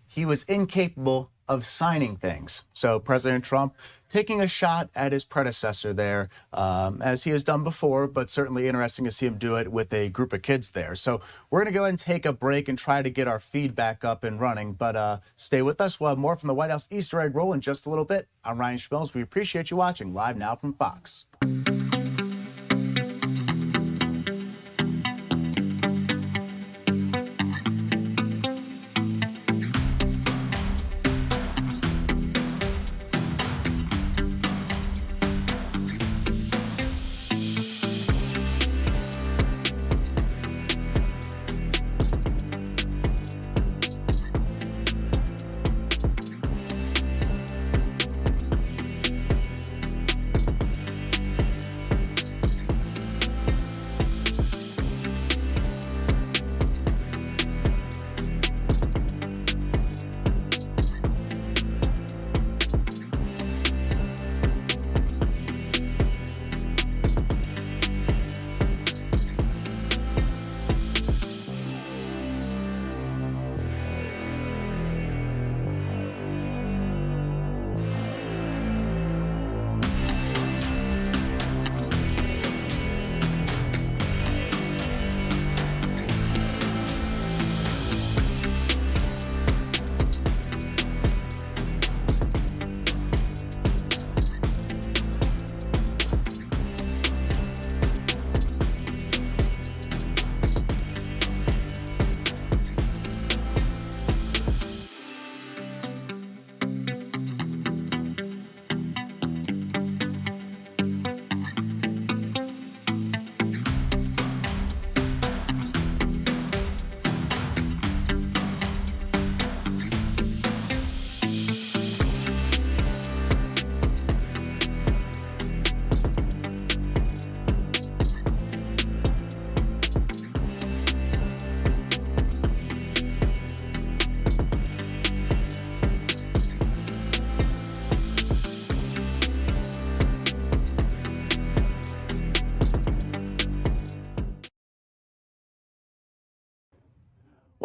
"He was incapable of signing things." So President Trump taking a shot at his predecessor there, as he has done before, but certainly interesting to see him do it with a group of kids there. So we're going to go ahead and take a break and try to get our feedback up and running. But stay with us. We'll have more from the White House Easter egg roll in just a little bit. I'm Ryan Schmills. We appreciate you watching Live Now from Fox.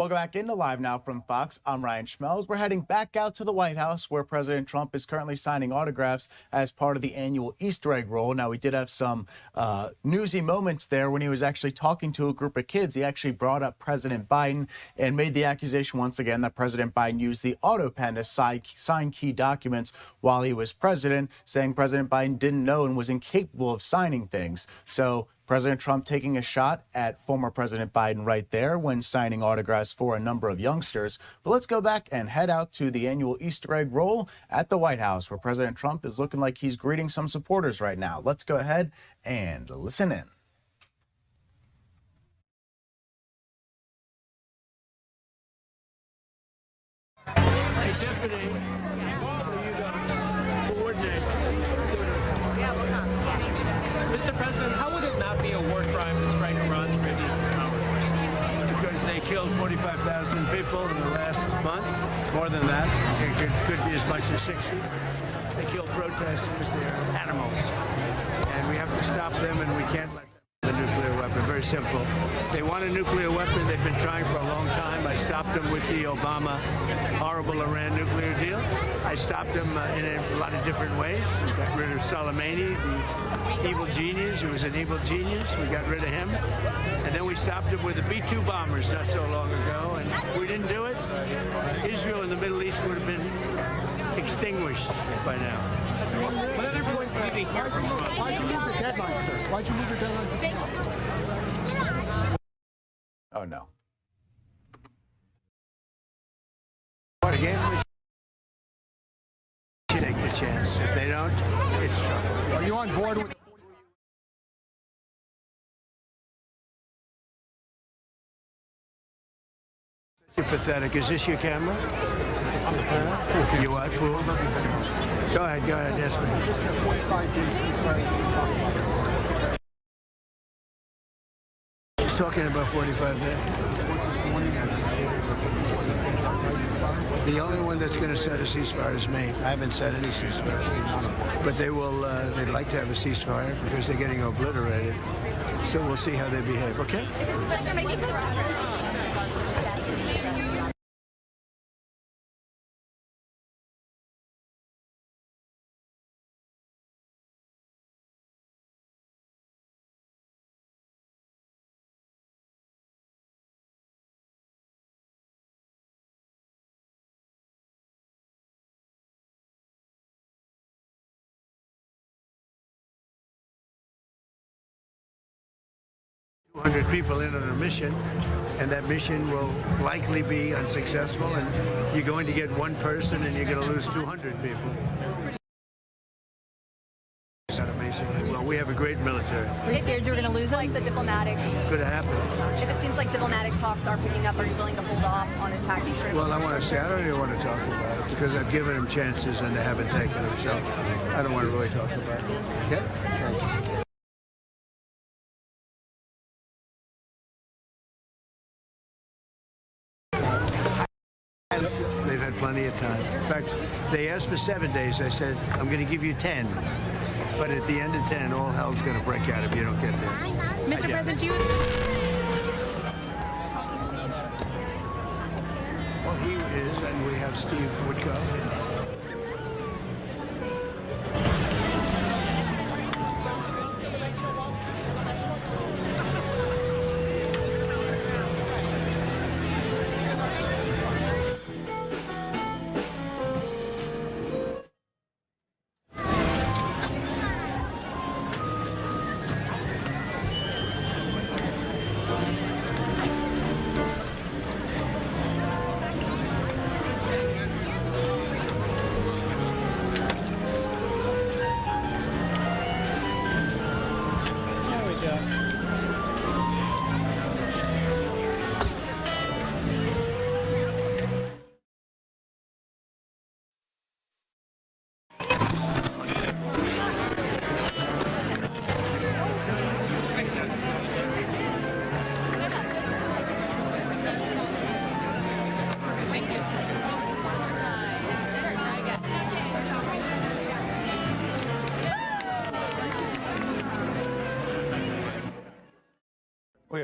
Welcome back into Live Now from Fox. I'm Ryan Schmelz. We're heading back out to the White House, where President Trump is currently signing autographs as part of the annual Easter egg roll. Now, we did have some newsy moments there when he was actually talking to a group of kids. He actually brought up President Biden and made the accusation once again that President Biden used the auto pen to sign key documents while he was president, saying President Biden didn't know and was incapable of signing things. So President Trump taking a shot at former President Biden right there when signing autographs for a number of youngsters. But let's go back and head out to the annual Easter egg roll at the White House, where President Trump is looking like he's greeting some supporters right now. Let's go ahead and listen in. Hey, Tiffany. Mr. President, how would it not be a war crime to strike Iran's radius power? Because they killed 45,000 people in the last month. More than that. It could be as much as 60. They killed protesters. They're animals. And we have to stop them, and we can't let them have a nuclear weapon. Very simple. They want a nuclear weapon. They've been trying for a long time. I stopped them with the Obama horrible Iran nuclear deal. I stopped them in a lot of different ways. We got rid of Soleimani, the evil genius. He was an evil genius. We got rid of him. And then we stopped him with the B-2 bombers not so long ago. And if we didn't do it, Israel and the Middle East would have been extinguished by now. What other points did we hear from? Why'd you move the deadline, sir? Why'd you move the deadline? Oh, no. What, again? Take the chance. If they don't, it's trouble. Are you on board with... You're pathetic. Is this your camera? You what, fool? Go ahead, yes, ma'am. Just a 45 days. He's talking about 45 days. The only one that's going to set a ceasefire is me. I haven't set any ceasefire. But they will, they'd like to have a ceasefire because they're getting obliterated. So we'll see how they behave, okay? People in on a mission, and that mission will likely be unsuccessful, and you're going to get one person and you're going to lose 200 people. Well, we have a great military. Are you scared you're going to lose them? Like the diplomatic. Could happen. If it seems like diplomatic talks are picking up, are you willing to hold off on attacking? Well, I want to say I don't even want to talk about it because I've given them chances and they haven't taken them, so I don't want to really talk about it. Okay? Thank you. They've had plenty of time. In fact, they asked for 7 days. I said, I'm going to give you 10. But at the end of 10, all hell's going to break out if you don't get there. Mr. President, do you... Well, he is, and we have Steve Woodcock.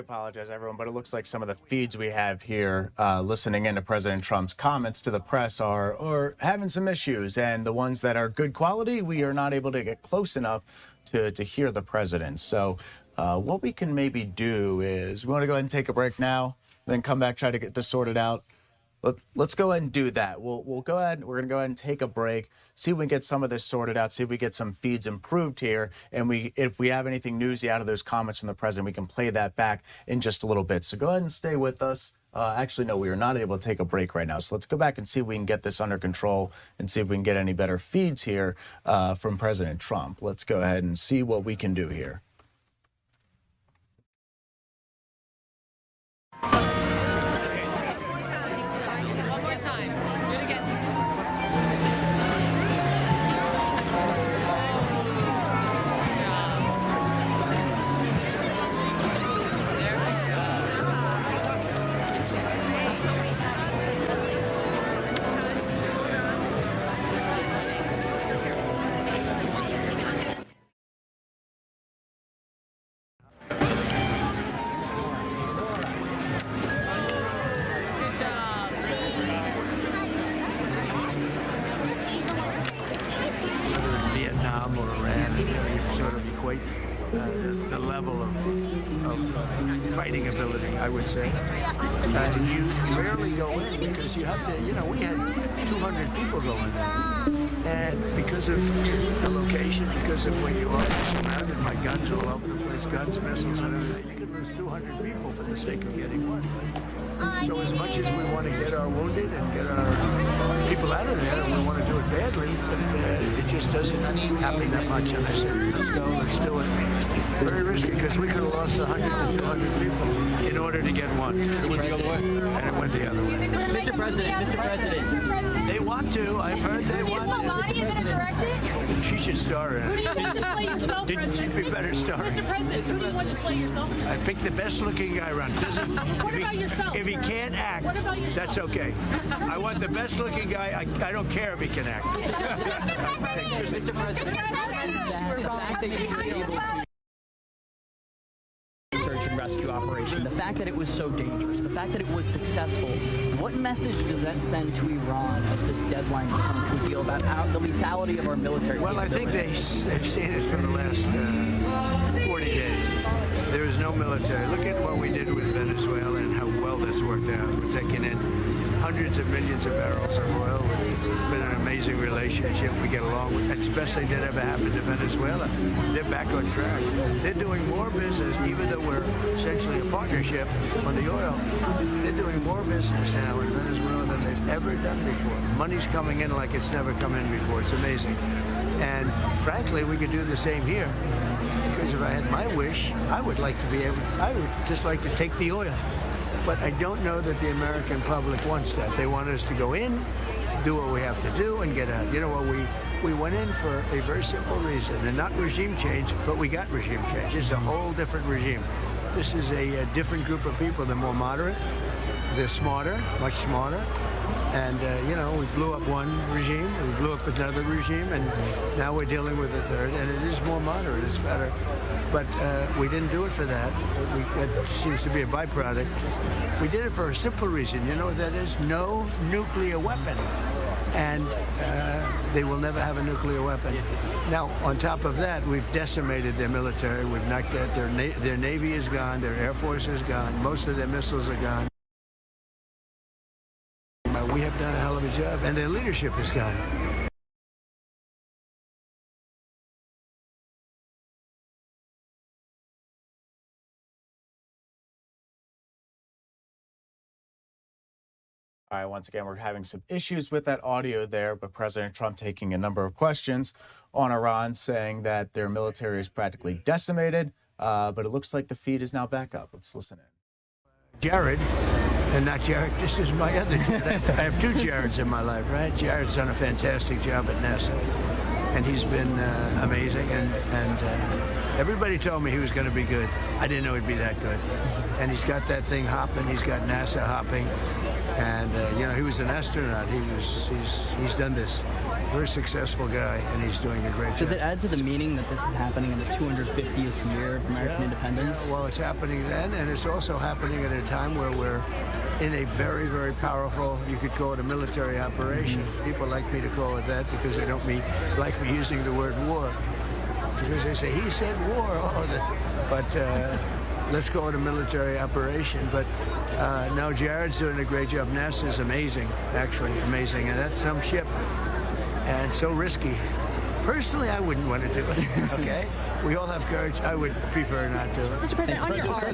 apologize, everyone, but it looks like some of the feeds we have here listening into President Trump's comments to the press are having some issues. And the ones that are good quality, we are not able to get close enough to hear the president. So what we can maybe do is we want to go ahead and take a break now, then come back, try to get this sorted out. Let's go ahead and do that. We'll go ahead. We're going to go ahead and take a break, see if we can get some of this sorted out, see if we get some feeds improved here. And if we have anything newsy out of those comments from the president, we can play that back in just a little bit. So go ahead and stay with us. Actually, no, we are not able to take a break right now. So let's go back and see if we can get this under control and see if we can get any better feeds here from President Trump. Let's go ahead and see what we can do here. The level of fighting ability, I would say. You rarely go in because you have to, we had 200 people go in there. And because of the location, because of where you are, surrounded by guns all over the place, guns, missiles, and everything, you could lose 200 people for the sake of getting one. So as much as we want to get our wounded and get our people out of there, and we want to do it badly, but it just doesn't happen that much. And I said, let's go, let's do it. Very risky, because we could have lost 100 to 200 people in order to get one. It went the other way. And it went the other way. Mr. President. They want to. I've heard they want to. Is Melania going to direct it? She should star in it. Who do you want to play yourself, Didn't she be better starring? Mr. President, who do you want to play yourself? I picked the best-looking guy around. What about yourself? If he can't act, that's okay. I want the best-looking guy. I don't care if he can act. Mr. President. Search and rescue operation, the fact that it was so dangerous, the fact that it was successful, what message does that send to Iran as this deadline becomes a deal about how the lethality of our military? Well, I think they've seen it for the last 40 days. There is no military. Look at what we did with Venezuela and how well that's worked out. We're taking in hundreds of millions of barrels of oil. It's been an amazing relationship. We get along. It's the best thing that ever happened to Venezuela. They're back on track. They're doing more business, even though we're essentially a partnership on the oil. They're doing more business now in Venezuela than they've ever done before. Money's coming in like it's never come in before. It's amazing. And frankly, we could do the same here. Because if I had my wish, I would just like to take the oil. But I don't know that the American public wants that. They want us to go in, do what we have to do, and get out. You know what, we went in for a very simple reason, and not regime change, but we got regime change. It's a whole different regime. This is a different group of people. They're more moderate. They're smarter, much smarter. And, we blew up one regime, we blew up another regime, and now we're dealing with a third, and it is more moderate, it's better. But we didn't do it for that. It seems to be a byproduct. We did it for a simple reason. You know what that is? No nuclear weapon. And they will never have a nuclear weapon. Now, on top of that, we've decimated their military. We've knocked out their Navy is gone, their Air Force is gone, most of their missiles are gone. We have done a hell of a job, and their leadership is gone. All right, once again, we're having some issues with that audio there, but President Trump taking a number of questions on Iran, saying that their military is practically decimated, but it looks like the feed is now back up. Let's listen in. Jared, and not Jared, this is my other Jared. I have two Jareds in my life, right? Jared's done a fantastic job at NASA, and he's been amazing, and everybody told me he was going to be good. I didn't know he'd be that good. and he's got that thing hopping. He's got NASA hopping, and he was an astronaut. He's done this. Very successful guy, and he's doing a great job. Does it add to the meaning that this is happening in the 250th year of American independence? Yeah, well, it's happening then, and it's also happening at a time where we're in a very, very powerful, you could call it a military operation. People like me to call it that because they don't like me using the word war. Because they say, he said war. Let's call it a military operation. But no, Jared's doing a great job. NASA's amazing, actually amazing. And that's some ship. And so risky. Personally, I wouldn't want to do it, okay? We all have courage. I would prefer not to. Mr. President, on your art.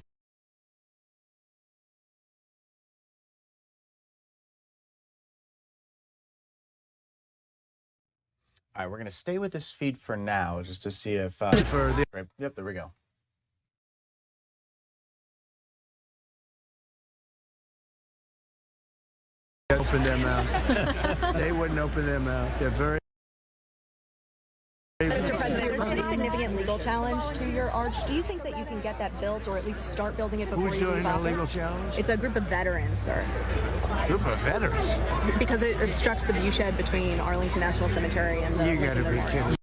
All right, we're going to stay with this feed for now, just to see if... Yep, there we go. Open their mouth. They wouldn't open their mouth. They're very... Mr. President, there's a pretty significant legal challenge to your arch. Do you think that you can get that built, or at least start building it before Who's you doing leave a office? legal challenge? It's a group of veterans, sir. Group of veterans? Because it obstructs the viewshed between Arlington National Cemetery and the You gotta be kidding.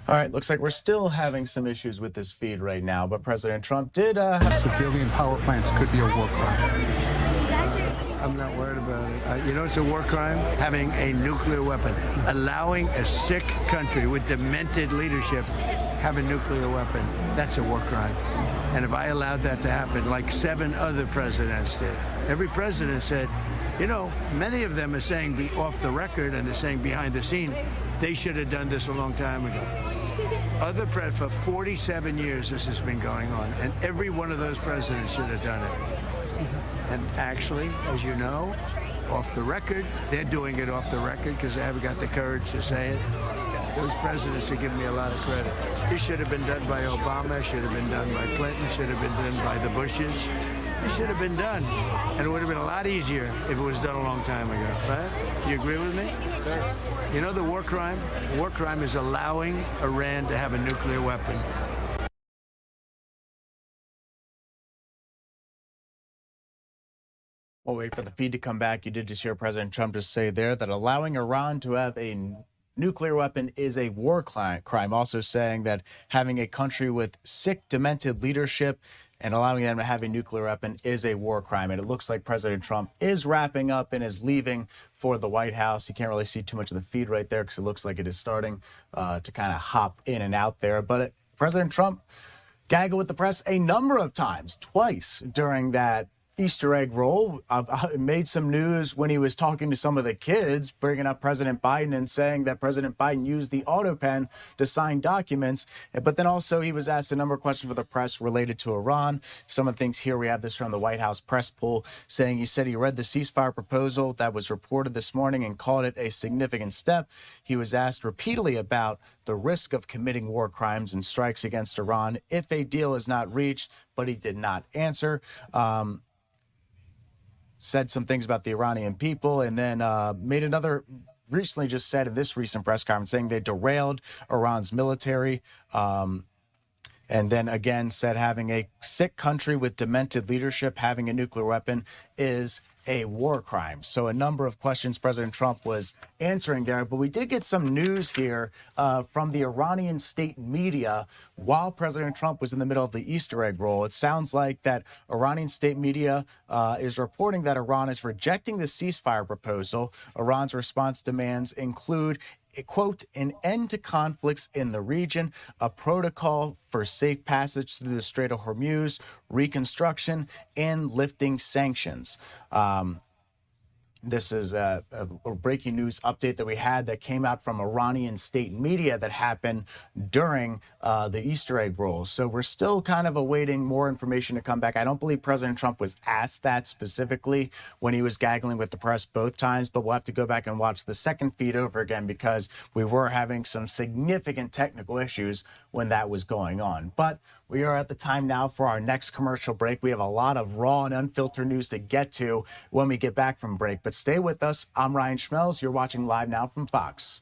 All right, looks like we're still having some issues with this feed right now, but President Trump did have... Civilian power plants could be a war crime. I'm not worried about it. You know it's a war crime? Having a nuclear weapon. Allowing a sick country with demented leadership have a nuclear weapon. That's a war crime. And if I allowed that to happen, like 7 other presidents did, every president said, many of them are saying be off the record and they're saying behind the scene, they should have done this a long time ago. For 47 years this has been going on, and every one of those presidents should have done it. And actually, as you know, off the record, they're doing it off the record because they haven't got the courage to say it. Those presidents are giving me a lot of credit. This should have been done by Obama, should have been done by Clinton, should have been done by the Bushes. It should have been done. And it would have been a lot easier if it was done a long time ago, right? You agree with me? Sir. You know the war crime? War crime is allowing Iran to have a nuclear weapon. We'll wait for the feed to come back. You did just hear President Trump just say there that allowing Iran to have a nuclear weapon is a war crime, also saying that having a country with sick, demented leadership and allowing them to have a nuclear weapon is a war crime. And it looks like President Trump is wrapping up and is leaving for the White House. You can't really see too much of the feed right there because it looks like it is starting to kind of hop in and out there. But President Trump gaggled with the press a number of times, twice during that Easter egg roll. Made some news when he was talking to some of the kids, bringing up President Biden and saying that President Biden used the auto pen to sign documents. But then also he was asked a number of questions for the press related to Iran. Some of the things here, we have this from the White House press pool, saying he said he read the ceasefire proposal that was reported this morning and called it a significant step. He was asked repeatedly about the risk of committing war crimes and strikes against Iran if a deal is not reached, but he did not answer. Said some things about the Iranian people, and then made another, recently just said in this recent press conference, saying they derailed Iran's military. And then again said having a sick country with demented leadership, having a nuclear weapon is a war crime. So a number of questions President Trump was answering there. But we did get some news here from the Iranian state media while President Trump was in the middle of the Easter egg roll. It sounds like that Iranian state media is reporting that Iran is rejecting the ceasefire proposal. Iran's response demands include quote, an end to conflicts in the region, a protocol for safe passage through the Strait of Hormuz, reconstruction, and lifting sanctions. This is a breaking news update that we had that came out from Iranian state media that happened during the Easter egg roll. So we're still kind of awaiting more information to come back. I don't believe President Trump was asked that specifically when he was gaggling with the press both times, but we'll have to go back and watch the second feed over again because we were having some significant technical issues when that was going on. But we are at the time now for our next commercial break. We have a lot of raw and unfiltered news to get to when we get back from break. But stay with us. I'm Ryan Schmelz. You're watching Live Now from Fox.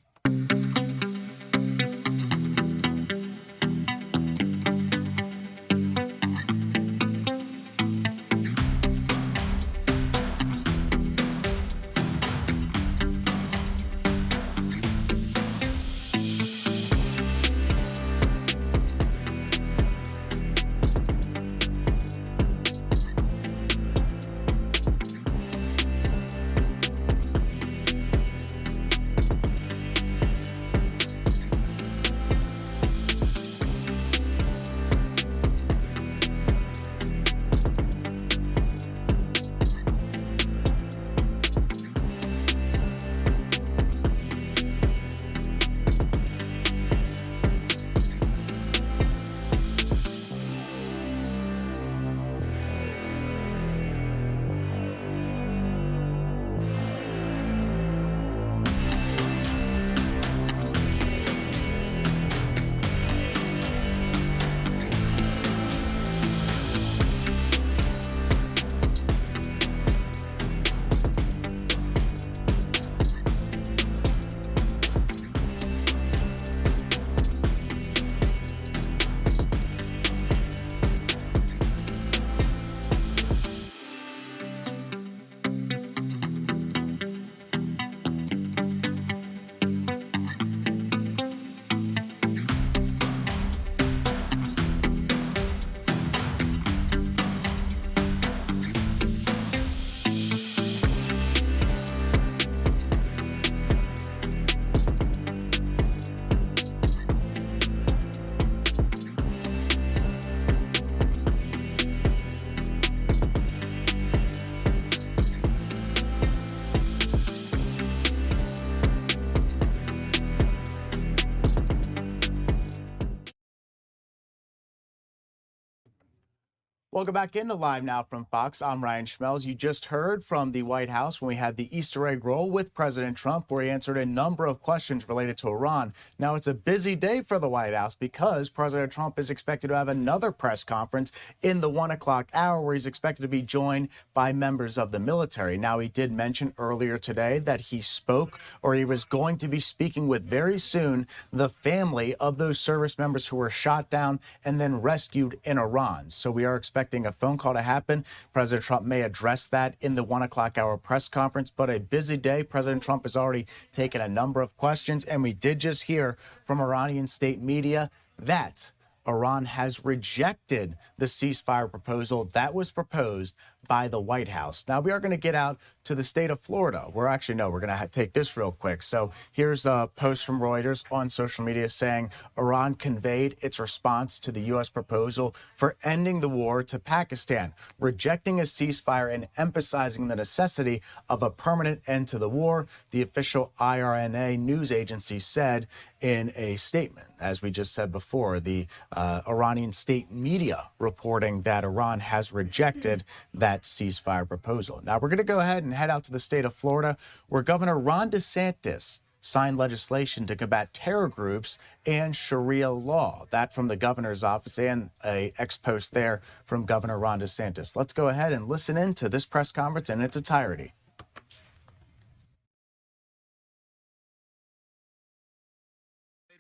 Welcome back into Live Now from Fox. I'm Ryan Schmelz. You just heard from the White House when we had the Easter egg roll with President Trump, where he answered a number of questions related to Iran. Now, it's a busy day for the White House because President Trump is expected to have another press conference in the 1 o'clock hour where he's expected to be joined by members of the military. Now, he did mention earlier today that he spoke, or he was going to be speaking with very soon, the family of those service members who were shot down and then rescued in Iran. So we are expecting a phone call to happen. President Trump may address that in the 1 o'clock hour press conference, but a busy day. President Trump has already taken a number of questions, and we did just hear from Iranian state media that Iran has rejected the ceasefire proposal that was proposed by the White House. Now, we are going to get out to the state of Florida. We're going to take this real quick. So here's a post from Reuters on social media saying Iran conveyed its response to the U.S. proposal for ending the war to Pakistan, rejecting a ceasefire and emphasizing the necessity of a permanent end to the war, the official IRNA news agency said in a statement. As we just said before, the Iranian state media reporting that Iran has rejected that ceasefire proposal. Now, we're going to go ahead and head out to the state of Florida, where Governor Ron DeSantis signed legislation to combat terror groups and Sharia law. That from the governor's office and a ex-post there from Governor Ron DeSantis. Let's go ahead and listen in to this press conference in its entirety.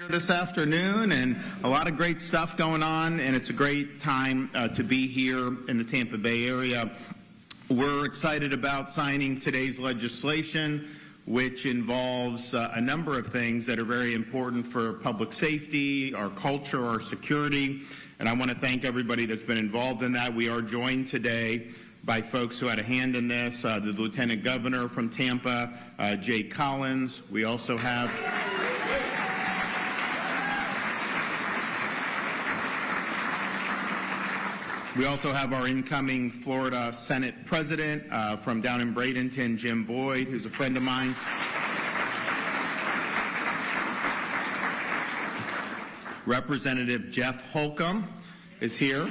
This afternoon, and a lot of great stuff going on, and it's a great time to be here in the Tampa Bay area. We're excited about signing today's legislation, which involves a number of things that are very important for public safety, our culture, our security, and I want to thank everybody that's been involved in that. We are joined today by folks who had a hand in this, the Lieutenant Governor from Tampa, Jay Collins. We also have We also have our incoming Florida Senate President from down in Bradenton, Jim Boyd, who's a friend of mine. Representative Jeff Holcomb is here.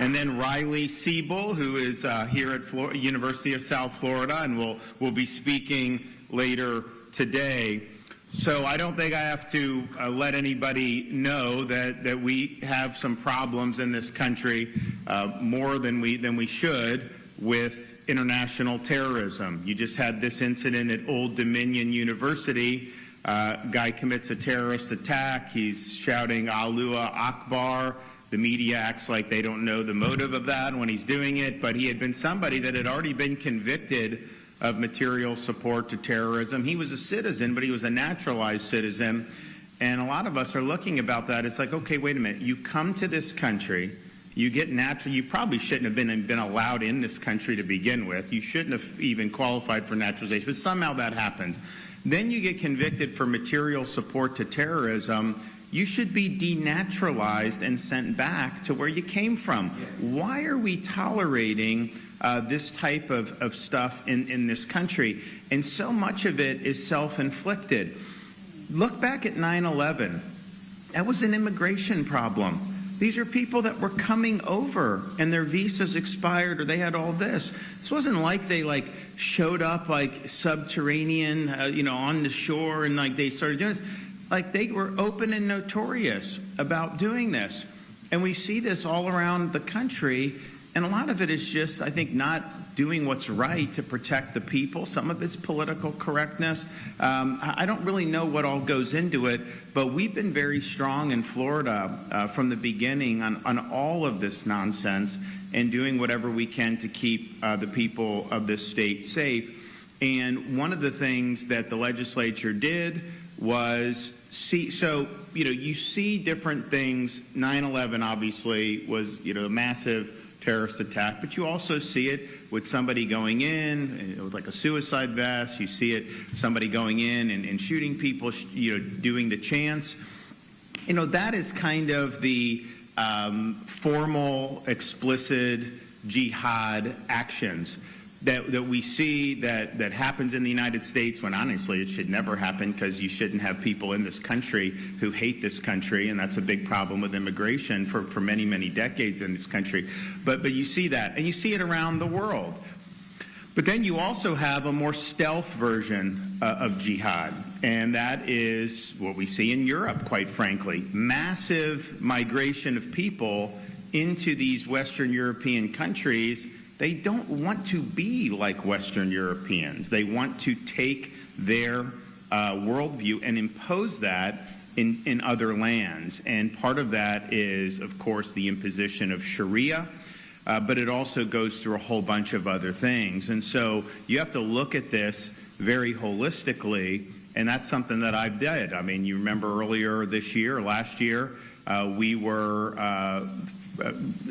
And then Riley Siebel, who is here at University of South Florida and will be speaking later today. So I don't think I have to let anybody know that we have some problems in this country, more than we should, with international terrorism. You just had this incident at Old Dominion University. Guy commits a terrorist attack. He's shouting Allahu Akbar. The media acts like they don't know the motive of that when he's doing it, but he had been somebody that had already been convicted of material support to terrorism. He was a citizen, but he was a naturalized citizen. And a lot of us are looking about that. It's like, okay, wait a minute. You come to this country, you get you probably shouldn't have been allowed in this country to begin with. You shouldn't have even qualified for naturalization, but somehow that happens. Then you get convicted for material support to terrorism. You should be denaturalized and sent back to where you came from. Why are we tolerating this type of stuff in this country? And so much of it is self-inflicted. Look back at 9/11. That was an immigration problem. These are people that were coming over and their visas expired or they had all this. This wasn't like they showed up subterranean, on the shore and they started doing this. They were open and notorious about doing this. And we see this all around the country. And a lot of it is just, I think, not doing what's right to protect the people. Some of it's political correctness. I don't really know what all goes into it, but we've been very strong in Florida from the beginning on all of this nonsense and doing whatever we can to keep the people of this state safe. And one of the things that the legislature did was you see different things. 9/11 obviously was, a massive terrorist attack, but you also see it with somebody going in with a suicide vest. You see it, somebody going in and shooting people, doing the chants. That is kind of the formal, explicit jihad actions that we see that happens in the United States, when honestly it should never happen, because you shouldn't have people in this country who hate this country, and that's a big problem with immigration for many, many decades in this country. But you see that, and you see it around the world. But then you also have a more stealth version of jihad, and that is what we see in Europe, quite frankly. Massive migration of people into these Western European countries. They don't want to be like Western Europeans. They want to take their worldview and impose that in other lands. And part of that is, of course, the imposition of Sharia, but it also goes through a whole bunch of other things. And so you have to look at this very holistically, and that's something that I've did. I mean, you remember earlier this year, last year, we were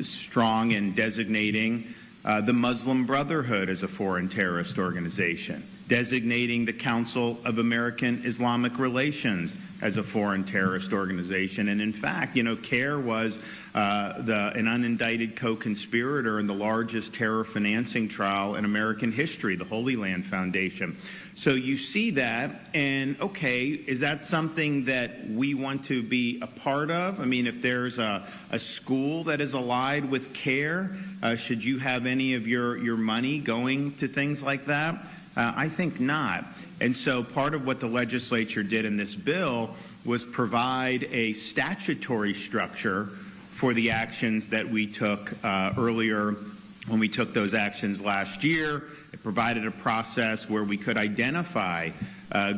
strong in designating the Muslim Brotherhood as a foreign terrorist organization, designating the Council of American Islamic Relations as a foreign terrorist organization. And in fact, CARE was an unindicted co-conspirator in the largest terror financing trial in American history, the Holy Land Foundation. So you see that, and okay, is that something that we want to be a part of? I mean, if there's a school that is allied with CARE, should you have any of your money going to things like that? I think not. And so part of what the legislature did in this bill was provide a statutory structure for the actions that we took earlier when we took those actions last year. It provided a process where we could identify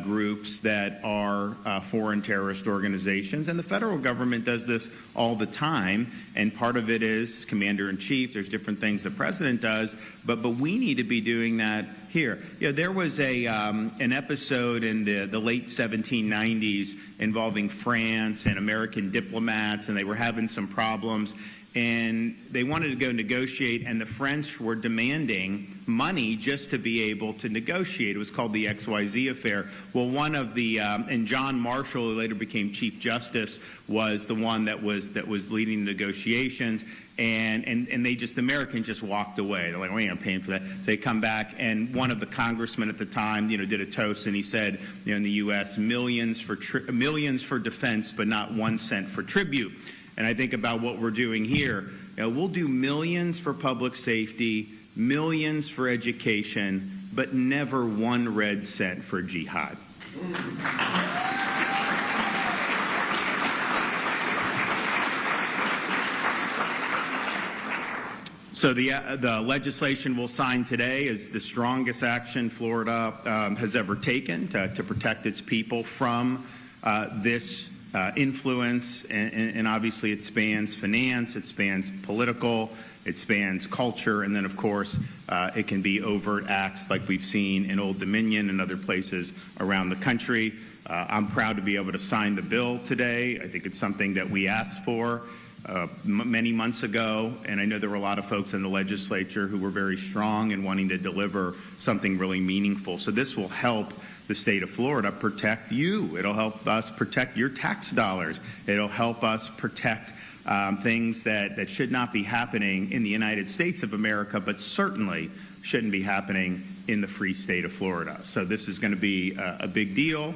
groups that are foreign terrorist organizations. And the federal government does this all the time. And part of it is commander-in-chief. There's different things the president does. But we need to be doing that here. There was an episode in the late 1790s involving France and American diplomats, and they were having some problems. and they wanted to go negotiate, and the French were demanding money just to be able to negotiate. It was called the XYZ affair. Well, one of the and John Marshall, who later became Chief Justice, was the one that was leading the negotiations, and the Americans just walked away. They're like, we ain't paying for that. So they come back, and one of the congressmen at the time, did a toast, and he said, in the U.S., millions for defense, but not 1 cent for tribute. And I think about what we're doing here. We'll do millions for public safety, millions for education, but never 1 red cent for jihad. So the legislation we'll sign today is the strongest action Florida has ever taken to protect its people from this influence, and obviously it spans finance, it spans political, it spans culture, and then of course it can be overt acts like we've seen in Old Dominion and other places around the country. I'm proud to be able to sign the bill today. I think it's something that we asked for many months ago, and I know there were a lot of folks in the legislature who were very strong in wanting to deliver something really meaningful. So this will help the state of Florida protect you. It'll help us protect your tax dollars. It'll help us protect things that should not be happening in the United States of America, but certainly shouldn't be happening in the free state of Florida. So this is going to be a big deal.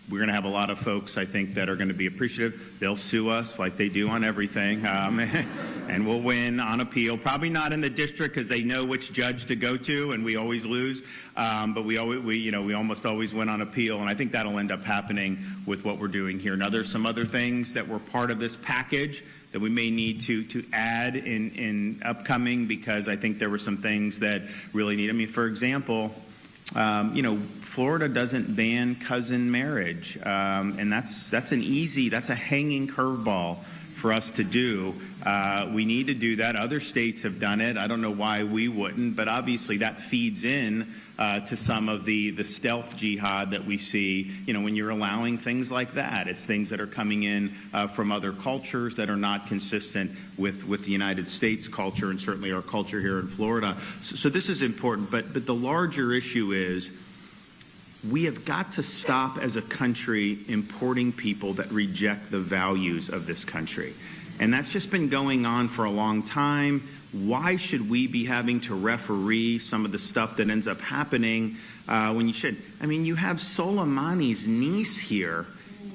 We're going to have a lot of folks, I think, that are going to be appreciative. They'll sue us like they do on everything, and we'll win on appeal. Probably not in the district because they know which judge to go to, and we always lose. But we almost always win on appeal, and I think that'll end up happening with what we're doing here. Now, there's some other things that were part of this package that we may need to add in upcoming, because I think there were some things that really need. I mean, for example, Florida doesn't ban cousin marriage, and that's a hanging curveball for us to do. We need to do that. Other states have done it. I don't know why we wouldn't, but obviously that feeds in to some of the stealth jihad that we see, when you're allowing things like that. It's things that are coming in from other cultures that are not consistent with the United States culture, and certainly our culture here in Florida. So this is important, but the larger issue is we have got to stop as a country importing people that reject the values of this country. And that's just been going on for a long time. Why should we be having to referee some of the stuff that ends up happening when you should? I mean, you have Soleimani's niece here.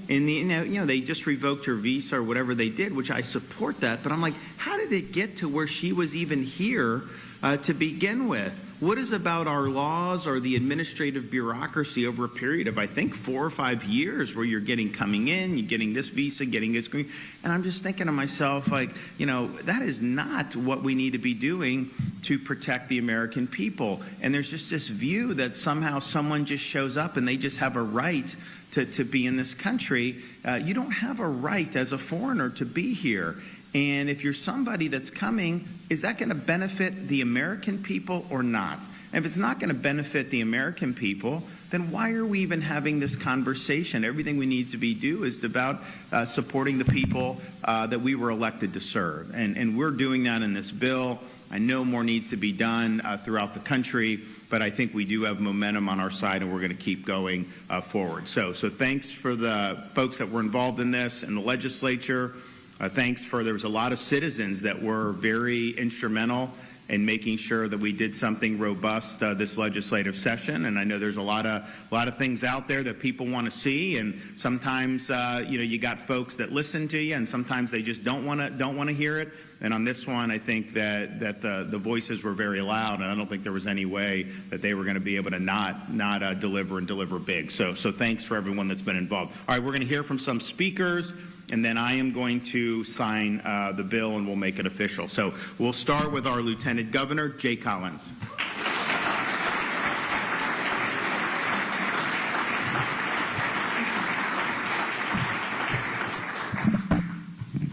And they just revoked her visa or whatever they did, which I support that. But I'm like, how did it get to where she was even here to begin with? What is about our laws or the administrative bureaucracy over a period of, I think, 4 or 5 years where you're coming in, you're getting this visa, getting this green? And I'm just thinking to myself, like, that is not what we need to be doing to protect the American people. And there's just this view that somehow someone just shows up and they just have a right to be in this country. You don't have a right as a foreigner to be here. And if you're somebody that's coming, is that going to benefit the American people or not? And if it's not going to benefit the American people, then why are we even having this conversation? Everything we need to do is about supporting the people that we were elected to serve. And we're doing that in this bill. I know more needs to be done throughout the country, but I think we do have momentum on our side, and we're going to keep going forward. So thanks for the folks that were involved in this in the legislature. There was a lot of citizens that were very instrumental in making sure that we did something robust this legislative session. And I know there's a lot of things out there that people want to see, and sometimes you got folks that listen to you, and sometimes they just don't want to hear it. And on this one, I think that the voices were very loud, and I don't think there was any way that they were going to be able to not deliver and deliver big. So thanks for everyone that's been involved. All right, we're going to hear from some speakers, and then I am going to sign the bill, and we'll make it official. So we'll start with our Lieutenant Governor, Jay Collins.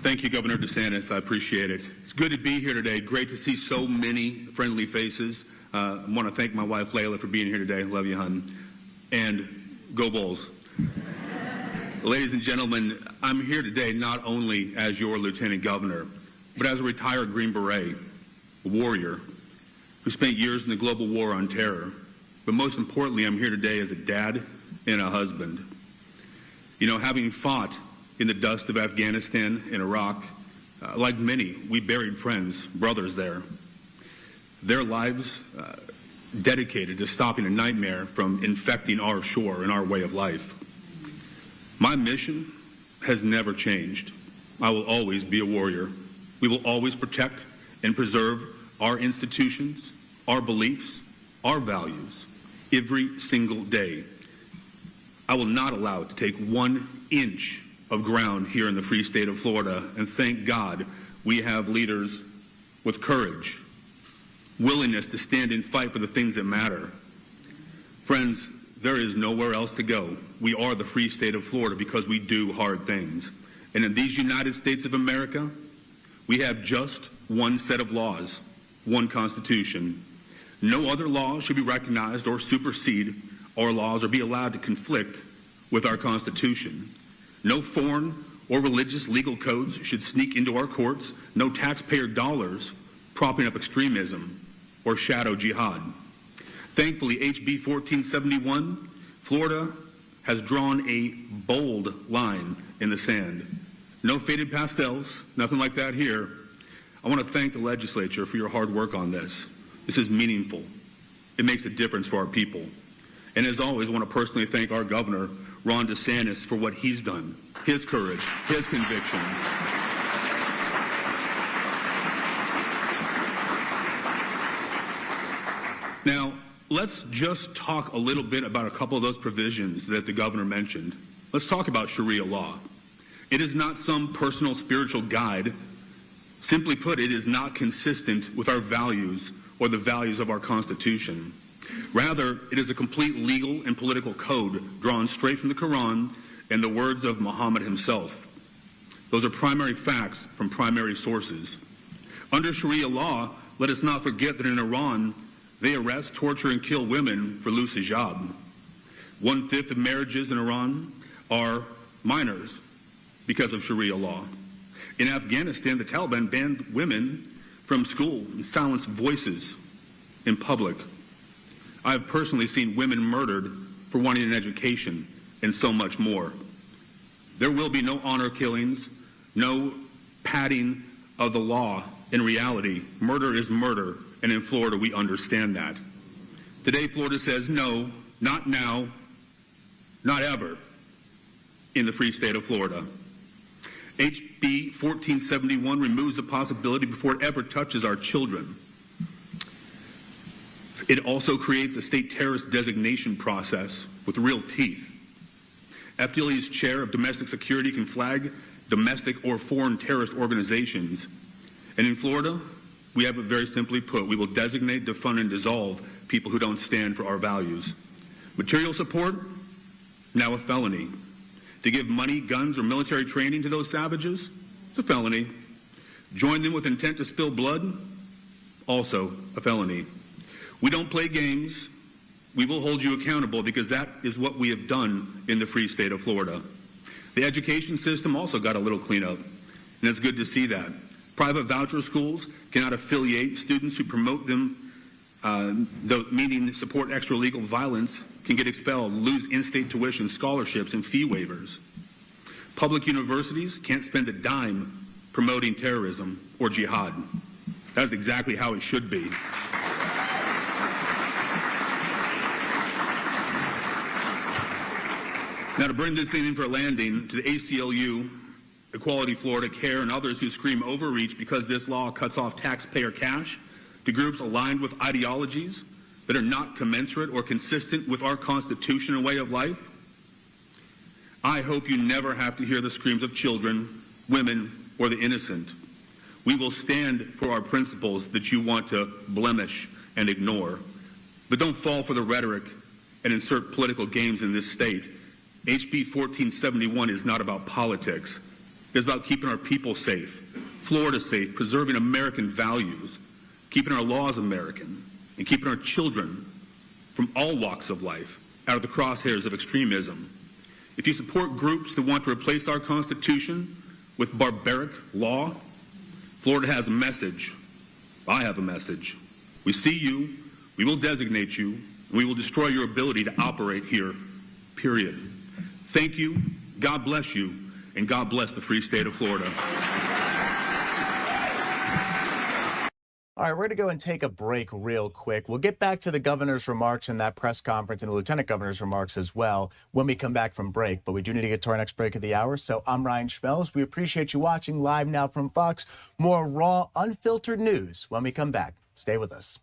Thank you, Governor DeSantis. I appreciate it. It's good to be here today. Great to see so many friendly faces. I want to thank my wife, Layla, for being here today. Love you, hon. And go Bulls. Ladies and gentlemen, I'm here today not only as your Lieutenant Governor, but as a retired Green Beret, a warrior who spent years in the global war on terror. But most importantly, I'm here today as a dad and a husband. You know, having fought in the dust of Afghanistan and Iraq, like many, we buried friends, brothers there. Their lives dedicated to stopping a nightmare from infecting our shore and our way of life. My mission has never changed. I will always be a warrior. We will always protect and preserve our institutions, our beliefs, our values, every single day. I will not allow it to take 1 inch of ground here in the free state of Florida, and thank God we have leaders with courage, willingness to stand and fight for the things that matter. Friends, there is nowhere else to go. We are the free state of Florida because we do hard things. And in these United States of America, we have just one set of laws, one Constitution. No other law should be recognized or supersede our laws or be allowed to conflict with our Constitution. No foreign or religious legal codes should sneak into our courts. No taxpayer dollars propping up extremism or shadow jihad. Thankfully, HB 1471, Florida has drawn a bold line in the sand. No faded pastels, nothing like that here. I want to thank the legislature for your hard work on this. This is meaningful. It makes a difference for our people. And as always, I want to personally thank our governor, Ron DeSantis, for what he's done, his courage, his convictions. Now, let's just talk a little bit about a couple of those provisions that the governor mentioned. Let's talk about Sharia law. It is not some personal spiritual guide. Simply put, it is not consistent with our values or the values of our Constitution. Rather, it is a complete legal and political code drawn straight from the Quran and the words of Muhammad himself. Those are primary facts from primary sources. Under Sharia law, let us not forget that in Iran, they arrest, torture, and kill women for loose hijab. 1/5 of marriages in Iran are minors because of Sharia law. In Afghanistan, the Taliban banned women from school and silenced voices in public. I have personally seen women murdered for wanting an education and so much more. There will be no honor killings, no padding of the law. In reality, murder is murder, and in Florida we understand that. Today, Florida says no, not now, not ever, in the free state of Florida. HB 1471 removes the possibility before it ever touches our children. It also creates a state terrorist designation process with real teeth. FDLE's chair of domestic security can flag domestic or foreign terrorist organizations. And in Florida, we have it very simply put. We will designate, defund, and dissolve people who don't stand for our values. Material support, now a felony. To give money, guns, or military training to those savages, it's a felony. Join them with intent to spill blood, also a felony. We don't play games. We will hold you accountable because that is what we have done in the free state of Florida. The education system also got a little cleanup, and it's good to see that. Private voucher schools cannot affiliate students who promote them, meaning support extra-legal violence, can get expelled, lose in-state tuition, scholarships, and fee waivers. Public universities can't spend a dime promoting terrorism or jihad. That's exactly how it should be. Now, to bring this thing in for a landing, to the ACLU, Equality Florida, CARE, and others who scream overreach because this law cuts off taxpayer cash, to groups aligned with ideologies that are not commensurate or consistent with our Constitution and way of life, I hope you never have to hear the screams of children, women, or the innocent. We will stand for our principles that you want to blemish and ignore. But don't fall for the rhetoric and insert political games in this state. HB 1471 is not about politics. It's about keeping our people safe, Florida safe, preserving American values, keeping our laws American, and keeping our children from all walks of life out of the crosshairs of extremism. If you support groups that want to replace our Constitution with barbaric law, Florida has a message. I have a message. We see you, we will designate you, and we will destroy your ability to operate here, period. Thank you, God bless you, and God bless the free state of Florida. All right, we're going to go and take a break real quick. We'll get back to the governor's remarks in that press conference and the lieutenant governor's remarks as well when we come back from break. But we do need to get to our next break of the hour. So I'm Ryan Schmelz. We appreciate you watching Live Now from Fox. More raw, unfiltered news when we come back. Stay with us.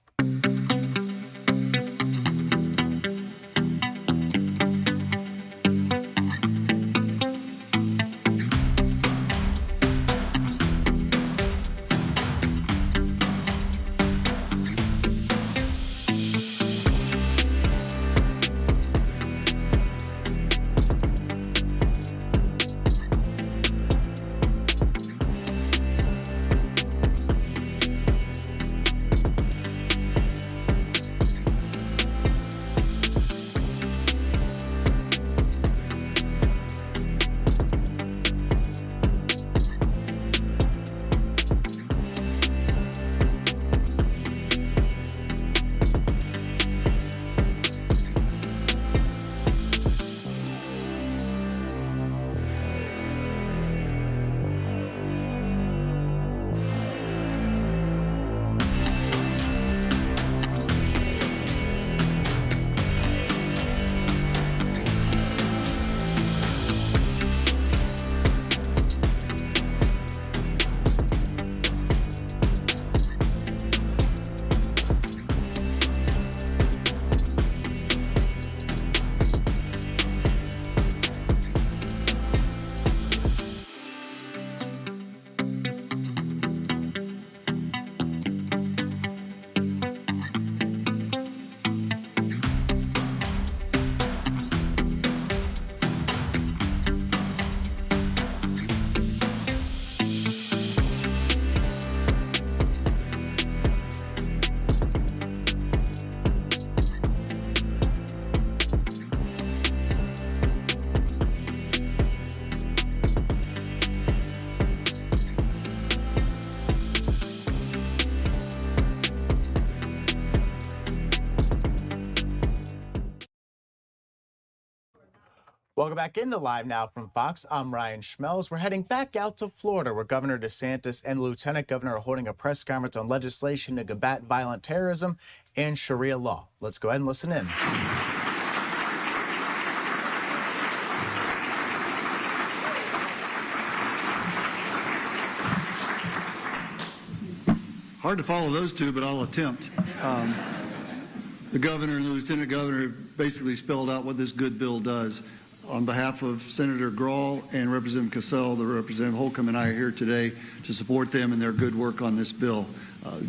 Welcome back into Live Now from Fox. I'm Ryan Schmelz. We're heading back out to Florida, where Governor DeSantis and the Lieutenant Governor are holding a press conference on legislation to combat violent terrorism and Sharia law. Let's go ahead and listen in. Hard to follow those two, but I'll attempt. The governor and the lieutenant governor basically spelled out what this good bill does. On behalf of Senator Grahl and Representative Cassell, the Representative Holcomb and I are here today to support them in their good work on this bill.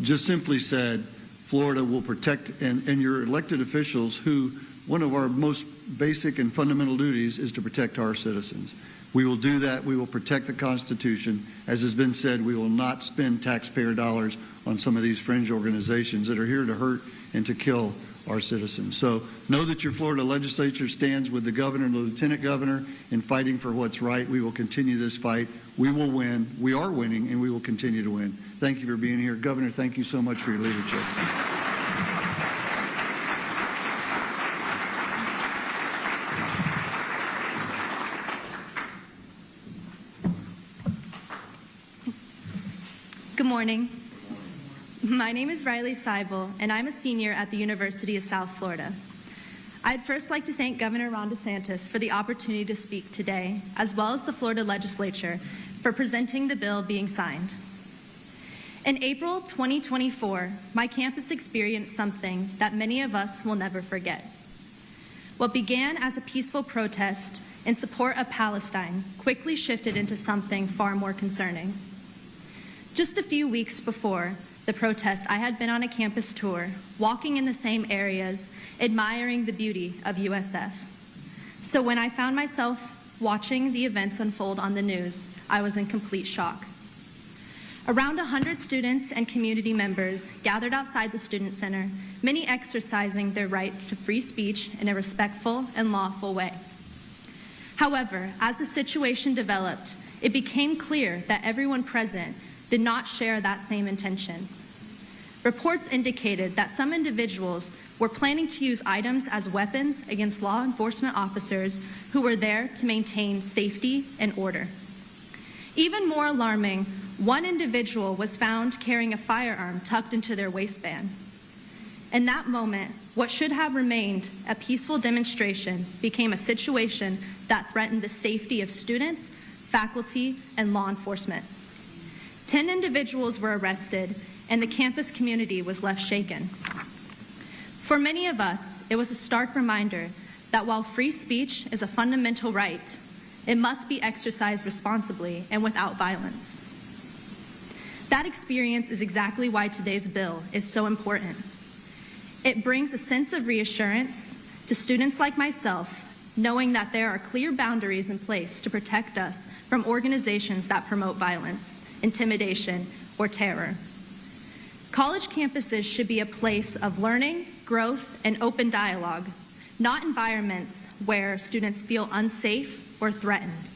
Just simply said, Florida will protect, and your elected officials, who one of our most basic and fundamental duties is to protect our citizens. We will do that. We will protect the Constitution. As has been said, we will not spend taxpayer dollars on some of these fringe organizations that are here to hurt and to kill our citizens. So know that your Florida legislature stands with the governor and the lieutenant governor in fighting for what's right. We will continue this fight. We will win. We are winning, and we will continue to win. Thank you for being here. Governor, thank you so much for your leadership. Good morning. My name is Riley Seibel, and I'm a senior at the University of South Florida. I'd first like to thank Governor Ron DeSantis for the opportunity to speak today, as well as the Florida legislature for presenting the bill being signed. In April 2024, my campus experienced something that many of us will never forget. What began as a peaceful protest in support of Palestine quickly shifted into something far more concerning. Just a few weeks before the protest, I had been on a campus tour, walking in the same areas, admiring the beauty of USF. So when I found myself watching the events unfold on the news, I was in complete shock. Around 100 students and community members gathered outside the Student Center, many exercising their right to free speech in a respectful and lawful way. However, as the situation developed, it became clear that everyone present did not share that same intention. Reports indicated that some individuals were planning to use items as weapons against law enforcement officers who were there to maintain safety and order. Even more alarming, one individual was found carrying a firearm tucked into their waistband. In that moment, what should have remained a peaceful demonstration became a situation that threatened the safety of students, faculty, and law enforcement. 10 individuals were arrested, and the campus community was left shaken. For many of us, it was a stark reminder that while free speech is a fundamental right, it must be exercised responsibly and without violence. That experience is exactly why today's bill is so important. It brings a sense of reassurance to students like myself, knowing that there are clear boundaries in place to protect us from organizations that promote violence, intimidation, or terror. College campuses should be a place of learning, growth, and open dialogue, not environments where students feel unsafe or threatened.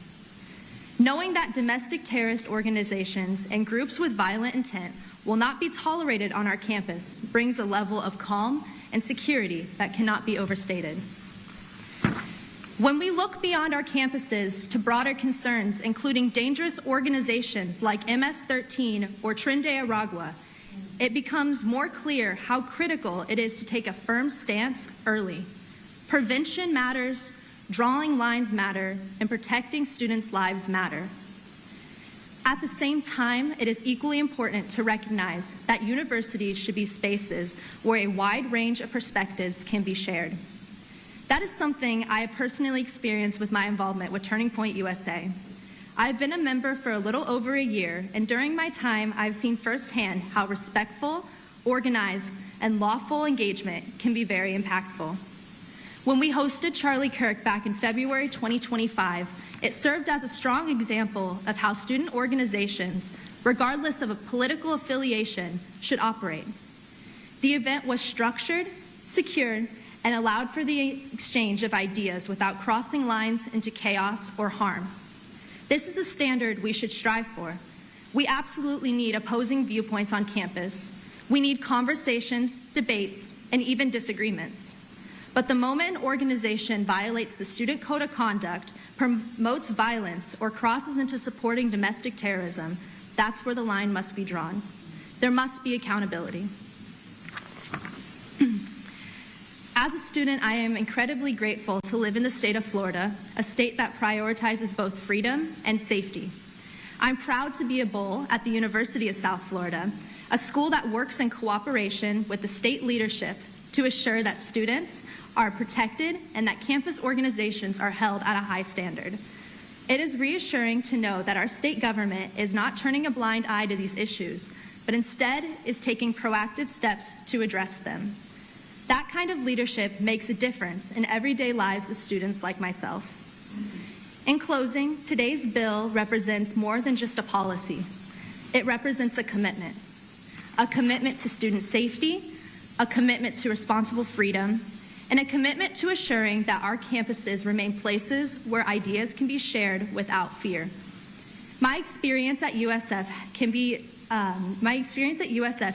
Knowing that domestic terrorist organizations and groups with violent intent will not be tolerated on our campus brings a level of calm and security that cannot be overstated. When we look beyond our campuses to broader concerns, including dangerous organizations like MS-13 or Tren de Aragua, it becomes more clear how critical it is to take a firm stance early. Prevention matters, drawing lines matter, and protecting students' lives matter. At the same time, it is equally important to recognize that universities should be spaces where a wide range of perspectives can be shared. That is something I have personally experienced with my involvement with Turning Point USA. I've been a member for a little over a year, and during my time, I've seen firsthand how respectful, organized, and lawful engagement can be very impactful. When we hosted Charlie Kirk back in February 2025, it served as a strong example of how student organizations, regardless of a political affiliation, should operate. The event was structured, secured, and allowed for the exchange of ideas without crossing lines into chaos or harm. This is the standard we should strive for. We absolutely need opposing viewpoints on campus. We need conversations, debates, and even disagreements. But the moment an organization violates the student code of conduct, promotes violence, or crosses into supporting domestic terrorism, that's where the line must be drawn. There must be accountability. As a student, I am incredibly grateful to live in the state of Florida, a state that prioritizes both freedom and safety. I'm proud to be a bull at the University of South Florida, a school that works in cooperation with the state leadership to assure that students are protected and that campus organizations are held at a high standard. It is reassuring to know that our state government is not turning a blind eye to these issues, but instead is taking proactive steps to address them. That kind of leadership makes a difference in everyday lives of students like myself. In closing, today's bill represents more than just a policy. It represents a commitment to student safety, a commitment to responsible freedom, and a commitment to assuring that our campuses remain places where ideas can be shared without fear. My experience at USF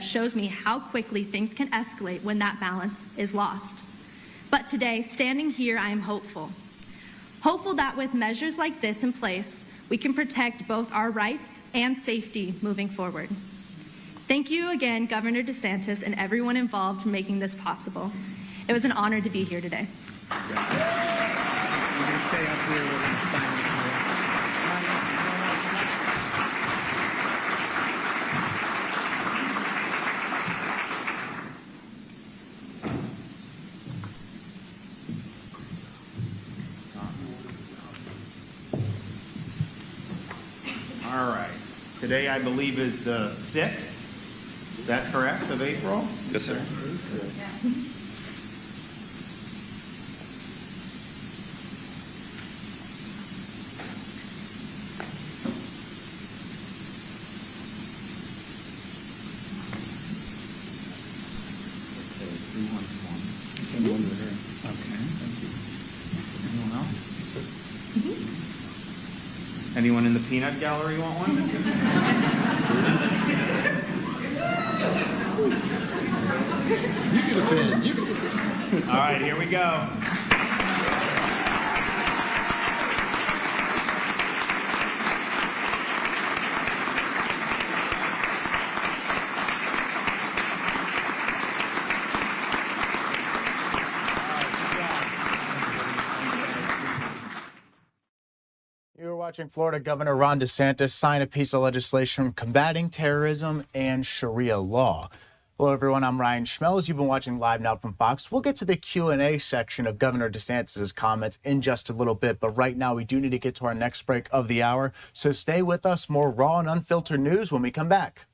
shows me how quickly things can escalate when that balance is lost. But today, standing here, I am hopeful. Hopeful that with measures like this in place, we can protect both our rights and safety moving forward. Thank you again, Governor DeSantis, and everyone involved for making this possible. It was an honor to be here today. All right. Today, I believe, is the 6th. Is that correct, of April? Yes, sir. Send one to her. Okay, thank you. Anyone else? Anyone in the peanut gallery want one? can defend. You can defend. All right, here we go. You're watching Florida Governor Ron DeSantis sign a piece of legislation combating terrorism and Sharia law. Hello, everyone. I'm Ryan Schmelz. You've been watching Live Now from Fox. We'll get to the Q&A section of Governor DeSantis' comments in just a little bit, but right now we do need to get to our next break of the hour. So stay with us. More raw and unfiltered news when we come back.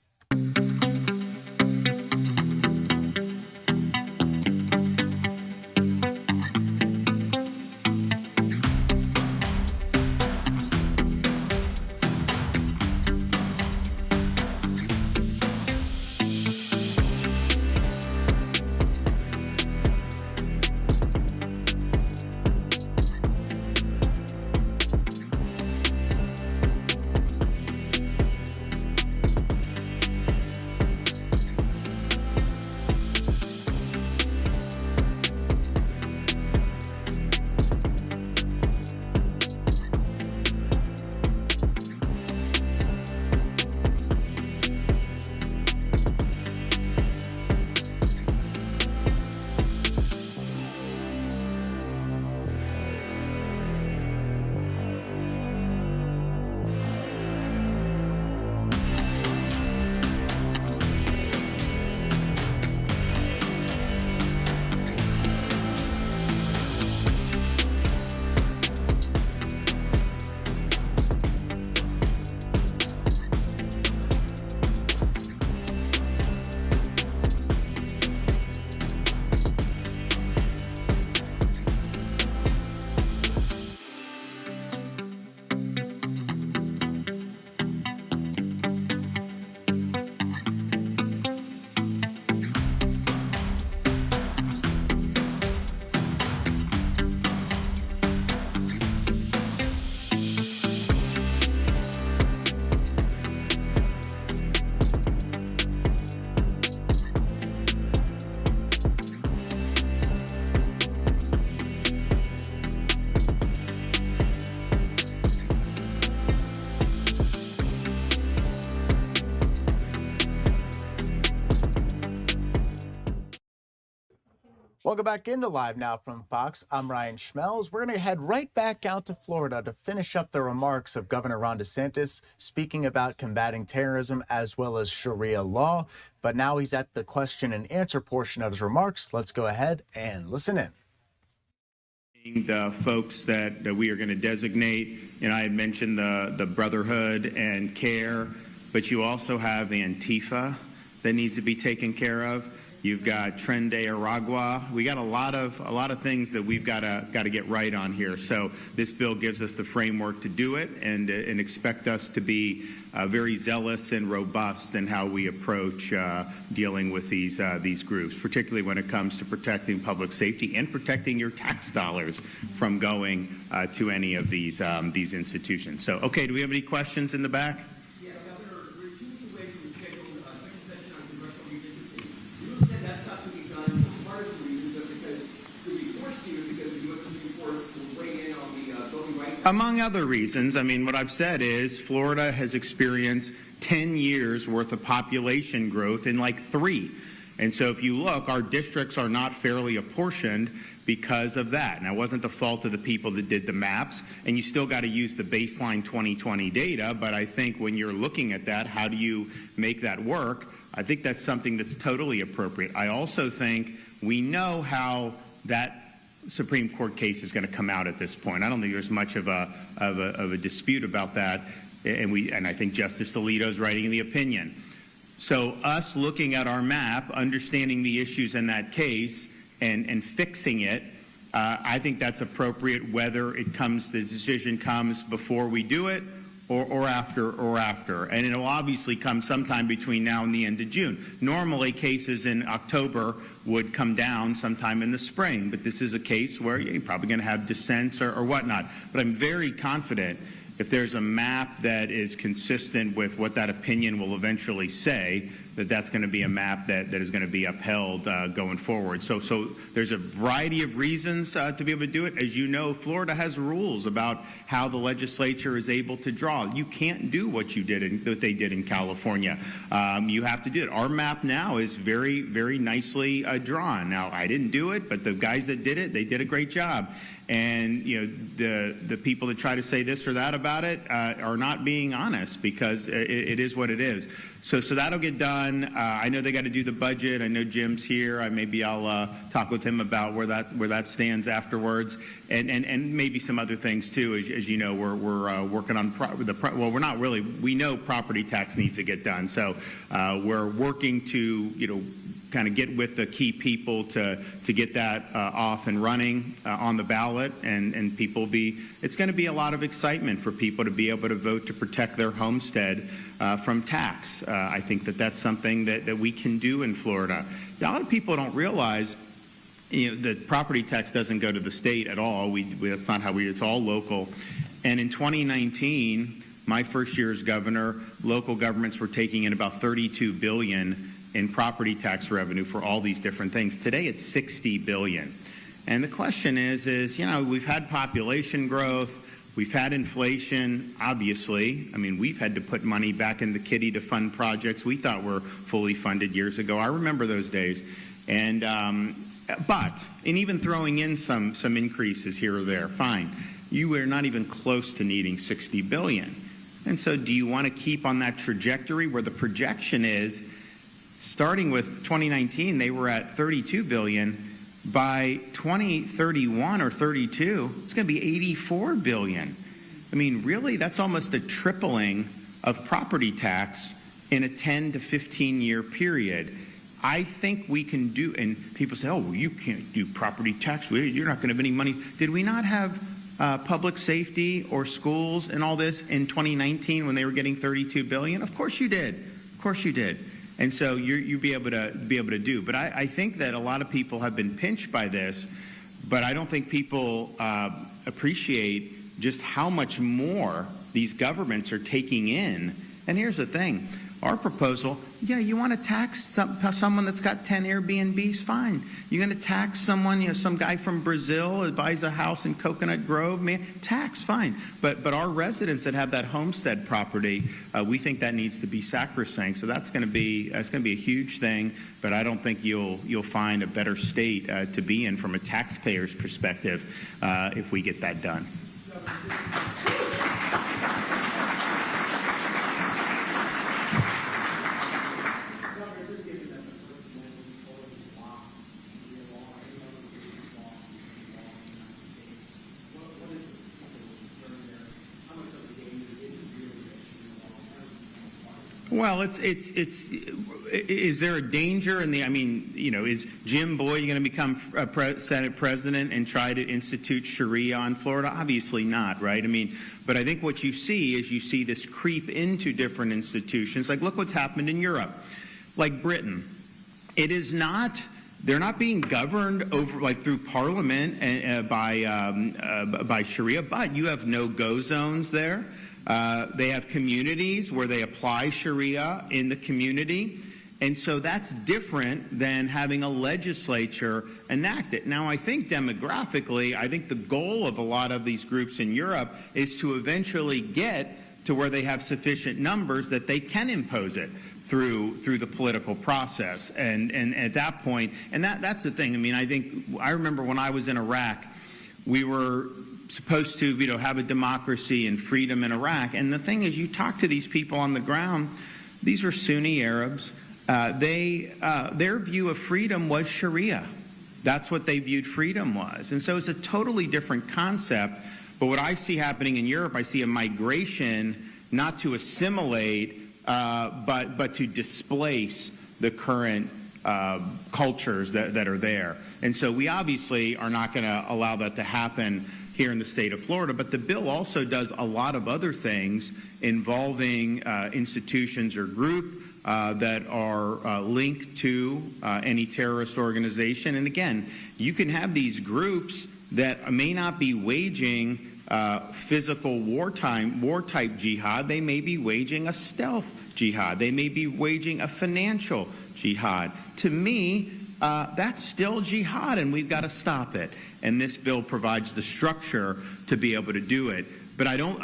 Welcome back into Live Now from Fox. I'm Ryan Schmelz. We're going to head right back out to Florida to finish up the remarks of Governor Ron DeSantis speaking about combating terrorism as well as Sharia law. But now he's at the question and answer portion of his remarks. Let's go ahead and listen in. The folks that we are going to designate, I had mentioned the Brotherhood and CARE, but you also have Antifa that needs to be taken care of. You've got Tren de Aragua. We got a lot of things that we've got to get right on here. So this bill gives us the framework to do it, and expect us to be very zealous and robust in how we approach dealing with these groups, particularly when it comes to protecting public safety and protecting your tax dollars from going to any of these institutions. So, okay, do we have any questions in the back? Among other reasons, what I've said is Florida has experienced 10 years worth of population growth in like 3. And so if you look, our districts are not fairly apportioned because of that. Now, it wasn't the fault of the people that did the maps, and you still got to use the baseline 2020 data, but I think when you're looking at that, how do you make that work? I think that's something that's totally appropriate. I also think we know how that Supreme Court case is going to come out at this point. I don't think there's much of a dispute about that, and I think Justice Alito's writing the opinion. So us looking at our map, understanding the issues in that case, and fixing it, I think that's appropriate. Whether the decision comes before we do it, or after, and it'll obviously come sometime between now and the end of June. Normally, cases in October would come down sometime in the spring, but this is a case where you're probably going to have dissents or whatnot. But I'm very confident if there's a map that is consistent with what that opinion will eventually say, that that's going to be a map that is going to be upheld going forward. So there's a variety of reasons to be able to do it. As you know, Florida has rules about how the legislature is able to draw. You can't do what they did in California. You have to do it. Our map now is very, very nicely drawn. Now, I didn't do it, but the guys that did it, they did a great job. And the people that try to say this or that about it are not being honest, because it is what it is. So that'll get done. I know they got to do the budget. I know Jim's here. Maybe I'll talk with him about where that stands afterwards, and maybe some other things too. As you know, we're working on well, we're not really. We know property tax needs to get done, so we're working to kind of get with the key people to get that off and running on the ballot, and it's going to be a lot of excitement for people to be able to vote to protect their homestead from tax. I think that's something that we can do in Florida. A lot of people don't realize that property tax doesn't go to the state at all. That's not how it's all local. And in 2019, my first year as governor, local governments were taking in about $32 billion in property tax revenue for all these different things. Today it's $60 billion. And the question is we've had population growth, we've had inflation, obviously. I mean, we've had to put money back in the kitty to fund projects we thought were fully funded years ago. I remember those days. And even throwing in some increases here or there, fine. You are not even close to needing $60 billion. And so do you want to keep on that trajectory where the projection is, starting with 2019, they were at $32 billion. By 2031 or 32, it's going to be $84 billion. I mean, really, that's almost a tripling of property tax in a 10 to 15-year period. I think we can do, and people say, oh, well, you can't do property tax. You're not going to have any money. Did we not have public safety or schools and all this in 2019 when they were getting $32 billion? Of course you did. Of course you did. And so you'll be able to do. But I think that a lot of people have been pinched by this, but I don't think people appreciate just how much more these governments are taking in. And here's the thing. Our proposal, you want to tax someone that's got 10 Airbnbs, fine. You're going to tax someone, some guy from Brazil that buys a house in Coconut Grove, man, tax, fine. But our residents that have that homestead property, we think that needs to be sacrosanct. So that's going to be a huge thing. But I don't think you'll find a better state to be in from a taxpayer's perspective if we get that done. Well, is there a danger in is Jim Boyd going to become Senate president and try to institute Sharia on Florida? Obviously not, right? But I think what you see is this creep into different institutions. Like, look what's happened in Europe. Like Britain. They're not being governed over through Parliament and by Sharia, but you have no-go zones there. They have communities where they apply Sharia in the community. And so that's different than having a legislature enact it. Now, I think demographically, the goal of a lot of these groups in Europe is to eventually get to where they have sufficient numbers that they can impose it through the political process. And at that point, and that's the thing. I remember when I was in Iraq, we were supposed to have a democracy and freedom in Iraq. And the thing is, you talk to these people on the ground, these were Sunni Arabs. Their view of freedom was Sharia. That's what they viewed freedom was. And so it's a totally different concept. But what I see happening in Europe, I see a migration not to assimilate, but to displace the current cultures that are there. And so we obviously are not going to allow that to happen here in the state of Florida, but the bill also does a lot of other things involving institutions or group that are linked to any terrorist organization. And again, you can have these groups that may not be waging physical war-type jihad. They may be waging a stealth jihad. They may be waging a financial jihad. To me, that's still jihad, and we've got to stop it. And this bill provides the structure to be able to do it. But I don't.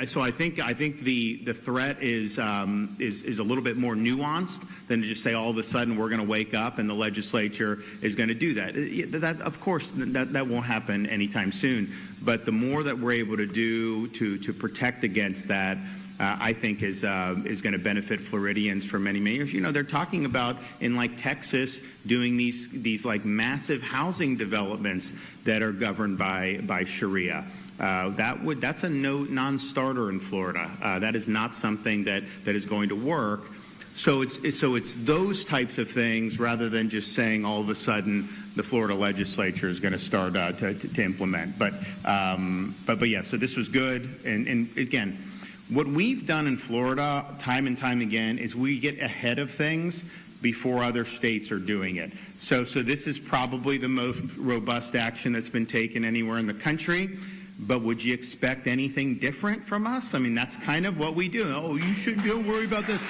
So I think the threat is a little bit more nuanced than to just say all of a sudden we're going to wake up and the legislature is going to do that. That of course that won't happen anytime soon. But the more that we're able to do to protect against that, I think is going to benefit Floridians for many years. You know, they're talking about in like Texas doing these like massive housing developments that are governed by Sharia. That's a non-starter in Florida. That is not something that is going to work. So it's those types of things rather than just saying all of a sudden the Florida legislature is going to start to implement. But yeah. So this was good. And again, what we've done in Florida time and time again is we get ahead of things before other states are doing it. So this is probably the most robust action that's been taken anywhere in the country. But would you expect anything different from us? I mean, that's kind of what we do. Oh, you shouldn't, don't worry about this.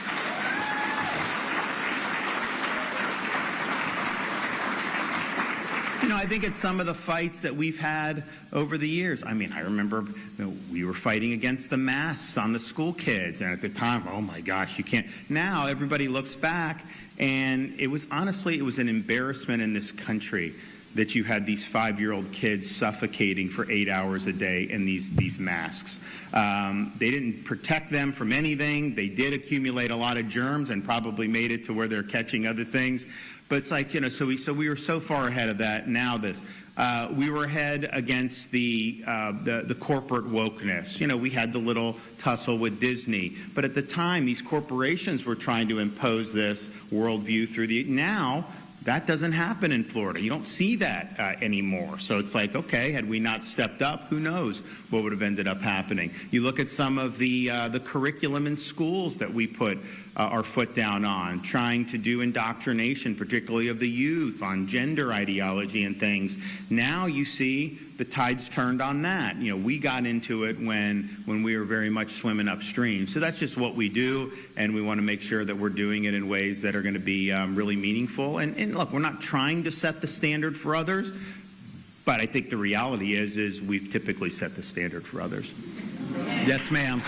You know, I think it's some of the fights that we've had over the years. I mean, I remember we were fighting against the masks on the school kids. And at the time, oh my gosh, you can't. Now everybody looks back, and it was honestly, it was an embarrassment in this country that you had these 5-year-old kids suffocating for 8 hours a day in these masks. They didn't protect them from anything. They did accumulate a lot of germs and probably made it to where they're catching other things. But it's like, you know, so we were so far ahead of that. Now this, we were ahead against the corporate wokeness. You know, we had the little tussle with Disney. But at the time, these corporations were trying to impose this worldview through now. That doesn't happen in Florida. You don't see that anymore. So it's like, okay, had we not stepped up, who knows what would have ended up happening. You look at some of the curriculum in schools that we put our foot down on, trying to do indoctrination, particularly of the youth, on gender ideology and things. Now you see the tide's turned on that. You know, we got into it when we were very much swimming upstream. So that's just what we do, and we want to make sure that we're doing it in ways that are going to be really meaningful. And look, we're not trying to set the standard for others, but I think the reality is we've typically set the standard for others. Yes, ma'am.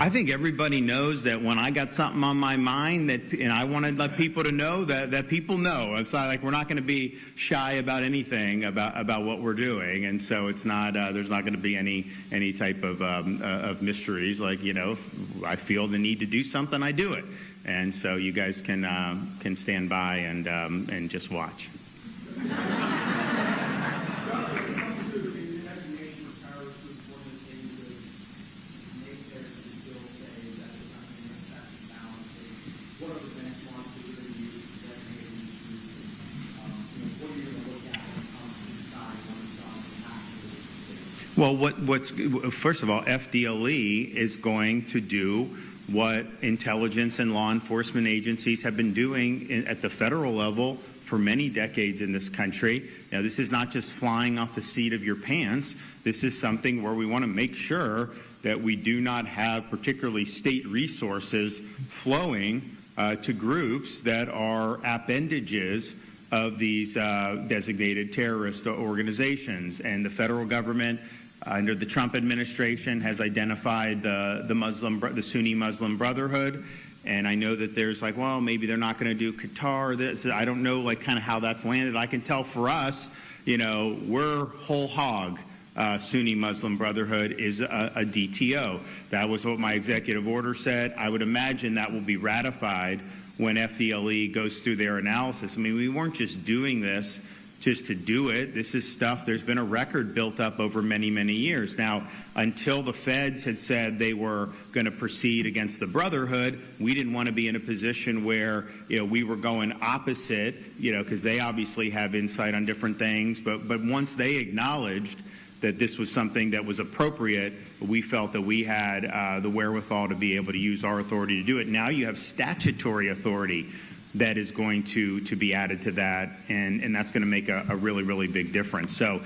I think everybody knows that when I got something on my mind and I want to let people to know that people know. It's not like we're not going to be shy about anything about what we're doing, and so it's not there's not going to be any type of mysteries. Like, you know, if I feel the need to do something, I do it, and so you guys can stand by and just watch. Well, first of all, FDLE is going to do what intelligence and law enforcement agencies have been doing at the federal level for many decades in this country. Now, this is not just flying off the seat of your pants. This is something where we want to make sure that we do not have particularly state resources flowing to groups that are appendages of these designated terrorist organizations. And the federal government, under the Trump administration, has identified the Sunni Muslim Brotherhood. And I know that there's like, well, maybe they're not going to do Qatar. I don't know, like, kind of how that's landed. I can tell for us, you know, we're whole hog. Sunni Muslim Brotherhood is a DTO. That was what my executive order said. I would imagine that will be ratified when FDLE goes through their analysis. I mean, we weren't just doing this just to do it. This is stuff, there's been a record built up over many, many years. Now, until the feds had said they were going to proceed against the Brotherhood, we didn't want to be in a position where, you know, we were going opposite, you know, because they obviously have insight on different things. But once they acknowledged that this was something that was appropriate. We felt that we had the wherewithal to be able to use our authority to do it. Now you have statutory authority that is going to be added to that, and that's going to make a really, really big difference. So,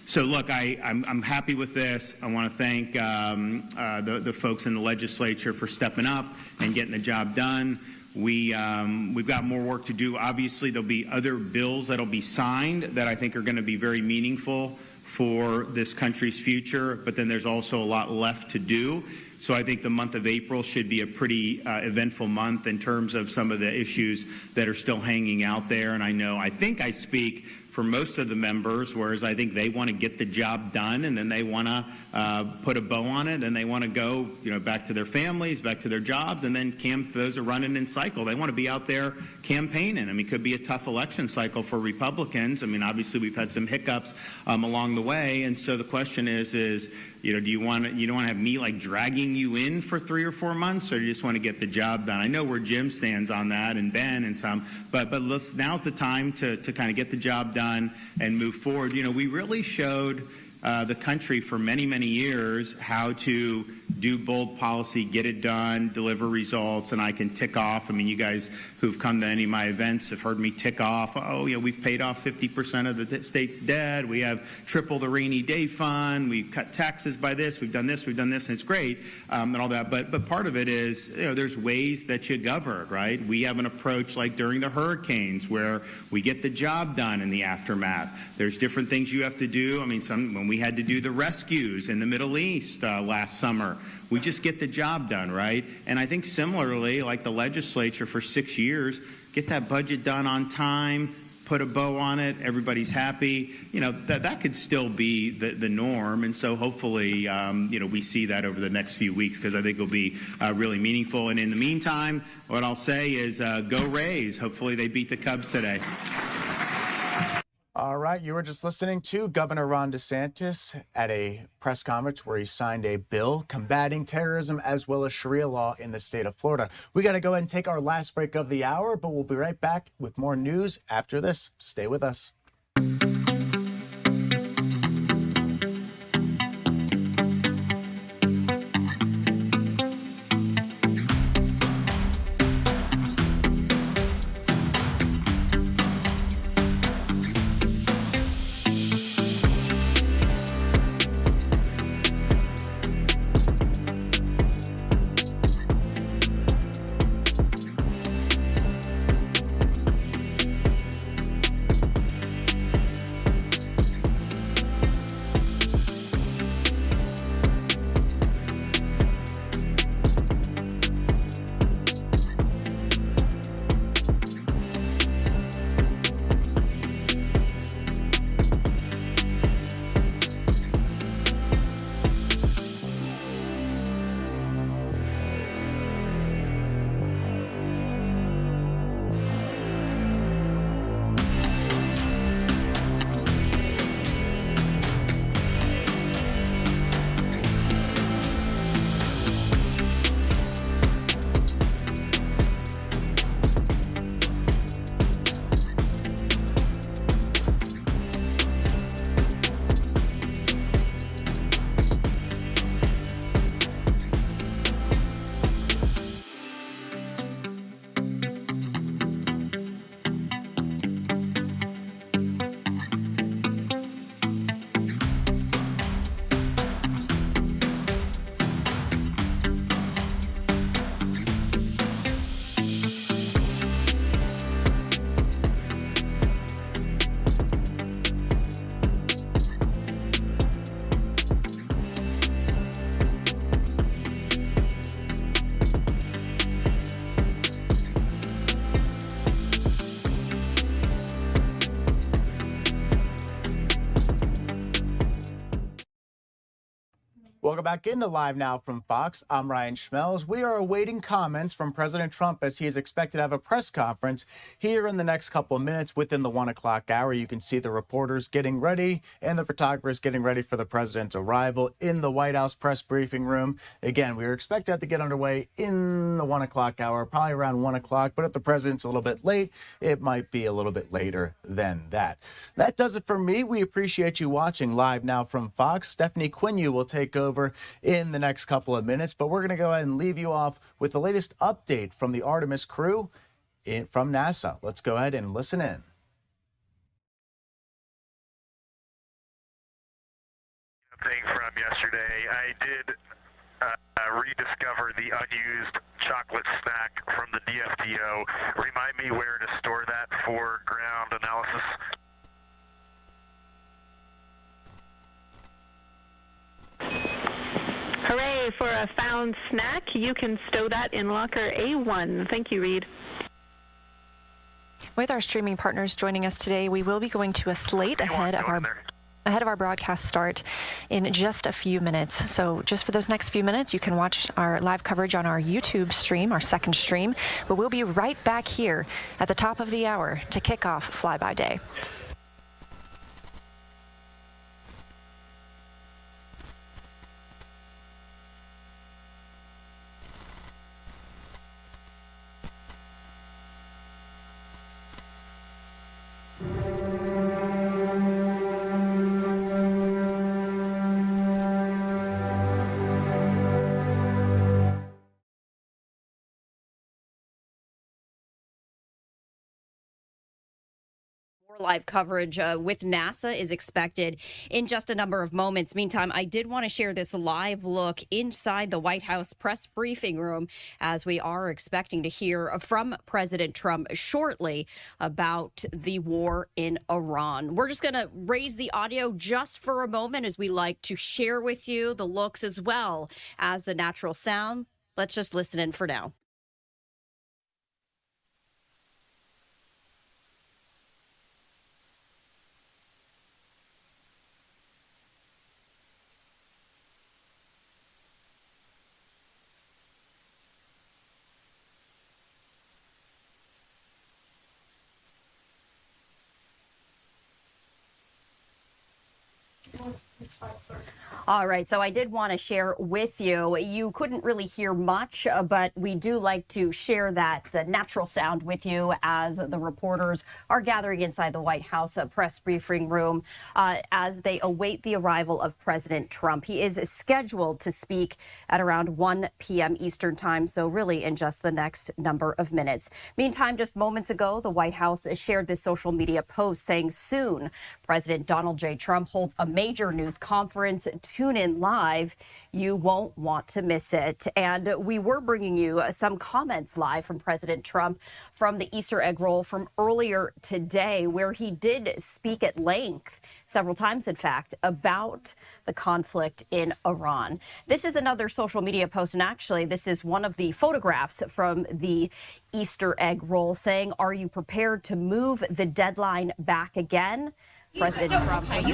so look, I'm happy with this. I want to thank the folks in the legislature for stepping up and getting the job done. We've got more work to do. Obviously, there'll be other bills that'll be signed that I think are going to be very meaningful for this country's future, but then there's also a lot left to do. So I think the month of April should be a pretty eventful month in terms of some of the issues that are still hanging out there. And I think I speak for most of the members, whereas I think they want to get the job done and then they want to put a bow on it and they want to go, back to their families, back to their jobs, and then those are running in cycle. They want to be out there campaigning. I mean, it could be a tough election cycle for Republicans. I mean, obviously we've had some hiccups along the way, and so the question is, do you want to have me like dragging you in for 3 or 4 months, or do you just want to get the job done? I know where Jim stands on that, and Ben and some, but now's the time to kind of get the job done and move forward. We really showed the country for many, many years how to do bold policy, get it done, deliver results, and I can tick off. I mean, you guys who've come to any of my events have heard me tick off, we've paid off 50% of the state's debt, we have tripled the rainy day fund, we've cut taxes by this, we've done this, and it's great, and all that. But part of it is, there's ways that you govern, right? We have an approach like during the hurricanes where we get the job done in the aftermath. There's different things you have to do. I mean, when we had to do the rescues in the Middle East last summer, we just get the job done, right? And I think similarly, like the legislature for 6 years, get that budget done on time, put a bow on it, everybody's happy. That could still be the norm. And so hopefully, we see that over the next few weeks, because I think it'll be really meaningful. And in the meantime, what I'll say is go Rays. Hopefully they beat the Cubs today. All right, you were just listening to Governor Ron DeSantis at a press conference where he signed a bill combating terrorism as well as Sharia law in the state of Florida. We got to go ahead and take our last break of the hour, but we'll be right back with more news after this. Stay with us. welcome back into Live Now from Fox. I'm Ryan Schmelz. We are awaiting comments from President Trump as he is expected to have a press conference here in the next couple of minutes within the 1 o'clock hour. You can see the reporters getting ready and the photographers getting ready for the president's arrival in the White House press briefing room. Again, we are expected that to get underway in the 1 o'clock hour, probably around 1 o'clock. But if the president's a little bit late, it might be a little bit later than that. That does it for me. We appreciate you watching Live Now from Fox. Stephanie Quinn will take over in the next couple of minutes, but we're going to go ahead and leave you off with the latest update from the Artemis crew from NASA. Let's go ahead and listen in. Thing from yesterday, I did rediscover the unused chocolate snack from the DFDO. Remind me where to store that for ground analysis. Hooray for a found snack. You can stow that in locker A1. Thank you, Reed. With our streaming partners joining us today, we will be going to a slate ahead of our broadcast start in just a few minutes. So just for those next few minutes, you can watch our live coverage on our YouTube stream, our second stream, but we'll be right back here at the top of the hour to kick off Flyby Day. Live coverage with NASA is expected in just a number of moments. Meantime, I did want to share this live look inside the White House press briefing room as we are expecting to hear from President Trump shortly about the war in Iran. We're just going to raise the audio just for a moment as we like to share with you the looks as well as the natural sound. Let's just listen in for now. All right, so I did want to share with you. You couldn't really hear much, but we do like to share that natural sound with you as the reporters are gathering inside the White House press briefing room as they await the arrival of President Trump. He is scheduled to speak at around 1 p.m. Eastern time, so really in just the next number of minutes. Meantime, just moments ago, the White House shared this social media post saying soon President Donald J. Trump holds a major news conference. Tune in live. You won't want to miss it. And we were bringing you some comments live from President Trump from the Easter egg roll from earlier today, where he did speak at length, several times, in fact, about the conflict in Iran. This is another social media post, and actually, this is one of the photographs from the Easter egg roll saying, "Are you prepared to move the deadline back again?" President Trump was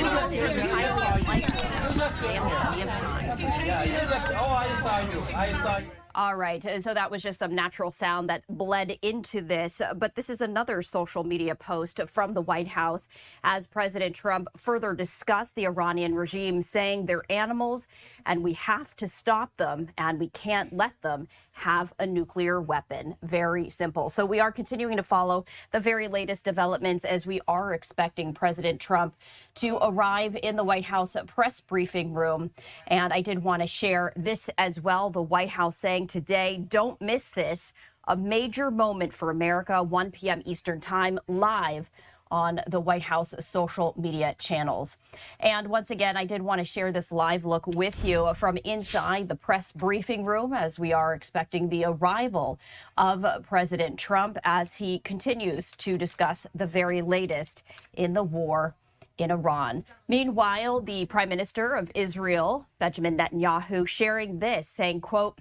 All right, so that was just some natural sound that bled into this. But this is another social media post from the White House as President Trump further discussed the Iranian regime, saying they're animals and we have to stop them and we can't let them have a nuclear weapon. Very simple. So we are continuing to follow the very latest developments as we are expecting President Trump to arrive in the White House press briefing room. And I did want to share this as well. The White House saying today, don't miss this, a major moment for America, 1 p.m. Eastern time, live on the White House social media channels. And once again, I did want to share this live look with you from inside the press briefing room as we are expecting the arrival of President Trump as he continues to discuss the very latest in the war in Iran. Meanwhile, the Prime Minister of Israel, Benjamin Netanyahu, sharing this, saying, quote,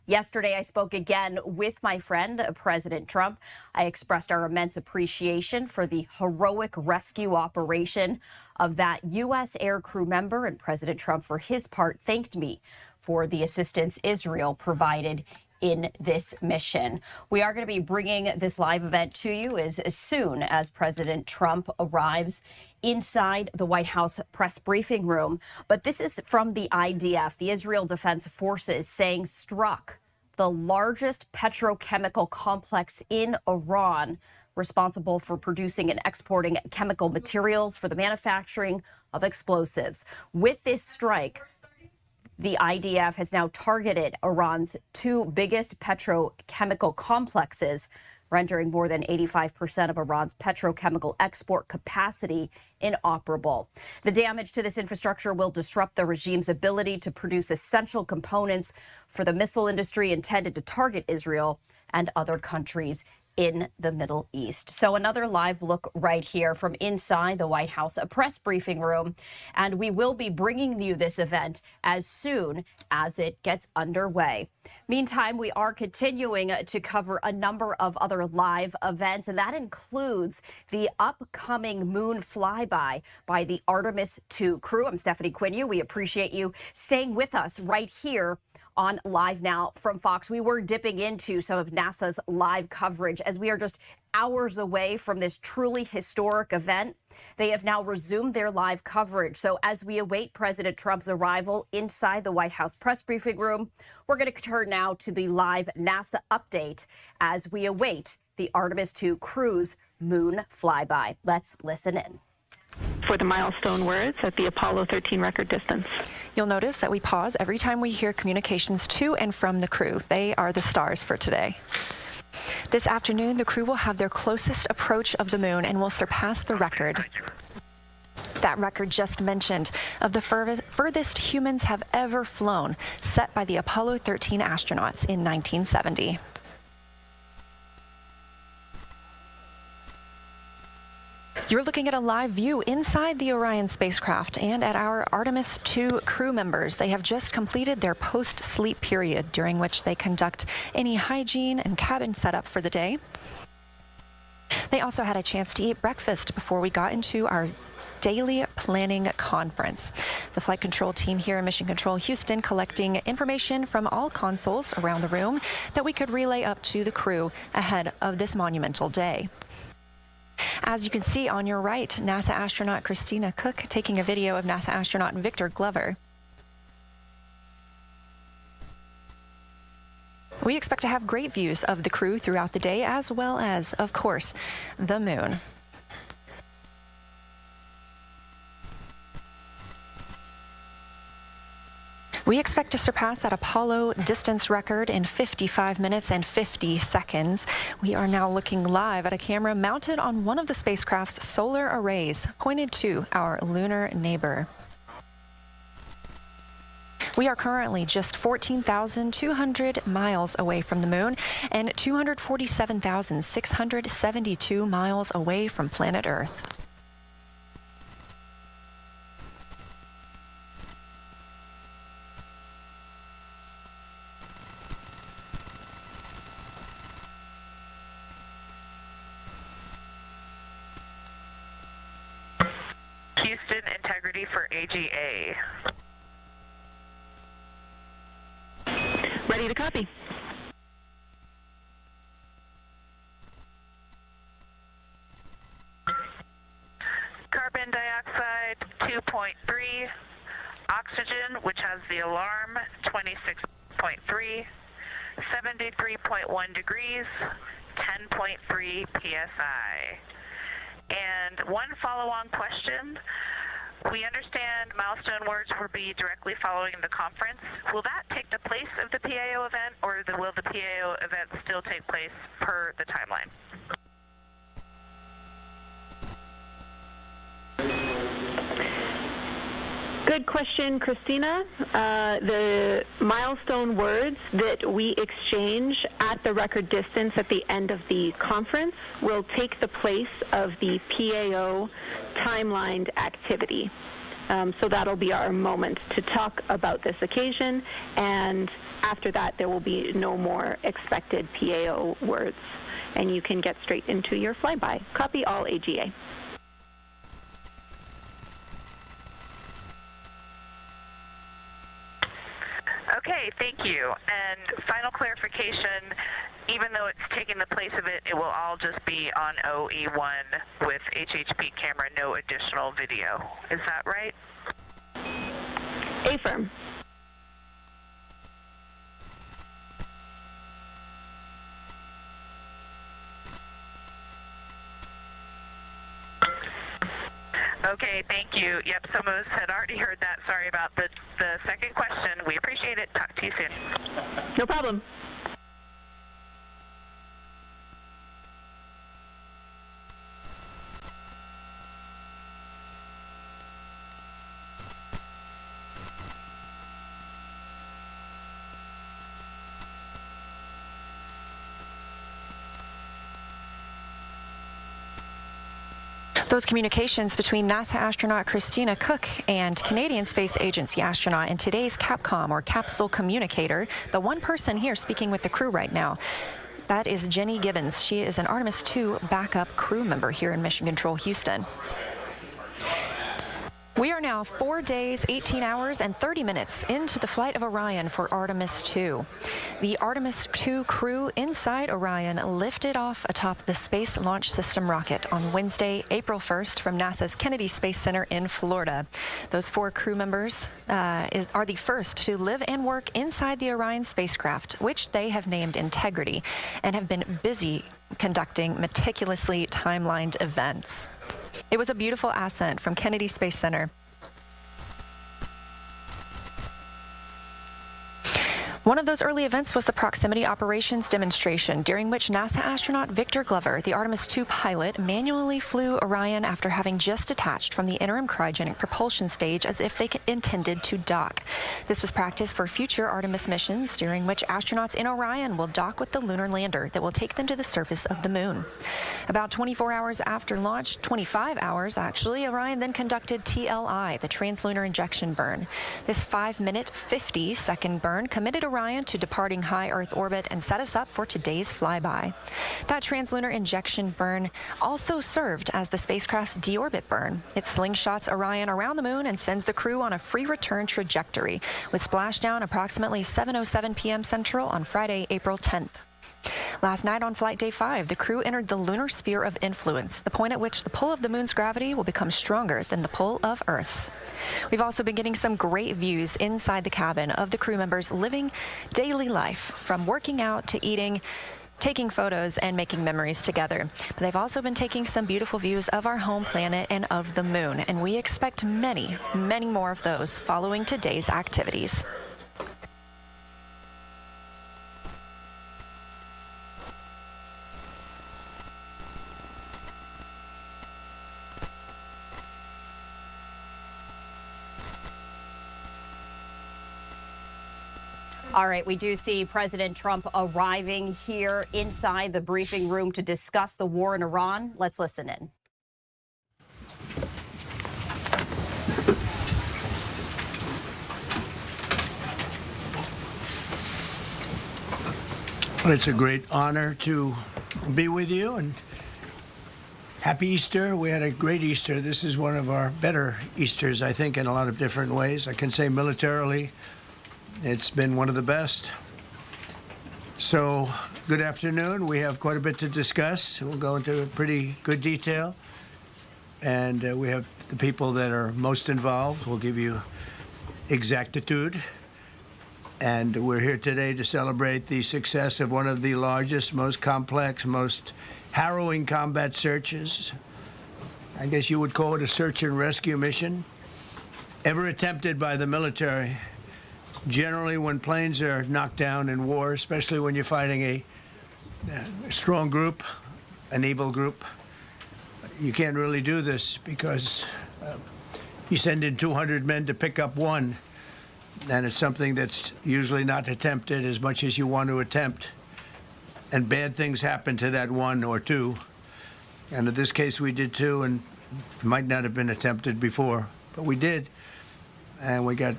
Yesterday, I spoke again with my friend, President Trump. I expressed our immense appreciation for the heroic rescue operation of that U.S. air crew member, and President Trump, for his part, thanked me for the assistance Israel provided in this mission. We are going to be bringing this live event to you as soon as President Trump arrives inside the White House press briefing room. But this is from the IDF, the Israel Defense Forces, saying struck the largest petrochemical complex in Iran, responsible for producing and exporting chemical materials for the manufacturing of explosives. With this strike, the IDF has now targeted Iran's two biggest petrochemical complexes, rendering more than 85% of Iran's petrochemical export capacity inoperable. The damage to this infrastructure will disrupt the regime's ability to produce essential components for the missile industry intended to target Israel and other countries in the Middle East. So another live look right here from inside the White House, a press briefing room. And we will be bringing you this event as soon as it gets underway. Meantime, we are continuing to cover a number of other live events, and that includes the upcoming moon flyby by the Artemis II crew. I'm Stephanie Quinu. We appreciate you staying with us right here on Live Now from Fox. We were dipping into some of NASA's live coverage as we are just hours away from this truly historic event. They have now resumed their live coverage. So as we await President Trump's arrival inside the White House press briefing room, we're going to turn now to the live NASA update as we await the Artemis II crew's moon flyby. Let's listen in. For the milestone words at the Apollo 13 record distance. You'll notice that we pause every time we hear communications to and from the crew. They are the stars for today. This afternoon, the crew will have their closest approach of the moon and will surpass the record. That record just mentioned of the furthest humans have ever flown, set by the Apollo 13 astronauts in 1970. You're looking at a live view inside the Orion spacecraft and at our Artemis II crew members. They have just completed their post-sleep period, during which they conduct any hygiene and cabin setup for the day. They also had a chance to eat breakfast before we got into our daily planning conference. The flight control team here in Mission Control Houston collecting information from all consoles around the room that we could relay up to the crew ahead of this monumental day. As you can see on your right, NASA astronaut Christina Cook taking a video of NASA astronaut Victor Glover. We expect to have great views of the crew throughout the day, as well as, of course, the moon. We expect to surpass that Apollo distance record in 55 minutes and 50 seconds. We are now looking live at a camera mounted on one of the spacecraft's solar arrays, pointed to our lunar neighbor. We are currently just 14,200 miles away from the moon and 247,672 miles away from planet Earth. Houston, integrity for AGA. Ready to copy. Carbon dioxide 2.3, oxygen, which has the alarm 26.3, 73.1 degrees, 10.3 psi. And one follow-on question. We understand milestone words will be directly following the conference. Will that take the place of the PAO event, or will the PAO event still take place per the timeline? Good question, Christina. The milestone words that we exchange at the record distance at the end of the conference will take the place of the PAO timelined activity. So that'll be our moment to talk about this occasion, and after that there will be no more expected PAO words, and you can get straight into your flyby. Copy all, AGA. Okay, thank you. And final clarification, even though it's taking the place of it, it will all just be on OE1 with HHP camera, no additional video. Is that right? Affirm. Okay, thank you. Yep, some of us had already heard that. Sorry about the second question. We appreciate it. Talk to you soon. No problem. Those communications between NASA astronaut Christina Cook and Canadian Space Agency astronaut and today's Capcom, or capsule communicator, the one person here speaking with the crew right now, that is Jenny Gibbons. She is an Artemis II backup crew member here in Mission Control Houston. We are now 4 days, 18 hours, and 30 minutes into the flight of Orion for Artemis II. The Artemis II crew inside Orion lifted off atop the Space Launch System rocket on Wednesday, April 1st from NASA's Kennedy Space Center in Florida. Those 4 crew members are the first to live and work inside the Orion spacecraft, which they have named Integrity, and have been busy conducting meticulously timelined events. It was a beautiful ascent from Kennedy Space Center. One of those early events was the proximity operations demonstration, during which NASA astronaut Victor Glover, the Artemis II pilot, manually flew Orion after having just detached from the interim cryogenic propulsion stage as if they intended to dock. This was practice for future Artemis missions, during which astronauts in Orion will dock with the lunar lander that will take them to the surface of the moon. About 24 hours after launch, 25 hours actually, Orion then conducted TLI, the translunar injection burn. This 5-minute, 50-second burn committed Orion to departing high Earth orbit and set us up for today's flyby. That translunar injection burn also served as the spacecraft's deorbit burn. It slingshots Orion around the moon and sends the crew on a free return trajectory, with splashdown approximately 7:07 p.m. Central on Friday, April 10th. Last night on Flight Day 5, the crew entered the lunar sphere of influence, the point at which the pull of the moon's gravity will become stronger than the pull of Earth's. We've also been getting some great views inside the cabin of the crew members living daily life, from working out to eating, taking photos, and making memories together. But they've also been taking some beautiful views of our home planet and of the moon, and we expect many, many more of those following today's activities. All right, we do see President Trump arriving here inside the briefing room to discuss the war in Iran. Let's listen in. Well, it's a great honor to be with you, and happy Easter. We had a great Easter. This is one of our better Easters, I think, in a lot of different ways. I can say militarily, it's been one of the best. So, good afternoon. We have quite a bit to discuss. We'll go into pretty good detail. And we have the people that are most involved. We'll give you exactitude. And we're here today to celebrate the success of one of the largest, most complex, most harrowing combat searches. I guess you would call it a search and rescue mission ever attempted by the military. Generally, when planes are knocked down in war, especially when you're fighting a strong group, an evil group, you can't really do this because you send in 200 men to pick up one, and it's something that's usually not attempted as much as you want to attempt. And bad things happen to that one or two. And in this case, we did two, and it might not have been attempted before, but we did. and we had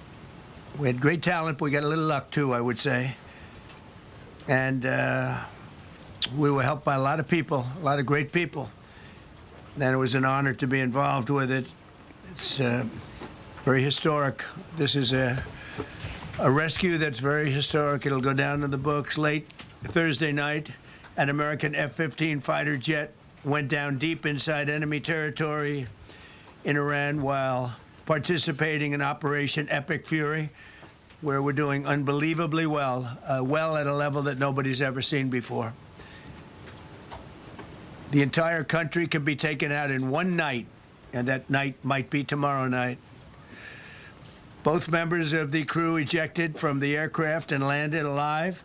great talent. We got a little luck too, I would say, and we were helped by a lot of people, a lot of great people. And it was an honor to be involved with it. It's very historic. This is a rescue that's very historic. It'll go down in the books. Late Thursday night, an American F-15 fighter jet went down deep inside enemy territory in Iran while participating in Operation Epic Fury, where we're doing unbelievably well, well at a level that nobody's ever seen before. The entire country can be taken out in one night, and that night might be tomorrow night. Both members of the crew ejected from the aircraft and landed alive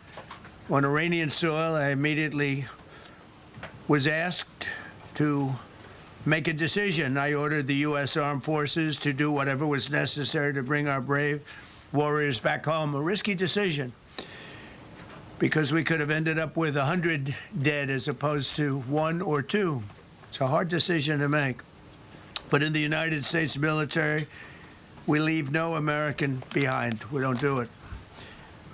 on Iranian soil. I immediately was asked to make a decision. I ordered the U.S. Armed Forces to do whatever was necessary to bring our brave warriors back home. A risky decision, because we could have ended up with 100 dead as opposed to 1 or 2. It's a hard decision to make. But in the United States military, we leave no American behind. We don't do it.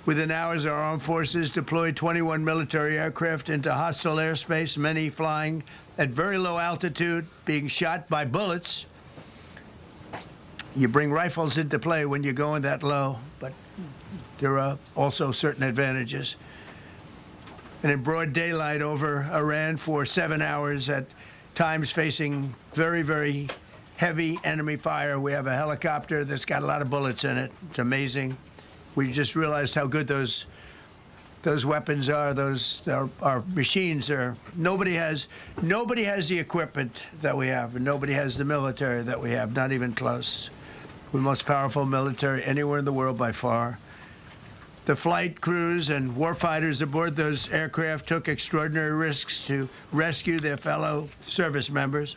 Within hours, our armed forces deployed 21 military aircraft into hostile airspace, many flying at very low altitude, being shot by bullets. You bring rifles into play when you're going that low, but there are also certain advantages. And in broad daylight over Iran for 7 hours, at times facing very, very heavy enemy fire. We have a helicopter that's got a lot of bullets in it. It's amazing. We just realized how good those weapons are. Our machines are. Nobody has the equipment that we have, and nobody has the military that we have. Not even close. We're the most powerful military anywhere in the world by far. The flight crews and warfighters aboard those aircraft took extraordinary risks to rescue their fellow service members.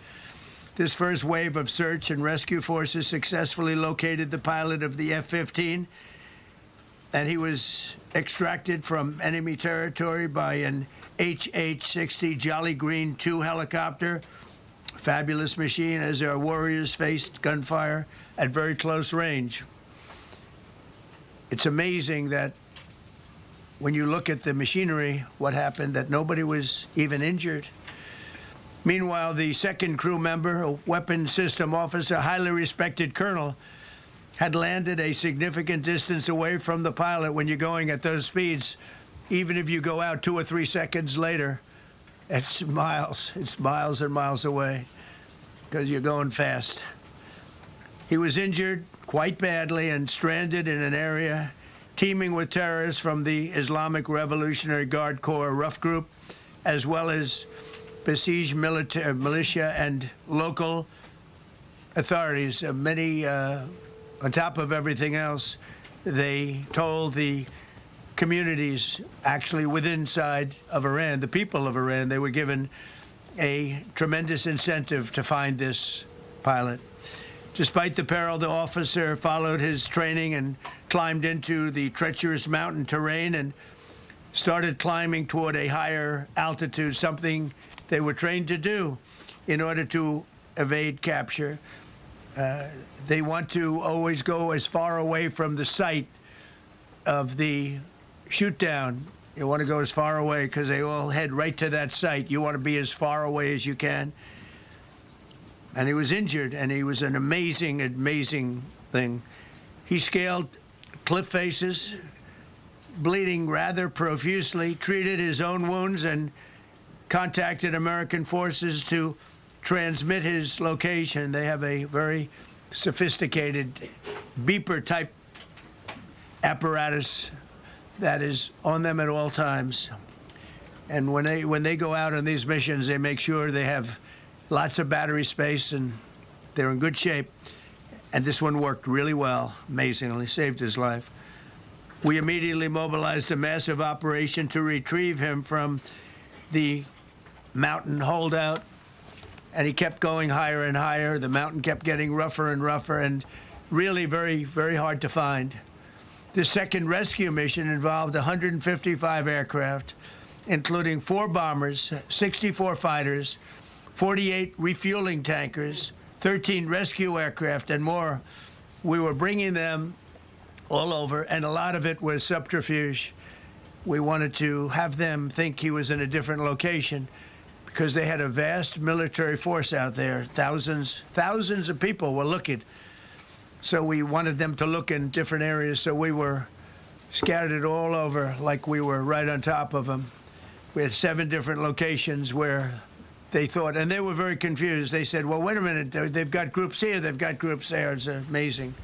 This first wave of search and rescue forces successfully located the pilot of the F-15, and he was extracted from enemy territory by an HH-60 Jolly Green 2 helicopter. Fabulous machine as our warriors faced gunfire at very close range. It's amazing that when you look at the machinery, what happened, that nobody was even injured. Meanwhile, the second crew member, a weapons system officer, highly respected colonel, had landed a significant distance away from the pilot. When you're going at those speeds, even if you go out 2 or 3 seconds later, it's miles and miles away because you're going fast. He was injured quite badly and stranded in an area teeming with terrorists from the Islamic Revolutionary Guard Corps rough group, as well as besieged militia and local authorities. Many, on top of everything else, they told the communities actually within inside of Iran, the people of Iran, they were given a tremendous incentive to find this pilot. Despite the peril, the officer followed his training and climbed into the treacherous mountain terrain and started climbing toward a higher altitude, something they were trained to do in order to evade capture. They want to always go as far away from the site of the shoot down. You want to go as far away because they all head right to that site. You want to be as far away as you can. And he was injured, and he was an amazing, amazing thing. He scaled cliff faces, bleeding rather profusely, treated his own wounds, and contacted American forces to transmit his location. They have a very sophisticated beeper-type apparatus that is on them at all times. And when they go out on these missions, they make sure they have lots of battery space, and they're in good shape. And this one worked really well, amazingly, saved his life. We immediately mobilized a massive operation to retrieve him from the mountain holdout, and he kept going higher and higher. The mountain kept getting rougher and rougher, and really very, very hard to find. This second rescue mission involved 155 aircraft, including 4 bombers, 64 fighters, 48 refueling tankers, 13 rescue aircraft, and more we were bringing them all over, and a lot of it was subterfuge. We wanted to have them think he was in a different location because they had a vast military force out there. Thousands of people were looking. So we wanted them to look in different areas, so we were scattered all over like we were right on top of them. We had 7 different locations where they thought, and they were very confused. They said, well, wait a minute, they've got groups here, they've got groups there. It's an amazing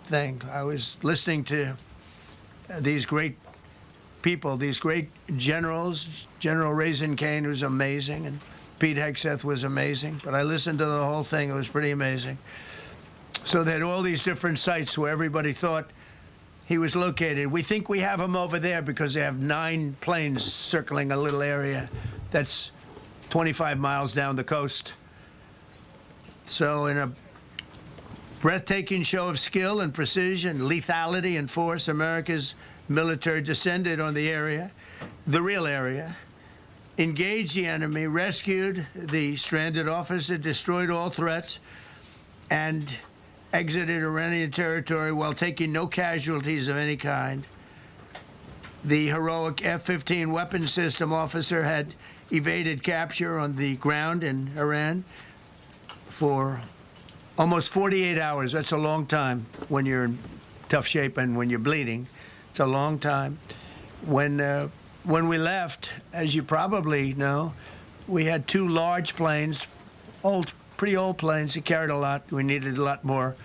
thing. I was listening to these great people, these great generals. General Raisin Cain was amazing, and Pete Hegseth was amazing. But I listened to the whole thing. It was pretty amazing. So they had all these different sites where everybody thought he was located. We think we have him over there because they have 9 planes circling a little area that's 25 miles down the coast. So in a breathtaking show of skill and precision, lethality and force, America's military descended on the area, the real area, engaged the enemy, rescued the stranded officer, destroyed all threats, and exited Iranian territory while taking no casualties of any kind. The heroic F-15 weapons system officer had evaded capture on the ground in Iran for almost 48 hours. That's a long time when you're in tough shape and when you're bleeding. It's a long time. When we left, as you probably know, we had 2 large planes, pretty old planes that carried a lot. We needed a lot more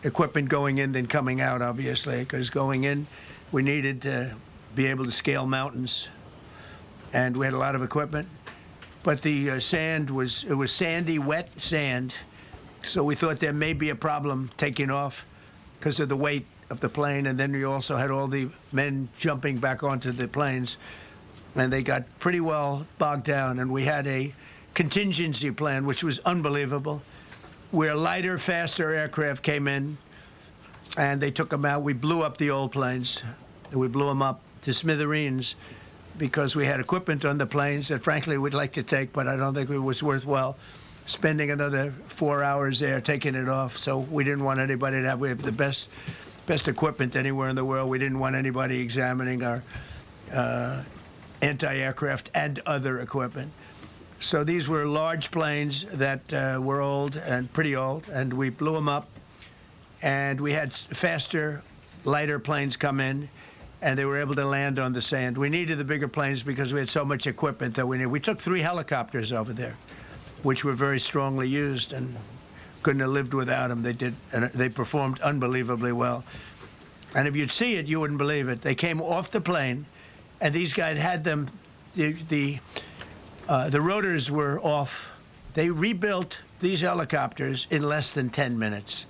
equipment going in than coming out, obviously, because going in, we needed to be able to scale mountains, and we had a lot of equipment. But the sand was sandy, wet sand, so we thought there may be a problem taking off because of the weight of the plane, and then we also had all the men jumping back onto the planes, and they got pretty well bogged down, and we had a contingency plan, which was unbelievable, where lighter, faster aircraft came in, and they took them out. We blew up the old planes. We blew them up to smithereens because we had equipment on the planes that, frankly, we'd like to take, but I don't think it was worthwhile spending another 4 hours there taking it off. So we didn't want anybody to have, we have the best equipment anywhere in the world. We didn't want anybody examining our anti-aircraft and other equipment. So these were large planes that were old and pretty old, and we blew them up, and we had faster, lighter planes come in, and they were able to land on the sand. We needed the bigger planes because we had so much equipment that we needed. We took 3 helicopters over there, which were very strongly used and couldn't have lived without them. They did, and they performed unbelievably well. And if you'd see it, you wouldn't believe it. They came off the plane, and these guys had them, the rotors were off. They rebuilt these helicopters in less than 10 minutes.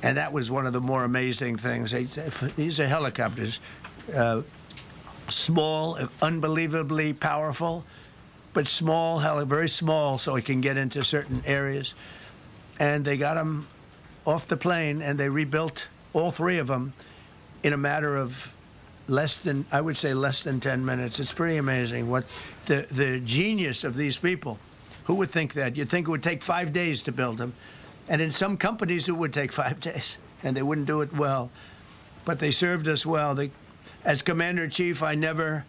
And that was one of the more amazing things. These are helicopters, small, unbelievably powerful, but small, very small, so it can get into certain areas. And they got them off the plane, and they rebuilt all 3 of them in a matter of less than 10 minutes. It's pretty amazing what the genius of these people. Who would think that? You'd think it would take 5 days to build them. And in some companies, it would take 5 days, and they wouldn't do it well. But they served us well. As Commander-in-Chief, I never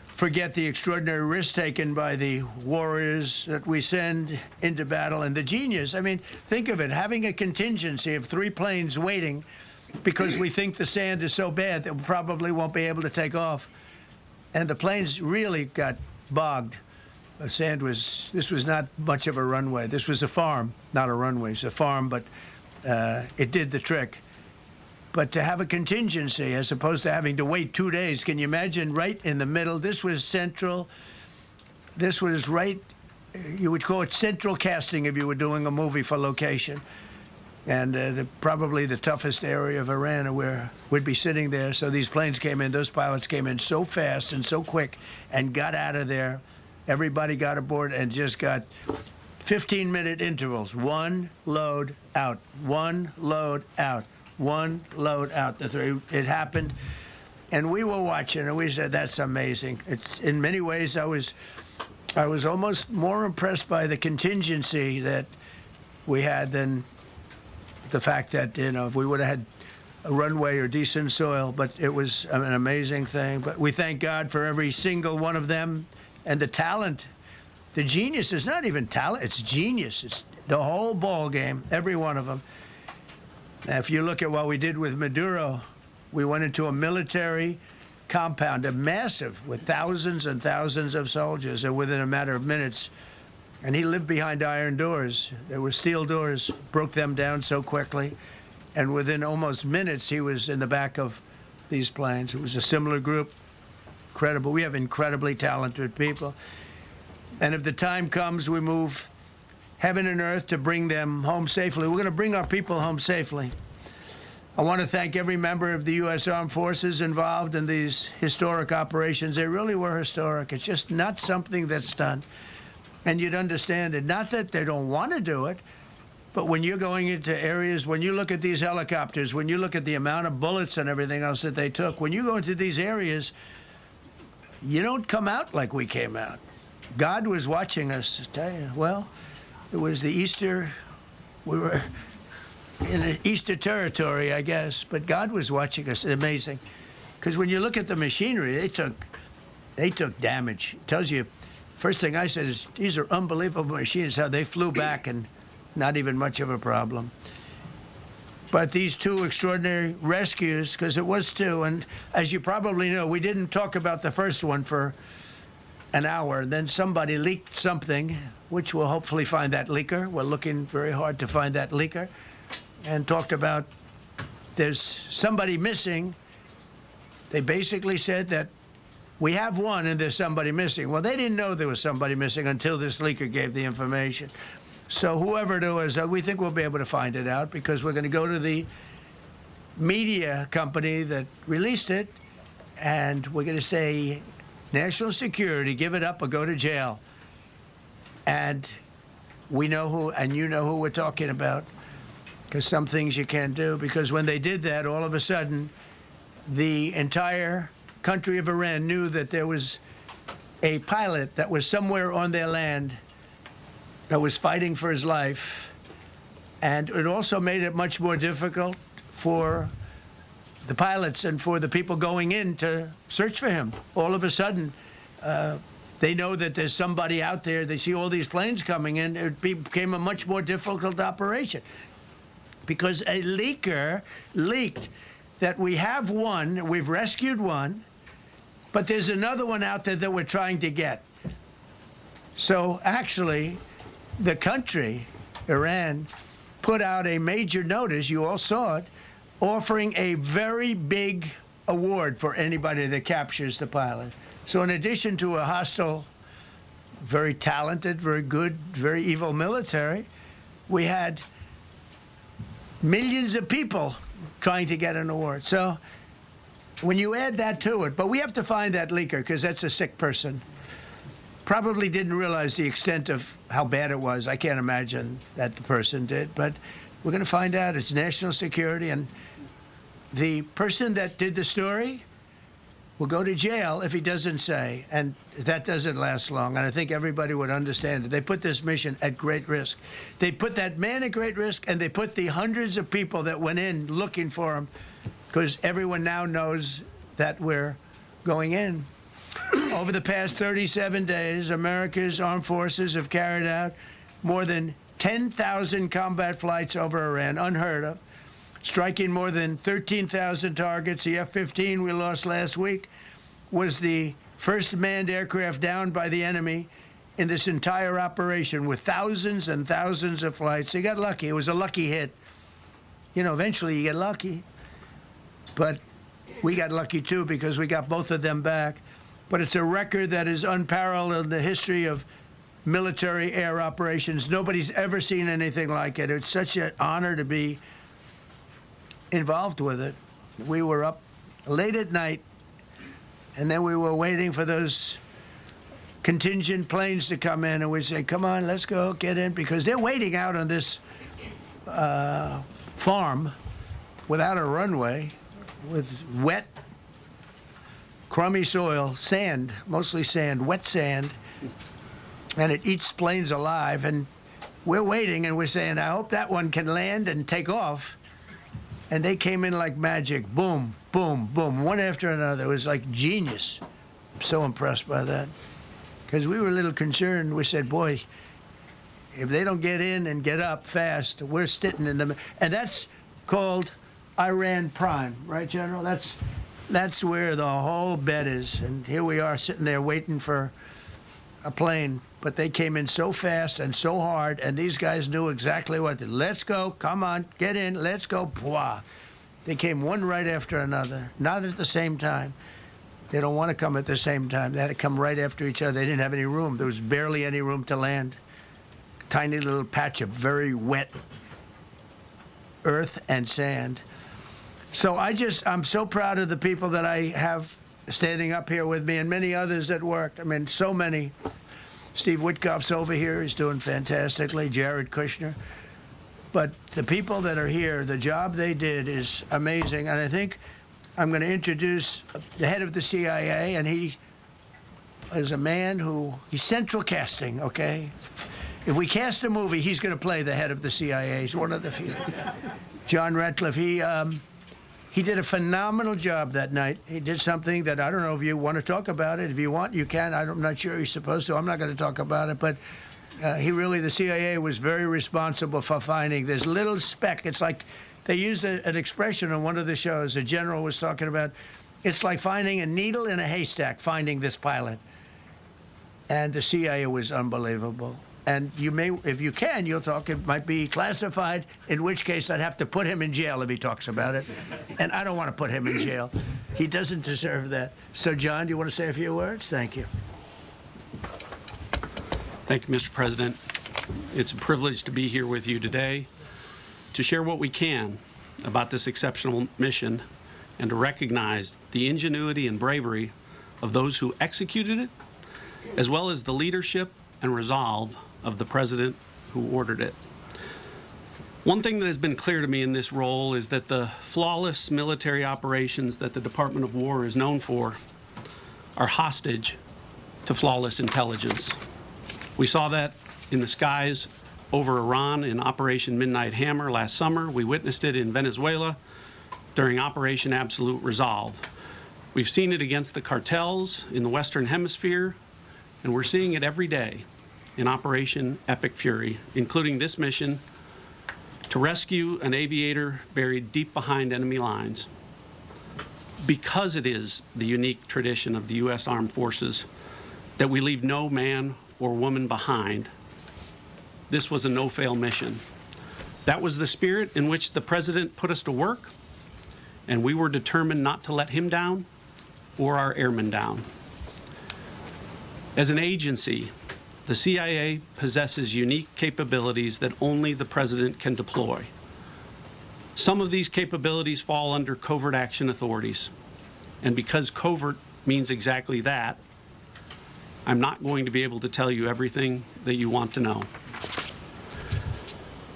forget the extraordinary risk taken by the warriors that we send into battle. And the genius, I mean, think of it, having a contingency of 3 planes waiting because we think the sand is so bad that we probably won't be able to take off. And the planes really got bogged. The sand this was not much of a runway. This was a farm, not a runway. It's a farm, but it did the trick. But to have a contingency as opposed to having to wait 2 days, can you imagine right in the middle? This was central. This was right, you would call it central casting if you were doing a movie for location. And probably the toughest area of Iran where we'd be sitting there. So these planes came in, those pilots came in so fast and so quick and got out of there. Everybody got aboard and just got 15-minute intervals. 1 load out, 1 load out, 1 load out. It happened, and we were watching, and we said, "That's amazing." It's in many ways, I was almost more impressed by the contingency that we had than the fact that, if we would have had a runway or decent soil, but it was an amazing thing. But we thank God for every single one of them and the talent. The genius is not even talent, it's genius. It's the whole ball game, every one of them. Now, if you look at what we did with Maduro, we went into a military compound, a massive, with thousands and thousands of soldiers, and within a matter of minutes, and he lived behind iron doors. There were steel doors, broke them down so quickly, and within almost minutes, he was in the back of these planes. It was a similar group. Incredible. We have incredibly talented people. And if the time comes, we move heaven and earth to bring them home safely. We're going to bring our people home safely. I want to thank every member of the U.S. Armed Forces involved in these historic operations. They really were historic. It's just not something that's done. And you'd understand it. Not that they don't want to do it, but when you're going into areas, when you look at these helicopters, when you look at the amount of bullets and everything else that they took, when you go into these areas, you don't come out like we came out. God was watching us, I tell you. Well, it was the Easter, we were in an Easter territory, I guess, but God was watching us. Amazing. Because when you look at the machinery, they took damage. It tells you, first thing I said is, these are unbelievable machines, how they flew back and not even much of a problem. But these two extraordinary rescues, because it was two, and as you probably know, we didn't talk about the first one for an hour. Then somebody leaked something, which we'll hopefully find that leaker. We're looking very hard to find that leaker. And talked about there's somebody missing. They basically said that we have one and there's somebody missing. Well, they didn't know there was somebody missing until this leaker gave the information. So whoever it was, we think we'll be able to find it out because we're going to go to the media company that released it, and we're going to say, national security, give it up or go to jail. And we know who, and you know who we're talking about, because some things you can't do. Because when they did that, all of a sudden, the entire country of Iran knew that there was a pilot that was somewhere on their land that was fighting for his life. And it also made it much more difficult for the pilots and for the people going in to search for him. All of a sudden, they know that there's somebody out there. They see all these planes coming in. It became a much more difficult operation because a leaker leaked that we have one, we've rescued one, but there's another one out there that we're trying to get. So actually, the country, Iran, put out a major notice, you all saw it, offering a very big award for anybody that captures the pilot. So in addition to a hostile, very talented, very good, very evil military, we had millions of people trying to get an award. So when you add that to it, but we have to find that leaker because that's a sick person. Probably didn't realize the extent of how bad it was. I can't imagine that the person did, but we're going to find out. It's national security, and the person that did the story will go to jail if he doesn't say, and that doesn't last long, and I think everybody would understand it. They put this mission at great risk. They put that man at great risk, and they put the hundreds of people that went in looking for him, because everyone now knows that we're going in. Over the past 37 days, America's armed forces have carried out more than 10,000 combat flights over Iran, unheard of, striking more than 13,000 targets. The F-15 we lost last week was the first manned aircraft downed by the enemy in this entire operation with thousands and thousands of flights. They got lucky. It was a lucky hit. You know, eventually you get lucky. But we got lucky, too, because we got both of them back. But it's a record that is unparalleled in the history of military air operations. Nobody's ever seen anything like it. It's such an honor to be involved with it. We were up late at night, and then we were waiting for those contingent planes to come in, and we say, come on, let's go, get in, because they're waiting out on this farm without a runway, with wet, crummy soil, sand, mostly sand, wet sand, and it eats planes alive. And we're waiting, and we're saying, I hope that one can land and take off. And they came in like magic. Boom, boom, boom, one after another. It was like genius. I'm so impressed by that. Because we were a little concerned. We said, boy, if they don't get in and get up fast, we're sitting in them. And that's called Iran Prime, right, General? That's where the whole bet is. And here we are sitting there waiting for a plane. But they came in so fast and so hard, and these guys knew exactly what to do. Let's go, come on, get in, let's go. Pwah. They came one right after another, not at the same time. They don't want to come at the same time. They had to come right after each other. They didn't have any room. There was barely any room to land. Tiny little patch of very wet earth and sand. So I'm so proud of the people that I have standing up here with me and many others that worked. I mean, so many. Steve Witkoff's over here. He's doing fantastically. Jared Kushner. But the people that are here, the job they did is amazing. And I think I'm going to introduce the head of the CIA, and he is a man he's central casting, okay? If we cast a movie, he's going to play the head of the CIA. He's one of the few. John Ratcliffe, he did a phenomenal job that night. He did something that I don't know if you want to talk about it. If you want, you can. I'm not sure he's supposed to. I'm not going to talk about it. But the CIA was very responsible for finding this little speck. It's like they used an expression on one of the shows. A general was talking about, it's like finding a needle in a haystack, finding this pilot. And the CIA was unbelievable. And you may, if you can, you'll talk. It might be classified, in which case I'd have to put him in jail if he talks about it. And I don't want to put him in jail. He doesn't deserve that. So, John, do you want to say a few words? Thank you. Thank you, Mr. President. It's a privilege to be here with you today to share what we can about this exceptional mission and to recognize the ingenuity and bravery of those who executed it, as well as the leadership and resolve of the president who ordered it. One thing that has been clear to me in this role is that the flawless military operations that the Department of War is known for are hostage to flawless intelligence. We saw that in the skies over Iran in Operation Midnight Hammer last summer. We witnessed it in Venezuela during Operation Absolute Resolve. We've seen it against the cartels in the Western Hemisphere, and we're seeing it every day in Operation Epic Fury, including this mission to rescue an aviator buried deep behind enemy lines. Because it is the unique tradition of the U.S. Armed Forces that we leave no man or woman behind, this was a no-fail mission. That was the spirit in which the president put us to work, and we were determined not to let him down or our airmen down. As an agency, the CIA possesses unique capabilities that only the president can deploy. Some of these capabilities fall under covert action authorities. And because covert means exactly that, I'm not going to be able to tell you everything that you want to know.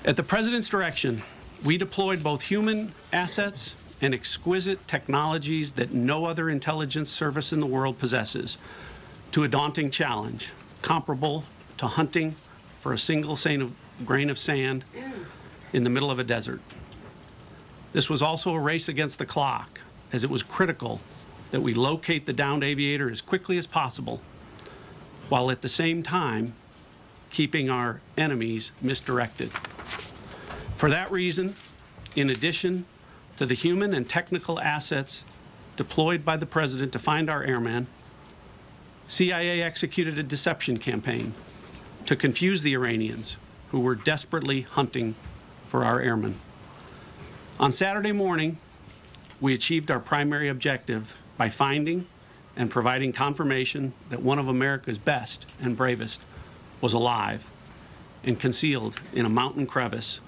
At the president's direction, we deployed both human assets and exquisite technologies that no other intelligence service in the world possesses to a daunting challenge, comparable to hunting for a single grain of sand in the middle of a desert. This was also a race against the clock, as it was critical that we locate the downed aviator as quickly as possible, while at the same time keeping our enemies misdirected. For that reason, in addition to the human and technical assets deployed by the president to find our airmen, CIA executed a deception campaign to confuse the Iranians who were desperately hunting for our airmen. On Saturday morning, we achieved our primary objective by finding and providing confirmation that one of America's best and bravest was alive and concealed in a mountain crevice,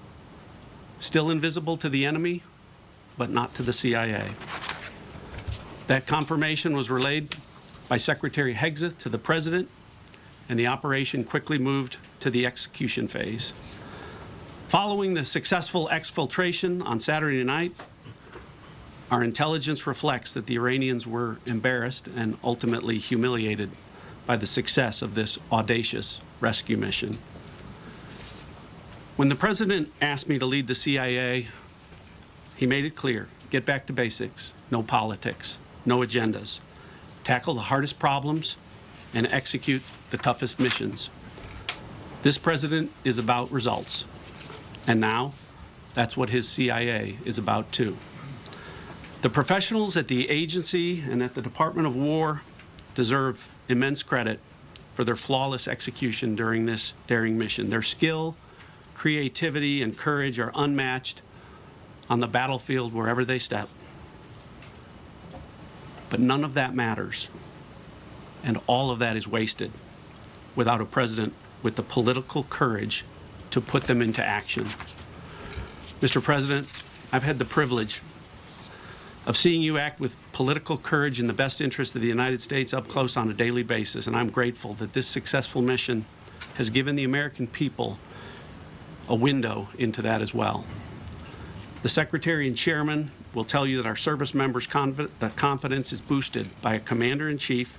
still invisible to the enemy, but not to the CIA. That confirmation was relayed by Secretary Hegseth to the president, and the operation quickly moved to the execution phase. Following the successful exfiltration on Saturday night, our intelligence reflects that the Iranians were embarrassed and ultimately humiliated by the success of this audacious rescue mission. When the president asked me to lead the CIA, he made it clear, get back to basics, no politics, no agendas, tackle the hardest problems, and execute the toughest missions. This president is about results, and now that's what his CIA is about too. The professionals at the agency and at the Department of War deserve immense credit for their flawless execution during this daring mission. Their skill, creativity, and courage are unmatched on the battlefield wherever they step. But none of that matters, and all of that is wasted without a president with the political courage to put them into action. Mr. President, I've had the privilege of seeing you act with political courage in the best interest of the United States up close on a daily basis, and I'm grateful that this successful mission has given the American people a window into that as well. The Secretary and Chairman will tell you that our service members' confidence is boosted by a Commander-in-Chief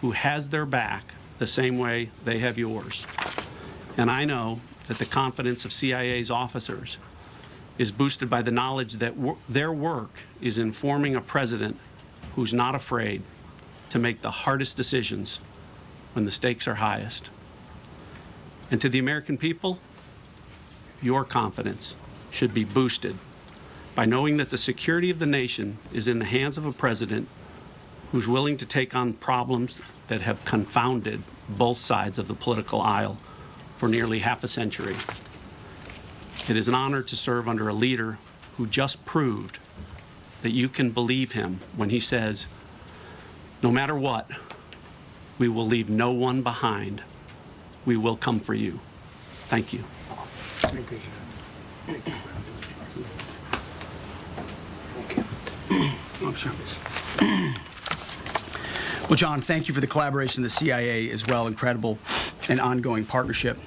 who has their back the same way they have yours. And I know that the confidence of CIA's officers is boosted by the knowledge that their work is informing a president who's not afraid to make the hardest decisions when the stakes are highest. And to the American people, your confidence should be boosted by knowing that the security of the nation is in the hands of a president who's willing to take on problems that have confounded both sides of the political aisle for nearly half a century. It is an honor to serve under a leader who just proved that you can believe him when he says, no matter what, we will leave no one behind. We will come for you. Thank you. Thank you. Thank you. Oh, sure. Well, John, thank you for the collaboration of the CIA as well. Incredible and ongoing partnership.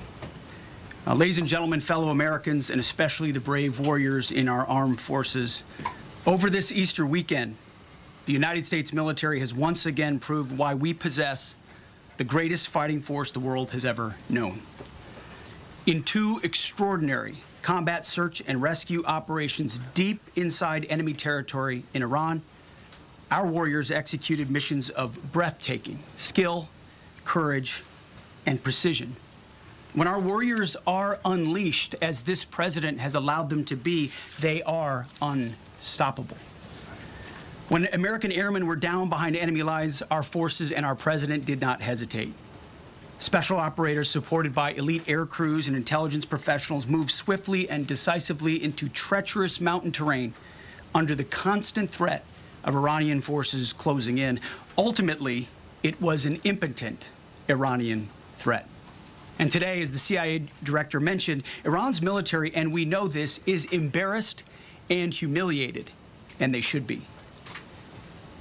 Ladies and gentlemen, fellow Americans, and especially the brave warriors in our armed forces, over this Easter weekend, the United States military has once again proved why we possess the greatest fighting force the world has ever known. In two extraordinary combat search and rescue operations deep inside enemy territory in Iran, our warriors executed missions of breathtaking skill, courage, and precision. When our warriors are unleashed, as this president has allowed them to be, they are unstoppable. When American airmen were down behind enemy lines, our forces and our president did not hesitate. Special operators supported by elite air crews and intelligence professionals moved swiftly and decisively into treacherous mountain terrain under the constant threat of Iranian forces closing in. Ultimately, it was an impotent Iranian threat. And today, as the CIA director mentioned, Iran's military, and we know this, is embarrassed and humiliated, and they should be.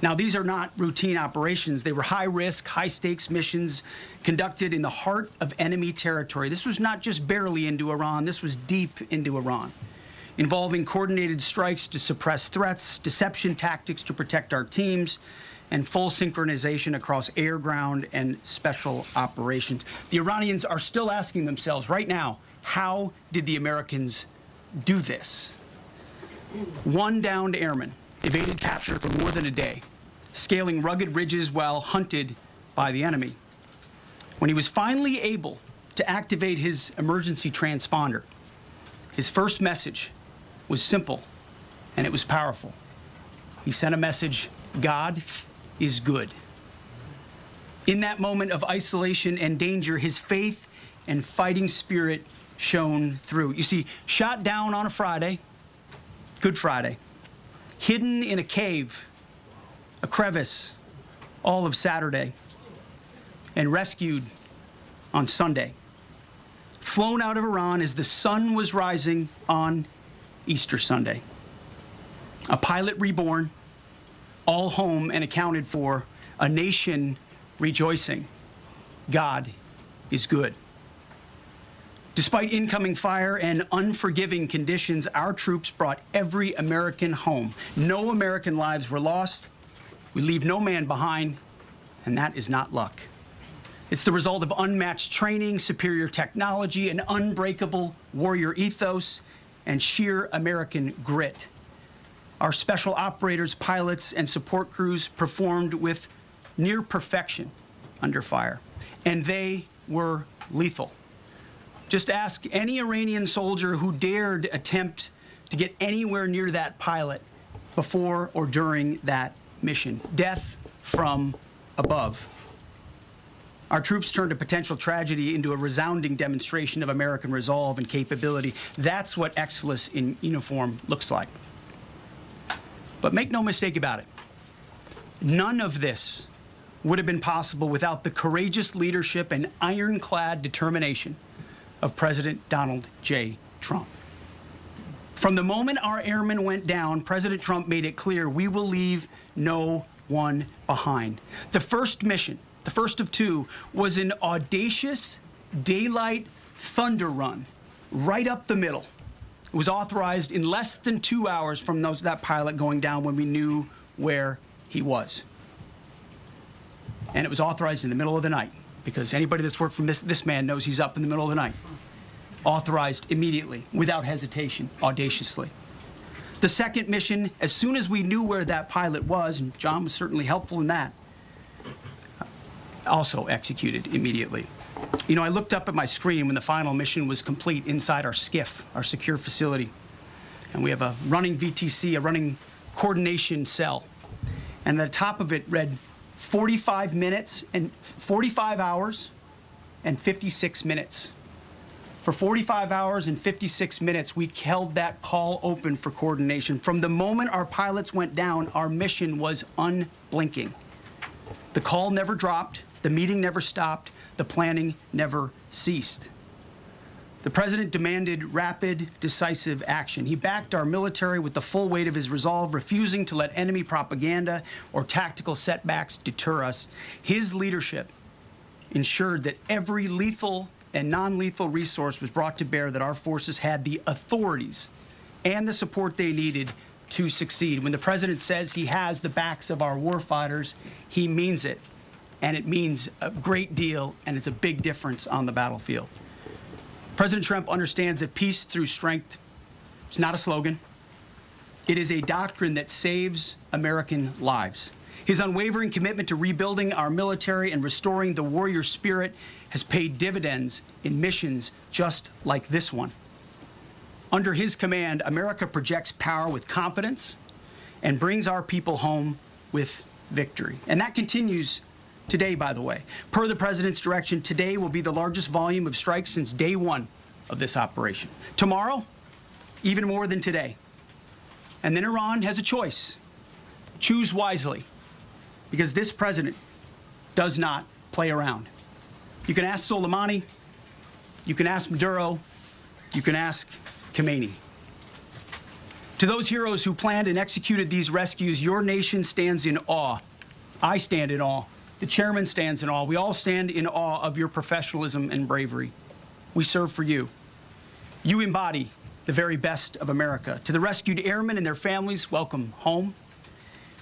Now, these are not routine operations. They were high-risk, high-stakes missions conducted in the heart of enemy territory. This was not just barely into Iran. This was deep into Iran, involving coordinated strikes to suppress threats, deception tactics to protect our teams, and full synchronization across air, ground, and special operations. The Iranians are still asking themselves right now, how did the Americans do this? One downed airman evaded capture for more than a day, scaling rugged ridges while hunted by the enemy. When he was finally able to activate his emergency transponder, his first message was simple, and it was powerful. He sent a message, God is good. In that moment of isolation and danger, his faith and fighting spirit shone through. You see, shot down on a Friday, Good Friday, hidden in a cave, a crevice, all of Saturday, and rescued on Sunday. Flown out of Iran as the sun was rising on Easter Sunday. A pilot reborn, all home and accounted for, a nation rejoicing. God is good. Despite incoming fire and unforgiving conditions, our troops brought every American home. No American lives were lost. We leave no man behind, and that is not luck. It's the result of unmatched training, superior technology, an unbreakable warrior ethos, and sheer American grit. Our special operators, pilots, and support crews performed with near perfection under fire, and they were lethal. Just ask any Iranian soldier who dared attempt to get anywhere near that pilot before or during that mission. Death from above. Our troops turned a potential tragedy into a resounding demonstration of American resolve and capability. That's what excellence in uniform looks like. But make no mistake about it, none of this would have been possible without the courageous leadership and ironclad determination of President Donald J. Trump. From the moment our airmen went down, President Trump made it clear we will leave no one behind. The first mission, the first of two, was an audacious daylight thunder run right up the middle. It was authorized in less than 2 hours from that pilot going down when we knew where he was. And it was authorized in the middle of the night, because anybody that's worked for this man knows he's up in the middle of the night. Authorized immediately, without hesitation, audaciously. The second mission, as soon as we knew where that pilot was, and John was certainly helpful in that, also executed immediately. You know, I looked up at my screen when the final mission was complete inside our SCIF, our secure facility. And we have a running VTC, a running coordination cell. And at the top of it read 45 hours and 56 minutes. For 45 hours and 56 minutes, we held that call open for coordination. From the moment our pilots went down, our mission was unblinking. The call never dropped, the meeting never stopped, the planning never ceased. The president demanded rapid, decisive action. He backed our military with the full weight of his resolve, refusing to let enemy propaganda or tactical setbacks deter us. His leadership ensured that every lethal and non-lethal resource was brought to bear, that our forces had the authorities and the support they needed to succeed. When the president says he has the backs of our warfighters, he means it. And it means a great deal, and it's a big difference on the battlefield. President Trump understands that peace through strength is not a slogan. It is a doctrine that saves American lives. His unwavering commitment to rebuilding our military and restoring the warrior spirit has paid dividends in missions just like this one. Under his command, America projects power with confidence and brings our people home with victory. And that continues today, by the way. Per the president's direction, today will be the largest volume of strikes since day one of this operation. Tomorrow, even more than today. And then Iran has a choice. Choose wisely, because this president does not play around. You can ask Soleimani, you can ask Maduro, you can ask Khomeini. To those heroes who planned and executed these rescues, your nation stands in awe. I stand in awe. The chairman stands in awe. We all stand in awe of your professionalism and bravery. We serve for you. You embody the very best of America. To the rescued airmen and their families, welcome home.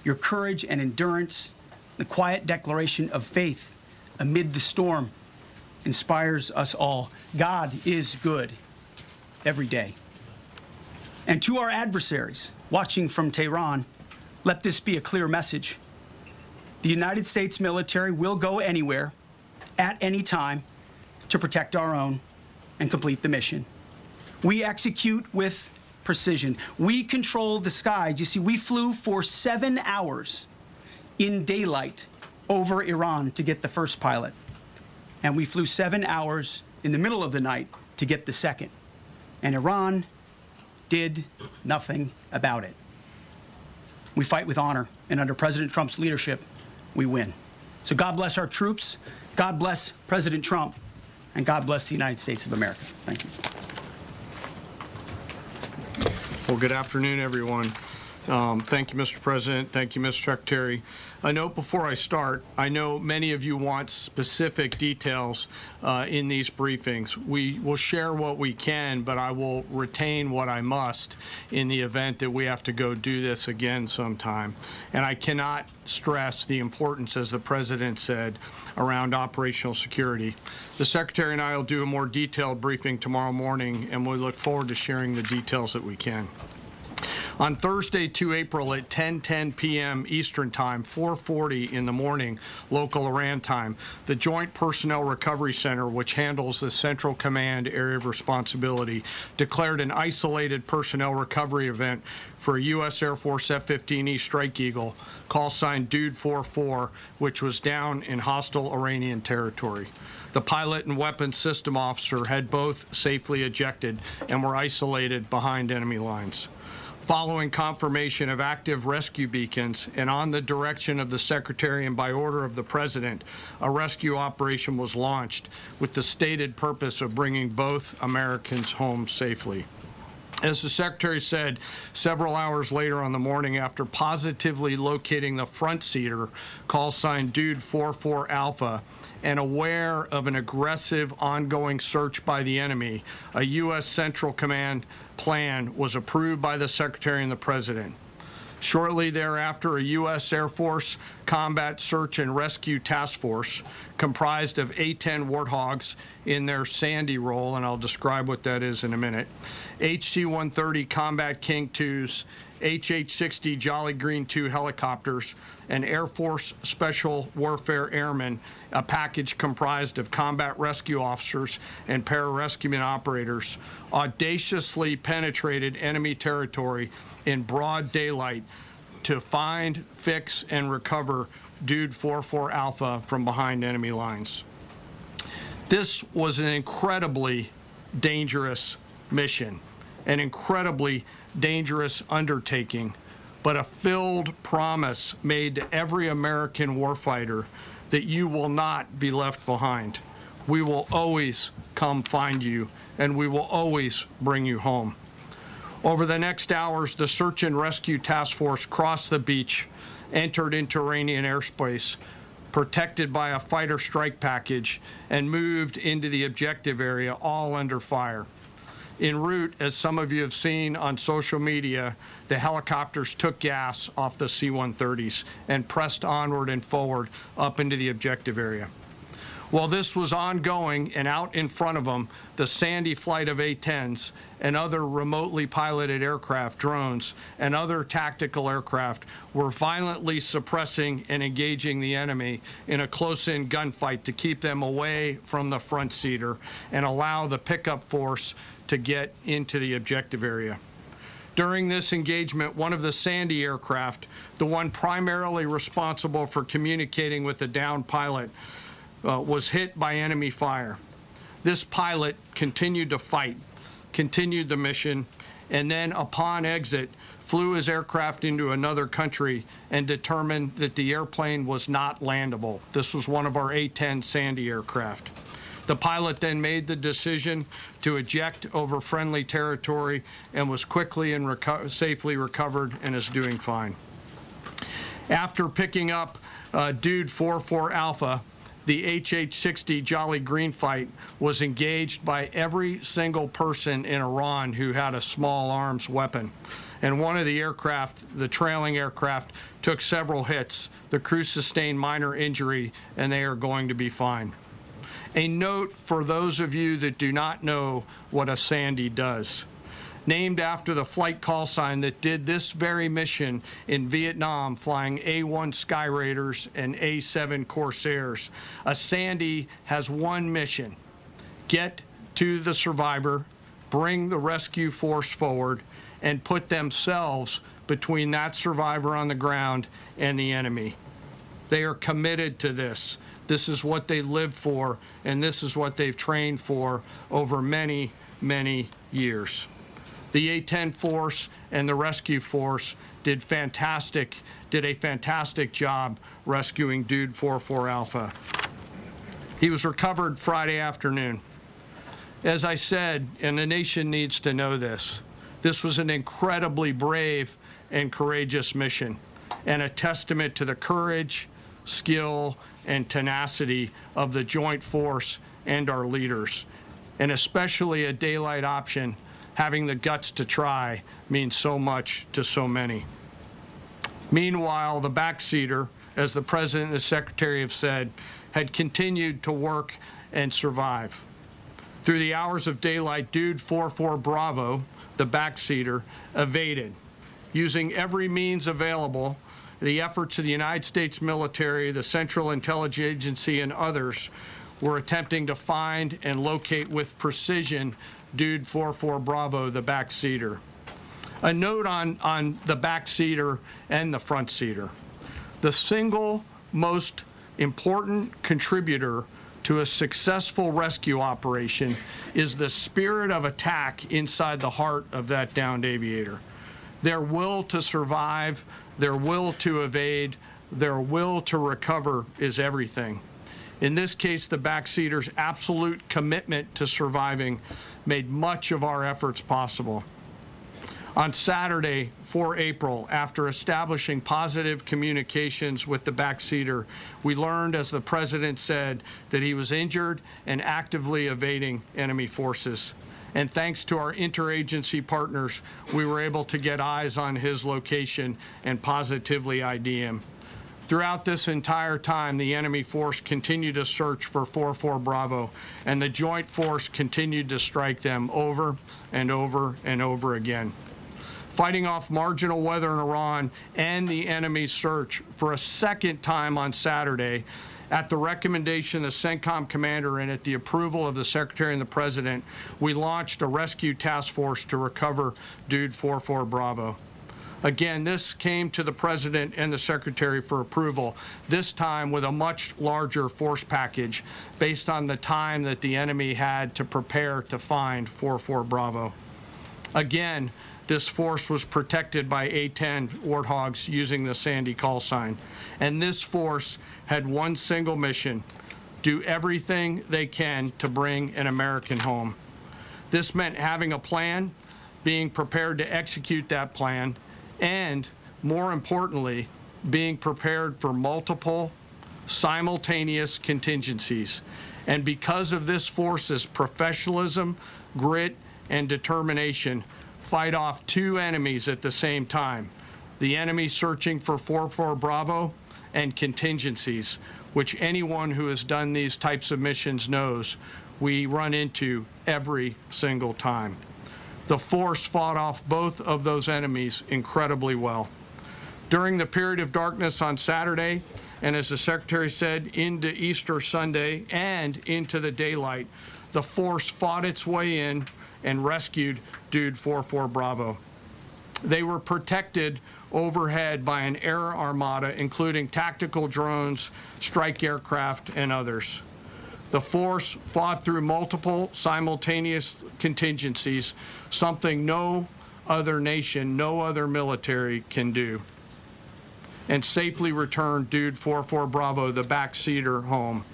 Your courage and endurance, the quiet declaration of faith amid the storm, inspires us all. God is good every day. And to our adversaries watching from Tehran, let this be a clear message. The United States military will go anywhere, at any time, to protect our own and complete the mission. We execute with precision. We control the skies. You see, we flew for 7 hours in daylight over Iran to get the first pilot. And we flew 7 hours in the middle of the night to get the second. And Iran did nothing about it. We fight with honor, and under President Trump's leadership, we win. So God bless our troops, God bless President Trump, and God bless the United States of America. Thank you. Well, good afternoon, everyone. Thank you, Mr. President. Thank you, Mr. Secretary. A note before I start, I know many of you want specific details in these briefings. We will share what we can, but I will retain what I must in the event that we have to go do this again sometime. And I cannot stress the importance, as the President said, around operational security. The Secretary and I will do a more detailed briefing tomorrow morning, and we look forward to sharing the details that we can. On Thursday, 2 April at 10:10 p.m. Eastern Time, 4:40 in the morning, local Iran time, the Joint Personnel Recovery Center, which handles the Central Command area of responsibility, declared an isolated personnel recovery event for a U.S. Air Force F-15E Strike Eagle, call sign Dude 44, which was down in hostile Iranian territory. The pilot and weapons system officer had both safely ejected and were isolated behind enemy lines. Following confirmation of active rescue beacons and on the direction of the Secretary and by order of the President, a rescue operation was launched with the stated purpose of bringing both Americans home safely. As the Secretary said, several hours later on the morning after positively locating the front seater, call sign Dude 44 Alpha, and aware of an aggressive ongoing search by the enemy, a U.S. Central Command plan was approved by the Secretary and the President. Shortly thereafter, a U.S. Air Force Combat Search and Rescue Task Force comprised of A-10 Warthogs in their Sandy role, and I'll describe what that is in a minute, HC-130 Combat King IIs, HH-60 Jolly Green II helicopters, and Air Force Special Warfare Airmen, a package comprised of combat rescue officers and pararescueman operators, audaciously penetrated enemy territory in broad daylight to find, fix, and recover Dude 44 Alpha from behind enemy lines. This was an incredibly dangerous mission, an incredibly dangerous undertaking, but a filled promise made to every American warfighter that you will not be left behind. We will always come find you, and we will always bring you home. Over the next hours, the Search and Rescue Task Force crossed the beach, entered into Iranian airspace, protected by a fighter strike package, and moved into the objective area, all under fire. En route, as some of you have seen on social media, the helicopters took gas off the C-130s and pressed onward and forward up into the objective area. While this was ongoing and out in front of them, the Sandy flight of A-10s and other remotely piloted aircraft, drones, and other tactical aircraft were violently suppressing and engaging the enemy in a close-in gunfight to keep them away from the front seater and allow the pickup force to get into the objective area. During this engagement, one of the Sandy aircraft, the one primarily responsible for communicating with the downed pilot, was hit by enemy fire. This pilot continued to fight, continued the mission, and then upon exit, flew his aircraft into another country and determined that the airplane was not landable. This was one of our A-10 Sandy aircraft. The pilot then made the decision to eject over friendly territory and was quickly and safely recovered and is doing fine. After picking up Dude 44 Alpha, the HH-60 Jolly Green fight was engaged by every single person in Iran who had a small arms weapon. And one of the aircraft, the trailing aircraft, took several hits. The crew sustained minor injury, and they are going to be fine. A note for those of you that do not know what a Sandy does. Named after the flight call sign that did this very mission in Vietnam, flying A-1 Sky Raiders and A-7 Corsairs. A Sandy has one mission: get to the survivor, bring the rescue force forward, and put themselves between that survivor on the ground and the enemy. They are committed to this. This is what they live for, and this is what they've trained for over many, many years. The A-10 force and the rescue force did a fantastic job rescuing Dude 44 Alpha. He was recovered Friday afternoon. As I said, and the nation needs to know this, This was an incredibly brave and courageous mission, and a testament to the courage, skill, and tenacity of the joint force and our leaders. And especially a daylight option, having the guts to try, means so much to so many. Meanwhile, the backseater, as the President and the Secretary have said, had continued to work and survive. Through the hours of daylight, Dude 44 Bravo, the backseater, evaded. Using every means available, the efforts of the United States military, the Central Intelligence Agency, and others were attempting to find and locate with precision Dude 44 Bravo, the backseater. A note on the backseater and the front seater. The single most important contributor to a successful rescue operation is the spirit of attack inside the heart of that downed aviator. Their will to survive, their will to evade, their will to recover is everything. In this case, the backseater's absolute commitment to surviving made much of our efforts possible. On Saturday, 4 April, after establishing positive communications with the backseater, we learned, as the President said, that he was injured and actively evading enemy forces. And thanks to our interagency partners, we were able to get eyes on his location and positively ID him. Throughout this entire time, the enemy force continued to search for 44 Bravo, and the joint force continued to strike them over and over and over again. Fighting off marginal weather in Iran and the enemy's search for a second time on Saturday, at the recommendation of the CENTCOM commander and at the approval of the Secretary and the President, we launched a rescue task force to recover Dude 44 Bravo. Again, this came to the President and the Secretary for approval, this time with a much larger force package based on the time that the enemy had to prepare to find 44 Bravo. Again, this force was protected by A-10 Warthogs using the Sandy call sign. And this force had one single mission: do everything they can to bring an American home. This meant having a plan, being prepared to execute that plan, and, more importantly, being prepared for multiple, simultaneous contingencies. And because of this force's professionalism, grit, and determination, fight off two enemies at the same time: the enemy searching for 44 Bravo and contingencies, which anyone who has done these types of missions knows we run into every single time. The force fought off both of those enemies incredibly well. During the period of darkness on Saturday, and as the Secretary said, into Easter Sunday and into the daylight, the force fought its way in and rescued Dude 44 Bravo. They were protected overhead by an air armada, including tactical drones, strike aircraft, and others. The force fought through multiple simultaneous contingencies, something no other nation, no other military can do, and safely returned Dude 44 Bravo, the backseater, home,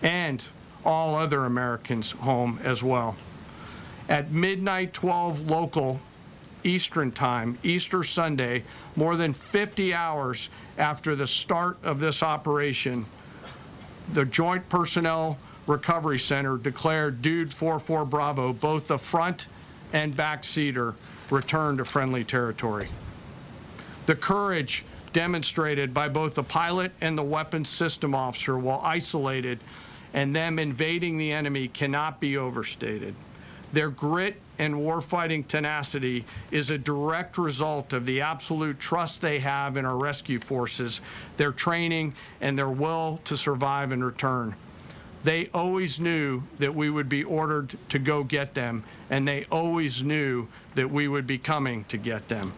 and all other Americans home as well. At midnight 12 local Eastern time, Easter Sunday, more than 50 hours after the start of this operation, the Joint Personnel Recovery Center declared Dude 44 Bravo, both the front and back seater, returned to friendly territory. The courage demonstrated by both the pilot and the weapons system officer while isolated and them invading the enemy cannot be overstated. Their grit and warfighting tenacity is a direct result of the absolute trust they have in our rescue forces, their training, and their will to survive and return. They always knew that we would be ordered to go get them, and they always knew that we would be coming to get them.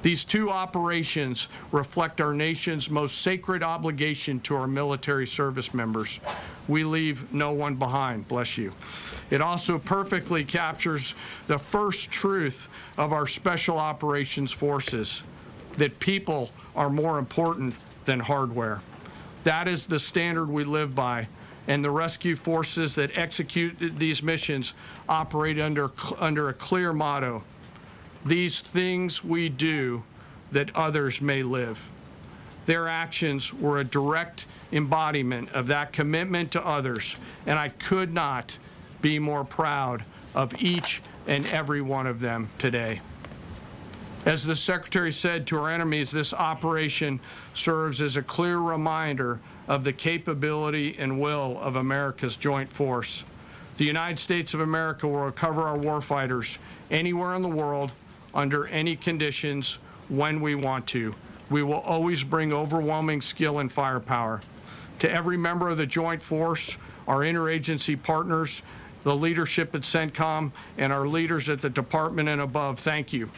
These two operations reflect our nation's most sacred obligation to our military service members. We leave no one behind, bless you. It also perfectly captures the first truth of our special operations forces, that people are more important than hardware. That is the standard we live by, and the rescue forces that execute these missions operate under a clear motto: these things we do that others may live. Their actions were a direct embodiment of that commitment to others, and I could not be more proud of each and every one of them today. As the Secretary said to our enemies, this operation serves as a clear reminder of the capability and will of America's joint force. The United States of America will recover our warfighters anywhere in the world, under any conditions, when we want to. We will always bring overwhelming skill and firepower. To every member of the joint force, our interagency partners, the leadership at CENTCOM, and our leaders at the department and above, thank you.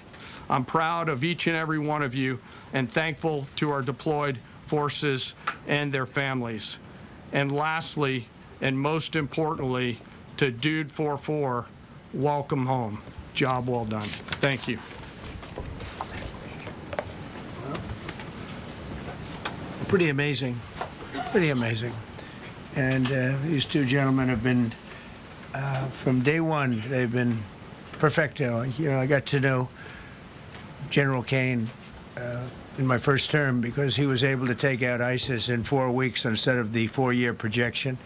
I'm proud of each and every one of you and thankful to our deployed forces and their families. And lastly, and most importantly, to Dude 44, welcome home. Job well done. Thank you. Pretty amazing. Pretty amazing. And these two gentlemen have been, from day one, they've been perfecto. You know, I got to know General Kane in my first term because he was able to take out ISIS in 4 weeks instead of the 4-year projection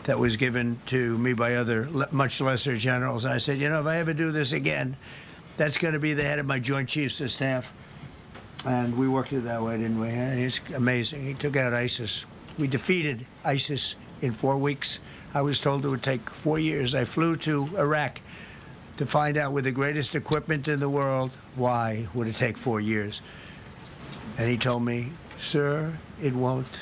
that was given to me by other much lesser generals. And I said, you know, if I ever do this again, that's going to be the head of my Joint Chiefs of Staff. And we worked it that way, didn't we? It's amazing. He took out ISIS. We defeated ISIS in 4 weeks. I was told it would take 4 years. I flew to Iraq to find out with the greatest equipment in the world, why would it take 4 years? And he told me, sir, it won't.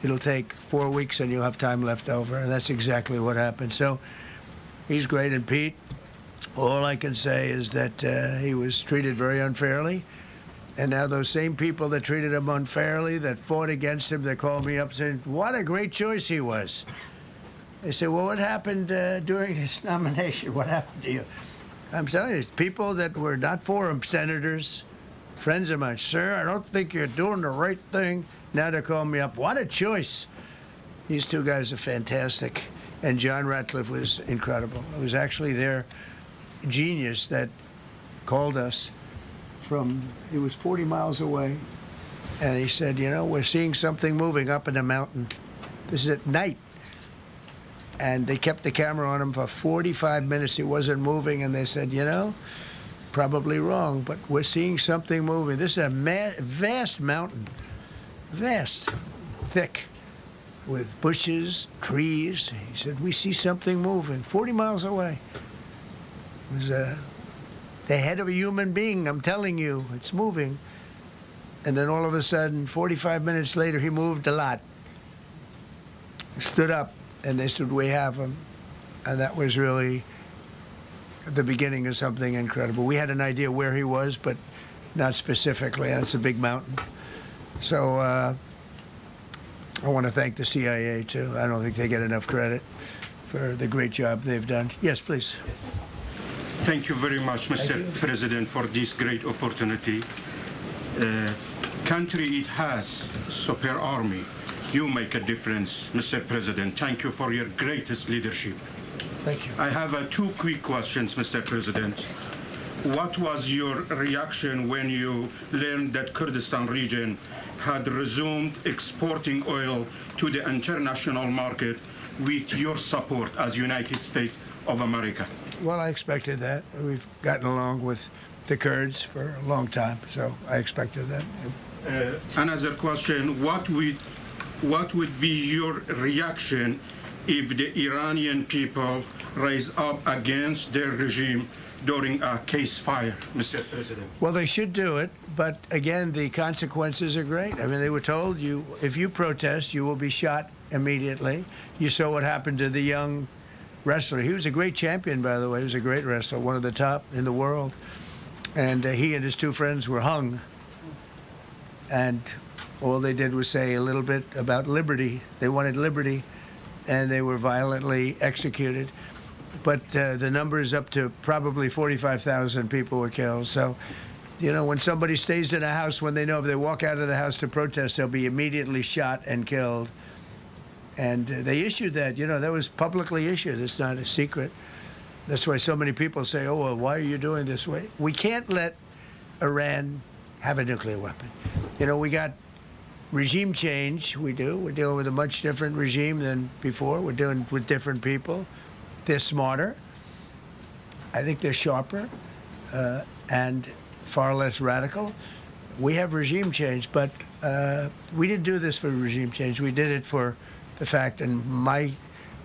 It'll take 4 weeks and you'll have time left over. And that's exactly what happened. So he's great. And Pete, all I can say is that he was treated very unfairly. And now those same people that treated him unfairly, that fought against him, they called me up saying, what a great choice he was. They said, well, what happened during his nomination? What happened to you? I'm telling you, people that were not for him, senators, friends of mine, sir, I don't think you're doing the right thing. Now they're calling me up. What a choice. These two guys are fantastic. And John Ratcliffe was incredible. It was actually their genius that called us from, he was 40 miles away. And he said, you know, we're seeing something moving up in the mountain. This is at night. And they kept the camera on him for 45 minutes. He wasn't moving. And they said, you know, probably wrong, but we're seeing something moving. This is a vast mountain. Vast, thick, with bushes, trees. He said, we see something moving 40 miles away. It was the head of a human being, I'm telling you, it's moving. And then all of a sudden, 45 minutes later, he moved a lot. He stood up, and they said, we have him. And that was really the beginning of something incredible. We had an idea where he was, but not specifically. That's a big mountain. So I want to thank the CIA, too. I don't think they get enough credit for the great job they've done. Yes, please. Yes. Thank you very much, Mr. President, for this great opportunity. Country, it has super army. You make a difference, Mr. President. Thank you for your greatest leadership. Thank you. I have 2 quick questions, Mr. President. What was your reaction when you learned that Kurdistan region had resumed exporting oil to the international market with your support as United States of America? Well, I expected that. We've gotten along with the Kurds for a long time, so I expected that. Another question, what would be your reaction if the Iranian people rise up against their regime during a ceasefire, Mr. President? Well, they should do it, but again, the consequences are great. I mean, they were told, if you protest, you will be shot immediately. You saw what happened to the young wrestler. He was a great champion, by the way. He was a great wrestler, one of the top in the world. And he and his 2 friends were hung. And all they did was say a little bit about liberty. They wanted liberty, and they were violently executed. But the number is up to probably 45,000 people were killed. So, you know, when somebody stays in a house, when they know if they walk out of the house to protest, they'll be immediately shot and killed. And they issued that, you know, that was publicly issued. It's not a secret. That's why so many people say, oh, well, why are you doing this way? We can't let Iran have a nuclear weapon. You know, we got regime change. We do. We're dealing with a much different regime than before. We're dealing with different people. They're smarter. I think they're sharper and far less radical. We have regime change, but we didn't do this for regime change. We did it for the fact, and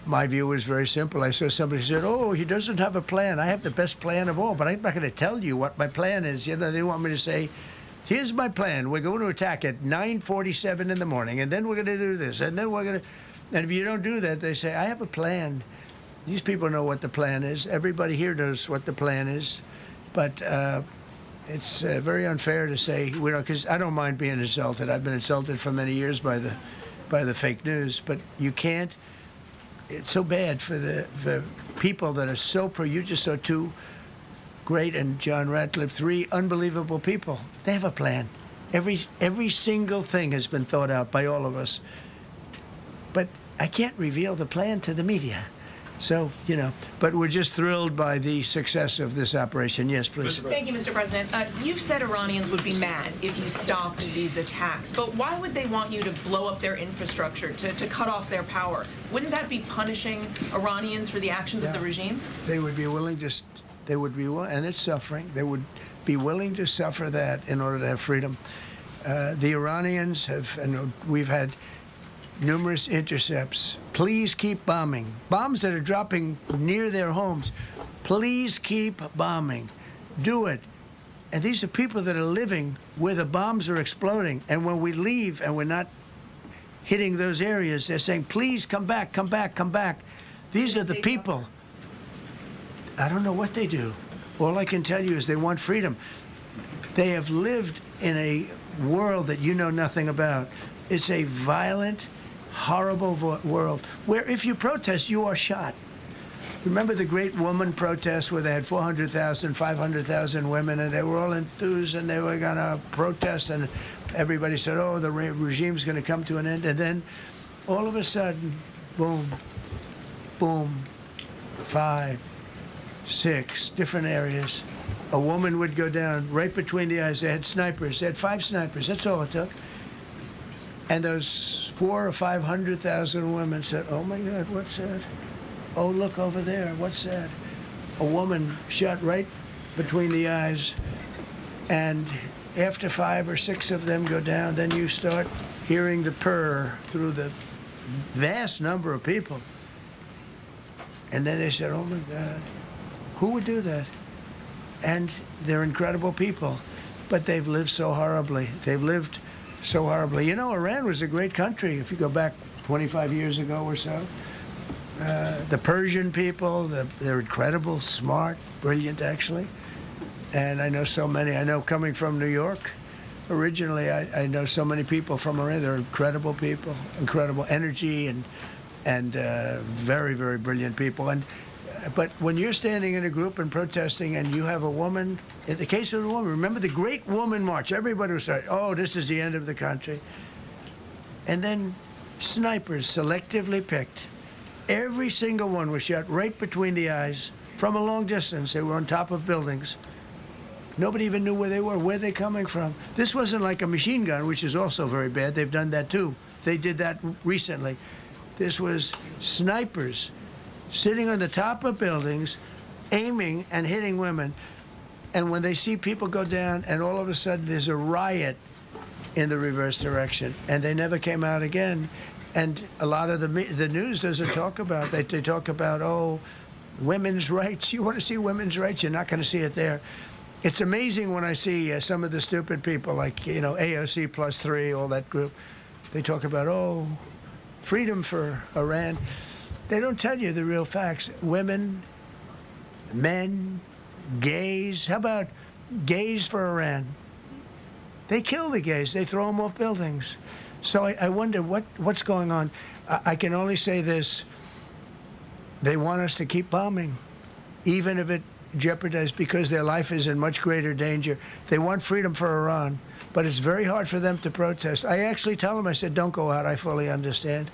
my view was very simple. I saw somebody said, oh, he doesn't have a plan. I have the best plan of all, but I'm not going to tell you what my plan is. You know, they want me to say, here's my plan. We're going to attack at 9:47 in the morning, and then we're going to do this, and then we're going to... And if you don't do that, they say, I have a plan. These people know what the plan is. Everybody here knows what the plan is. But it's very unfair to say, you know, because I don't mind being insulted. I've been insulted for many years by the fake news, but you can't... It's so bad for people that are so pro. You just saw two great, and John Ratcliffe, three unbelievable people. They have a plan. Every single thing has been thought out by all of us. But I can't reveal the plan to the media. So, you know, but we're just thrilled by the success of this operation. Yes, please. Thank you, Mr. President. You've said Iranians would be mad if you stopped these attacks, but why would they want you to blow up their infrastructure, to cut off their power? Wouldn't that be punishing Iranians for the actions of the regime? They would be willing to, and it's suffering, they would be willing to suffer that in order to have freedom. The Iranians have, and we've had numerous intercepts. Please keep bombing. Bombs that are dropping near their homes. Please keep bombing. Do it. And these are people that are living where the bombs are exploding. And when we leave and we're not hitting those areas, they're saying, please come back, come back, come back. These are the people. I don't know what they do. All I can tell you is they want freedom. They have lived in a world that you know nothing about. It's a violent, horrible world where if you protest, you are shot. Remember the great woman protests where they had 400,000, 500,000 women, and they were all enthused and they were going to protest, and everybody said, oh, the regime's going to come to an end. And then all of a sudden, boom, boom, 5, 6 different areas. A woman would go down right between the eyes. They had snipers. They had 5 snipers. That's all it took. And those 400,000 or 500,000 women said, oh, my God, what's that? Oh, look over there. What's that? A woman shot right between the eyes. And after 5 or 6 of them go down, then you start hearing the purr through the vast number of people. And then they said, oh, my God, who would do that? And they're incredible people. But they've lived so horribly. They've lived so horribly. You know, Iran was a great country if you go back 25 years ago or so. The Persian people, they're incredible, smart, brilliant, actually. And I know so many. I know coming from New York, originally, I know so many people from Iran. They're incredible people, incredible energy, and very, very brilliant people. But when you're standing in a group and protesting and you have a woman, in the case of the woman, remember the Great Woman March, everybody was saying, oh, this is the end of the country. And then snipers selectively picked. Every single one was shot right between the eyes from a long distance. They were on top of buildings. Nobody even knew where they were, where they're coming from. This wasn't like a machine gun, which is also very bad. They've done that too. They did that recently. This was snipers sitting on the top of buildings, aiming and hitting women. And when they see people go down, and all of a sudden there's a riot in the reverse direction, and they never came out again. And a lot of the news doesn't talk about that. They talk about, oh, women's rights. You want to see women's rights? You're not going to see it there. It's amazing when I see some of the stupid people like, you know, AOC plus 3, all that group. They talk about, oh, freedom for Iran. They don't tell you the real facts. Women, men, gays. How about gays for Iran? They kill the gays. They throw them off buildings. So I wonder what's going on. I can only say this. They want us to keep bombing, even if it jeopardizes, because their life is in much greater danger. They want freedom for Iran, but it's very hard for them to protest. I actually tell them, I said, don't go out. I fully understand.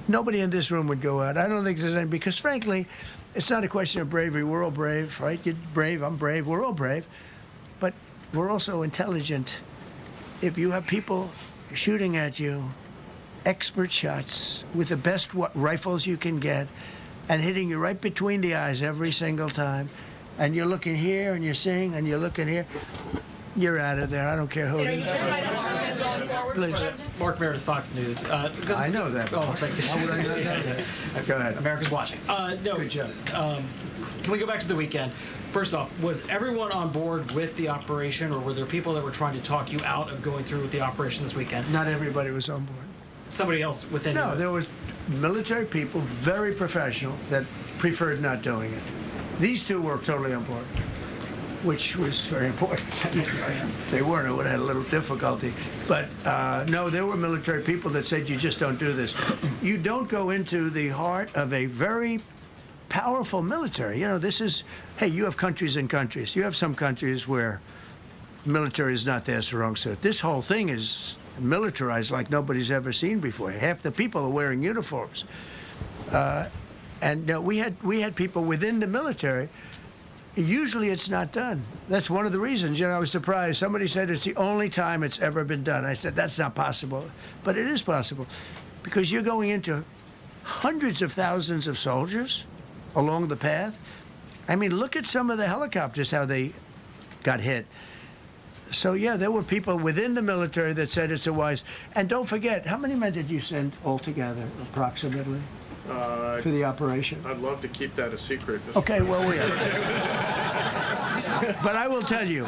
Nobody in this room would go out. I don't think there's any, because frankly, it's not a question of bravery. We're all brave, right? You're brave, I'm brave, we're all brave. But we're also intelligent. If you have people shooting at you, expert shots with the best rifles you can get, and hitting you right between the eyes every single time, and you're looking here and you're seeing and you're looking here, you're out of there. I don't care who it is. Please. Mark Meredith, Fox News. I know that. Oh, thank you. How would I not know that? Go ahead. America's watching. No. Good job. Can we go back to the weekend? First off, was everyone on board with the operation, or were there people that were trying to talk you out of going through with the operation this weekend? Not everybody was on board. Somebody else within No, you? there was military people, very professional, that preferred not doing it. These two were totally on board, which was very important. If they weren't, I would have had a little difficulty. But no, there were military people that said, you just don't do this. You don't go into the heart of a very powerful military. You know, this is, hey, you have countries and countries. You have some countries where military is not their strong suit. This whole thing is militarized like nobody's ever seen before. Half the people are wearing uniforms. And we had people within the military. Usually it's not done. That's one of the reasons. You know, I was surprised. Somebody said it's the only time it's ever been done. I said, that's not possible. But it is possible. Because you're going into hundreds of thousands of soldiers along the path. I mean, look at some of the helicopters, how they got hit. So, yeah, there were people within the military that said it's a wise. And don't forget, how many men did you send altogether, approximately, for the operation? I'd love to keep that a secret. Okay, well, we are. But I will tell you,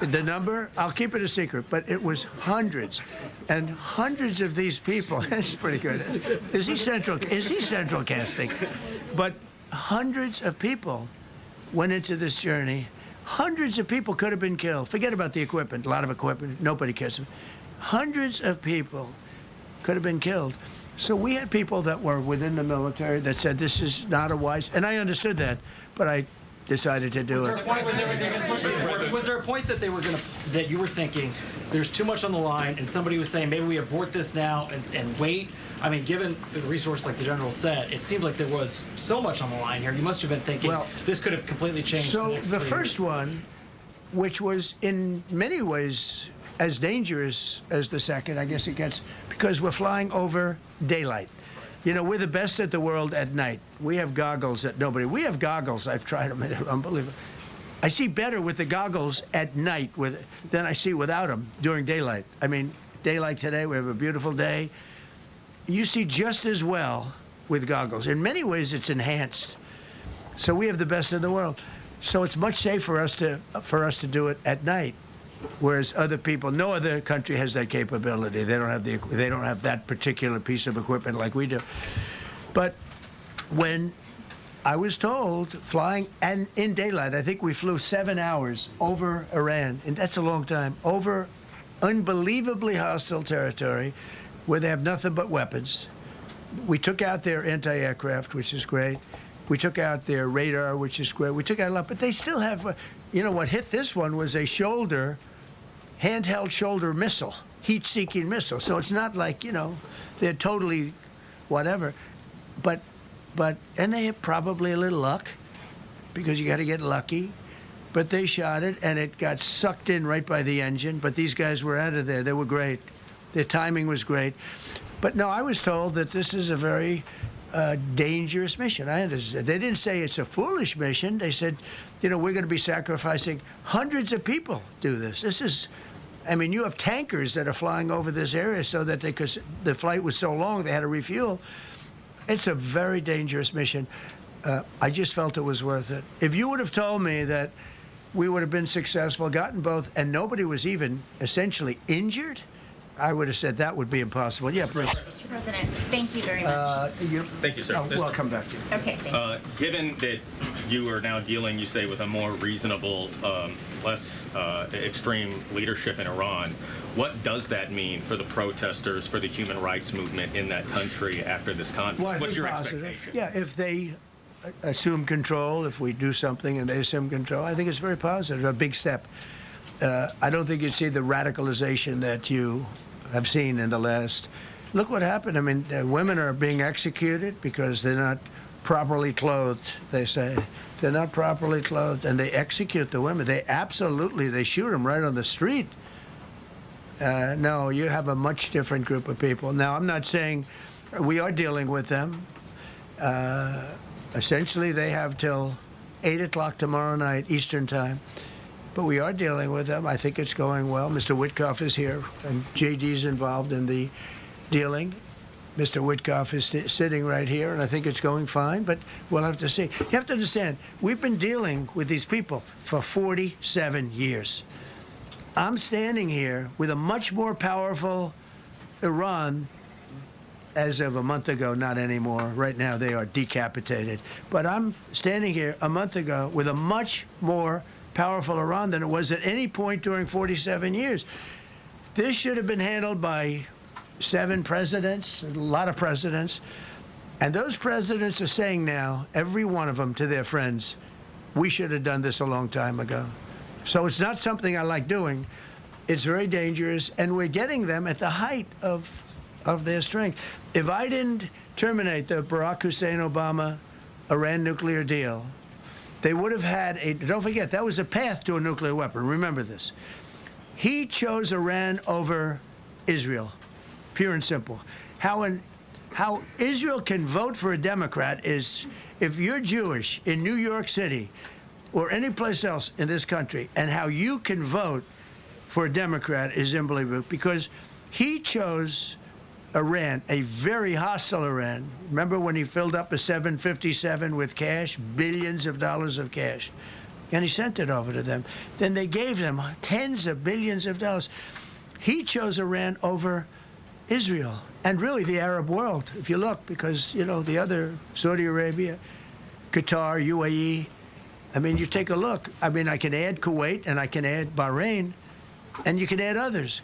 the number, I'll keep it a secret, but it was hundreds and hundreds of these people. That's pretty good. Is he central casting? But hundreds of people went into this journey. Hundreds of people could have been killed. Forget about the equipment. A lot of equipment. Nobody cares. Hundreds of people could have been killed. So we had people that were within the military that said this is not a wise, and I understood that, but I decided to do it. Was there a point that that you were thinking there's too much on the line, and somebody was saying maybe we abort this now and wait? I mean, given the resource, like the general said, it seemed like there was so much on the line here. You must have been thinking this could have completely changed. So the first one, which was in many ways as dangerous as the second, I guess it gets, because we're flying over daylight. You know, we're the best at the world at night. We have goggles that nobody. We have goggles. I've tried them. They're unbelievable. I see better with the goggles at night than I see without them during daylight. I mean, daylight today, we have a beautiful day. You see just as well with goggles. In many ways, it's enhanced. So we have the best in the world. So it's much safer for us to do it at night, whereas other people, no other country has that capability. They don't have that particular piece of equipment like we do. But when I was told flying and in daylight, I think we flew 7 hours over Iran, and that's a long time, over unbelievably hostile territory where they have nothing but weapons. We took out their anti-aircraft, which is great. We took out their radar, which is great. We took out a lot, but they still have, you know, what hit this one was a handheld shoulder missile, heat-seeking missile. So it's not like, you know, they're totally whatever. And they had probably a little luck, because you got to get lucky. But they shot it, and it got sucked in right by the engine. But these guys were out of there. They were great. Their timing was great. But no, I was told that this is a very dangerous mission. I understand. They didn't say it's a foolish mission. They said, you know, we're going to be sacrificing hundreds of people do this. This is, I mean, you have tankers that are flying over this area so that because the flight was so long, they had to refuel. It's a very dangerous mission. I just felt it was worth it. If you would have told me that we would have been successful, gotten both, and nobody was even essentially injured, I would have said that would be impossible. Yeah, please. Mr. President, thank you very much. Thank you, sir. I'll come back to you. Okay, thank you. Given that you are now dealing, you say, with a more reasonable, less extreme leadership in Iran, what does that mean for the protesters, for the human rights movement in that country after this conflict? What's your expectation? Yeah, if they assume control, if we do something and they assume control, I think it's very positive, a big step. I don't think you'd see the radicalization that you have seen in the last. Look what happened. I mean, women are being executed because they're not properly clothed, they say. They're not properly clothed, and they execute the women. They shoot them right on the street. No, you have a much different group of people. Now, I'm not saying we are dealing with them. Essentially, they have till 8 o'clock tomorrow night, Eastern time. But we are dealing with them. I think it's going well. Mr. Witkoff is here, and JD's involved in the dealing. Mr. Witkoff is sitting right here, and I think it's going fine, but we'll have to see. You have to understand, we've been dealing with these people for 47 years. I'm standing here with a much more powerful Iran as of a month ago, not anymore. Right now, they are decapitated. But I'm standing here a month ago with a much more powerful Iran than it was at any point during 47 years. This should have been handled by 7 presidents, a lot of presidents. And those presidents are saying now, every one of them to their friends, we should have done this a long time ago. So it's not something I like doing. It's very dangerous, and we're getting them at the height of their strength. If I didn't terminate the Barack Hussein Obama Iran nuclear deal, they would have had don't forget, that was a path to a nuclear weapon. Remember this. He chose Iran over Israel, pure and simple. How Israel can vote for a Democrat is, if you're Jewish in New York City or any place else in this country, and how you can vote for a Democrat is unbelievable, because he chose Iran, a very hostile Iran. Remember when he filled up a 757 with cash, billions of dollars of cash, and he sent it over to them. Then they gave them tens of billions of dollars. He chose Iran over Israel, and really the Arab world, if you look, because, you know, the other, Saudi Arabia, Qatar, UAE, I mean, you take a look. I mean, I can add Kuwait, and I can add Bahrain, and you can add others.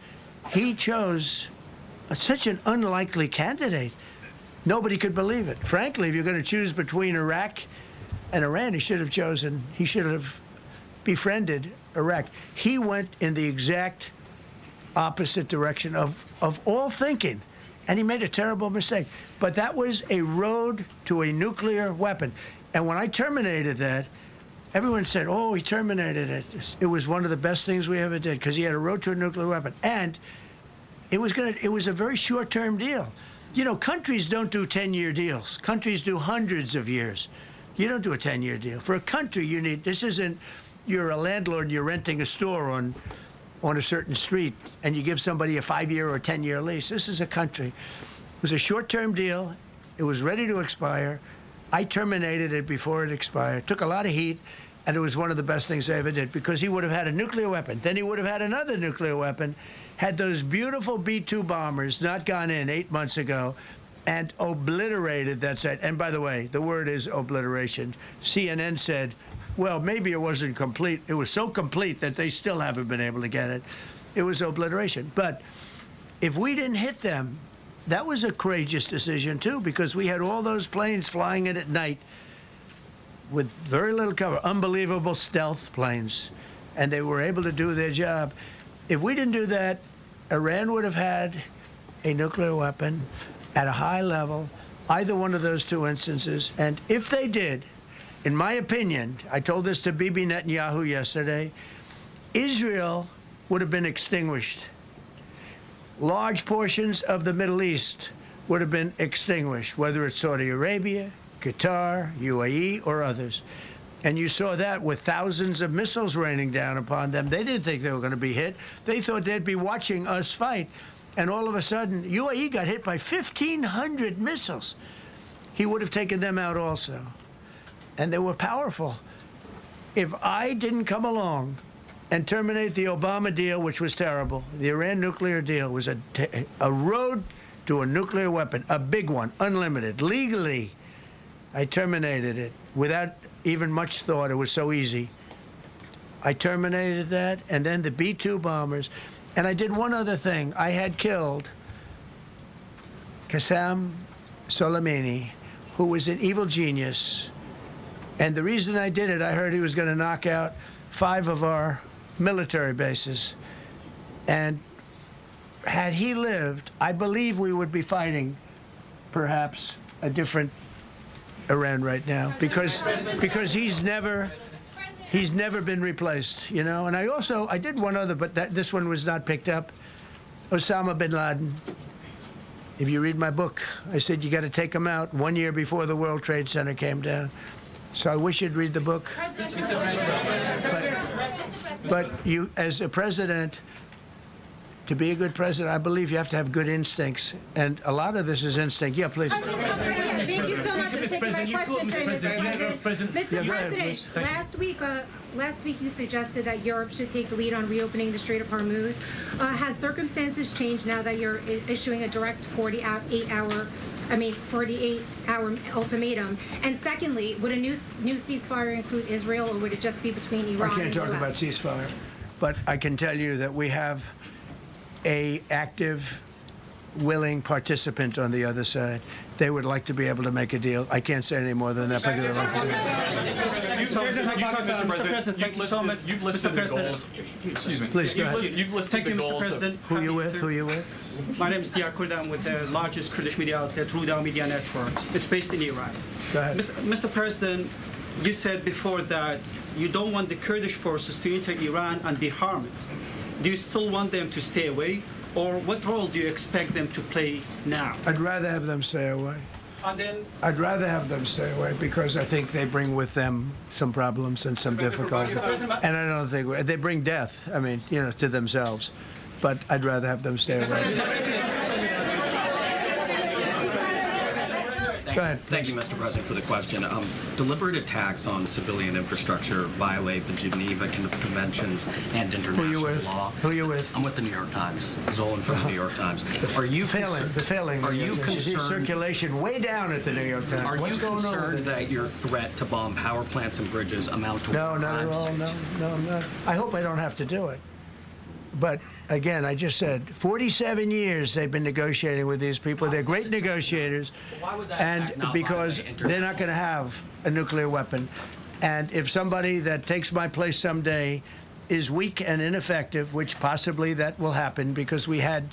He chose such an unlikely candidate. Nobody could believe it. Frankly, if you're going to choose between Iraq and Iran, he should have befriended Iraq. He went in the exact opposite direction of all thinking, and he made a terrible mistake. But that was a road to a nuclear weapon. And when I terminated that, everyone said, oh, he terminated it. It was one of the best things we ever did, because he had a road to a nuclear weapon. And it was a very short-term deal. You know, countries don't do 10-year deals. Countries do hundreds of years. You don't do a 10-year deal. For a country, you need, this isn't, you're a landlord and you're renting a store on a certain street, and you give somebody a 5-year or a 10-year lease. This is a country. It was a short-term deal. It was ready to expire. I terminated it before it expired. Took a lot of heat, and it was one of the best things I ever did, because he would have had a nuclear weapon. Then he would have had another nuclear weapon, had those beautiful B-2 bombers not gone in 8 months ago, and obliterated that site. And by the way, the word is obliteration. CNN said, well, maybe it wasn't complete. It was so complete that they still haven't been able to get it. It was obliteration. But if we didn't hit them, that was a courageous decision, too, because we had all those planes flying in at night with very little cover, unbelievable stealth planes, and they were able to do their job. If we didn't do that, Iran would have had a nuclear weapon at a high level, either one of those two instances. And if they did, in my opinion, I told this to Bibi Netanyahu yesterday, Israel would have been extinguished. Large portions of the Middle East would have been extinguished, whether it's Saudi Arabia, Qatar, UAE, or others. And you saw that with thousands of missiles raining down upon them. They didn't think they were going to be hit. They thought they'd be watching us fight. And all of a sudden, UAE got hit by 1,500 missiles. He would have taken them out also. And they were powerful. If I didn't come along and terminate the Obama deal, which was terrible, the Iran nuclear deal was a road to a nuclear weapon, a big one, unlimited, legally. I terminated it without even much thought. It was so easy. I terminated that, and then the B-2 bombers. And I did one other thing. I had killed Qasem Soleimani, who was an evil genius. And the reason I did it, I heard he was going to knock out 5 of our military bases. And had he lived, I believe we would be fighting perhaps a different Iran right now because he's never been replaced, you know. And I did one other, but this one was not picked up. Osama bin Laden. If you read my book, I said you got to take him out 1 year before the World Trade Center came down. So I wish you'd read the book. But you, as a president, to be a good president, I believe you have to have good instincts. And a lot of this is instinct. Yeah, please. Thank you so much for taking my question, Mr. President. Mr. President, last week you suggested that Europe should take the lead on reopening the Strait of Hormuz. Has circumstances changed now that you're issuing a direct 48-hour ultimatum? And secondly, would a new ceasefire include Israel, or would it just be between Iran and the U.S.? I can't talk about ceasefire, but I can tell you that we have a active, willing participant on the other side. They would like to be able to make a deal. I can't say any more than that. You've listed the goals. Excuse me. Please, go ahead. You've listed the goals. Who are you with? Who are you with? My name is Dia Kurd. I'm with the largest Kurdish media outlet, Ruda Media Network. It's based in Iran. Go ahead. Mr. President, you said before that you don't want the Kurdish forces to enter Iran and be harmed. Do you still want them to stay away? Or what role do you expect them to play now? I'd rather have them stay away. And then, I'd rather have them stay away because I think they bring with them some problems and some difficulties. And I don't think they bring death, I mean, you know, to themselves. But I'd rather have them stay away. Go ahead. Thank you, Mr. President, for the question. Deliberate attacks on civilian infrastructure violate the Geneva Conventions and international law. Who are you with? I'm with the New York Times. Zolan from the New York Times. Are you failing? Are you concerned? Circulation way down at the New York Times. Are you concerned that your threat to bomb power plants and bridges amount to No, not at all. No, I'm not. I hope I don't have to do it. But again, I just said 47 years they've been negotiating with these people. They're great negotiators, and because they're not going to have a nuclear weapon. And if somebody that takes my place someday is weak and ineffective, which possibly that will happen because we had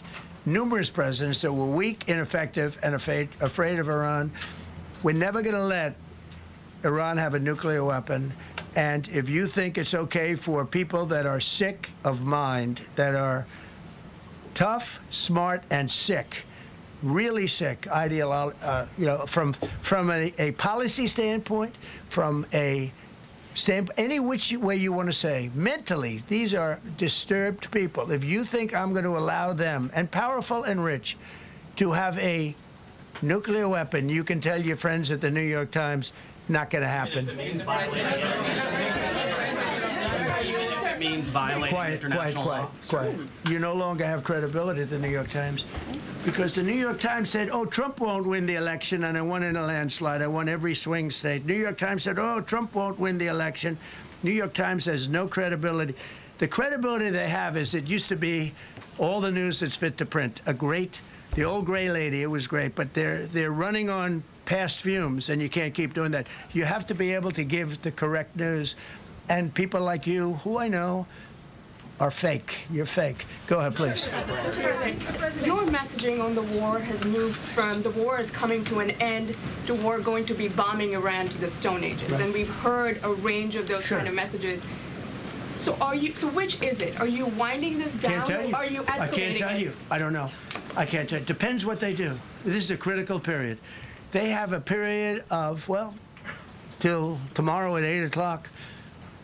numerous presidents that were weak, ineffective, and afraid of Iran, we're never going to let Iran have a nuclear weapon. And if you think it's okay for people that are sick of mind, that are tough, smart, and sick, really sick, you know, from a policy standpoint, from a any which way you want to say, mentally, these are disturbed people. If you think I'm going to allow them, and powerful and rich, to have a nuclear weapon, you can tell your friends at the New York Times, not going to happen. It means violating international law. Quiet. You no longer have credibility at the New York Times because the New York Times said, oh, Trump won't win the election, and I won in a landslide. I won every swing state. New York Times said, oh, Trump won't win the election. New York Times has no credibility. The credibility they have is it used to be all the news that's fit to print. The old gray lady, it was great, but they're running on past fumes, and you can't keep doing that. You have to be able to give the correct news. And people like you, who I know, are fake. You're fake. Go ahead, please. Your messaging on the war has moved from the war is coming to an end to war going to be bombing Iran to the Stone Ages. Right. And we've heard a range of those kind of messages. So which is it? Are you winding this down? Can't tell you. Or are you escalating I can't tell you. I don't know. I can't tell you. Depends what they do. This is a critical period. They have a period of, well, till tomorrow at 8 o'clock.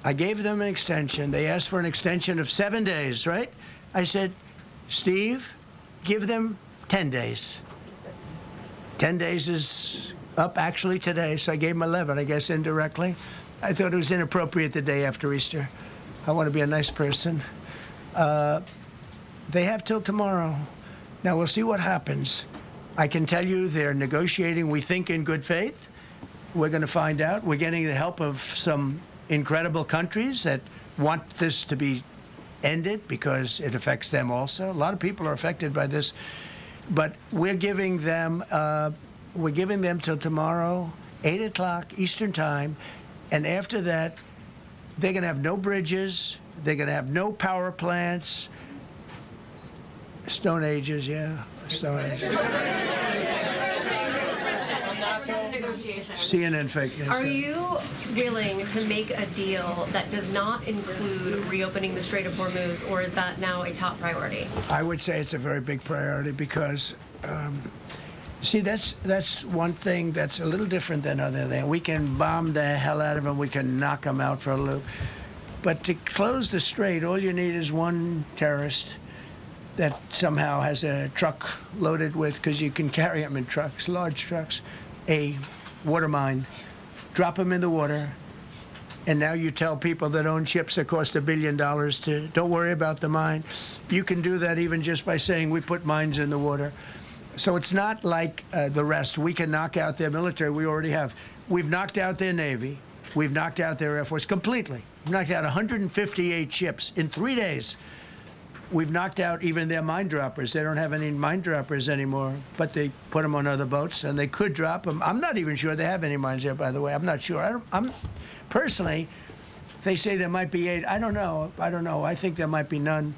I gave them an extension. They asked for an extension of 7 days, right? I said, Steve, give them 10 days. 10 days is up actually today, so I gave them 11, I guess, indirectly. I thought it was inappropriate the day after Easter. I want to be a nice person. They have till tomorrow. Now, we'll see what happens. I can tell you they're negotiating, we think, in good faith. We're going to find out. We're getting the help of some incredible countries that want this to be ended because it affects them also. A lot of people are affected by this. But we're giving them till tomorrow, 8 o'clock Eastern Time. And after that, they're going to have no bridges. They're going to have no power plants. Stone Ages, yeah. Stone Ages. CNN fake news. Are you willing to make a deal that does not include reopening the Strait of Hormuz, or is that now a top priority? I would say it's a very big priority because, see, that's one thing that's a little different than other things. We can bomb the hell out of them. We can knock them out for a loop. But to close the strait, all you need is one terrorist that somehow has a truck loaded with, because you can carry them in trucks, large trucks, a water mine, drop them in the water, and now you tell people that own ships that cost $1 billion to don't worry about the mine. You can do that even just by saying we put mines in the water. So it's not like the rest. We can knock out their military. We already have. We've knocked out their Navy. We've knocked out their Air Force completely. We've knocked out 158 ships in 3 days. We've knocked out even their mine droppers. They don't have any mine droppers anymore, but they put them on other boats, and they could drop them. I'm not even sure they have any mines there, by the way. I'm not sure. I'm personally, they say there might be 8. I don't know. I think there might be none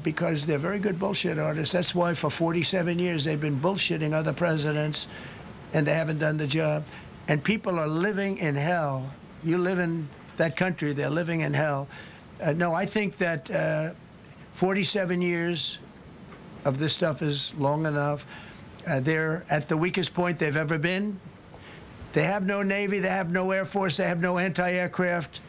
because they're very good bullshit artists. That's why for 47 years they've been bullshitting other presidents, and they haven't done the job. And people are living in hell. You live in that country, they're living in hell. No, I think that 47 years of this stuff is long enough. They're at the weakest point they've ever been. They have no Navy, they have no Air Force, they have no anti-aircraft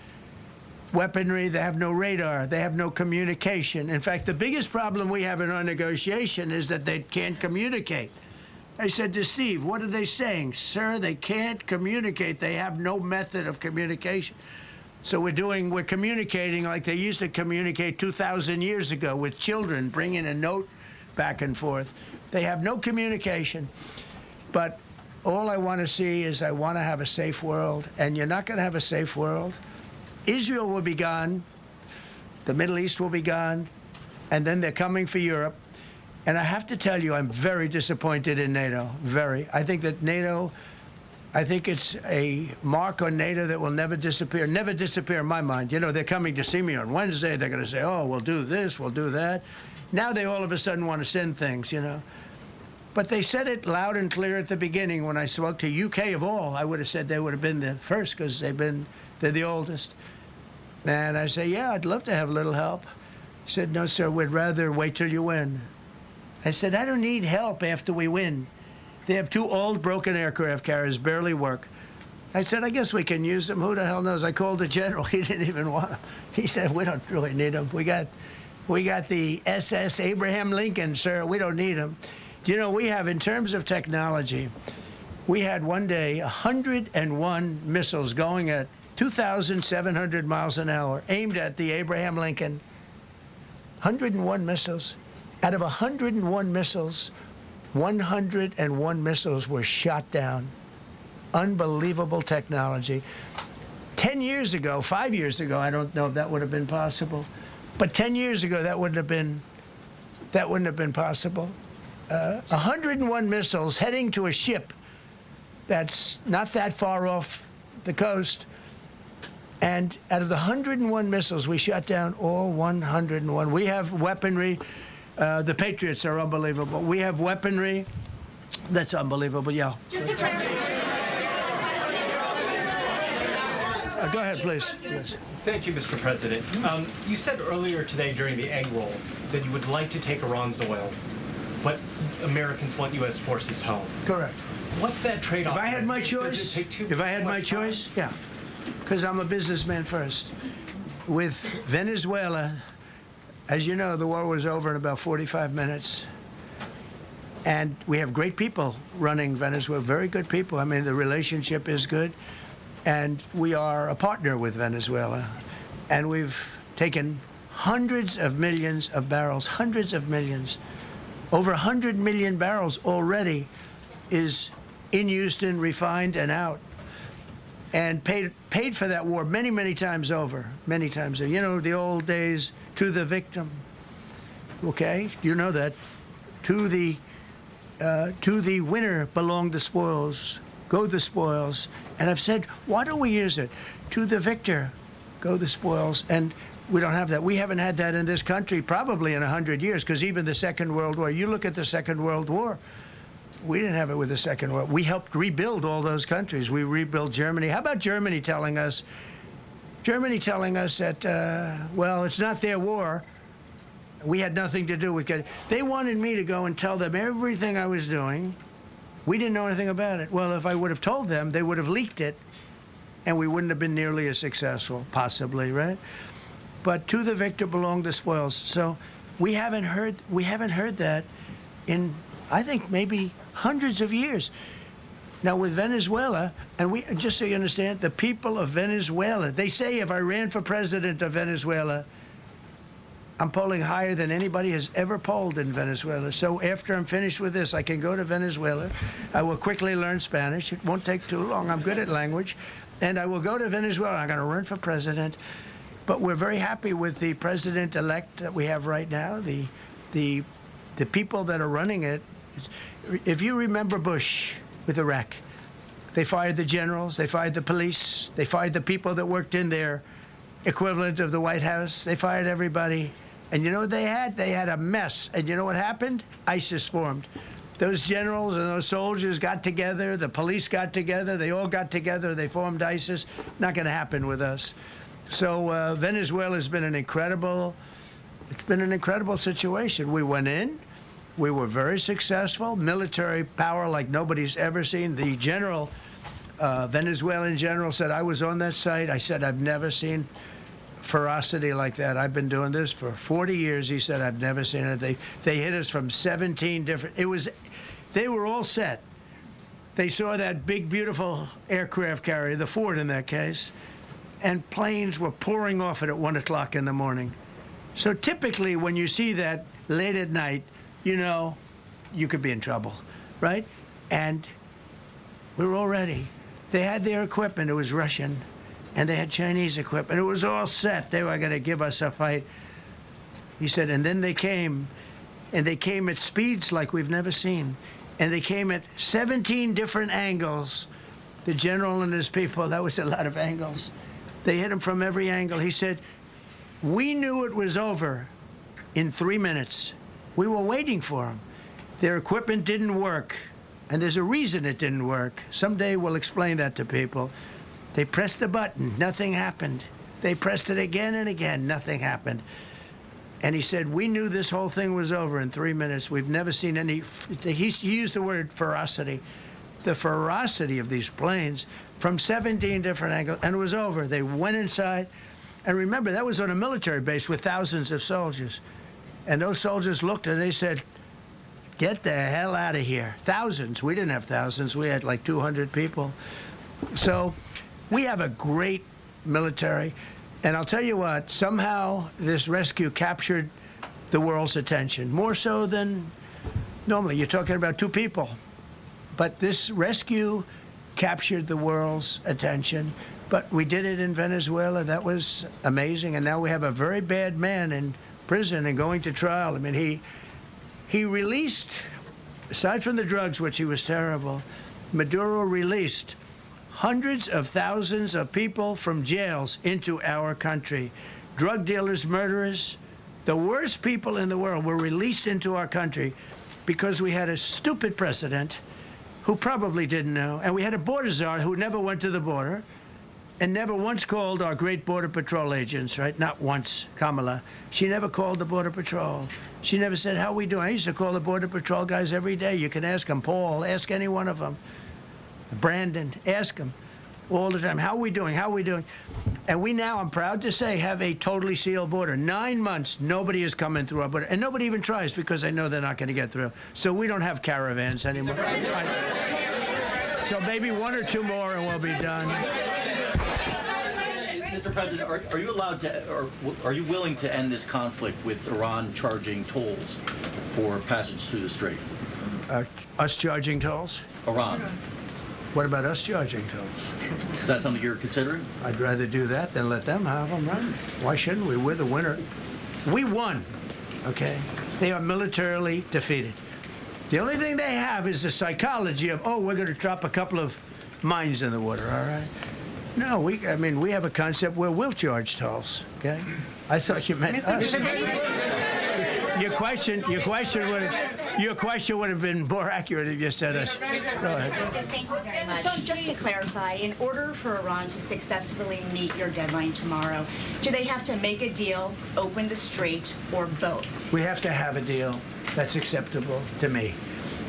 weaponry, they have no radar, they have no communication. In fact, the biggest problem we have in our negotiation is that they can't communicate. I said to Steve, what are they saying? Sir, they can't communicate. They have no method of communication. So we're communicating like they used to communicate 2,000 years ago with children, bringing a note back and forth. They have no communication. But all I want to see is I want to have a safe world, and you're not going to have a safe world. Israel will be gone. The Middle East will be gone. And then they're coming for Europe. And I have to tell you, I'm very disappointed in NATO, very. I think that NATO, I think it's a mark on NATO that will never disappear in my mind. You know, they're coming to see me on Wednesday. They're going to say, oh, we'll do this, we'll do that. Now they all of a sudden want to send things, you know. But they said it loud and clear at the beginning when I spoke to UK of all. I would have said they would have been the first because they're the oldest. And I say, yeah, I'd love to have a little help. He said, no, sir, we'd rather wait till you win. I said, I don't need help after we win. They have 2 old broken aircraft carriers, barely work. I said, I guess we can use them. Who the hell knows? I called the general. He didn't even want them. He said, we don't really need them. We got the SS Abraham Lincoln, sir. We don't need them. Do you know, we have, in terms of technology, we had one day 101 missiles going at 2,700 miles an hour aimed at the Abraham Lincoln. 101 missiles. Out of 101 missiles, 101 missiles were shot down. Unbelievable technology. 10 years ago, 5 years ago, I don't know if that would have been possible, but 10 years ago, that wouldn't have been possible. 101 missiles heading to a ship that's not that far off the coast. And out of the 101 missiles, we shot down all 101. We have weaponry. The Patriots are unbelievable. We have weaponry that's unbelievable, yeah. Just to clarify. Go ahead, please. Yes. Thank you, Mr. President. You said earlier today during the egg roll that you would like to take Iran's oil, but Americans want U.S. forces home. Correct. What's that trade-off? If I had my choice, yeah, because I'm a businessman first. With Venezuela, as you know, the war was over in about 45 minutes. And we have great people running Venezuela, very good people. I mean, the relationship is good. And we are a partner with Venezuela. And we've taken hundreds of millions of barrels, hundreds of millions. Over 100 million barrels already is in Houston, refined and out. And paid for that war many, many times over, many times over. You know, the old days, to the victim, okay? You know that. To the winner belong the spoils, go the spoils. And I've said, why don't we use it? To the victor, go the spoils. And we don't have that. We haven't had that in this country probably in 100 years, because even the Second World War, you look at the Second World War, We didn't have it with the Second World. We helped rebuild all those countries. We rebuilt Germany. How about Germany telling us that, well, it's not their war. We had nothing to do with it. They wanted me to go and tell them everything I was doing. We didn't know anything about it. Well, if I would have told them, they would have leaked it, and we wouldn't have been nearly as successful, possibly, right? But to the victor belong the spoils. So we haven't heard that in, I think, maybe hundreds of years. Now, with Venezuela, and we, just so you understand, the people of Venezuela, they say if I ran for president of Venezuela, I'm polling higher than anybody has ever polled in Venezuela. So after I'm finished with this, I can go to Venezuela. I will quickly learn Spanish. It won't take too long. I'm good at language. And I will go to Venezuela. I'm going to run for president. But we're very happy with the president-elect that we have right now, the people that are running it. If you remember Bush with Iraq, they fired the generals, they fired the police, they fired the people that worked in their equivalent of the White House. They fired everybody. And you know what they had? They had a mess. And you know what happened? ISIS formed. Those generals and those soldiers got together. The police got together. They all got together. They formed ISIS. Not going to happen with us. So Venezuela has been an incredible, it's been an incredible situation. We went in. We were very successful. Military power like nobody's ever seen. The general, Venezuelan general, said, I was on that site. I said, I've never seen ferocity like that. I've been doing this for 40 years. He said, I've never seen it. They hit us from 17 different, they were all set. They saw that big, beautiful aircraft carrier, the Ford in that case, and planes were pouring off it at 1 o'clock in the morning. So typically when you see that late at night, you know, you could be in trouble, right? And we were all ready. They had their equipment. It was Russian. And they had Chinese equipment. It was all set. They were going to give us a fight. He said, and then they came, and they came at speeds like we've never seen. And they came at 17 different angles. The general and his people, that was a lot of angles. They hit him from every angle. He said, we knew it was over in 3 minutes. We were waiting for them. Their equipment didn't work. And there's a reason it didn't work. Someday we'll explain that to people. They pressed the button, nothing happened. They pressed it again and again, nothing happened. And he said, we knew this whole thing was over in 3 minutes. We've never seen any, he used the word ferocity. The ferocity of these planes from 17 different angles, and it was over. They went inside. And remember, that was on a military base with thousands of soldiers. And those soldiers looked and they said, get the hell out of here. Thousands. We didn't have thousands. We had like 200 people. So we have a great military. And I'll tell you what, somehow this rescue captured the world's attention, more so than normally. You're talking about 2 people. But this rescue captured the world's attention. But we did it in Venezuela. That was amazing. And now we have a very bad man in prison and going to trial. I mean, he released, aside from the drugs, which he was terrible, Maduro released hundreds of thousands of people from jails into our country. Drug dealers, murderers, the worst people in the world were released into our country because we had a stupid president who probably didn't know, and we had a border czar who never went to the border and never once called our great Border Patrol agents, right? Not once, Kamala. She never called the Border Patrol. She never said, how are we doing? I used to call the Border Patrol guys every day. You can ask them, Paul, ask any one of them. Brandon, ask them all the time, how are we doing? How are we doing? And we now, I'm proud to say, have a totally sealed border. 9 months, nobody is coming through our border. And nobody even tries because they know they're not going to get through. So we don't have caravans anymore. So maybe 1 or 2 more and we'll be done. Mr. President, are you allowed to, or are you willing to end this conflict with Iran charging tolls for passage through the strait? Us charging tolls? Iran. What about us charging tolls? Is that something you're considering? I'd rather do that than let them have them, right? Why shouldn't we? We're the winner. We won, okay? They are militarily defeated. The only thing they have is the psychology of, oh, we're going to drop a couple of mines in the water, all right? No, I mean, we have a concept where we'll charge tolls, okay? I thought you meant us. Your question was... Your question would have been more accurate if you said us. Go ahead. Thank you very much. So just to clarify, in order for Iran to successfully meet your deadline tomorrow, do they have to make a deal, open the strait, or both? We have to have a deal that's acceptable to me.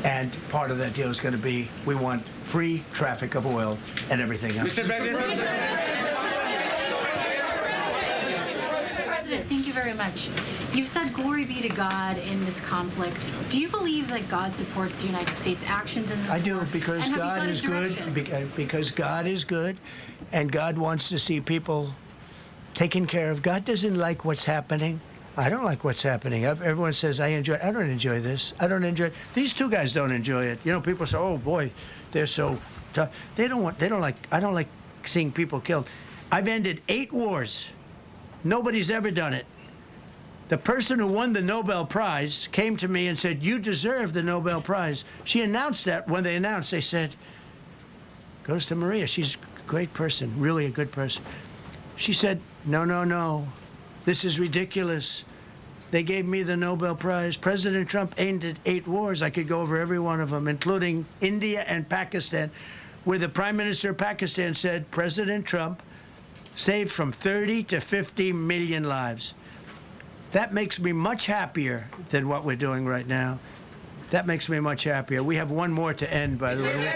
And part of that deal is going to be we want free traffic of oil and everything else. Mr. President, thank you very much. You've said glory be to God in this conflict. Do you believe that God supports the United States' actions in this war? I do, because And have you God sought is his direction? good. Because God is good, and God wants to see people taken care of. God doesn't like what's happening. I don't like what's happening. Everyone says I enjoy it. I don't enjoy this. I don't enjoy it. These two guys don't enjoy it. You know, people say, "Oh boy, they're so tough." I don't like seeing people killed. I've ended 8 wars. Nobody's ever done it. The person who won the Nobel Prize came to me and said, "You deserve the Nobel Prize." She announced that. When they announced, they said, "Goes to Maria. She's a great person, really a good person." She said, "No, no, no. This is ridiculous. They gave me the Nobel Prize. President Trump ended 8 wars. I could go over every one of them, including India and Pakistan, where the Prime Minister of Pakistan said President Trump saved from 30 to 50 million lives." That makes me much happier than what we're doing right now. That makes me much happier. We have one more to end, by the way.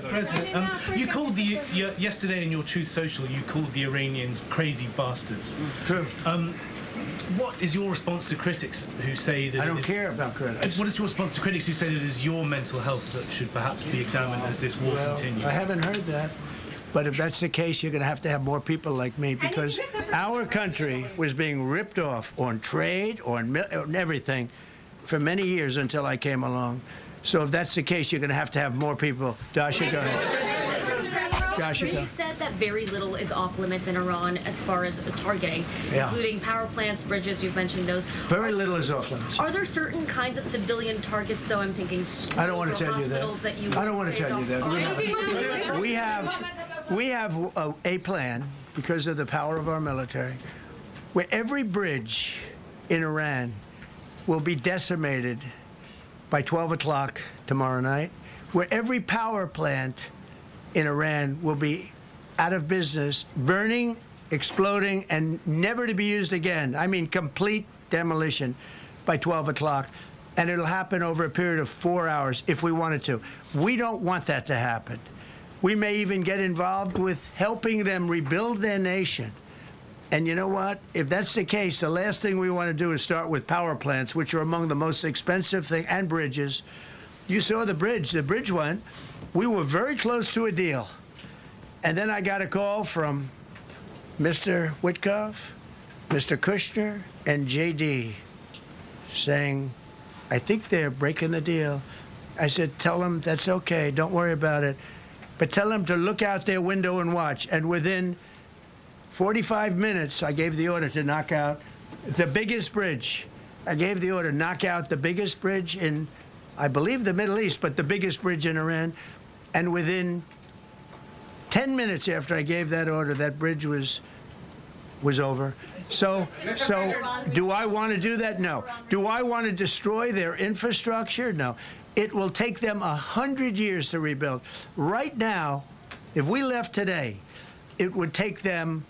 President, you called yesterday in your Truth Social, you called the Iranians crazy bastards. True. What is your response to critics who say that... I don't care about critics. What is your response to critics who say that it is your mental health that should perhaps be examined as this war continues? I haven't heard that. But if that's the case, you're going to have more people like me, because our country was being ripped off on trade, on everything, for many years until I came along. So if that's the case, you're going to have more people. Dasha, go ahead. Dasha, go. You said that very little is off limits in Iran as far as targeting, including power plants, bridges. You've mentioned those. Very little is off limits. Are there certain kinds of civilian targets, though? I'm thinking schools I don't want to or tell you that. hospitals that you I don't want to say tell you is off that. limits? We have a plan, because of the power of our military, where every bridge in Iran will be decimated by 12 o'clock tomorrow night, where every power plant in Iran will be out of business, burning, exploding, and never to be used again. I mean, complete demolition by 12 o'clock. And it'll happen over a period of 4 hours if we wanted to. We don't want that to happen. We may even get involved with helping them rebuild their nation. And you know what? If that's the case, the last thing we want to do is start with power plants, which are among the most expensive things, and bridges. You saw the bridge went. We were very close to a deal. And then I got a call from Mr. Witkoff, Mr. Kushner, and JD saying, "I think they're breaking the deal." I said, "Tell them that's okay. Don't worry about it. But tell them to look out their window and watch." And within 45 minutes, I gave the order to knock out the biggest bridge. I gave the order, knock out the biggest bridge in, I believe, the Middle East, but the biggest bridge in Iran. And within 10 minutes after I gave that order, that bridge was over. So do I want to do that? No. Do I want to destroy their infrastructure? No. It will take them 100 years to rebuild. Right now, if we left today, it would take them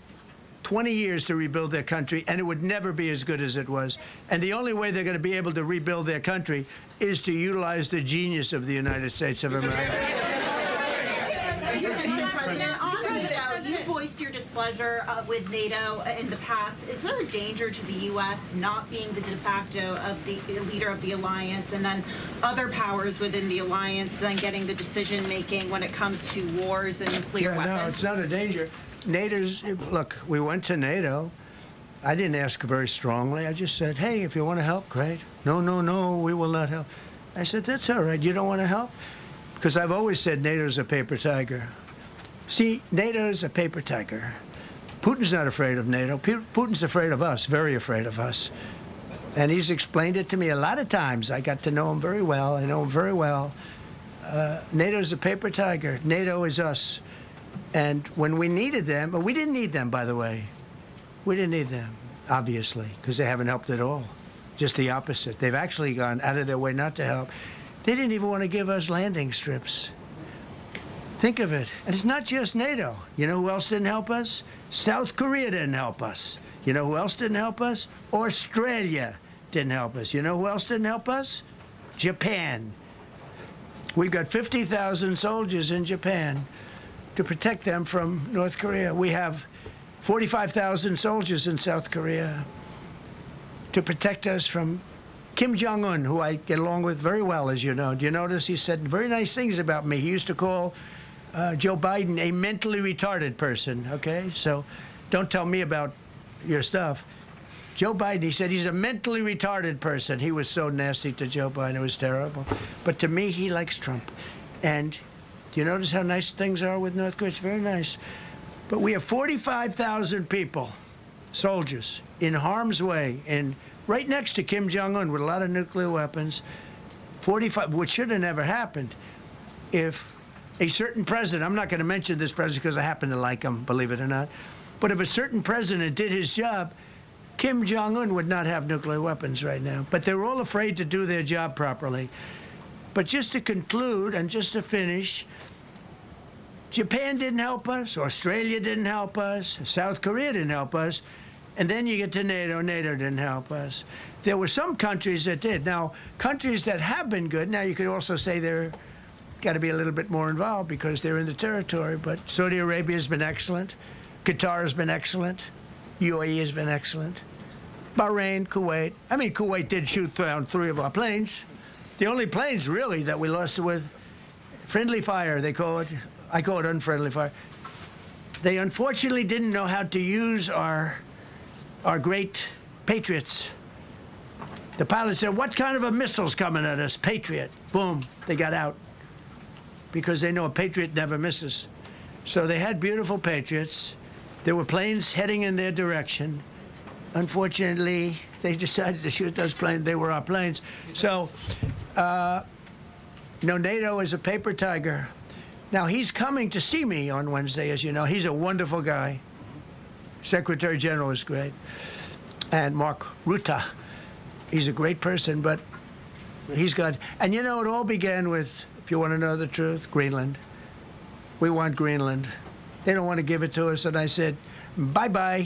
20 years to rebuild their country, and it would never be as good as it was. And the only way they're going to be able to rebuild their country is to utilize the genius of the United States of America. You voiced your displeasure with NATO in the past. Is there a danger to the U.S. not being the de facto of the leader of the alliance, and then other powers within the alliance then getting the decision-making when it comes to wars and nuclear weapons? No, it's not a danger. Look, we went to NATO. I didn't ask very strongly. I just said, "Hey, if you want to help, great." "No, no, no, we will not help." I said, "That's all right. You don't want to help?" Because I've always said NATO's a paper tiger. See, NATO's a paper tiger. Putin's not afraid of NATO. Putin's afraid of us, very afraid of us. And he's explained it to me a lot of times. I got to know him very well. I know him very well. NATO's a paper tiger. NATO is us. And when we needed them, but we didn't need them, by the way. We didn't need them. obviously, because they haven't helped at all. Just the opposite. They've actually gone out of their way not to help. They didn't even want to give us landing strips. Think of it. And it's not just NATO. You know who else didn't help us? South Korea didn't help us. You know who else didn't help us? Australia didn't help us. You know who else didn't help us? Japan. We've got 50,000 soldiers in Japan to protect them from North Korea. We have 45,000 soldiers in South Korea to protect us from Kim Jong-un, who I get along with very well, as you know. Do you notice he said very nice things about me? He used to call Joe Biden a mentally retarded person, okay? So don't tell me about your stuff. Joe Biden, he said he's a mentally retarded person. He was so nasty to Joe Biden. It was terrible. But to me, he likes Trump. And do you notice how nice things are with North Korea? It's very nice. But we have 45,000 people, soldiers, in harm's way, and right next to Kim Jong-un with a lot of nuclear weapons. 45, which should have never happened if a certain president, I'm not going to mention this president because I happen to like him, believe it or not, but if a certain president did his job, Kim Jong-un would not have nuclear weapons right now. But they were all afraid to do their job properly. But just to conclude and just to finish, Japan didn't help us, Australia didn't help us, South Korea didn't help us, and then you get to NATO. NATO didn't help us. There were some countries that did. Now, countries that have been good, now you could also say they're got to be a little bit more involved because they're in the territory, but Saudi Arabia has been excellent. Qatar has been excellent. UAE has been excellent. Bahrain, Kuwait. I mean, Kuwait did shoot down 3 of our planes. The only planes, really, that we lost with friendly fire, they call it. I call it unfriendly fire. They unfortunately didn't know how to use our great Patriots. The pilot said, what kind of a missile's coming at us? Patriot. Boom, they got out. Because they know a Patriot never misses. So they had beautiful Patriots. There were planes heading in their direction. Unfortunately, they decided to shoot those planes. They were our planes. So, NATO is a paper tiger. Now, he's coming to see me on Wednesday, as you know. He's a wonderful guy. Secretary General is great. And Mark Rutte, he's a great person, but he's got... And you know, it all began with, if you want to know the truth, Greenland. We want Greenland. They don't want to give it to us, and I said, bye-bye.